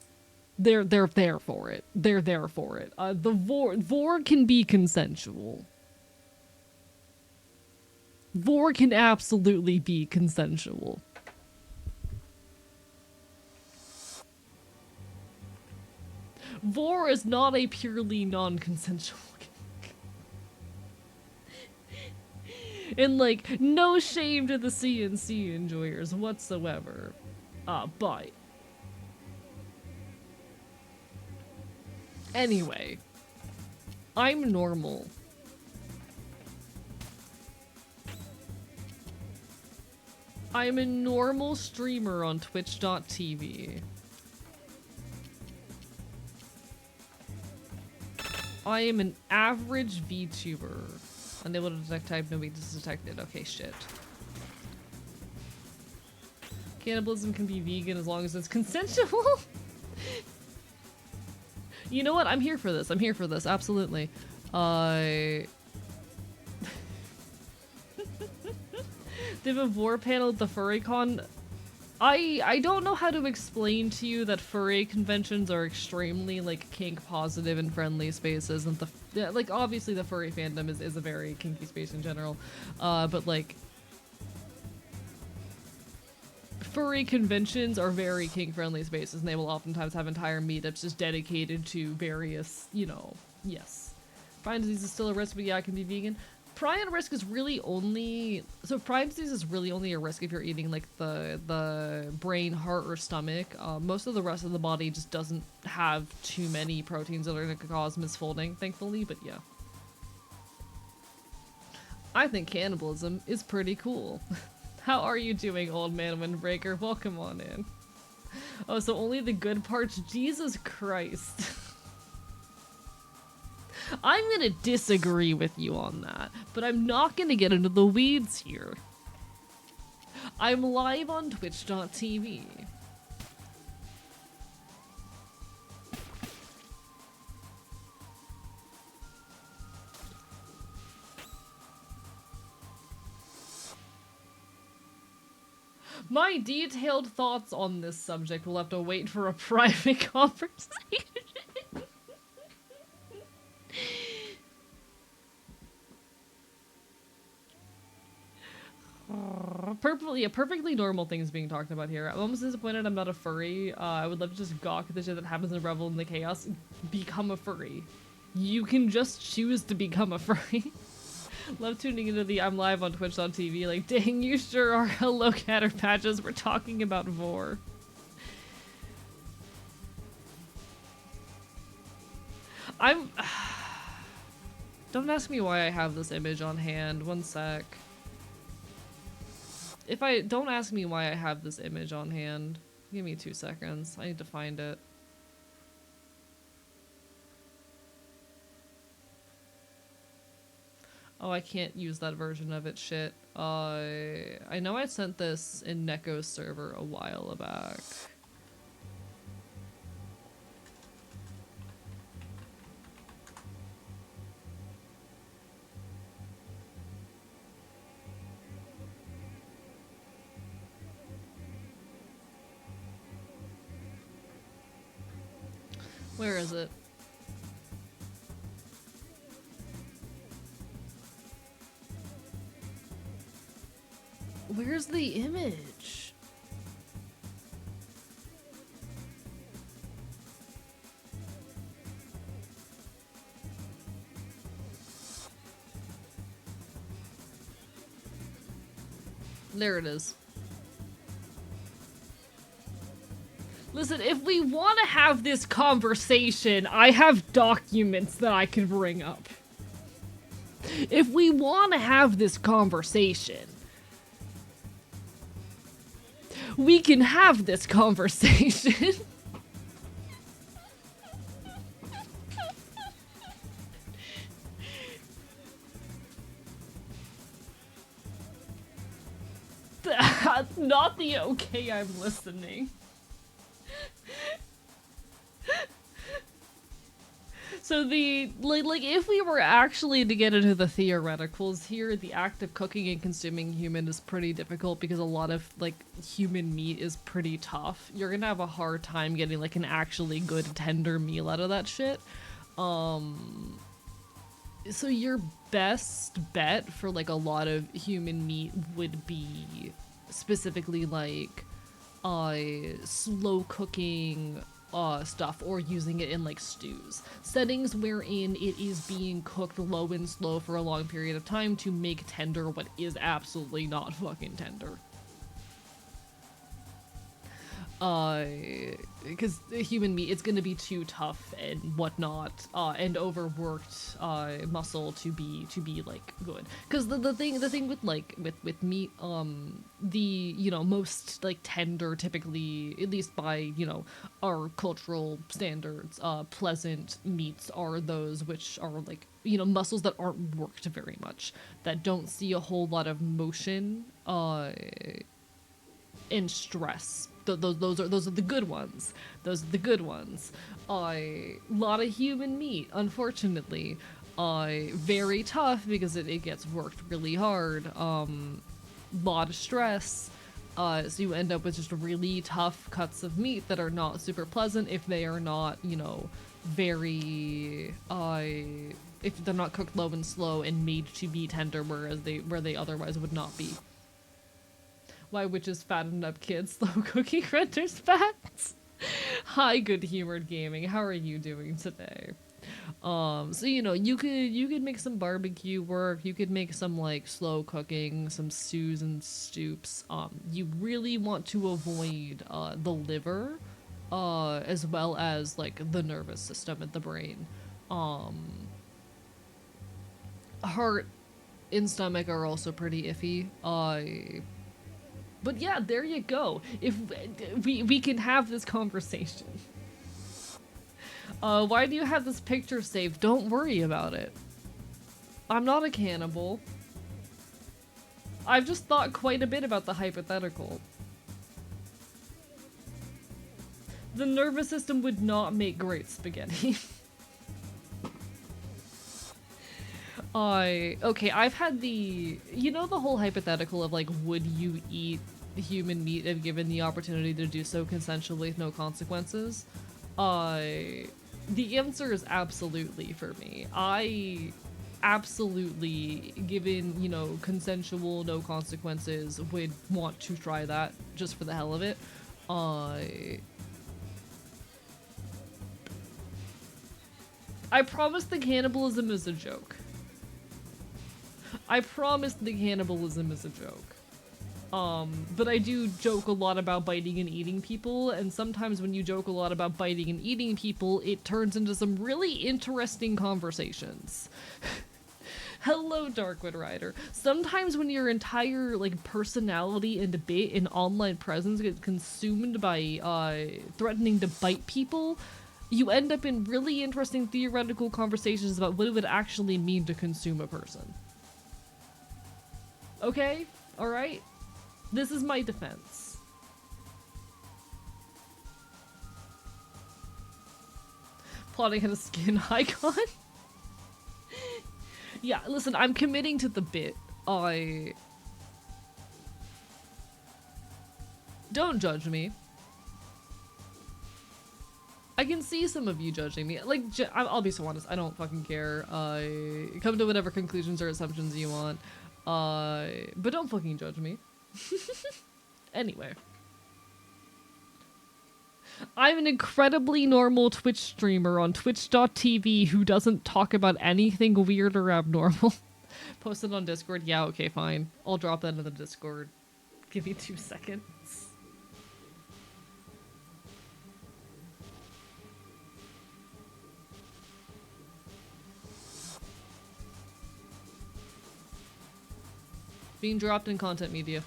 they're there for it. They're there for it. The Vor can be consensual. Vor can absolutely be consensual. Vor is not a purely non-consensual. And, like, no shame to the CNC enjoyers whatsoever. But. Anyway. I'm normal. I'm a normal streamer on Twitch.tv. I am an average VTuber. Unable to detect type, no weakness detected. Okay, shit. Cannibalism can be vegan as long as it's consensual. You know what? I'm here for this. I'm here for this. Absolutely. They have a Vor panel at the FurryCon. I don't know how to explain to you that furry conventions are extremely, like, kink positive and friendly spaces, and like, obviously the furry fandom is a very kinky space in general, but, like, furry conventions are very kink-friendly spaces, and they will oftentimes have entire meetups just dedicated to various, you know, yes. Prion disease is still a risk, but yeah, it can be vegan. Prion risk is really only, so prion disease is really only a risk if you're eating, like, the brain, heart, or stomach. Most of the rest of the body just doesn't have too many proteins that are going to cause misfolding, thankfully, but yeah. I think cannibalism is pretty cool. How are you doing, old man Windbreaker? Welcome on in. Oh, so only the good parts? Jesus Christ. I'm gonna disagree with you on that, but I'm not gonna get into the weeds here. I'm live on Twitch.tv. My detailed thoughts on this subject will have to wait for a private conversation. Perfectly normal things being talked about here. I'm almost disappointed I'm not a furry. I would love to just gawk at the shit that happens and revel in the chaos. Become a furry. You can just choose to become a furry. Love tuning into the I'm live on Twitch.tv. Like, dang, you sure are. Hello, Catter Patches. We're talking about Vor. Don't ask me why I have this image on hand. 1 sec. Don't ask me why I have this image on hand. Give me 2 seconds. I need to find it. Oh, I can't use that version of it. Shit. I know I sent this in Neko's server a while back. Where is it? Where's the image? There it is. Listen, if we want to have this conversation, I have documents that I can bring up. If we want to have this conversation, we can have this conversation. That's not the okay I'm listening. So like if we were actually to get into the theoreticals here, the act of cooking and consuming human is pretty difficult because a lot of like human meat is pretty tough. You're gonna have a hard time getting like an actually good tender meal out of that shit. So your best bet for like a lot of human meat would be specifically like slow cooking stuff, or using it in like stews. Settings wherein it is being cooked low and slow for a long period of time to make tender what is absolutely not fucking tender. Because human meat, it's gonna be too tough and whatnot, and overworked muscle to be like good. Because the thing with like with meat, the most like tender, typically, at least by our cultural standards, pleasant meats are those which are like muscles that aren't worked very much, that don't see a whole lot of motion and stress. Those are the good ones. Those are the good ones. A lot of human meat, unfortunately, very tough because it gets worked really hard. Lot of stress. So you end up with just really tough cuts of meat that are not super pleasant if they are not, very if they're not cooked low and slow and made to be tender, where they otherwise would not be. Why witches fatten up kids? Slow cooking renders fats. Hi, good-humored gaming. How are you doing today? So you could make some barbecue work. You could make some like slow cooking, some stews and stoops. You really want to avoid the liver, as well as like the nervous system and the brain. Heart and stomach are also pretty iffy. But yeah, there you go. If we can have this conversation. Why do you have this picture saved? Don't worry about it. I'm not a cannibal. I've just thought quite a bit about the hypothetical. The nervous system would not make great spaghetti. Okay, I've had the whole hypothetical of like, would you eat human meat if given the opportunity to do so consensually with no consequences? The answer is absolutely for me. I absolutely, given, consensual, no consequences, would want to try that just for the hell of it. I promise the cannibalism is a joke. I promise the cannibalism is a joke. But I do joke a lot about biting and eating people, and sometimes when you joke a lot about biting and eating people, it turns into some really interesting conversations. Hello, Darkwood Rider. Sometimes when your entire, like, personality and debate and online presence gets consumed by, threatening to bite people, you end up in really interesting theoretical conversations about what it would actually mean to consume a person. Okay? Alright? This is my defense. Plotting at a skin icon? Yeah, listen, I'm committing to the bit. Don't judge me. I can see some of you judging me. Like, I'll be so honest, I don't fucking care. Come to whatever conclusions or assumptions you want. But don't fucking judge me. Anyway. I'm an incredibly normal Twitch streamer on twitch.tv who doesn't talk about anything weird or abnormal. Post it on Discord. Yeah, okay, fine. I'll drop that in the Discord. Give me 2 seconds. Being dropped in content media.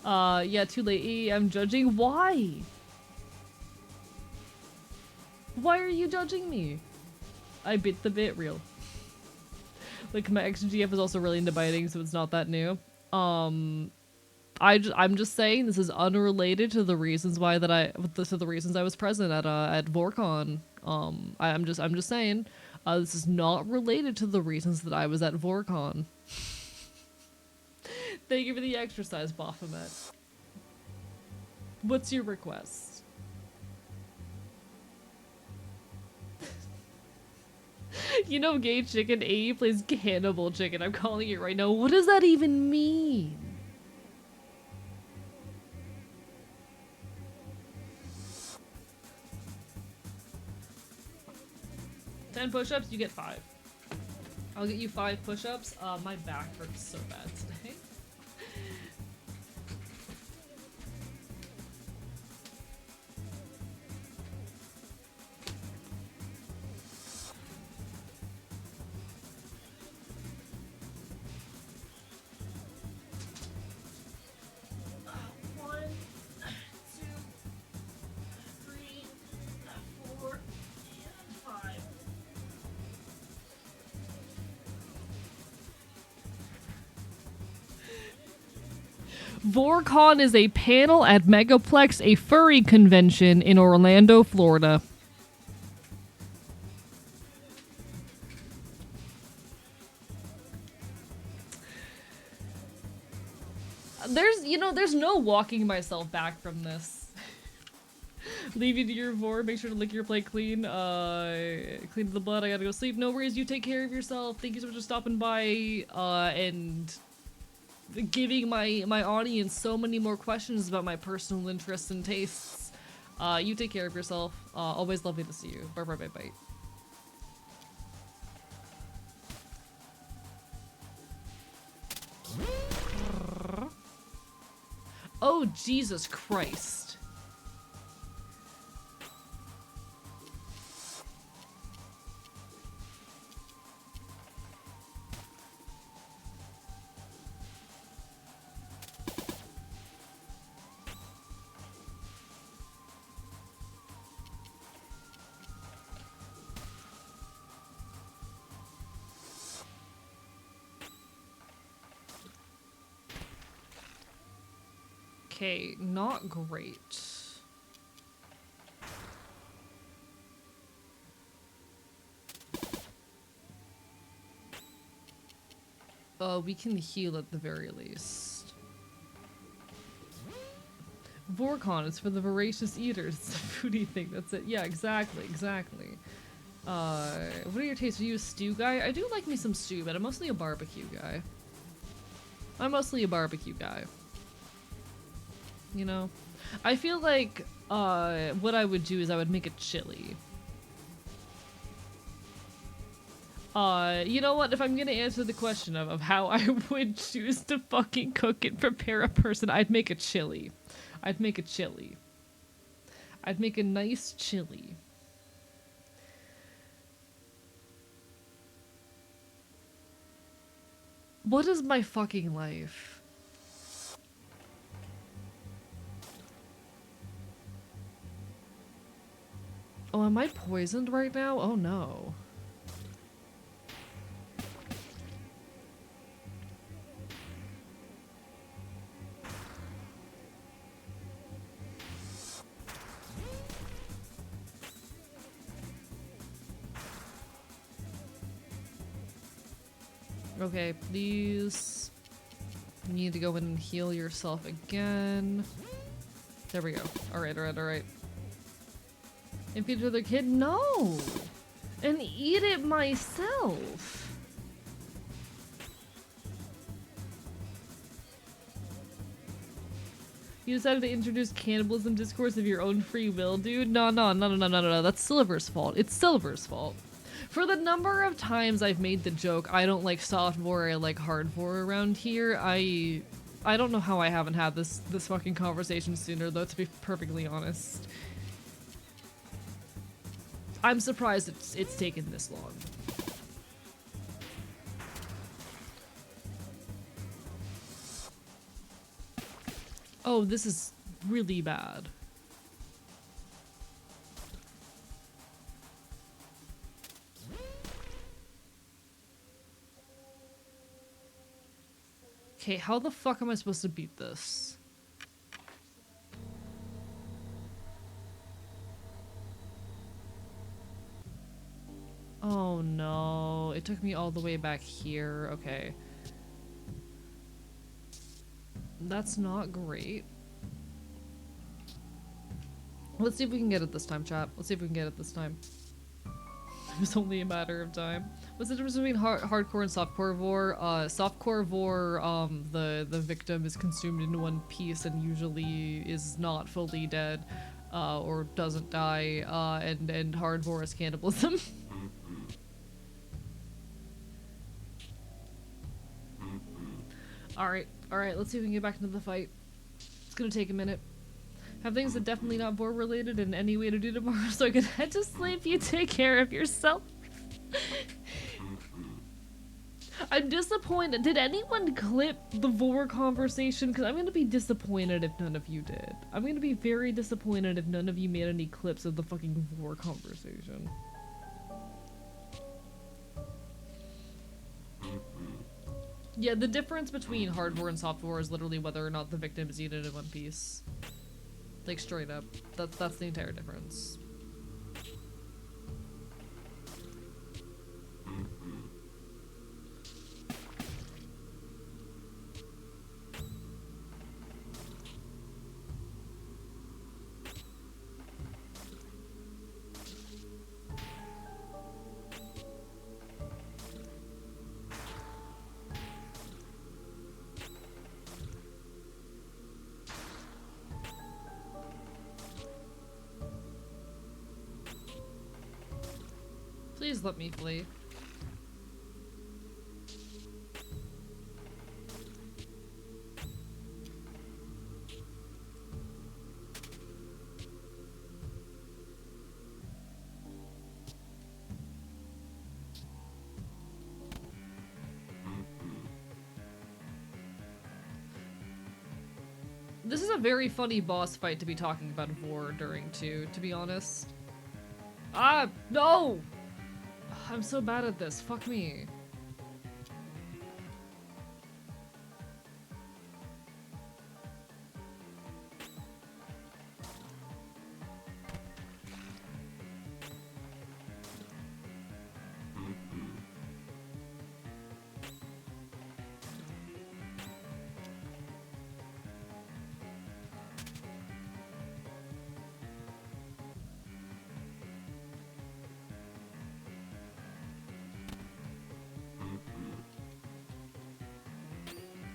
Yeah, too late. I'm judging. Why? Why are you judging me? I bit the bit real. Like, my ex-GF is also really into biting, so it's not that new. I'm just saying this is unrelated to the reasons why to the reasons I was present at VorCon. I'm just saying, this is not related to the reasons that I was at VorCon. Thank you for the exercise, Baphomet. What's your request? You know, Gay Chicken 80 plays Cannibal Chicken. I'm calling it right now. What does that even mean? Ten push-ups, you get 5. I'll get you 5 push-ups. My back hurts so bad today. VorCon is a panel at Megaplex, a furry convention in Orlando, Florida. There's no walking myself back from this. Leave you to your vor, make sure to lick your plate clean, clean the blood, I gotta go sleep. No worries, you take care of yourself. Thank you so much for stopping by, and giving my audience so many more questions about my personal interests and tastes. You take care of yourself. Always lovely to see you. Bye bye bye bye. Oh, Jesus Christ. Okay, not great. We can heal at the very least. VorCon is for the voracious eaters. It's a foodie thing, that's it. Yeah, exactly. What are your tastes? Are you a stew guy? I do like me some stew, but I'm mostly a barbecue guy. You know? I feel like, what I would do is I would make a chili. You know what? If I'm gonna answer the question of how I would choose to fucking cook and prepare a person, I'd make a chili. I'd make a nice chili. What is my fucking life? Oh, am I poisoned right now? Oh no. Okay, please. You need to go in and heal yourself again. There we go. Alright, alright, alright. And feed to the kid? No! And eat it myself! You decided to introduce cannibalism discourse of your own free will, dude? No, no, no, no, no, no, no. That's Silver's fault. It's Silver's fault. For the number of times I've made the joke, I don't like soft vor, I like hard vor around here, I don't know how I haven't had this fucking conversation sooner, though, to be perfectly honest. I'm surprised it's taken this long. Oh, this is really bad. Okay, how the fuck am I supposed to beat this? Oh no, it took me all the way back here. Okay. That's not great. Let's see if we can get it this time, chat. Let's see if we can get it this time. It was only a matter of time. What's the difference between hardcore and softcore vor? Softcore vor, the victim is consumed in one piece and usually is not fully dead, or doesn't die, and hard vor is cannibalism. Alright, let's see if we can get back into the fight. It's gonna take a minute. Have things that definitely not vor related and any way to do tomorrow so I can head to sleep. You take care of yourself. I'm disappointed. Did anyone clip the vor conversation? Because I'm gonna be disappointed if none of you did. I'm gonna be very disappointed if none of you made any clips of the fucking vor conversation. Yeah, the difference between hard vor and soft vor is literally whether or not the victim is eaten in one piece. Like, straight up. That's the entire difference. Please let me flee. This is a very funny boss fight to be talking about vor during too, to be honest. Ah, no! I'm so bad at this. Fuck me.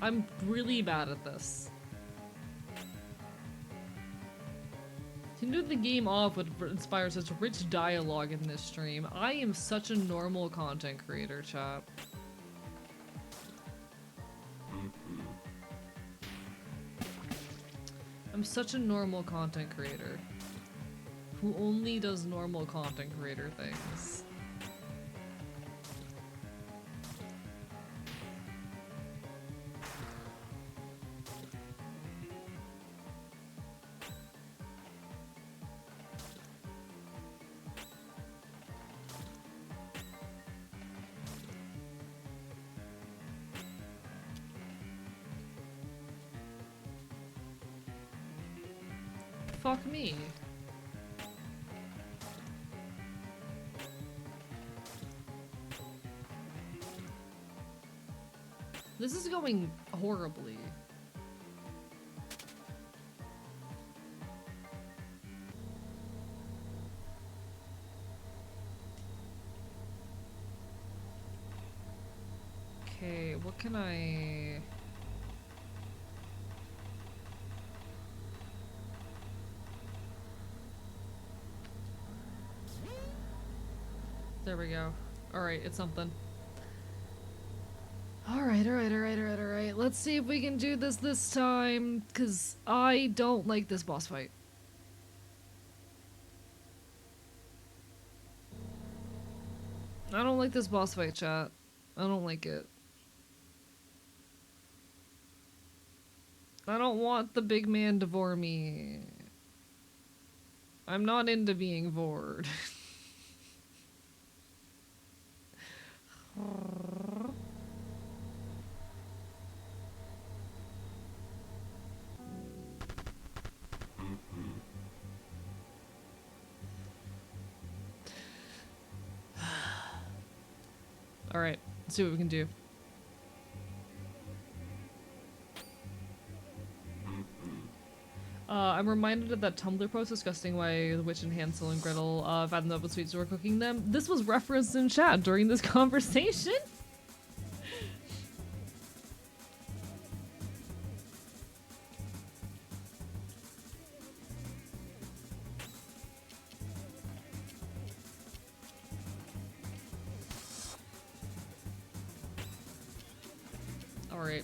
I'm really bad at this. To end the game off would inspire such rich dialogue in this stream. I am such a normal content creator, chat. I'm such a normal content creator who only does normal content creator things. Fuck me. This is going horribly. Okay, what can I... There we go. Alright, it's something. Alright. Let's see if we can do this time, because I don't like this boss fight. I don't like this boss fight, chat. I don't like it. I don't want the big man to vor me. I'm not into being vored. Alright, let's see what we can do. I'm reminded of that Tumblr post discussing why the witch and Hansel and Gretel found the sweets were cooking them. This was referenced in chat during this conversation. Alright.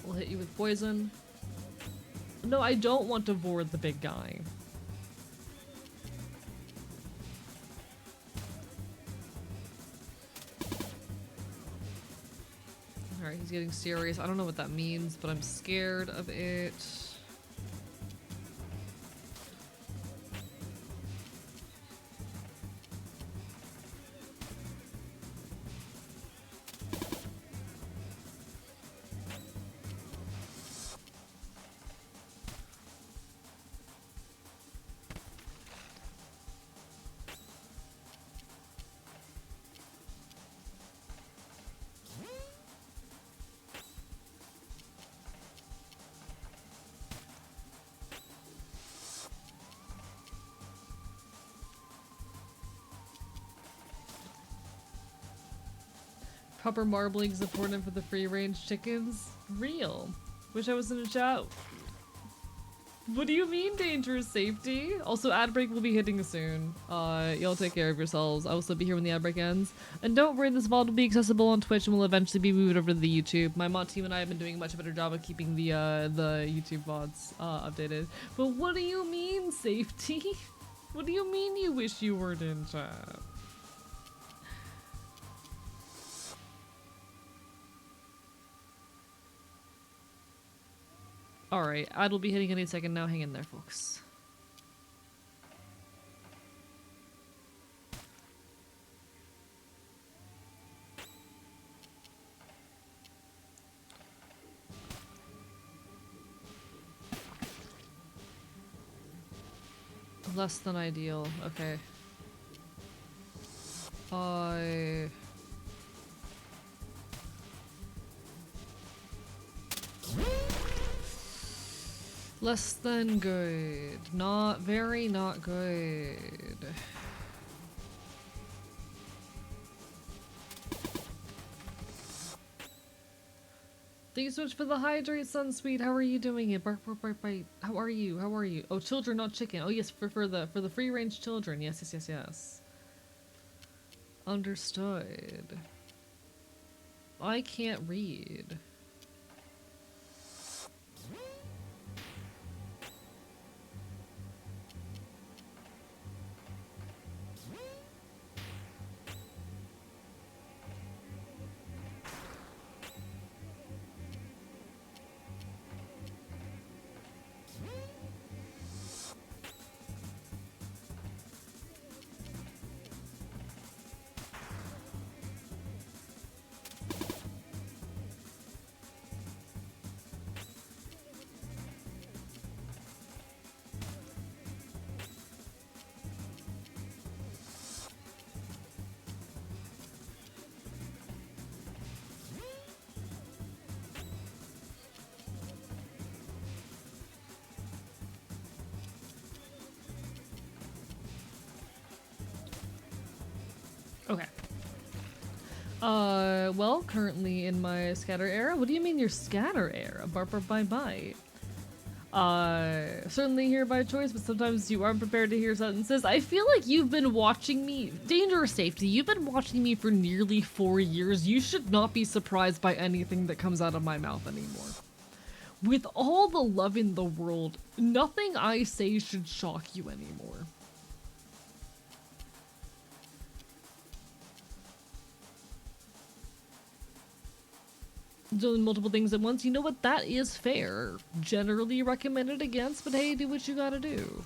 We'll hit you with poison. No, I don't want to board the big guy. Alright, he's getting serious. I don't know what that means, but I'm scared of it. Proper marbling is important for the free-range chickens? Real. Wish I was in a chat. What do you mean, dangerous safety? Also, ad break will be hitting soon. Y'all take care of yourselves. I will still be here when the ad break ends. And don't worry, this VOD will be accessible on Twitch and will eventually be moved over to the YouTube. My mod team and I have been doing a much better job of keeping the YouTube VODs updated. But what do you mean, safety? What do you mean you wish you weren't in chat? Alright, ad will be hitting any second now. Hang in there, folks. Less than ideal. Okay. Less than good. Not very not good. Thank you so much for the hydrate, Sunsweet. How are you doing it? Bark, bark, bark, bite. How are you? How are you? Oh, children, not chicken. Oh yes, for the free range children. Yes. Understood. I can't read. Well, currently in my scatter era. What do you mean your scatter era? Barper bye bye. Certainly here by choice, but sometimes you aren't prepared to hear sentences. I feel like you've been watching me, dangerous safety, you've been watching me for nearly 4 years. You should not be surprised by anything that comes out of my mouth anymore. With all the love in the world, nothing I say should shock you anymore. Doing multiple things at once, you know what? That is fair. Generally recommended against, but hey, do what you gotta do.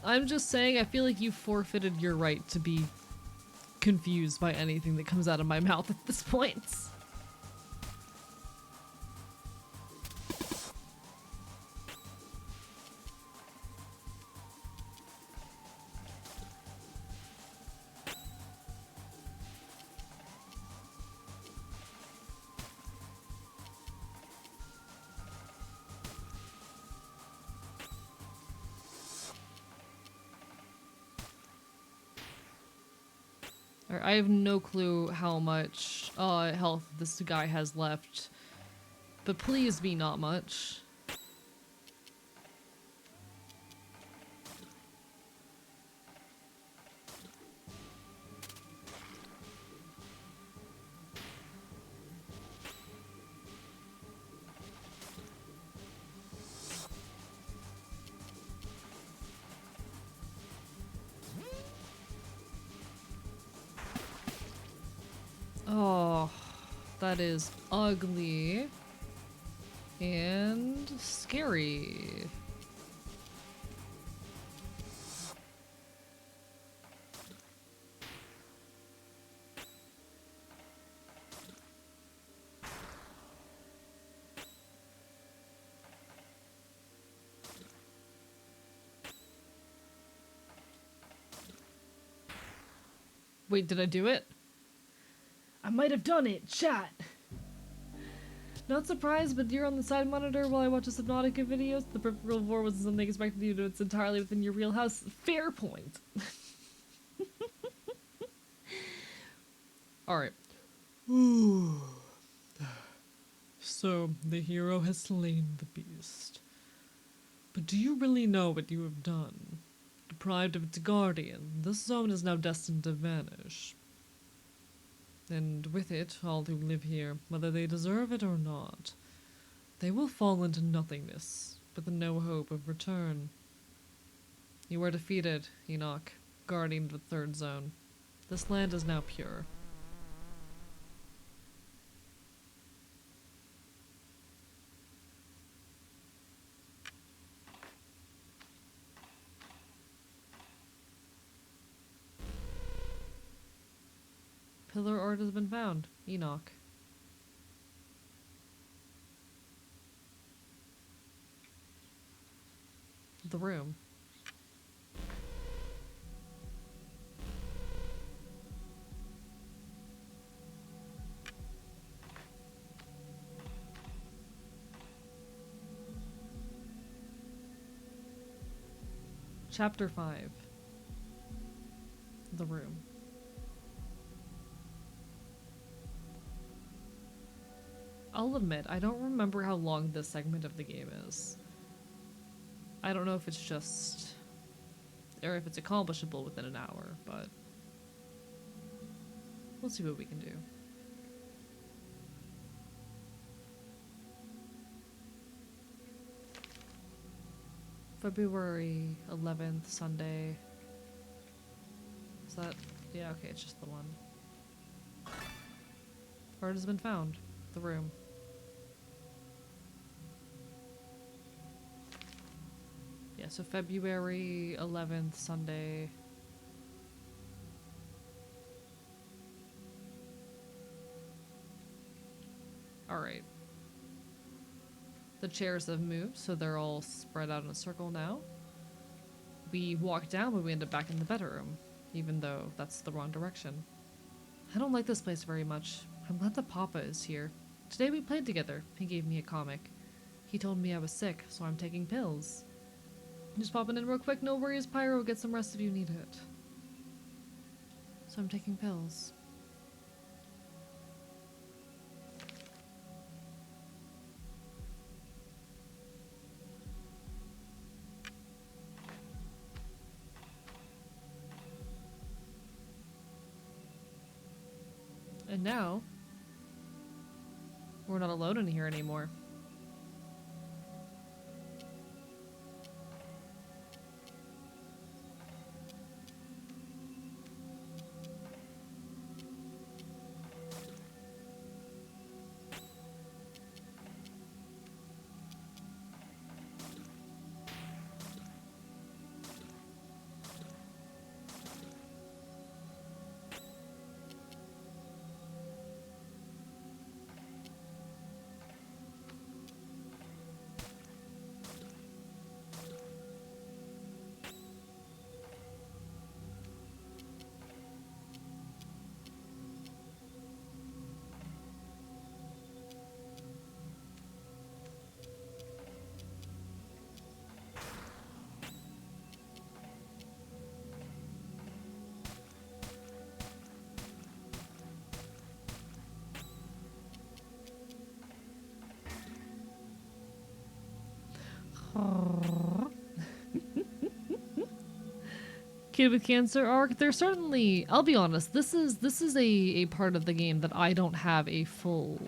I'm just saying, I feel like you forfeited your right to be confused by anything that comes out of my mouth at this point. I have no clue how much health this guy has left, but please be not much. Oh, that is ugly and scary. Wait, did I do it? I might have done it, chat. Not surprised, but you're on the side monitor while I watch a Subnautica videos. The peripheral war wasn't something expected you to. It's entirely within your wheelhouse. Fair point. Alright. So, the hero has slain the beast. But do you really know what you have done? Deprived of its guardian, this zone is now destined to vanish. And with it, all who live here, whether they deserve it or not, they will fall into nothingness, with no hope of return. You were defeated, Enoch, guardian of the third zone. This land is now pure. Pillar art has been found, Enoch. The room. Chapter 5. The room. I'll admit, I don't remember how long this segment of the game is. I don't know if it's just... or if it's accomplishable within an hour, but... we'll see what we can do. February 11th, Sunday. Is that... yeah, okay, it's just the one. Art has been found. The room. Yeah, so February 11th, Sunday. Alright. The chairs have moved, so they're all spread out in a circle now. We walked down, but we ended up back in the bedroom, even though that's the wrong direction. I don't like this place very much. I'm glad that Papa is here. Today we played together. He gave me a comic. He told me I was sick, so I'm taking pills. Just popping in real quick. No worries, Pyro. Get some rest if you need it. So I'm taking pills. And now, we're not alone in here anymore. Kid with Cancer arc, there's certainly, I'll be honest, this is a part of the game that I don't have a full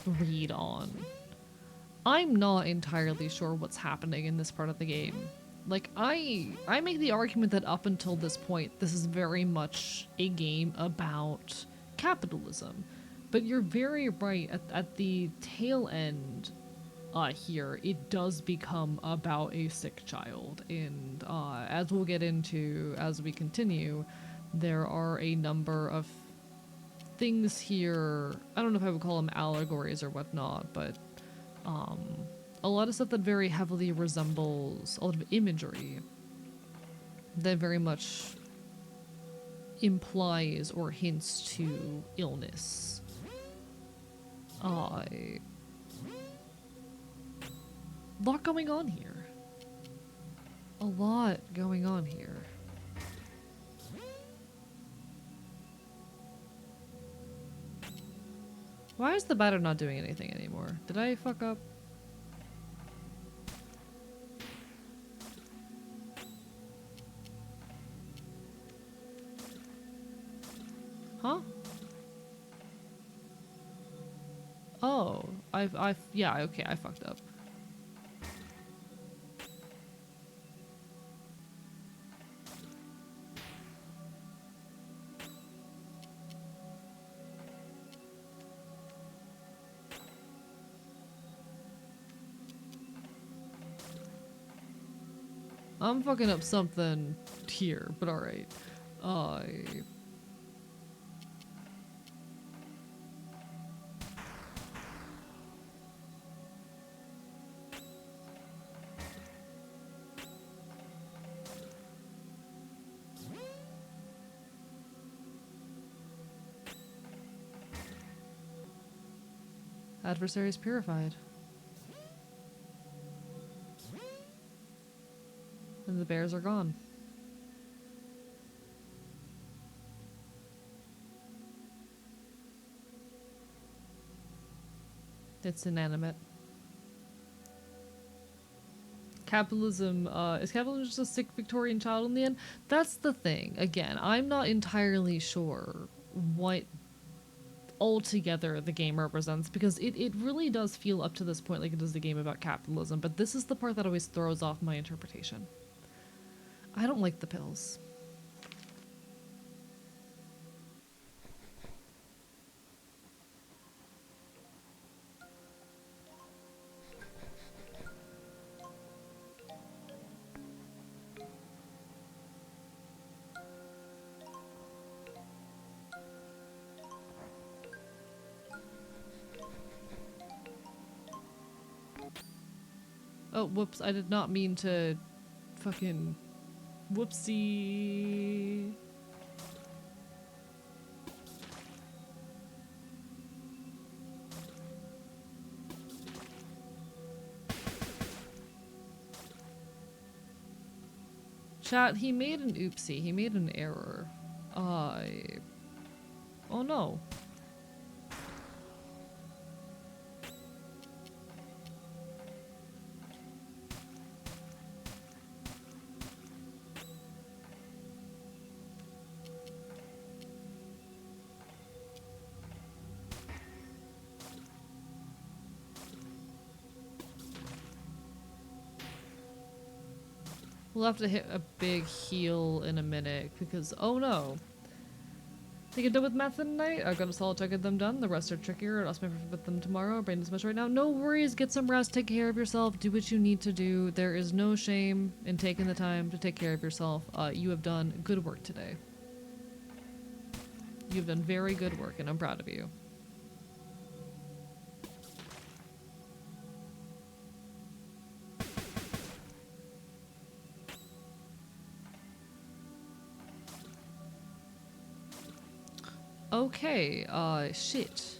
read on. I'm not entirely sure what's happening in this part of the game. Like, I make the argument that up until this point, this is very much a game about capitalism. But you're very right, at the tail end here, it does become about a sick child. And as we'll get into as we continue, there are a number of things here. I don't know if I would call them allegories or whatnot, but a lot of stuff that very heavily resembles a lot of imagery that very much implies or hints to illness. Lot going on here. A lot going on here. Why is the batter not doing anything anymore? Did I fuck up? Huh? Oh, yeah, okay, I fucked up. I'm fucking up something here, but alright. Adversaries purified. And the bears are gone. It's inanimate. Capitalism, is capitalism just a sick Victorian child in the end? That's the thing. Again, I'm not entirely sure what altogether the game represents, because it really does feel up to this point like it is a game about capitalism, but this is the part that always throws off my interpretation. I don't like the pills. Oh, whoops, I did not mean to fucking... Whoopsie. Chat, he made an oopsie. He made an error. Oh no. We'll have to hit a big heal in a minute because, oh no. They get done with math tonight. I've got a solid chunk of them done. The rest are trickier. I'll ask my friend with them tomorrow. Brain is much right now. No worries. Get some rest. Take care of yourself. Do what you need to do. There is no shame in taking the time to take care of yourself. You have done good work today. You've done very good work, and I'm proud of you. Okay, shit.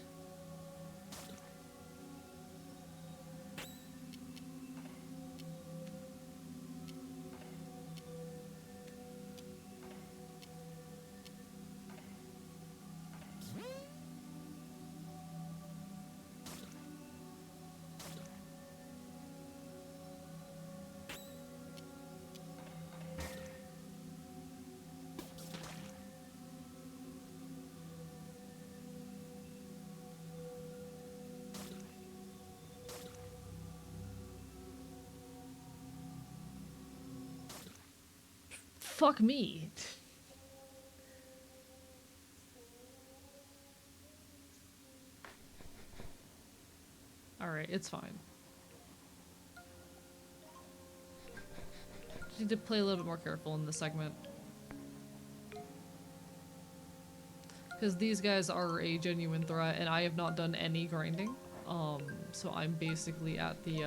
Fuck me. Alright, it's fine. Just need to play a little bit more careful in this segment. Because these guys are a genuine threat, and I have not done any grinding. So I'm basically at the,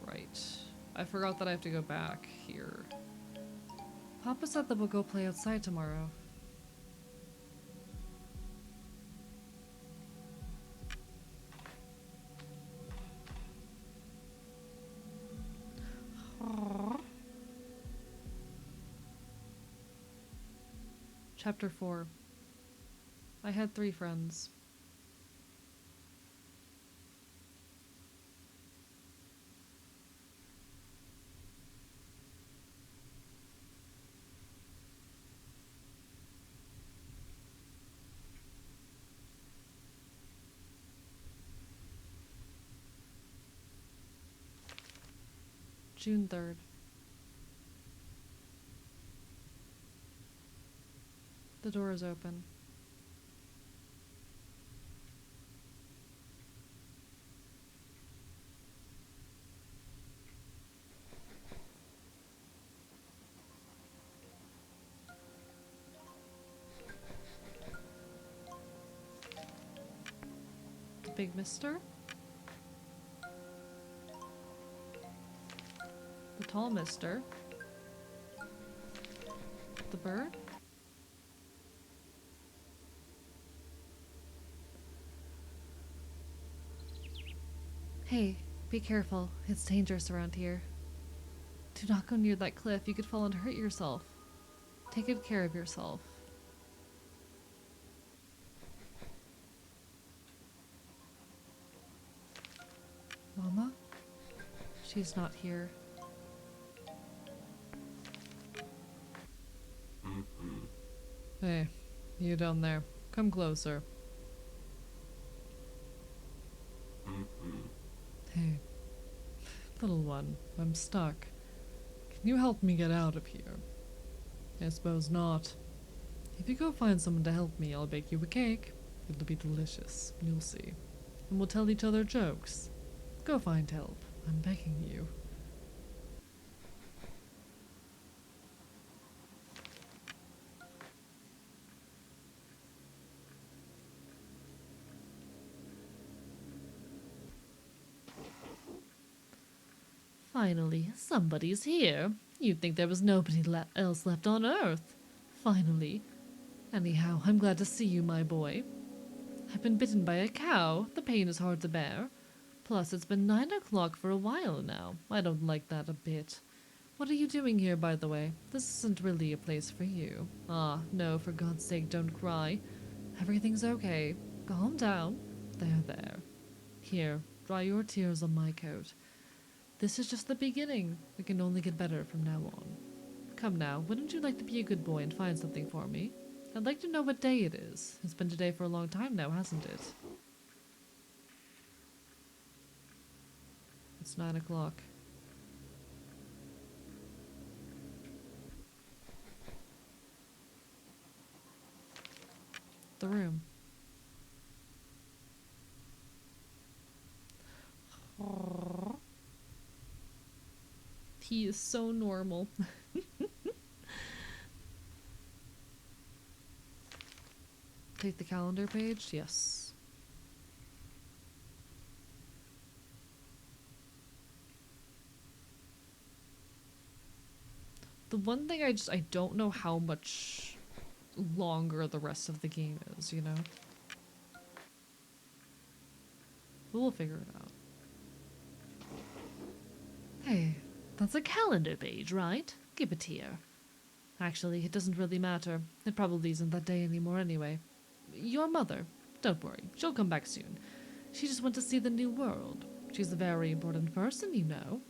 Right. I forgot that I have to go back here. Papa said that we'll go play outside tomorrow. Chapter 4. I had 3 friends. June 3rd. The door is open. The big mister? The tall mister? The bird? Hey, be careful. It's dangerous around here. Do not go near that cliff. You could fall and hurt yourself. Take good care of yourself. Mama? She's not here. Hey, you down there. Come closer. Hey, little one, I'm stuck. Can you help me get out of here? I suppose not. If you go find someone to help me, I'll bake you a cake. It'll be delicious, you'll see. And we'll tell each other jokes. Go find help, I'm begging you. Finally, somebody's here. You'd think there was nobody else left on Earth. Finally. Anyhow, I'm glad to see you, my boy. I've been bitten by a cow. The pain is hard to bear. Plus, it's been 9 o'clock for a while now. I don't like that a bit. What are you doing here, by the way? This isn't really a place for you. Ah, no, for God's sake, don't cry. Everything's okay. Calm down. There. Here, dry your tears on my coat. This is just the beginning. It can only get better from now on. Come now, wouldn't you like to be a good boy and find something for me? I'd like to know what day it is. It's been today for a long time now, hasn't it? It's 9 o'clock. The room. He is so normal. Take the calendar page? Yes. The one thing I don't know how much longer the rest of the game is, you know? But we'll figure it out. Hey, that's a calendar page, right? Give it here. Actually, it doesn't really matter. It probably isn't that day anymore anyway. Your mother, don't worry, she'll come back soon. She just went to see the new world. She's a very important person, you know.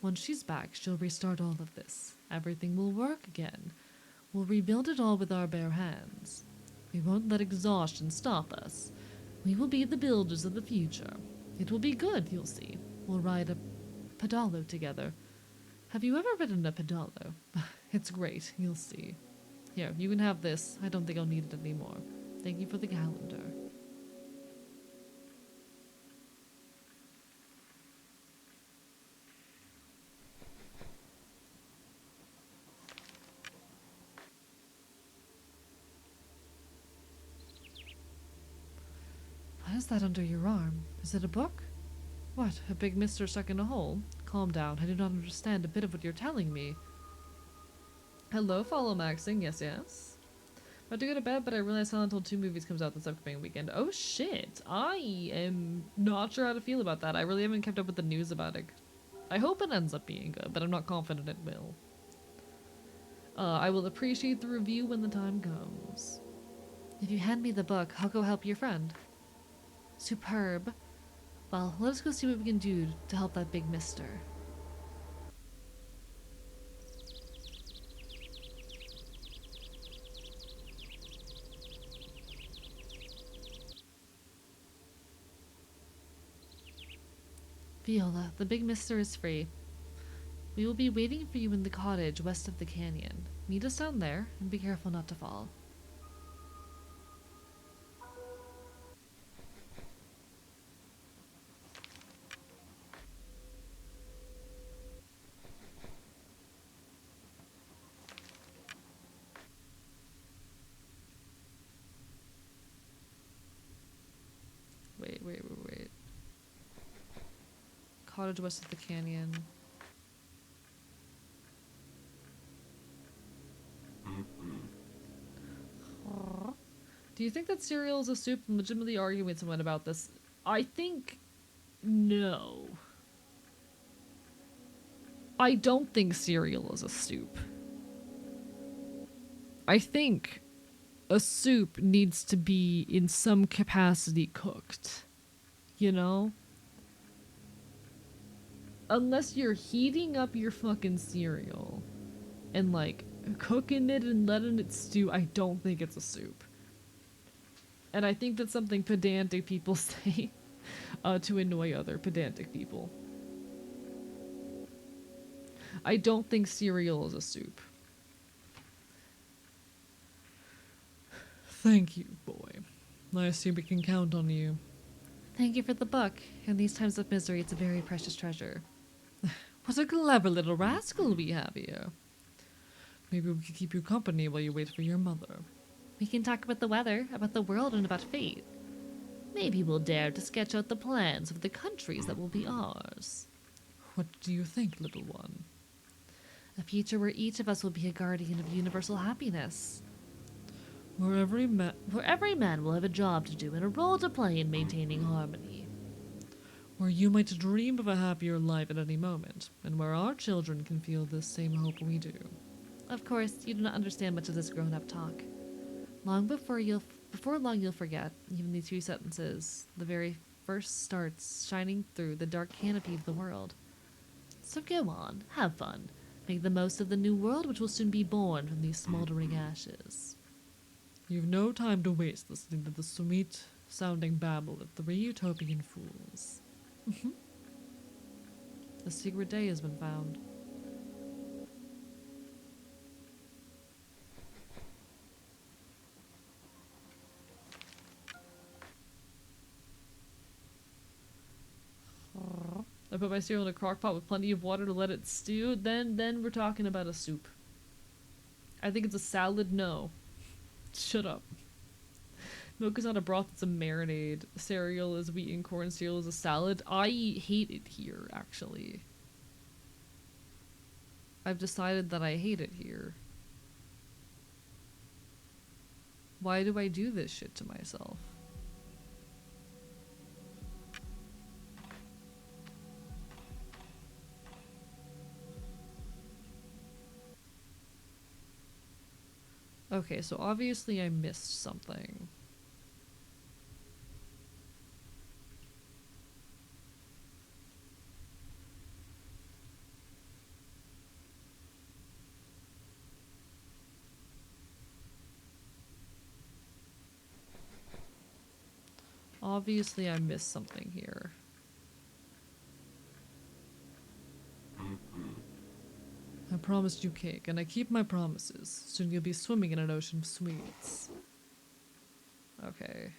Once she's back, she'll restart all of this. Everything will work again. We'll rebuild it all with our bare hands. We won't let exhaustion stop us. We will be the builders of the future. It will be good, you'll see. We'll ride a pedalo together. Have you ever ridden a pedalo? It's great, you'll see. Here, you can have this. I don't think I'll need it anymore. Thank you for the calendar. What is that under your arm? Is it a book? What, a big mister stuck in a hole? Calm down, I do not understand a bit of what you're telling me. Hello, follow Maxing, yes. About to go to bed, but I realize Silent Hill 2 movies comes out this upcoming weekend. Oh shit, I am not sure how to feel about that. I really haven't kept up with the news about it. I hope it ends up being good, but I'm not confident it will. I will appreciate the review when the time comes. If you hand me the book, I'll go help your friend. Superb. Well, let us go see what we can do to help that big mister. Viola, the big mister is free. We will be waiting for you in the cottage west of the canyon. Meet us down there, and be careful not to fall. Wait. Cottage west of the canyon. Do you think that cereal is a soup? I'm legitimately arguing with someone about this. I think no. I don't think cereal is a soup. I think a soup needs to be in some capacity cooked. You know? Unless you're heating up your fucking cereal and like cooking it and letting it stew, I don't think it's a soup. And I think that's something pedantic people say to annoy other pedantic people. I don't think cereal is a soup. Thank you, boy. I assume we can count on you. Thank you for the book. In these times of misery, it's a very precious treasure. What a clever little rascal we have here. Maybe we could keep you company while you wait for your mother. We can talk about the weather, about the world, and about fate. Maybe we'll dare to sketch out the plans of the countries that will be ours. What do you think, little one? A future where each of us will be a guardian of universal happiness. Where every man will have a job to do and a role to play in maintaining harmony. Where you might dream of a happier life at any moment, and where our children can feel the same hope we do. Of course, you do not understand much of this grown-up talk. Before long you'll forget, even these few sentences, the very first starts shining through the dark canopy of the world. So go on, have fun. Make the most of the new world which will soon be born from these smoldering ashes. You've no time to waste listening to the sweet sounding babble of three utopian fools. The secret day has been found. I put my cereal in a crock pot with plenty of water to let it stew. Then we're talking about a soup. I think it's a salad. No. Shut up. Milk is not a broth, it's a marinade. Cereal is wheat and corn. Cereal is a salad. I hate it here, actually. I've decided that I hate it here. Why do I do this shit to myself? Okay, so obviously I missed something. Obviously I missed something here. I promised you cake, and I keep my promises. Soon you'll be swimming in an ocean of sweets. Okay.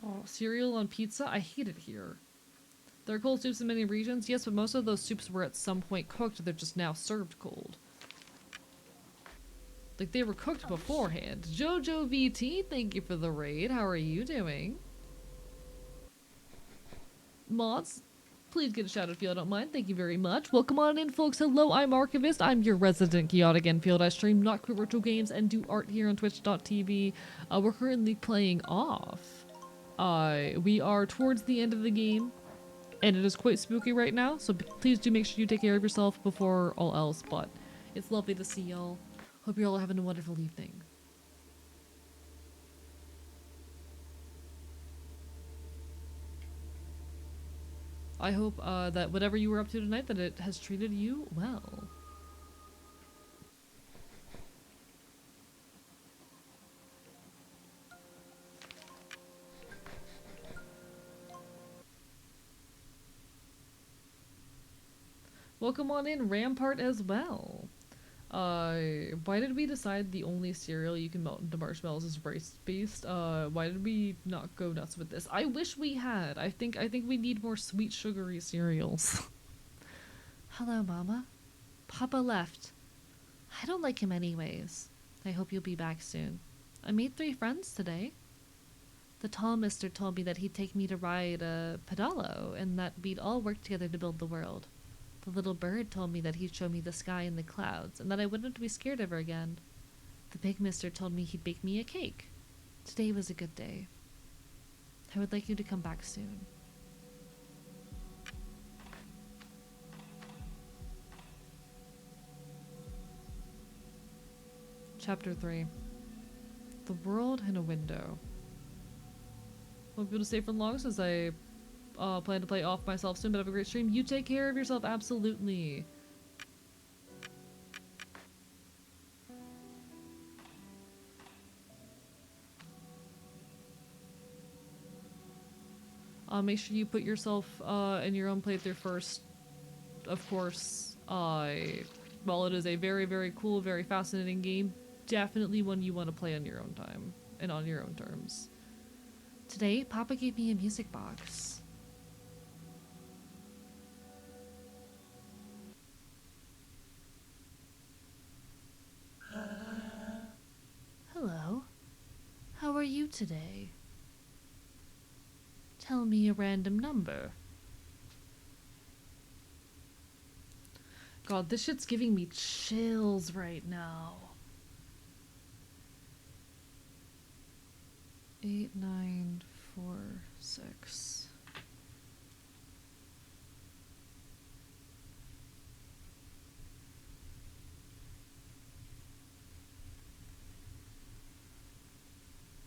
Oh, cereal on pizza? I hate it here. There are cold soups in many regions, yes, but most of those soups were at some point cooked, they're just now served cold. Like, they were cooked beforehand. Jojo VT, thank you for the raid. How are you doing? Mods, please get a shout out if you don't mind. Thank you very much. Welcome on in, folks. Hello, I'm Archivist. I'm your resident chaotic Enfield. I stream Not Quit Virtual Games and do art here on twitch.tv. We're currently playing off. We are towards the end of the game, and it is quite spooky right now, so please do make sure you take care of yourself before all else, but it's lovely to see y'all. Hope you're all having a wonderful evening. I hope that whatever you were up to tonight, that it has treated you well. Welcome on in, Rampart, as well. Why did we decide the only cereal you can melt into marshmallows is rice-based? Why did we not go nuts with this? I wish we had. I think we need more sweet, sugary cereals. Hello, Mama. Papa left. I don't like him anyways. I hope you'll be back soon. I made 3 friends today. The tall mister told me that he'd take me to ride a pedalo, and that we'd all work together to build the world. The little bird told me that he'd show me the sky and the clouds, and that I wouldn't be scared ever again. The big mister told me he'd bake me a cake. Today was a good day. I would like you to come back soon. Chapter 3. The world in a window. Won't be able to stay for long since I plan to play off myself soon, but have a great stream. You take care of yourself, absolutely. Make sure you put yourself in your own playthrough first, of course. While it is a very, very cool, very fascinating game, definitely one you want to play on your own time and on your own terms. Today, Papa gave me a music box. Hello. How are you today? Tell me a random number. God, this shit's giving me chills right now. 8, 9, 4, 6.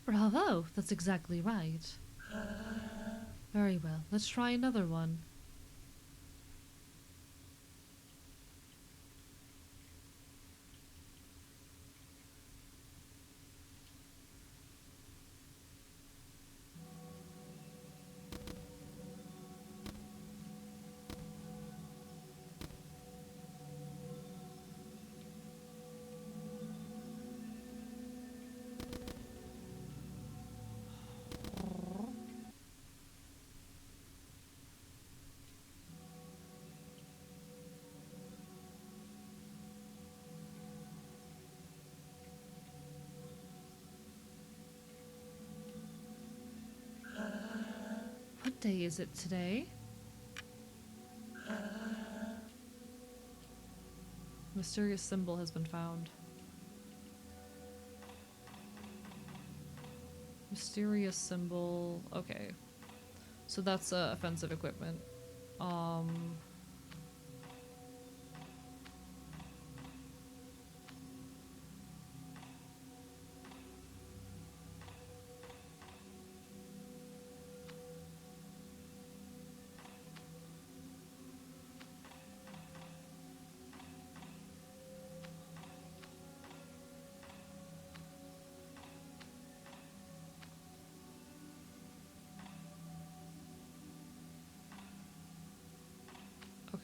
Bravo, that's exactly right. Very well, let's try another one. What day is it today? Mysterious symbol has been found. Mysterious symbol. Okay. So that's offensive equipment.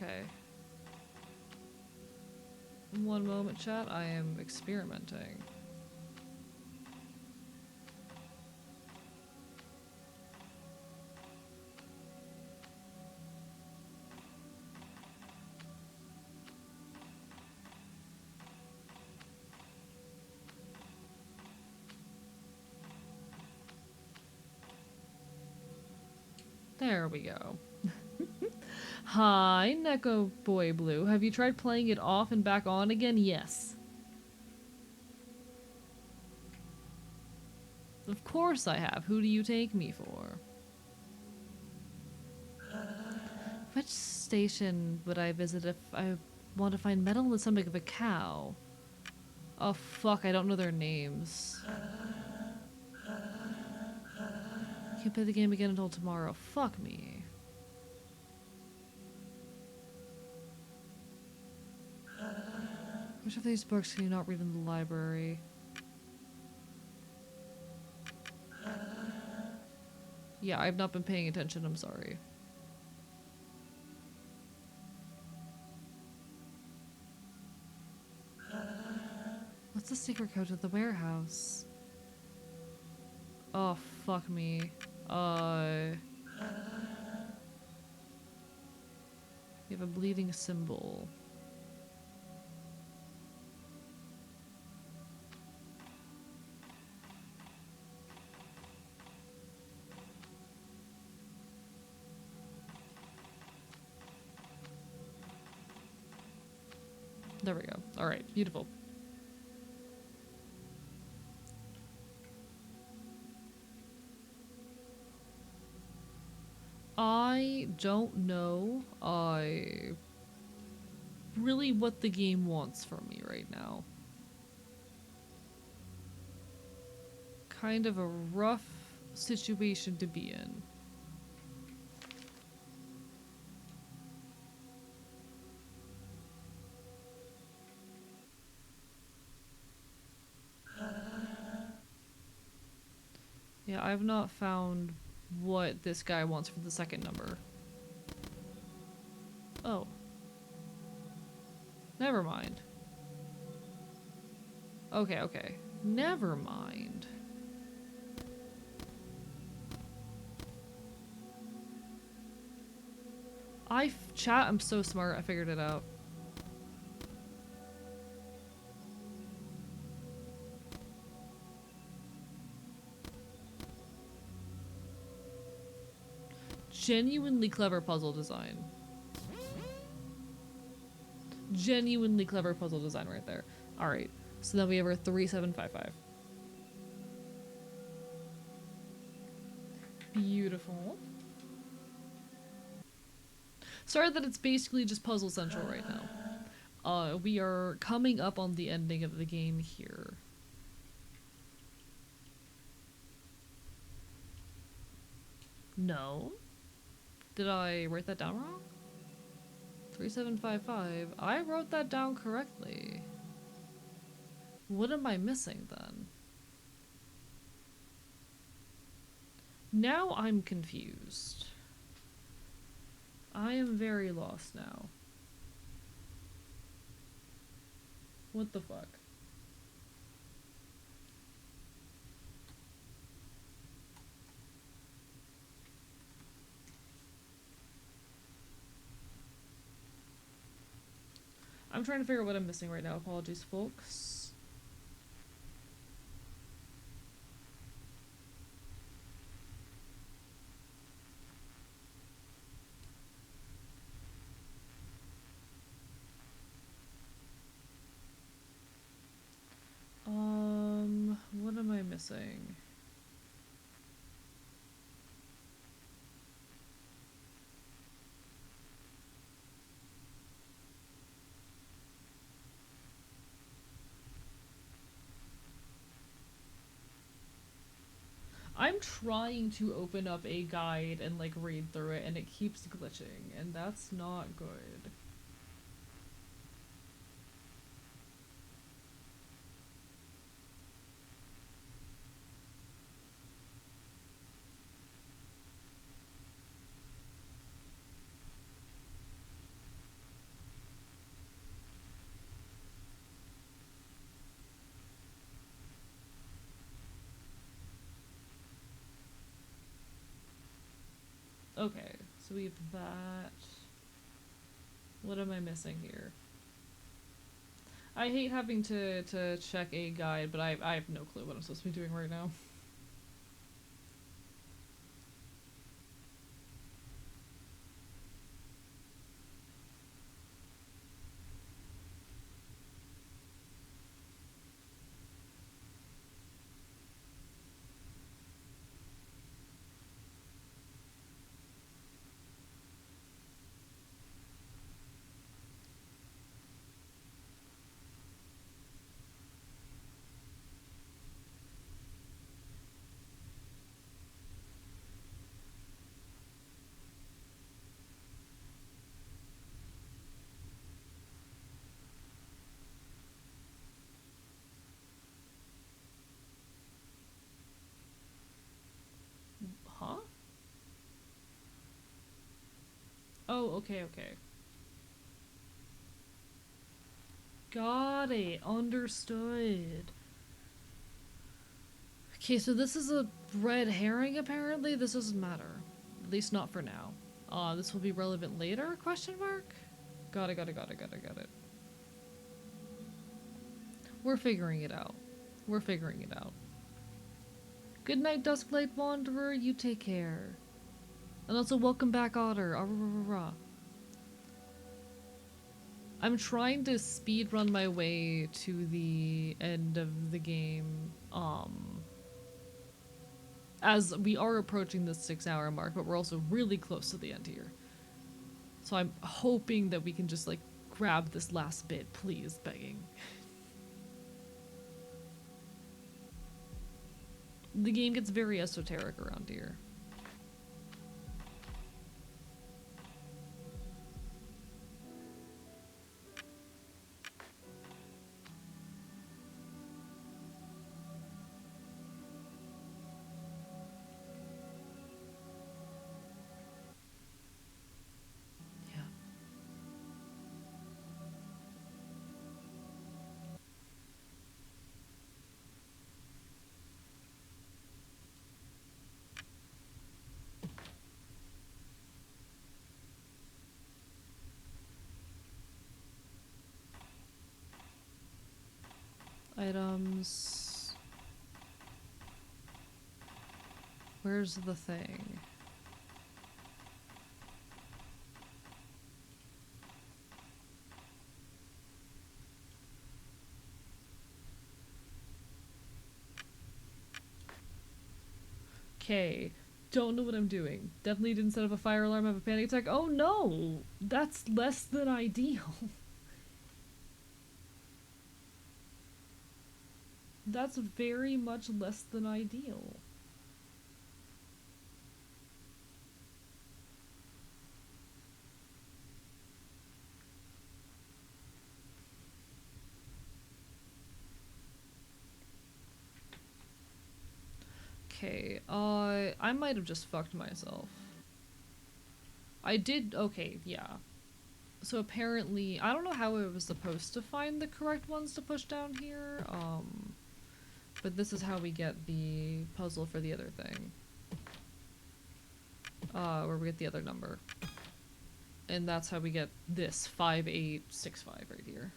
Okay. One moment, chat. I am experimenting. There we go. Hi, Neko Boy Blue. Have you tried playing it off and back on again? Yes. Of course I have. Who do you take me for? Which station would I visit if I want to find metal in the stomach of a cow? Oh fuck, I don't know their names. Can't play the game again until tomorrow. Fuck me. Which of these books can you not read in the library? Yeah, I've not been paying attention, I'm sorry. What's the secret code to the warehouse? Oh, fuck me. You have a bleeding symbol. There we go. Alright, beautiful. I don't know really what the game wants from me right now. Kind of a rough situation to be in. Yeah, I've not found what this guy wants for the second number. Oh. Never mind. Okay, okay. Never mind. Chat, I'm so smart, I figured it out. Genuinely clever puzzle design. genuinely clever puzzle design right there. Alright, so then we have our 3755. Beautiful. Sorry that it's basically just Puzzle Central right now. We are coming up on the ending of the game here. No? Did I write that down wrong? 3755. I wrote that down correctly. What am I missing then? Now I'm confused. I am very lost now. What the fuck? I'm trying to figure out what I'm missing right now. Apologies, folks. What am I missing? I'm trying to open up a guide and like read through it and it keeps glitching and that's not good. Okay, so we have that. What am I missing here? I hate having to check a guide, but I have no clue what I'm supposed to be doing right now. Huh? Oh, okay, okay. Got it. Understood. Okay, so this is a red herring apparently? This doesn't matter. At least not for now. This will be relevant later? Question mark? Got it. We're figuring it out. We're figuring it out. Good night, Dusklight Wanderer. You take care. And also welcome back, Otter. I'm trying to speedrun my way to the end of the game, as we are approaching the 6-hour mark, but we're also really close to the end here. So I'm hoping that we can just, like, grab this last bit, please, begging. The game gets very esoteric around here. Yeah. Items. Where's the thing? Okay. Don't know what I'm doing. Definitely didn't set up a fire alarm, have a panic attack. Oh no! That's less than ideal. That's very much less than ideal. Okay, I might have just fucked myself. I did, okay, yeah. So apparently, I don't know how I was supposed to find the correct ones to push down here, but this is how we get the puzzle for the other thing. Where we get the other number. And that's how we get this 5865 right here.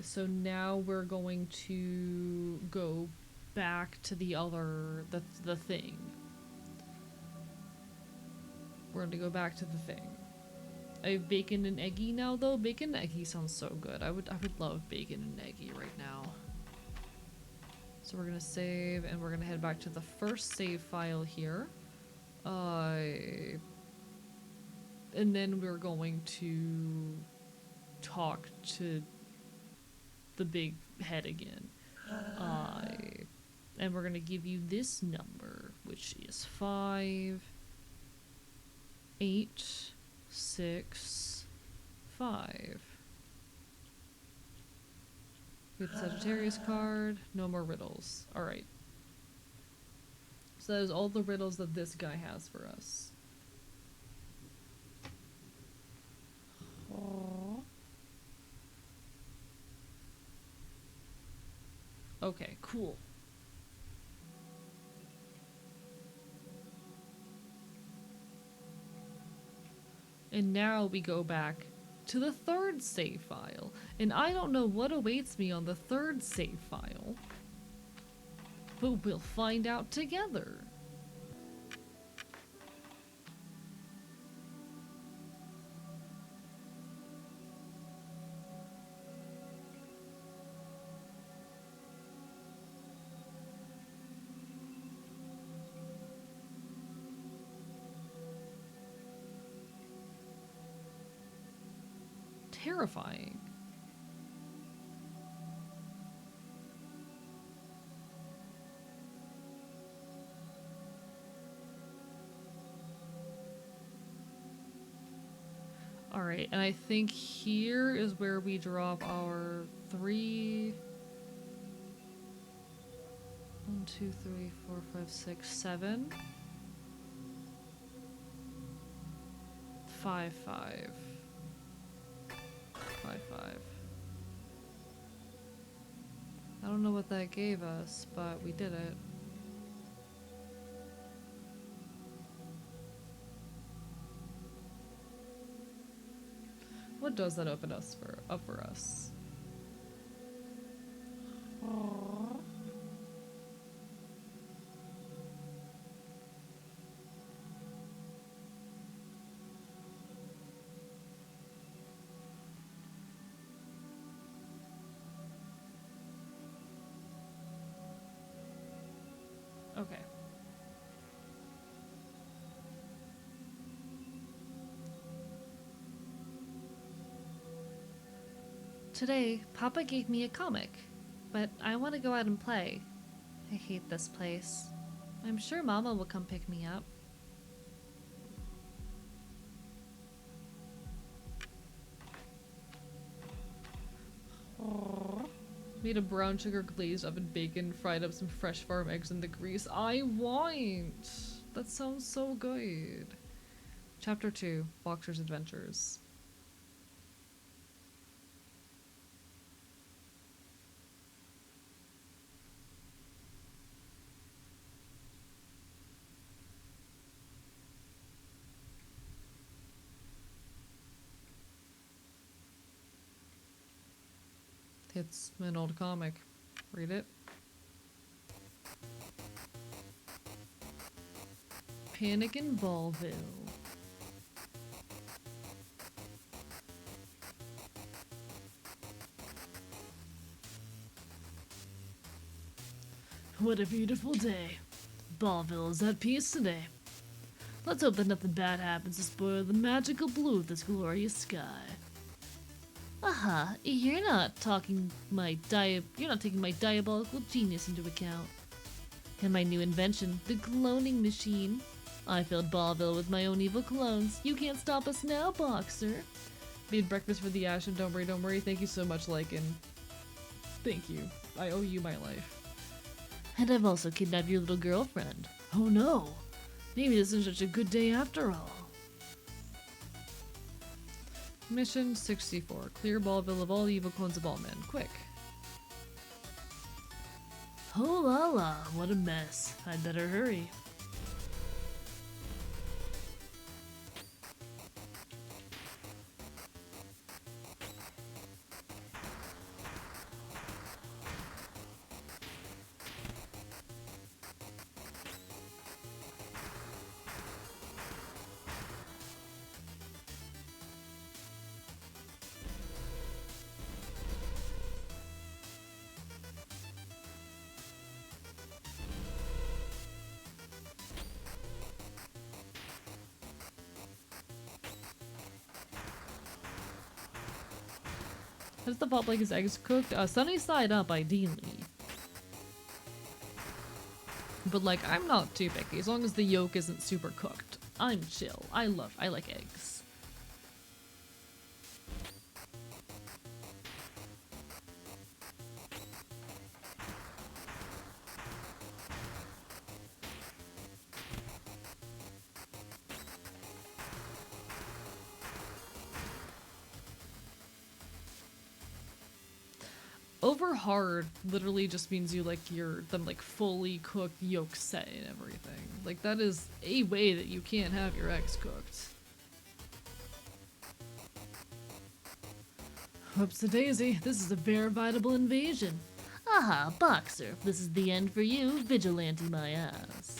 So now we're going to go back to the other, the thing. We're going to go back to the thing. I have bacon and eggy now though. Bacon and eggy sounds so good. I would love bacon and eggy right now. So we're gonna save and we're gonna head back to the first save file here. And then we're going to talk to the big head again. And we're gonna give you this number, which is 5, 8, 6, 5. Get the Sagittarius card. No more riddles. Alright. So that is all the riddles that this guy has for us. Okay, cool. And now we go back to the third save file. And I don't know what awaits me on the third save file, but we'll find out together. Terrifying. Alright, and I think here is where we drop our 3... 1, 2, 3, 4, 5, 6, 7. 5, 5. 5, 5. I don't know what that gave us, but we did it. What does that open us up for us? Okay. Today, Papa gave me a comic, but I want to go out and play. I hate this place. I'm sure Mama will come pick me up. Made a brown sugar glazed oven bacon, fried up some fresh farm eggs in the grease. I want! That sounds so good. Chapter 2, Boxer's Adventures. It's an old comic. Read it. Panic in Ballville. What a beautiful day. Ballville is at peace today. Let's hope that nothing bad happens to spoil the magical blue of this glorious sky. Aha, you're not taking my diabolical genius into account. And my new invention, the cloning machine. I filled Ballville with my own evil clones. You can't stop us now, Boxer. Made breakfast for the Ash, and don't worry. Thank you so much, Lycan. Thank you. I owe you my life. And I've also kidnapped your little girlfriend. Oh no! Maybe this isn't such a good day after all. Mission 64. Clear Ballville of all evil clones of all men. Quick. Oh la la, what a mess. I'd better hurry. How does the pot like his eggs cooked? Sunny side up, ideally. But like, I'm not too picky. As long as the yolk isn't super cooked, I'm chill. I like eggs. Over hard literally just means you like them like fully cooked yolk set and everything. Like that is a way that you can't have your eggs cooked. Whoops-a-daisy, this is a veritable invasion. Aha, Boxer, if this is the end for you, vigilante my ass.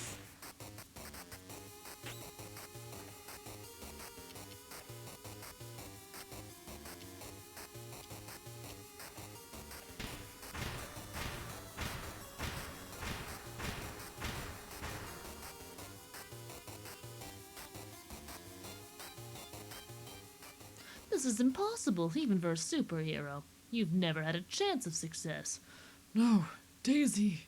This is impossible, even for a superhero. You've never had a chance of success. No, Daisy.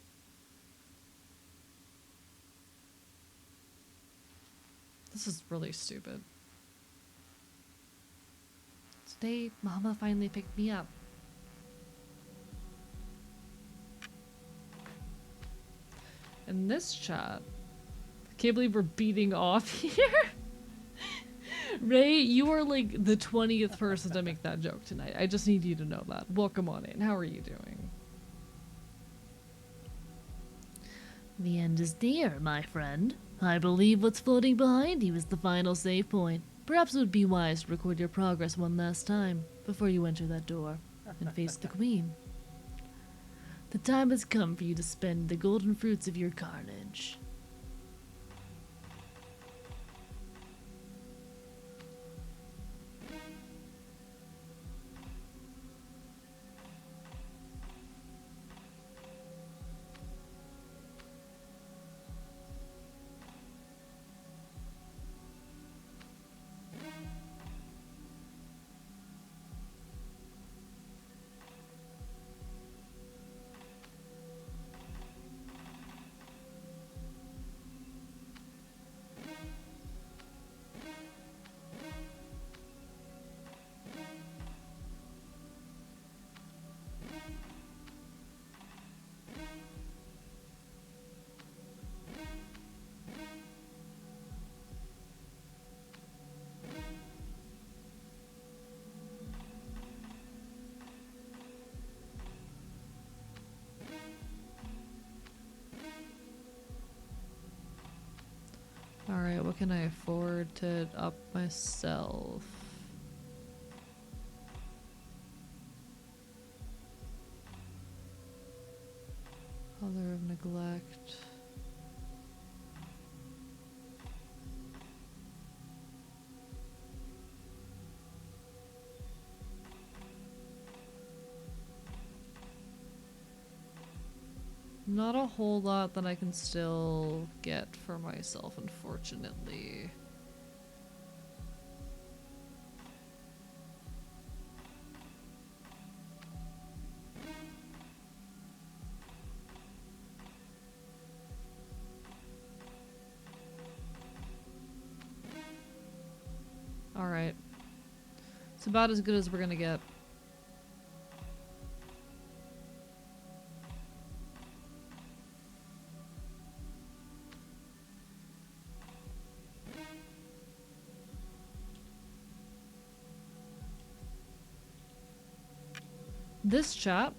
This is really stupid. Today, Mama finally picked me up. In this chat, I can't believe we're beating off here. Ray, you are like the 20th person to make that joke tonight. I just need you to know that. Welcome on in. How are you doing? The end is near, my friend. I believe what's floating behind you is the final save point. Perhaps it would be wise to record your progress one last time before you enter that door and face the Queen. The time has come for you to spend the golden fruits of your carnage. Alright, what can I afford to up myself? Color of Neglect. Not a whole lot that I can still get for myself, unfortunately. Alright. It's about as good as we're gonna get. This chap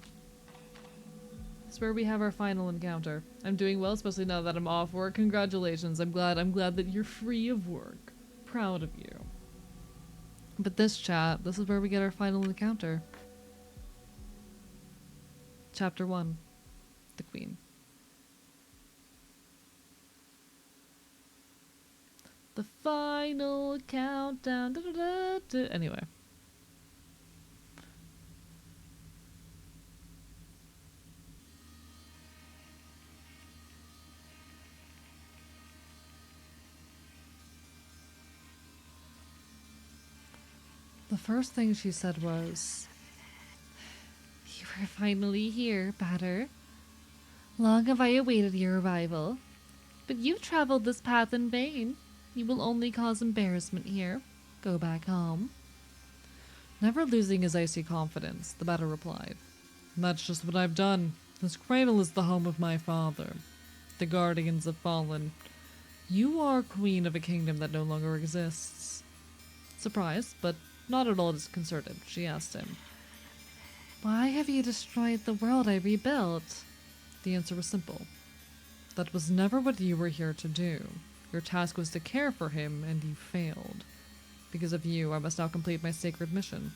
is where we have our final encounter. I'm doing well, especially now that I'm off work. Congratulations. I'm glad that you're free of work. Proud of you. But this chat, this is where we get our final encounter. Chapter 1. The Queen. The final countdown. Da, da, da, da. Anyway. The first thing she said was, "You are finally here, Batter. Long have I awaited your arrival. But you've traveled this path in vain. You will only cause embarrassment here. Go back home." Never losing his icy confidence, the Batter replied, "That's just what I've done. This cradle is the home of my father. The guardians have fallen. You are queen of a kingdom that no longer exists." Surprised, but not at all disconcerted, she asked him, "Why have you destroyed the world I rebuilt?" The answer was simple. "That was never what you were here to do. Your task was to care for him, and you failed. Because of you, I must now complete my sacred mission."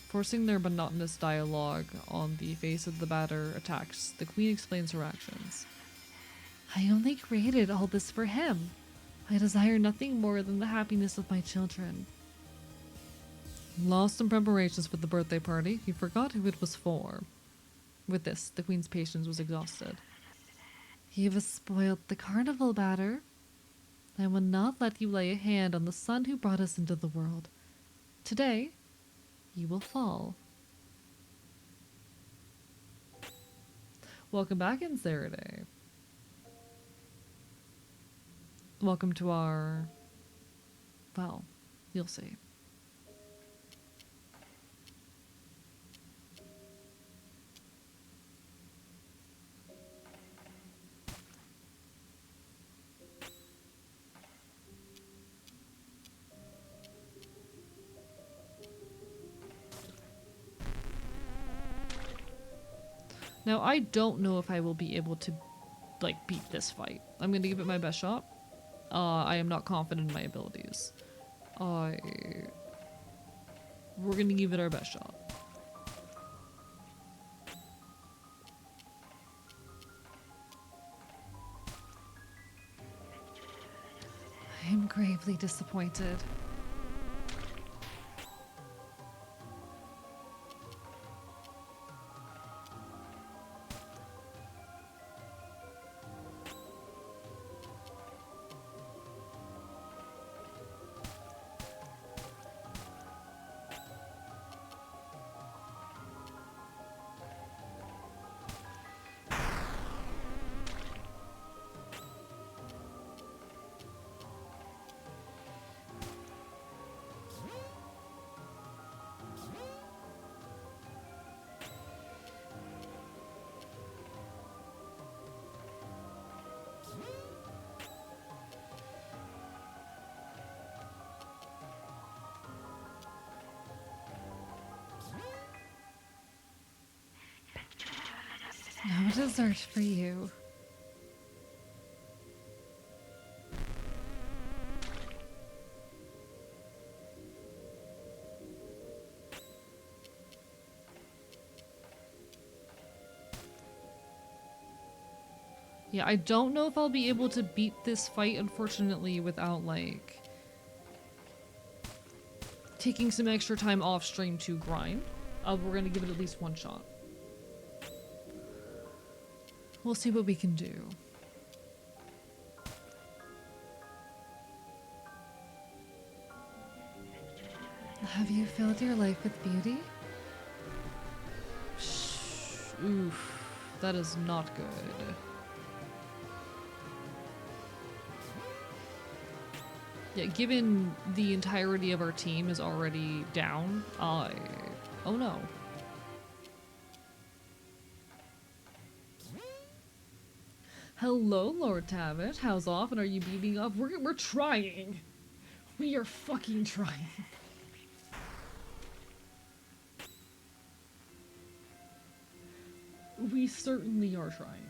Forcing their monotonous dialogue on the face of the Batter attacks, the Queen explains her actions. "I only created all this for him. I desire nothing more than the happiness of my children." Lost in preparations for the birthday party, he forgot who it was for. With this, the Queen's patience was exhausted. "You have spoiled the carnival, Batter. I will not let you lay a hand on the son who brought us into the world. Today, you will fall." Welcome back, Inseridae. Welcome to our... well, you'll see. Now, I don't know if I will be able to, like, beat this fight. I'm gonna give it my best shot. I am not confident in my abilities. We're gonna give it our best shot. I am gravely disappointed. No dessert for you. Yeah, I don't know if I'll be able to beat this fight, unfortunately, without, like, taking some extra time off stream to grind. We're gonna give it at least one shot. We'll see what we can do. Have you filled your life with beauty? Oof, that is not good. Yeah, given the entirety of our team is already down, oh no. Hello, Lord Tavish. How's off? And are you beating up? We're trying. We are fucking trying. We certainly are trying.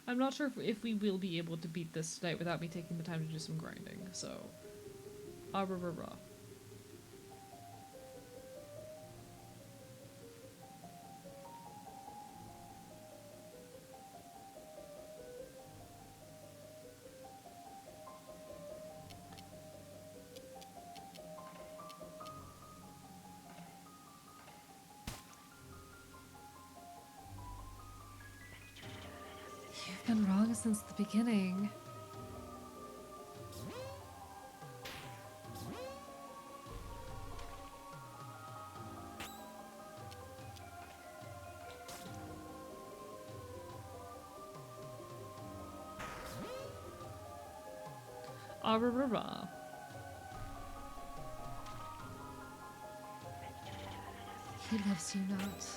I'm not sure if we will be able to beat this tonight without me taking the time to do some grinding, so... Ah, rah, rah, rah. You've been wrong since the beginning. Ah, rah, rah, rah. He loves you not.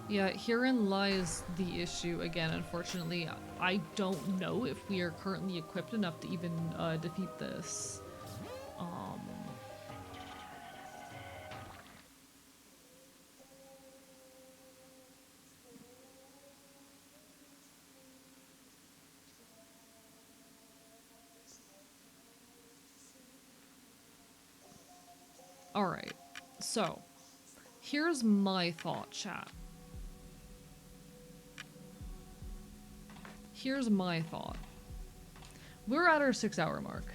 Yeah, herein lies the issue again, unfortunately. I don't know if we are currently equipped enough to even defeat this. Alright, so here's my thought, chat. Here's my thought. We're at our 6-hour mark.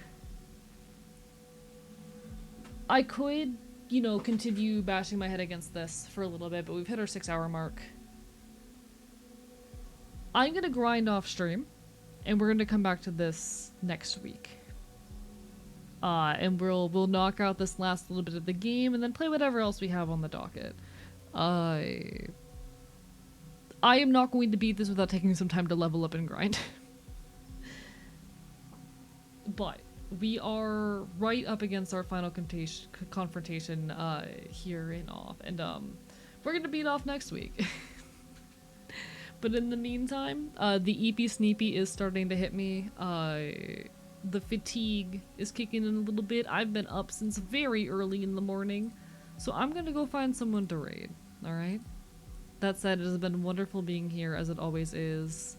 I could, you know, continue bashing my head against this for a little bit, but we've hit our 6-hour mark. I'm gonna grind off stream, and we're gonna come back to this next week. And we'll knock out this last little bit of the game, and then play whatever else we have on the docket. I am not going to beat this without taking some time to level up and grind. But we are right up against our final confrontation here in Off, and we're gonna beat Off next week. But in the meantime, the Eepy Sneepy is starting to hit me. The fatigue is kicking in a little bit. I've been up since very early in the morning, so I'm gonna go find someone to raid, alright? That said, it has been wonderful being here, as it always is.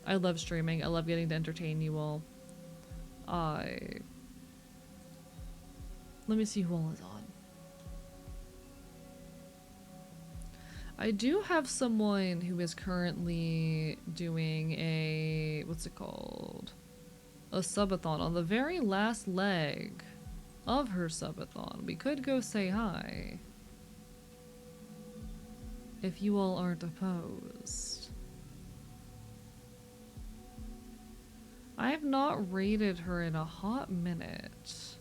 I love streaming. I love getting to entertain you all. Let me see who all is on. I do have someone who is currently doing a... what's it called? A subathon on the very last leg of her subathon. We could go say hi. If you all aren't opposed. I have not raided her in a hot minute.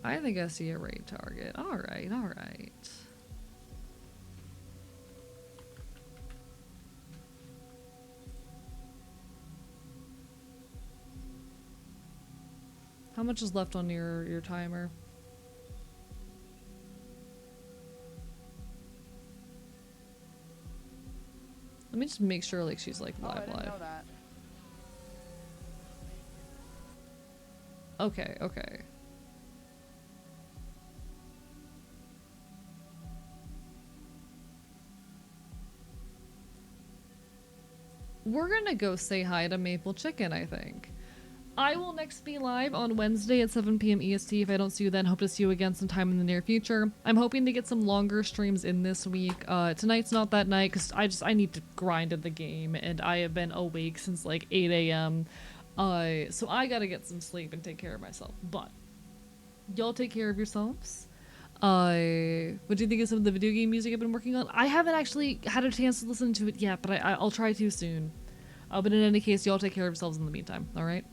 I think I see a raid target. Alright, alright. How much is left on your timer? Let me just make sure like she's like live. I didn't know that. Okay, okay. We're gonna go say hi to Maple Chicken, I think. I will next be live on Wednesday at 7 p.m. EST. If I don't see you then, hope to see you again sometime in the near future. I'm hoping to get some longer streams in this week. Tonight's not that night because I need to grind at the game, and I have been awake since like 8 a.m. So I gotta get some sleep and take care of myself. But y'all take care of yourselves. What do you think of some of the video game music I've been working on? I haven't actually had a chance to listen to it yet, but I'll try to soon. But in any case, y'all take care of yourselves in the meantime, alright?